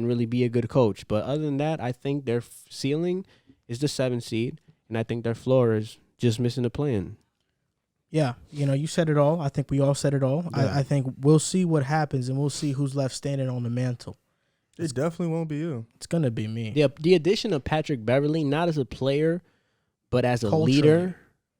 really be a good coach. But other than that, I think their ceiling is the 7th seed, and I think their floor is just missing the play-in. Yeah, you said it all. I think we all said it all. Yeah. I think we'll see what happens, and we'll see who's left standing on the mantle. It definitely won't be you. It's going to be me. The addition of Patrick Beverley, not as a player, but as a Culturally. leader,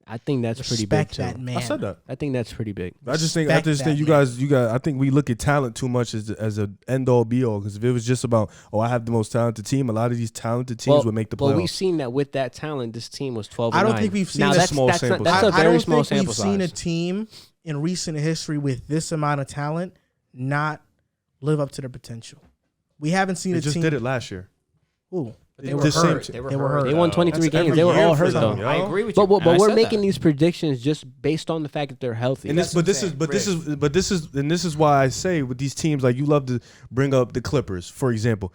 I think that's pretty big Respect too. that man. I said that. I think that's pretty big. I just think Respect you that guys. I think we look at talent too much as an end all be all. Because if it was just about I have the most talented team, a lot of these talented teams would make the playoffs. Well, we've seen that with that talent, this team was 12. I don't think we've seen now, a that's, small that's, sample that's size. a very small I don't think sample we've size. seen a team in recent history with this amount of talent not live up to their potential. We haven't seen They a just team. did it last year. Ooh, They It were just hurt. seemed- They were they were hurt. hurt. They won That's 23 games. every They were year all for hurt them, though. yo. I agree with you. But and I we're said making that. these predictions just based on the fact that they're healthy. And this is why I say with these teams, like you love to bring up the Clippers, for example.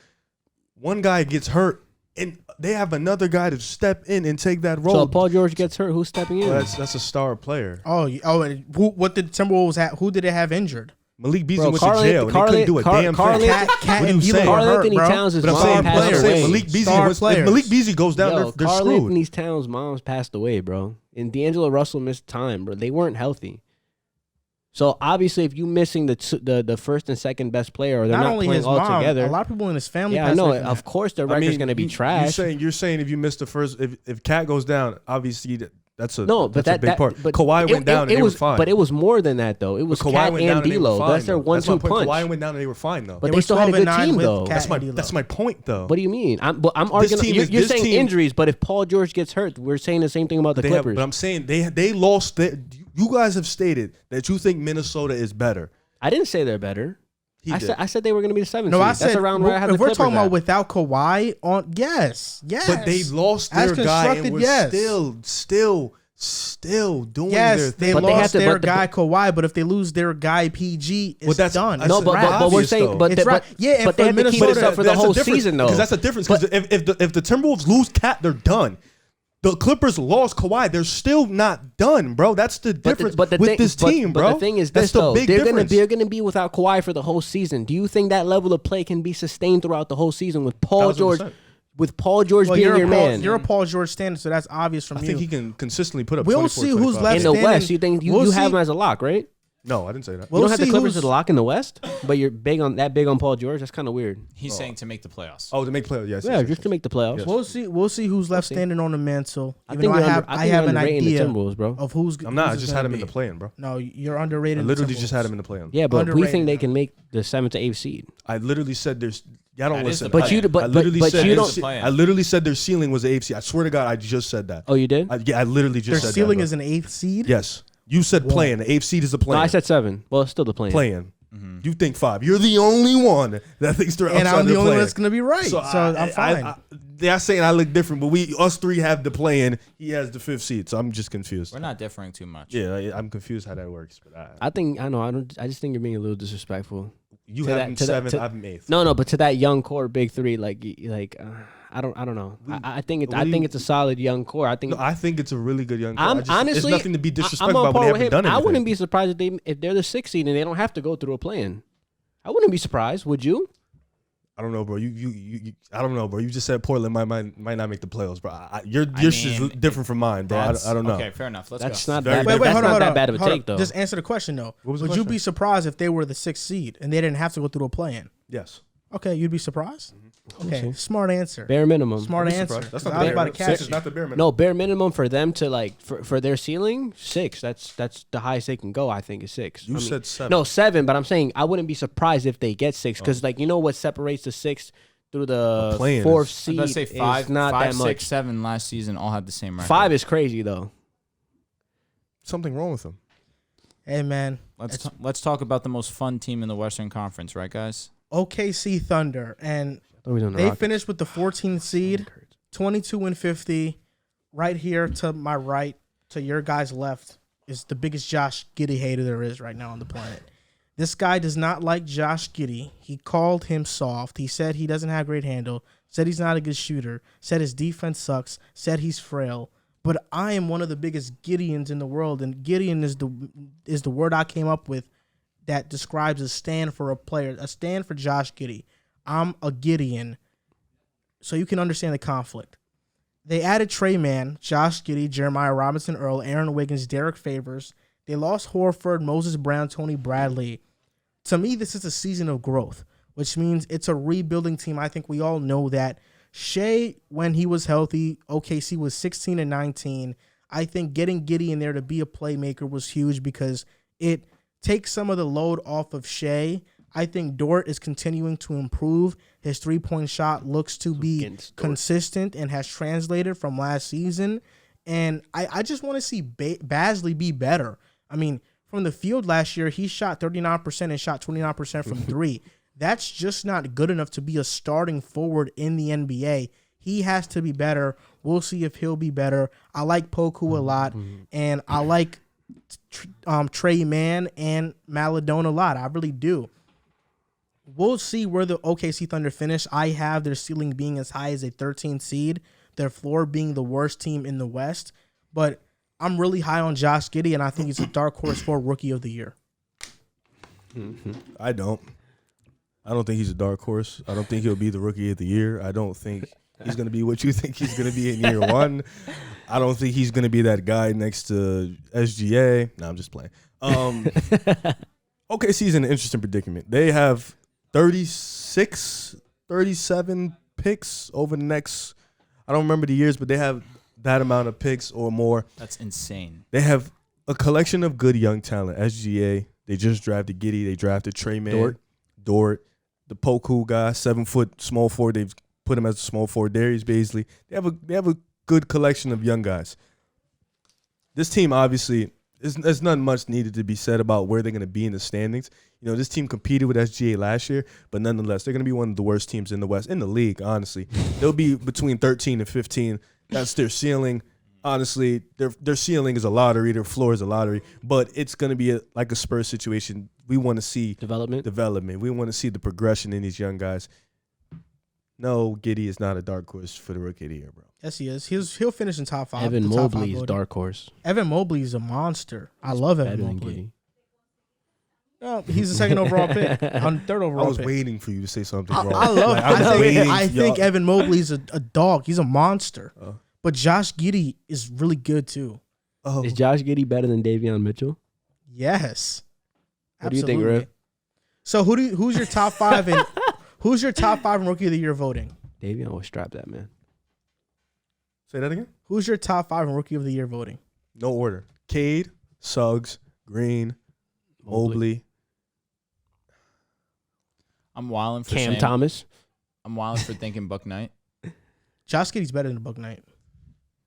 One guy gets hurt, and they have another guy to step in and take that role. So if Paul George gets hurt, who's stepping in? Well, that's a star player. and what did Timberwolves have? Who did they have injured? Malik Beasley Bro, went to jail, and they couldn't do a damn Carl thing. Cat What are and you D'Lo saying? were Carl hurt, Anthony bro. Towns' But I'm mom saying passed players. away. Malik Beasley Star was, if players. Malik Beasley goes down, Yo, they're Carl screwed. Anthony Towns' mom's passed away, bro. And D'Angelo Russell missed time, bro. They weren't healthy. So obviously, if you're missing the first and second best player, or they're not only playing his all mom, together. a lot of people in his family. Yeah, I passed know. away from Of that. course, their record's going to be trash. You're saying if you miss the first, if Cat goes down, obviously That's a No, but that's a big part. But Kawhi went down and they were fine. But it was more than that though. It was Cat and D'Lo. That's their 1-2 punch. Kawhi went down and they were fine though. But they still had a good team though. That's my point though. What do you mean? I'm arguing. You're saying injuries, but if Paul George gets hurt, we're saying the same thing about the Clippers. But I'm saying they lost. You guys have stated that you think Minnesota is better. I didn't say they're better. I said they were going to be the 7th seed. I said that's around where I have the Clippers. If we're talking at. about without Kawhi, yes. But they lost their guy and were still doing their thing. They lost their guy Kawhi, but if they lose their guy PG, it's done. No, but we're saying, but they had to keep this up for the whole season though. Because that's the difference. Because if the Timberwolves lose Cat, they're done. The Clippers lost Kawhi. They're still not done, bro. That's the difference with this team, bro. But the thing is this, though. They're going to be without Kawhi for the whole season. Do you think that level of play can be sustained throughout the whole season with Paul 1,000%. George? With Paul George being your man. You're a Paul George standard, so that's obvious from you. I think he can consistently put up 24, We'll see who's left in the West. You think you have him as a lock, right? No, I didn't say that. You don't have the Clippers as a lock in the West, but you're big on Paul George. That's kind of weird. He's saying to make the playoffs. Oh, to make playoffs, yes. Yeah, just to make the playoffs. Yes. We'll see who's left standing on the mantle. I think I have an idea bro. Of who's. I'm not. I just had him in the play-in, bro. No, you're underrated. I literally just had him in the play-in. Yeah, but we think they can make the 7th to 8th seed. I literally said there's. Y'all don't listen. But you don't. I literally said their ceiling was the 8th seed. I swear to God, I just said that. Oh, you did? Yeah, I literally just said that. Their ceiling is an 8th seed? Yes. You said play-in. The 8th seed is the play-in. No, I said 7. Well, it's still the play-in. Play-in. Mm-hmm. You think 5. You're the only one that thinks they're outside and I'm the only one that's going to be right. So I'm fine. They're saying I look different, but us three have the play-in. He has the 5th seed, so I'm just confused. We're not differing too much. Yeah, I'm confused how that works. But I just think you're being a little disrespectful. You have him 7th, I have him 8th. No, but to that young core big three, I don't know. I think it's a solid young core. I think it's a really good young core. Honestly, there's nothing to be disrespectful about when they haven't done anything. I wouldn't be surprised if they're the 6th seed and they don't have to go through a play-in. I wouldn't be surprised. Would you? I don't know, bro. I don't know, bro. You just said Portland might not make the playoffs, bro. Your shit is different from mine, bro. I don't know. Okay, fair enough. That's go. Not that. Wait, hold on. That bad of a take, though. Just answer the question, though. Would you be surprised if they were the 6th seed and they didn't have to go through a play-in? Yes. Okay, you'd be surprised? Mm-hmm. Okay, smart answer. Bare minimum. Smart answer. That's not the bare minimum. 6 is not the bare minimum. No, bare minimum for them to for their ceiling, 6. That's the highest they can go. I think is 6. You said 7. No, 7. But I'm saying I wouldn't be surprised if they get 6 because you know what separates the 6th through the 4th seed. Let's say 5, not 5, that 6, much. 7 last season all had the same record. 5 is crazy though. Something wrong with them. Hey man, let's talk about the most fun team in the Western Conference, right, guys? OKC Thunder, and they finished with the 14th seed, 22-50. Right here to my right, to your guy's left, is the biggest Josh Giddey hater there is right now on the planet. This guy does not like Josh Giddey. He called him soft. He said he doesn't have great handle, said he's not a good shooter, said his defense sucks, said he's frail. But I am one of the biggest Gideons in the world, and Gideon is the word I came up with that describes a stand for a player, a stand for Josh Giddey. I'm a Gideon, so you can understand the conflict. They added Trey Mann, Josh Giddey, Jeremiah Robinson Earl, Aaron Wiggins, Derek Favors. They lost Horford, Moses Brown, Tony Bradley. To me, this is a season of growth, which means it's a rebuilding team. I think we all know that. Shea, when he was healthy, OKC was 16-19. I think getting Giddey in there to be a playmaker was huge because it takes some of the load off of Shea. I think Dort is continuing to improve. His three-point shot looks to be consistent and has translated from last season. And I just want to see Basley be better. I mean, from the field last year, he shot 39% and shot 29% from 3. That's just not good enough to be a starting forward in the NBA. He has to be better. We'll see if he'll be better. I like Poku a lot, and I like Trey Mann and Maladone a lot. I really do. We'll see where the OKC Thunder finish. I have their ceiling being as high as a 13th seed, their floor being the worst team in the West. But I'm really high on Josh Giddey, and I think he's a dark horse for Rookie of the Year. I don't think he's a dark horse. I don't think he'll be the Rookie of the Year. I don't think he's going to be what you think he's going to be in year one. I don't think he's going to be that guy next to SGA. No, I'm just playing. OKC's in an interesting predicament. They have 36, 37 picks over the next, I don't remember the years, but they have that amount of picks or more. That's insane. They have a collection of good young talent. SGA, they just drafted Giddey. They drafted Trey Man, Dort, the Poku guy, 7 foot small forward. They've put him as a small forward. Darius Baisley. They have a good collection of young guys. This team obviously there's not much needed to be said about where they're going to be in the standings. You know, this team competed with SGA last year, but nonetheless, they're going to be one of the worst teams in the West, in the league, honestly. They'll be between 13 and 15. That's their ceiling. Honestly, their ceiling is a lottery. Their floor is a lottery. But it's going to be like a Spurs situation. We want to see development. We want to see the progression in these young guys. No, Giddey is not a dark horse for the Rookie of the Year, bro. Yes, he is. He'll finish in top 5. Evan Mobley's dark horse. Evan Mobley is a monster. I love Evan Mobley. No, he's the second overall pick. On third overall I was pick. waiting for you to say something wrong. I think Evan Mobley's a dog. He's a monster. But Josh Giddey is really good too. Is Josh Giddey better than Davion Mitchell? Yes. What do you think, Riv? So who's your top 5 in who's your top 5 in Rookie of the Year voting? Davion will strap that man. Say that again? Who's your top 5 in Rookie of the Year voting? No order. Cade, Suggs, Green, Mobley. I'm wilding for Cam Thomas. I'm wilding for thinking Buck Knight. Josh Giddey's better than Buck Knight.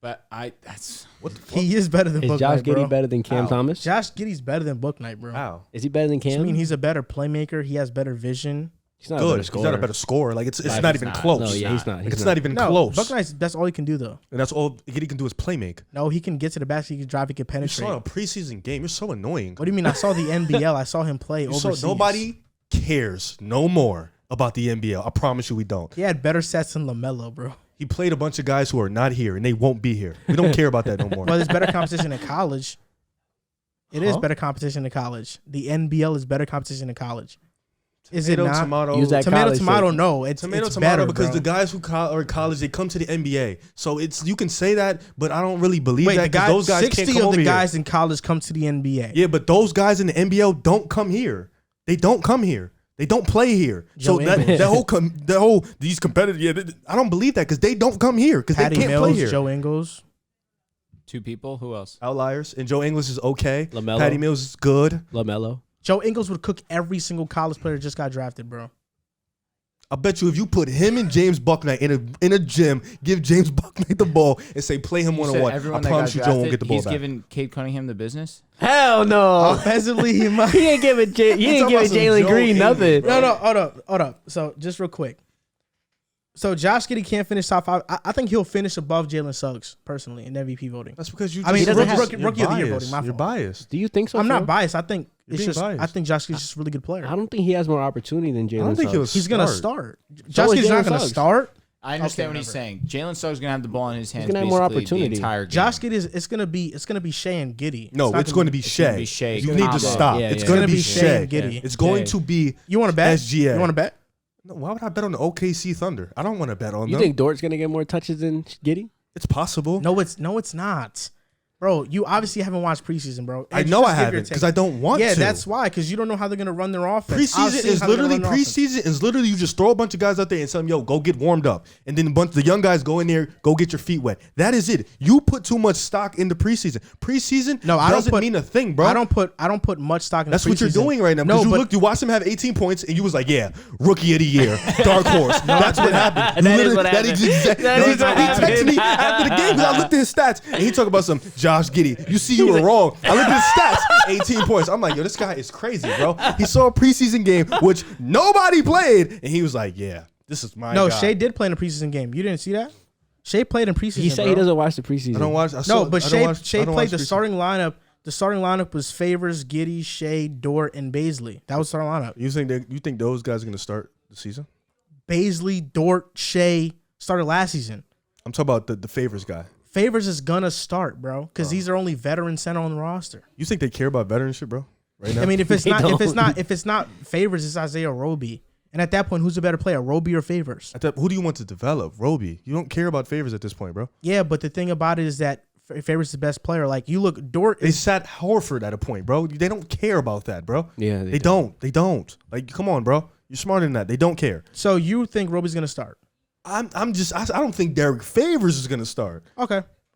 But that's What the fuck? He is better than Is Buck Josh Knight, bro. Giddey better than Cam Thomas? Josh Giddey's better than Buck Knight, bro. Wow. Is he better than Cam? I mean, he's a better playmaker. He has better vision. He's not Good. a better He's not a better scorer. Like it's not even close. No, yeah, he's not. Like, it's not even close. Buck Knight's, that's all he can do, though. And that's all Giddey can do is play make. No, he can get to the basket. He can drive. He can You penetrate. saw a preseason game. You're so annoying. What do you mean? I saw the NBL. I saw him play overseas. Nobody cares no more about the NBL. I promise you we don't. He had better stats than LaMelo, bro. He played a bunch of guys who are not here, and they won't be here. We don't care about that no more. Well, there's better competition in college. It is better competition in college. The NBL is better competition in college. Is it not? Tomato, Use that Tomato, college tomato. shit. No, it's tomato, it's tomato. better, Because bro. the guys who are in college, they come to the NBA. So it's you can say that, but I don't really believe Wait, that the because guys, those guys 60 can't come of over the here. guys in college come to the NBA. Yeah, but those guys in the NBL don't come here. They don't come here. They don't play here. Joe So that Ingles. the whole these competitive. Yeah, I don't believe that because they don't come here because they Patty can't play Mills, here. Joe Ingles. 2 people. Who else? Outliers and Joe Ingles is okay. LaMelo. Patty Mills is good. LaMelo. Joe Ingles would cook every single college player that just got drafted, bro. I bet you if you put him and James Bucknight in a gym, give James Bucknight the ball and say play him one on one, I promise you Joe won't get the ball He's back. giving Cade Cunningham the business. Hell no. Offensively, he might. He ain't giving Jalen Green Ingles, nothing. bro. No, hold up. So just real quick. So Josh Giddey can't finish top 5. I think he'll finish above Jalen Suggs personally in MVP voting. That's because you. I mean, just- rookie of the year voting. My You're fault. biased. Do you think so? I'm not Phil? biased. I think You're it's being just. biased. I think Josh Giddey's just a really good player. I don't think he has more opportunity than Jalen. I don't think he'll. He's gonna start. So Josh is Giddey's not Jalen gonna Suggs. start. I understand Okay, what he's whatever. saying. Jalen Suggs gonna have the ball in his hands. gonna have more basically opportunity. The entire game. Josh Giddey it's gonna be Shea and Giddey. No, it's going to be gonna be Shea. Shea. You need to Combo. stop. Yeah, It's yeah. going to be Shea Shea. and Giddey. It's going Shea. to be. You want to bet? SGA. You want to bet? No, why would I bet on the OKC Thunder? I don't want to bet on You them. think Dort's gonna get more touches than Giddey? It's possible. No, it's not. Bro, you obviously haven't watched preseason, bro. I Just know I give your haven't take. because I don't want Yeah, to. that's why. Because you don't know how they're gonna run their offense. I've Preseason seen is how they're gonna literally run their offense. preseason is literally you just throw a bunch of guys out there and tell them, yo, go get warmed up, and then a bunch of the young guys go in there, go get your feet wet. That is it. You put too much stock into preseason. Preseason doesn't mean a thing, bro. I don't put much stock in. That's preseason. what you're doing right now. No, Because you watched him have 18 points, and you was like, yeah, rookie of the year, dark horse. That's what happened. That is Literally, what happened. That is what he happened. texted me after the game because I looked at his stats, and he talked about some Josh Giddey. You see, you were wrong. I looked at his stats, 18 points. I'm like, yo, this guy is crazy, bro. He saw a preseason game, which nobody played, and he was like, yeah, this is my No, guy. Shea did play in a preseason game. You didn't see that? Shea played in preseason. He said bro. he doesn't watch the preseason. I don't watch. No, but Shea played the starting lineup. The starting lineup was Favors, Giddey, Shea, Dort, and Baisley. That was the starting lineup. You think those guys are gonna start the season? Baisley, Dort, Shea started last season. I'm talking about the Favors guy. Favors is gonna start, bro, because these are only veteran center on the roster. You think they care about veteran shit, bro? Right now. I mean, if it's They not, don't. if it's not Favors, it's Isaiah Roby. And at that point, who's a better player, Roby or Favors? Who do you want to develop? Roby. You don't care about Favors at this point, bro. Yeah, but the thing about it is that Favors is the best player. Like you look, Dort They is sat Horford at a point, bro. They don't care about that, bro. Yeah, They don't. They don't. Like, come on, bro. You're smarter than that. They don't care. So you think Roby's gonna start? I don't think Derek Favors is gonna start. Okay.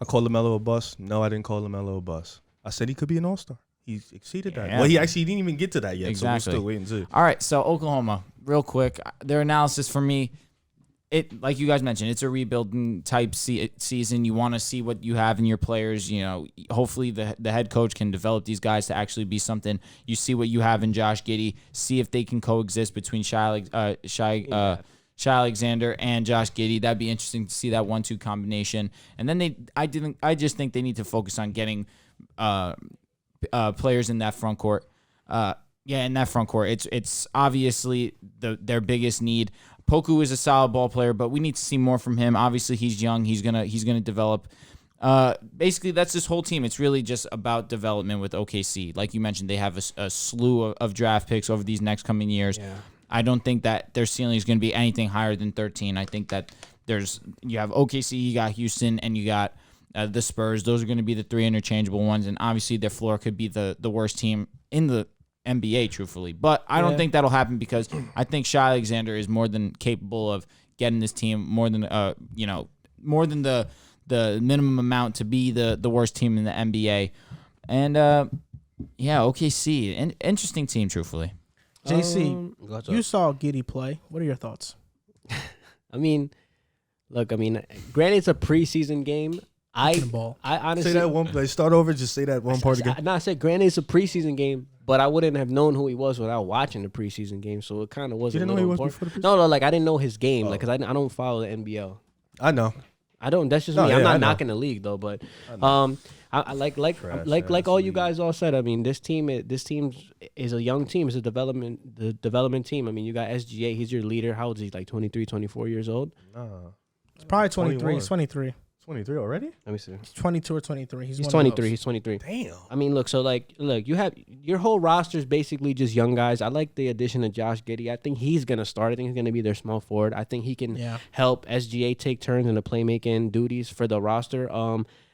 I called LaMelo a bust. No, I didn't call LaMelo a bust. I said he could be an all-star. He exceeded that. Yeah. Well, he actually didn't even get to that yet. Exactly. So we're still waiting to see. All right, so Oklahoma, real quick, their analysis for me, it like you guys mentioned, it's a rebuilding type season. You want to see what you have in your players. You know, hopefully the head coach can develop these guys to actually be something. You see what you have in Josh Giddey. See if they can coexist between Shai Alexander and Josh Giddey. That'd be interesting to see that 1-2 combination. And then I just think they need to focus on getting players in that front court. In that front court, it's obviously their biggest need. Poku is a solid ball player, but we need to see more from him. Obviously, he's young. He's gonna develop. Basically, that's this whole team. It's really just about development with OKC. Like you mentioned, they have a slew of draft picks over these next coming years. Yeah. I don't think that their ceiling is going to be anything higher than 13. I think that you have OKC, you got Houston, and you got the Spurs. Those are going to be the three interchangeable ones, and obviously their floor could be the worst team in the NBA, truthfully. But I don't think that'll happen because I think Shai Alexander is more than capable of getting this team more than the minimum amount to be the worst team in the NBA. And OKC, an interesting team, truthfully. JC, you saw Giddey play. What are your thoughts? I mean, granted it's a preseason game. I honestly say that one. Like, start over. Just say that one part again. I said granted it's a preseason game, but I wouldn't have known who he was without watching the preseason game. So it kind of was. You didn't know he was before the preseason? No, like I didn't know his game, because I don't follow the NBL. I know. I don't. That's just me. I'm not knocking the league though, but I like all you guys all said. I mean, this team is a young team. It's a development team. I mean, you got SGA. He's your leader. How old is he? Like 23, 24 years old? It's probably 23. He's 23. 23 already? Let me see. He's 22 or 23. He's 23. He's 23. Damn. I mean, look, you have your whole roster is basically just young guys. I like the addition of Josh Giddey. I think he's going to start. I think he's going to be their small forward. I think he can help SGA take turns in the playmaking duties for the roster.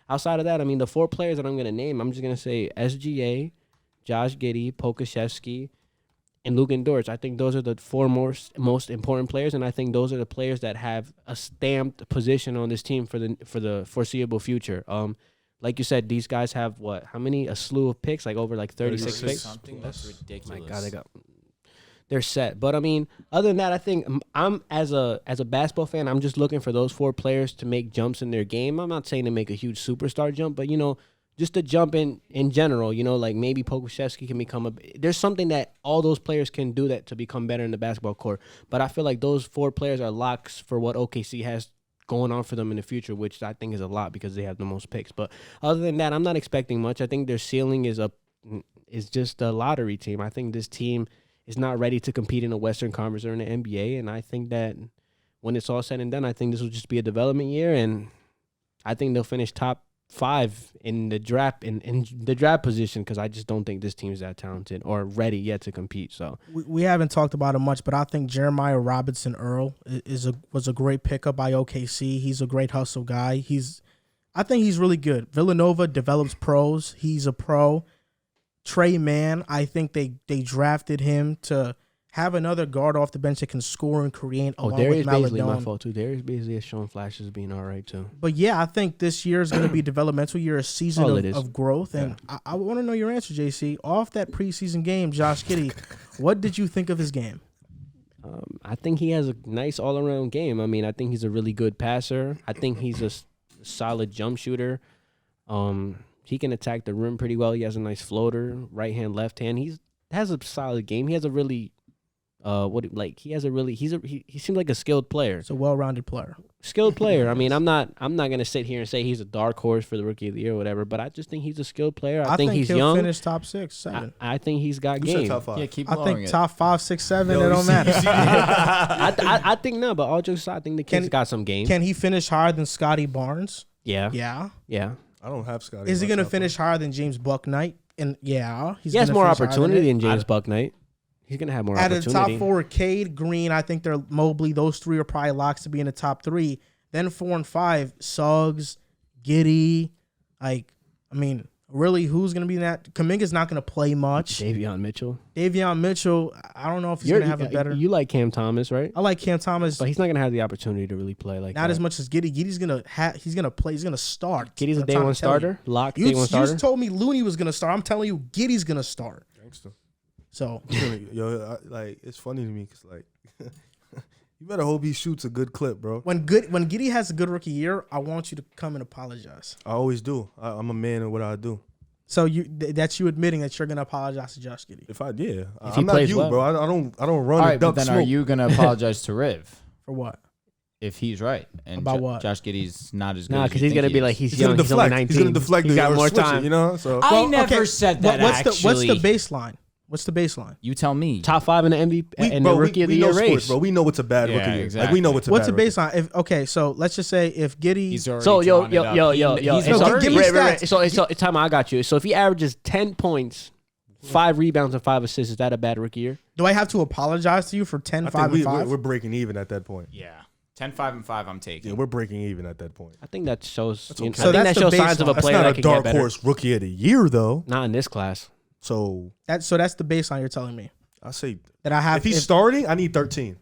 Outside of that, I mean, the four players that I'm going to name, I'm just going to say SGA, Josh Giddey, Pokashevsky, and Lugan Dort. I think those are the four most important players, and I think those are the players that have a stamped position on this team for the foreseeable future. Like you said, these guys have how many? A slew of picks, like over 36 picks. Something that's ridiculous. My God, they're set. But I mean, other than that, I think I'm as a basketball fan, I'm just looking for those four players to make jumps in their game. I'm not saying to make a huge superstar jump, but just to jump in general, like maybe Pokashevsky can become there's something that all those players can do that to become better in the basketball court. But I feel like those four players are locks for what OKC has going on for them in the future, which I think is a lot because they have the most picks. But other than that, I'm not expecting much. I think their ceiling is just a lottery team. I think this team is not ready to compete in the Western Conference or in the NBA, and I think that when it's all said and done, I think this will just be a development year, and I think they'll finish top 5 in the draft in the draft position because I just don't think this team's that talented or ready yet to compete. So we haven't talked about it much, but I think Jeremiah Robinson Earl was a great pickup by OKC. He's a great hustle guy. I think he's really good. Villanova develops pros. He's a pro. Trey Mann, I think they drafted him to have another guard off the bench that can score and create along Darius with Bazley, my Maladon. fault too. Darius Bazley has shown flashes of being all right too. But yeah, I think this year is going to be a developmental year, a season of growth. And I want to know your answer, JC. Off that preseason game, Josh Giddey, what did you think of his game? I think he has a nice all-around game. I mean, I think he's a really good passer. I think he's a solid jump shooter. He can attack the rim pretty well. He has a nice floater, right hand, left hand. He has a solid game. He has a really he seems like a skilled player. It's a well-rounded player. Skilled player. I mean, I'm not gonna sit here and say he's a dark horse for the rookie of the year or whatever, but I just think he's a skilled player. I think he's he'll young. Finish top 6, 7. I think he's got You game. said top 5. Yeah, keep I lowering think it. top 5, 6, 7. Yo, it don't matter. I think no, but all jokes aside, I think the kid's got some game. Can he finish higher than Scotty Barnes? Yeah. Yeah. I don't have Scotty. Is he going to finish higher than James Bucknight? And he has more opportunity than James Bucknight. He's going to have more opportunity. At the top 4, Cade, Green, I think they're Mobley. Those 3 are probably locks to be in the top 3. Then 4 and 5, Suggs, Giddey. Really, who's going to be in that? Kuminga's not going to play much. Davion Mitchell. Davion Mitchell, I don't know if he's going to have a better. You like Cam Thomas, right? I like Cam Thomas, But he's not going to have the opportunity to really play like not that. as much as Giddey. Giddey's going to he's going to play. He's going to start. Giddey's a I'm day trying one to tell you. starter. Lock day You one starter. just told me Looney was going to start. I'm telling you, Giddey's going to start. Gangster. So Yo, like it's funny to me because like you better hope he shoots a good clip, bro. when Giddey has a good rookie year, I want you to come and apologize. I always do. I'm a man in what I do. So that's you admitting that you're going to apologize to Josh Giddey. If I did, If he I'm not plays you, well. bro. I don't run All a right, but duck then smoke. are you going to apologize to Riv For what? if he's right? And About what? Josh Giddey's not as good. Nah, as because you he's think gonna he be is. like he's He's young. gonna He's only deflect. 19. He's gonna deflect. He's got or more switch it, time. you know. So I Well, never okay, said that. What's the actually, baseline? What's the baseline? you tell me. Top 5 in the MVP and the rookie of the we know year sports, race. bro. We know what's a bad Yeah, rookie year. Like exactly. we know what's a What's the bad rookie. baseline? Okay, so let's just say if Giddey, He's already So drawn it up. yo. He's No, so, give me stats. So time I got you. So if he averages 10 points, 5 rebounds and 5 assists, is that a bad rookie year? do I have to apologize to you for 10, I 5, think and 5? we're breaking even at that point. Yeah, 10, 5, and 5. I'm taking. Yeah, we're breaking even at that point. I think that shows. okay. You know, So I think that's that the shows signs of a baseline. That's player not that a can dark get better. horse rookie of the year, though. Not in this class. So That's the baseline you're telling me I say that I have. if he's starting, I need 13.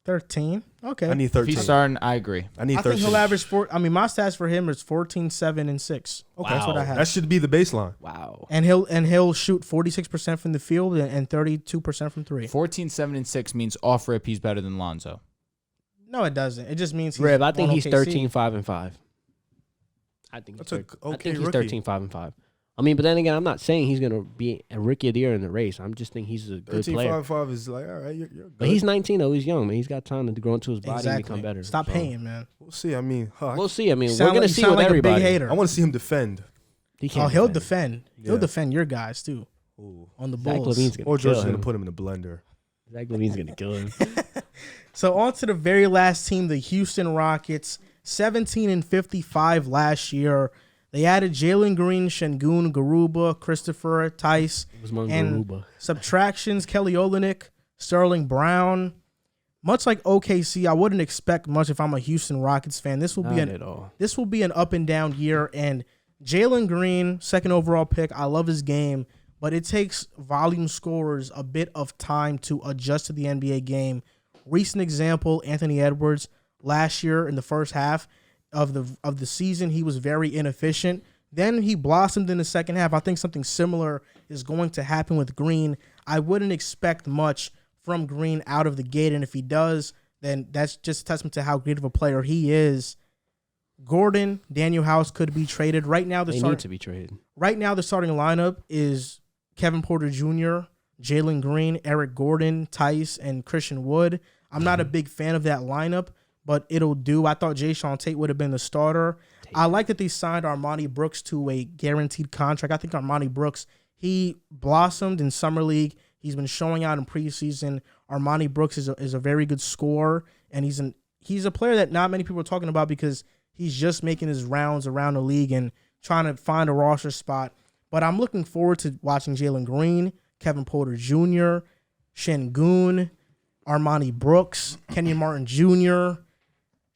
13, okay. I need If 13. he's starting, I agree. I need I 13. think he'll average 4. I mean, my stats for him is 14, 7, and 6. Okay, That's what I have. That should be the baseline. Wow. And he'll shoot 46% from the field and 32% from 3. 14, 7, and 6 means off rip. He's better than Lonzo. No, it doesn't. It just means he's Rev, I think on he's OKC. 13, 5, and 5. I think That's he's, a I okay think he's rookie. 13, 5, and 5. I mean, but then again, I'm not saying he's gonna be a rookie of the year in the race. I'm just thinking he's a good 13, player. 5, 5 is like, all right, you're good. But he's 19 though. He's young, man. He's got time to grow into his body Exactly. and become better. Stop So, hating, man. We'll see. I mean, We'll see. I mean, You we're sound gonna like- see you sound with like everybody. a big hater. I want to see him defend. He can't He'll defend. defend. He'll Yeah. defend your guys too Ooh. on the Zach Bulls. Levine's gonna Or kill George's going him. to put him in the blender. Zach Levine's gonna kill him. So on to the very last team, the Houston Rockets, 17-55 last year. They added Jalen Green, Şengün, Garuba, Christopher, Tice, Usman and Garuba. subtractions, Kelly Olynyk, Sterling Brown. Much like OKC, I wouldn't expect much if I'm a Houston Rockets fan. This will be Not at all. This will be an up and down year. And Jalen Green, second overall pick, I love his game, but it takes volume scorers a bit of time to adjust to the NBA game. Recent example, Anthony Edwards. Last year in the first half of the season, he was very inefficient. Then he blossomed in the second half. I think something similar is going to happen with Green. I wouldn't expect much from Green out of the gate, and if he does, then that's just a testament to how great of a player he is. Gordon, Daniel House could be traded. Right now, They need to be traded. Right now, the starting lineup is Kevin Porter Jr., Jalen Green, Eric Gordon, Tice, and Christian Wood. I'm not a big fan of that lineup, but it'll do. I thought Jayshawn Tate would have been the starter. I like that they signed Armani Brooks to a guaranteed contract. I think Armani Brooks, he blossomed in Summer League. He's been showing out in preseason. Armani Brooks is a very good scorer, and he's a player that not many people are talking about because he's just making his rounds around the league and trying to find a roster spot. But I'm looking forward to watching Jalen Green, Kevin Porter Jr., Şengün, Armani Brooks, Kenyon Martin Jr.,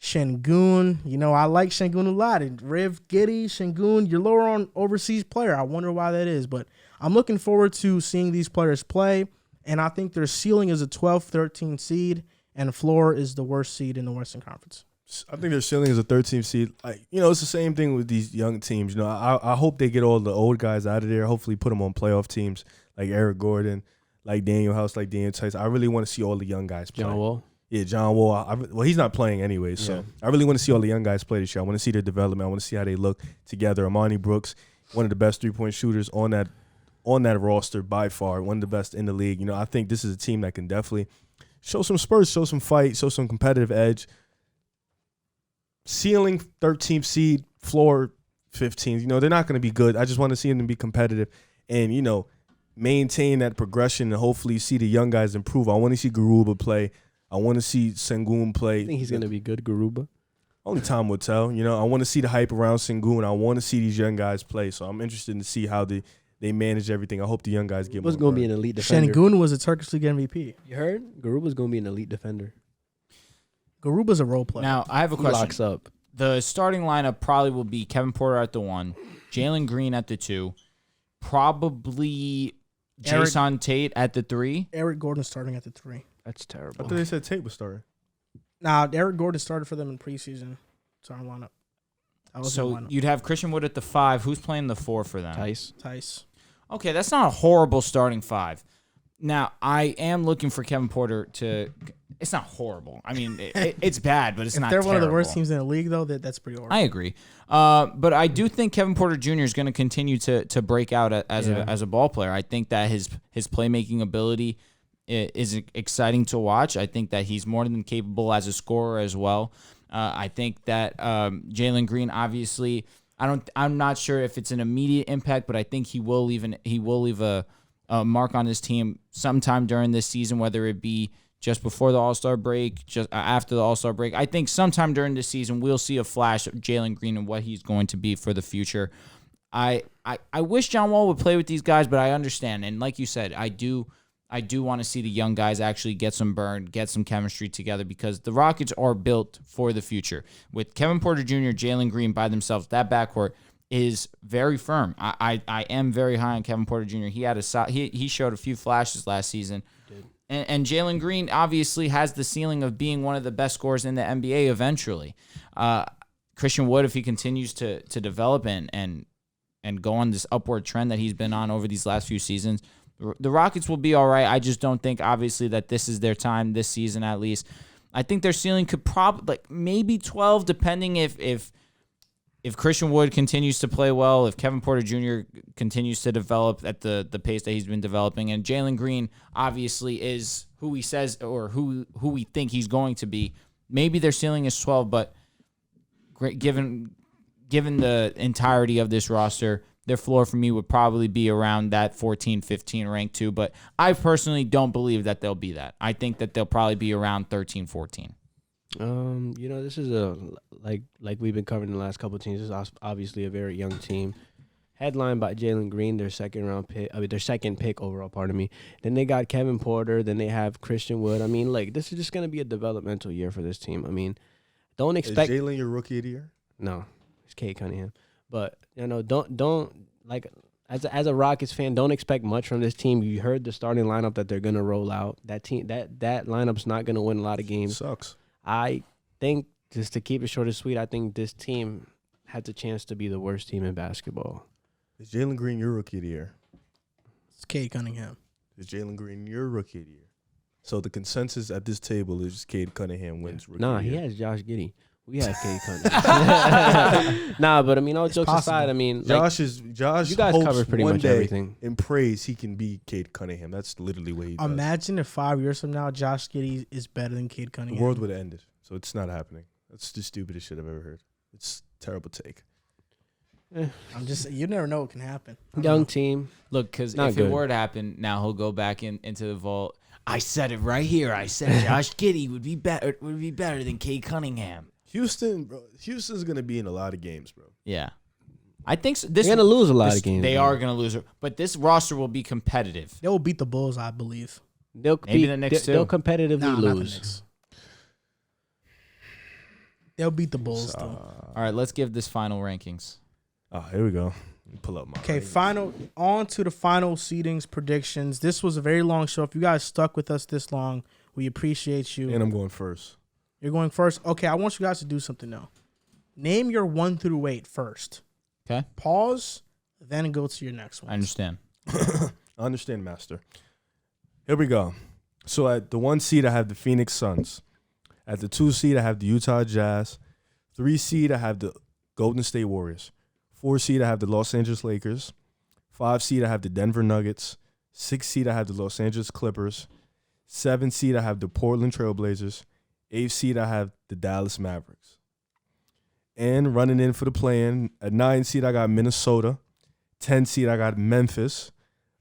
Şengün. You know, I like Şengün a lot. And Riv, Giddey, Şengün, you're lower on overseas player. I wonder why that is. But I'm looking forward to seeing these players play. And I think their ceiling is a 12-13 seed, and floor is the worst seed in the Western Conference. I think their ceiling is a 13th seed. Like, you know, it's the same thing with these young teams. You know, I hope they get all the old guys out of there. Hopefully put them on playoff teams like Eric Gordon, like Daniel House, like Daniel Tice. I really want to see all the young guys play. John Wall. Yeah, John Wall. Well, he's not playing anyway, so Yeah. I really want to see all the young guys play this year. I want to see their development. I want to see how they look together. Amani Brooks, one of the best three-point shooters on that roster by far, one of the best in the league. You know, I think this is a team that can definitely show some spurts, show some fight, show some competitive edge. Ceiling 13th seed, floor 15th. You know, they're not going to be good. I just want to see them be competitive and, you know, maintain that progression and hopefully see the young guys improve. I want to see Garuba play. I want to see Şengün play. I think he's going to be good, Garuba. Only time will tell. You know, I want to see the hype around Şengün. I want to see these young guys play. So I'm interested to see how they manage everything. I hope the young guys get more. Garuba's going to be an elite defender. Şengün was a Turkish League MVP. You heard? Garuba's going to be an elite defender. Garuba's a role player. Now, I have a He question. locks up. The starting lineup probably will be Kevin Porter at the 1, Jalen Green at the 2, probably Jason Tate at the 3. Eric Gordon starting at the 3. That's I terrible. thought they said Tate was starting. Nah, Eric Gordon started for them in preseason. Starting lineup. So you'd have Christian Wood at the 5. Who's playing the 4 for them? Tice. Okay, that's not a horrible starting 5. Now, I am looking for Kevin Porter to... It's not horrible. I mean, it's bad, but it's not terrible. If they're one of the worst teams in the league, though, that's pretty horrible. I agree. But I do think Kevin Porter Jr. is going to continue to break out as a ball player. I think that his playmaking ability is exciting to watch. I think that he's more than capable as a scorer as well. I think that Jalen Green, obviously, I'm not sure if it's an immediate impact, but I think he will leave a mark on his team sometime during this season, whether it be just before the All-Star break, just after the All-Star break. I think sometime during this season we'll see a flash of Jalen Green and what he's going to be for the future. I wish John Wall would play with these guys, but I understand. And like you said, I do want to see the young guys actually get some burn, get some chemistry together, because the Rockets are built for the future. With Kevin Porter Jr., Jalen Green by themselves, that backcourt is very firm. I am very high on Kevin Porter Jr. He showed a few flashes last season. And Jalen Green obviously has the ceiling of being one of the best scorers in the NBA eventually. Christian Wood, if he continues to develop and go on this upward trend that he's been on over these last few seasons, the Rockets will be all right. I just don't think, obviously, that this is their time this season at least. I think their ceiling could probably maybe 12, depending if Christian Wood continues to play well, if Kevin Porter Jr. continues to develop at the pace that he's been developing, and Jalen Green obviously is who he says or who we think he's going to be. Maybe their ceiling is 12, but given the entirety of this roster, their floor for me would probably be around that 14, 15 rank too. But I personally don't believe that they'll be that. I think that they'll probably be around 13, 14. This is like we've been covering the last couple of teams. This is obviously a very young team, headlined by Jalen Green, their second pick overall. Pardon me. Then they got Kevin Porter. Then they have Christian Wood. I mean, this is just gonna be a developmental year for this team. I mean, don't expect. Is Jalen your rookie of the year? No, it's Cade Cunningham. But don't as a Rockets fan, don't expect much from this team. You heard the starting lineup that they're gonna roll out. That team that lineup's not gonna win a lot of games. Sucks. I think, just to keep it short and sweet, I think this team has a chance to be the worst team in basketball. Is Jalen Green your rookie of the year? It's Cade Cunningham. Is Jalen Green your rookie of the year? So the consensus at this table is Cade Cunningham wins rookie of the year. He has Josh Giddey. We have Cade Cunningham. But I mean, all jokes aside, I mean, Josh. You guys covered pretty much everything. In praise, he can be Cade Cunningham. That's literally what he does. Imagine if 5 years from now, Josh Giddey is better than Cade Cunningham. The world would have ended. So it's not happening. That's the stupidest shit I've ever heard. It's a terrible take. You never know what can happen. Young team. Look, because if it were to happen, now he'll go back into the vault. I said it right here. I said Josh Giddey would be better than Cade Cunningham. Houston's gonna be in a lot of games, bro. Yeah, I think so. They're gonna lose a lot of games. They are gonna lose, but this roster will be competitive. They will beat the Bulls, I believe. They'll competitively lose. Not the Knicks. They'll beat the Bulls, though. All right, let's give this final rankings. Oh, here we go. Pull up my. Okay, on to the final seedings predictions. This was a very long show. If you guys stuck with us this long, we appreciate you. And I'm going first. You're going first? Okay, I want you guys to do something now. Name your 1 through 8 first. Okay. Pause, then go to your next one. I understand. I understand, Master. Here we go. So at the 1 seed, I have the Phoenix Suns. At the 2 seed, I have the Utah Jazz. 3 seed, I have the Golden State Warriors. 4 seed, I have the Los Angeles Lakers. 5 seed, I have the Denver Nuggets. 6 seed, I have the Los Angeles Clippers. 7 seed, I have the Portland Trailblazers. 8th seed, I have the Dallas Mavericks. And running in for the play-in, at 9 seed, I got Minnesota. 10 seed, I got Memphis.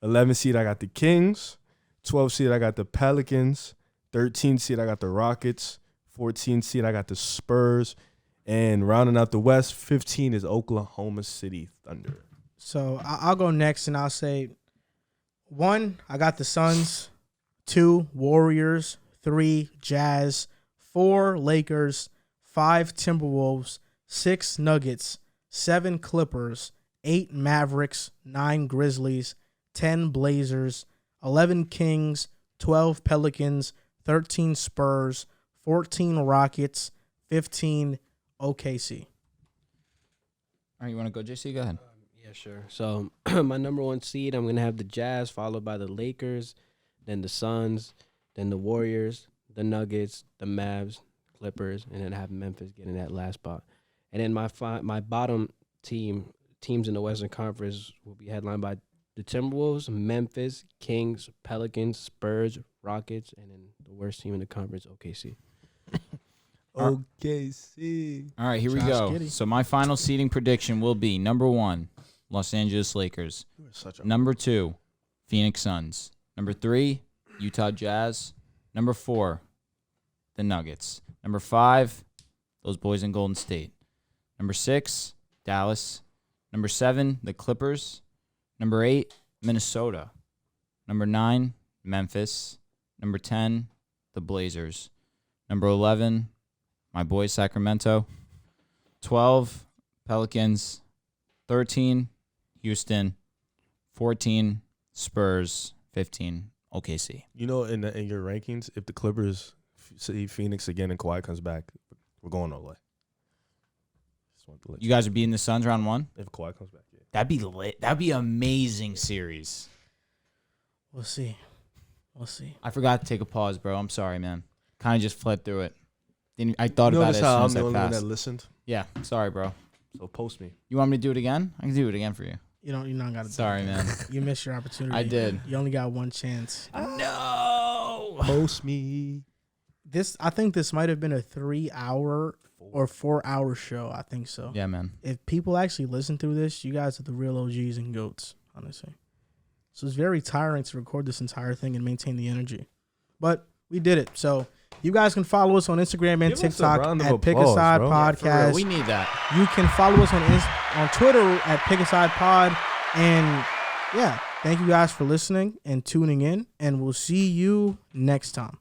11 seed, I got the Kings. 12 seed, I got the Pelicans. 13 seed, I got the Rockets. 14 seed, I got the Spurs. And rounding out the West, 15 is Oklahoma City Thunder. So I'll go next, and I'll say 1, I got the Suns. 2, Warriors. 3, Jazz. 4, Lakers. 5, Timberwolves. 6 Nuggets, 7 Clippers, 8 Mavericks, 9 Grizzlies, 10 Blazers, 11 Kings, 12 Pelicans, 13 Spurs, 14 Rockets, 15 OKC. All right, you want to go, JC? Go ahead. Yeah, sure. So my number 1 seed, I'm gonna have the Jazz, followed by the Lakers, then the Suns, then the Warriors, the Nuggets, the Mavs, Clippers, and then have Memphis getting that last spot. And then my bottom teams in the Western Conference will be headlined by the Timberwolves, Memphis, Kings, Pelicans, Spurs, Rockets, and then the worst team in the conference, OKC. OKC. All right, here we Josh go. Giddey. So my final seeding prediction will be number 1, Los Angeles Lakers. You are such a Number 2, Phoenix Suns. Number 3, Utah Jazz. Number 4, the Nuggets. Number 5, those boys in Golden State. Number 6, Dallas. Number 7, the Clippers. Number 8, Minnesota. Number 9, Memphis. Number 10, the Blazers. Number 11, my boys Sacramento. 12, Pelicans. 13, Houston. 14, Spurs. 15, OKC. You know, in your rankings, if the Clippers see Phoenix again and Kawhi comes back, we're going all the way. Just want to let You guys are beating the Suns round 1? if Kawhi comes back, yeah. That'd be lit. That'd be an amazing series. We'll see. We'll see. I forgot to take a pause, bro. I'm sorry, man. Kind of just fled through it. I thought about Notice it how I'm as the soon as only I one passed. that listened. Yeah, sorry, bro. So post me. You want me to do it again? I can do it again for you. You're not got to. Sorry, man. You missed your opportunity. I did. You only got one chance. No. Post me. I think this might have been a 3-hour or 4-hour show. I think so. Yeah, man. If people actually listen through this, you guys are the real OGs and goats, honestly. So it's very tiring to record this entire thing and maintain the energy. But we did it. So you guys can follow us on Instagram and Give us a TikTok round of at Pick applause, Aside bro. Yeah, for real, Podcast. we need that. You can follow us on Twitter at Pick Aside Pod. And yeah, thank you guys for listening and tuning in. And we'll see you next time.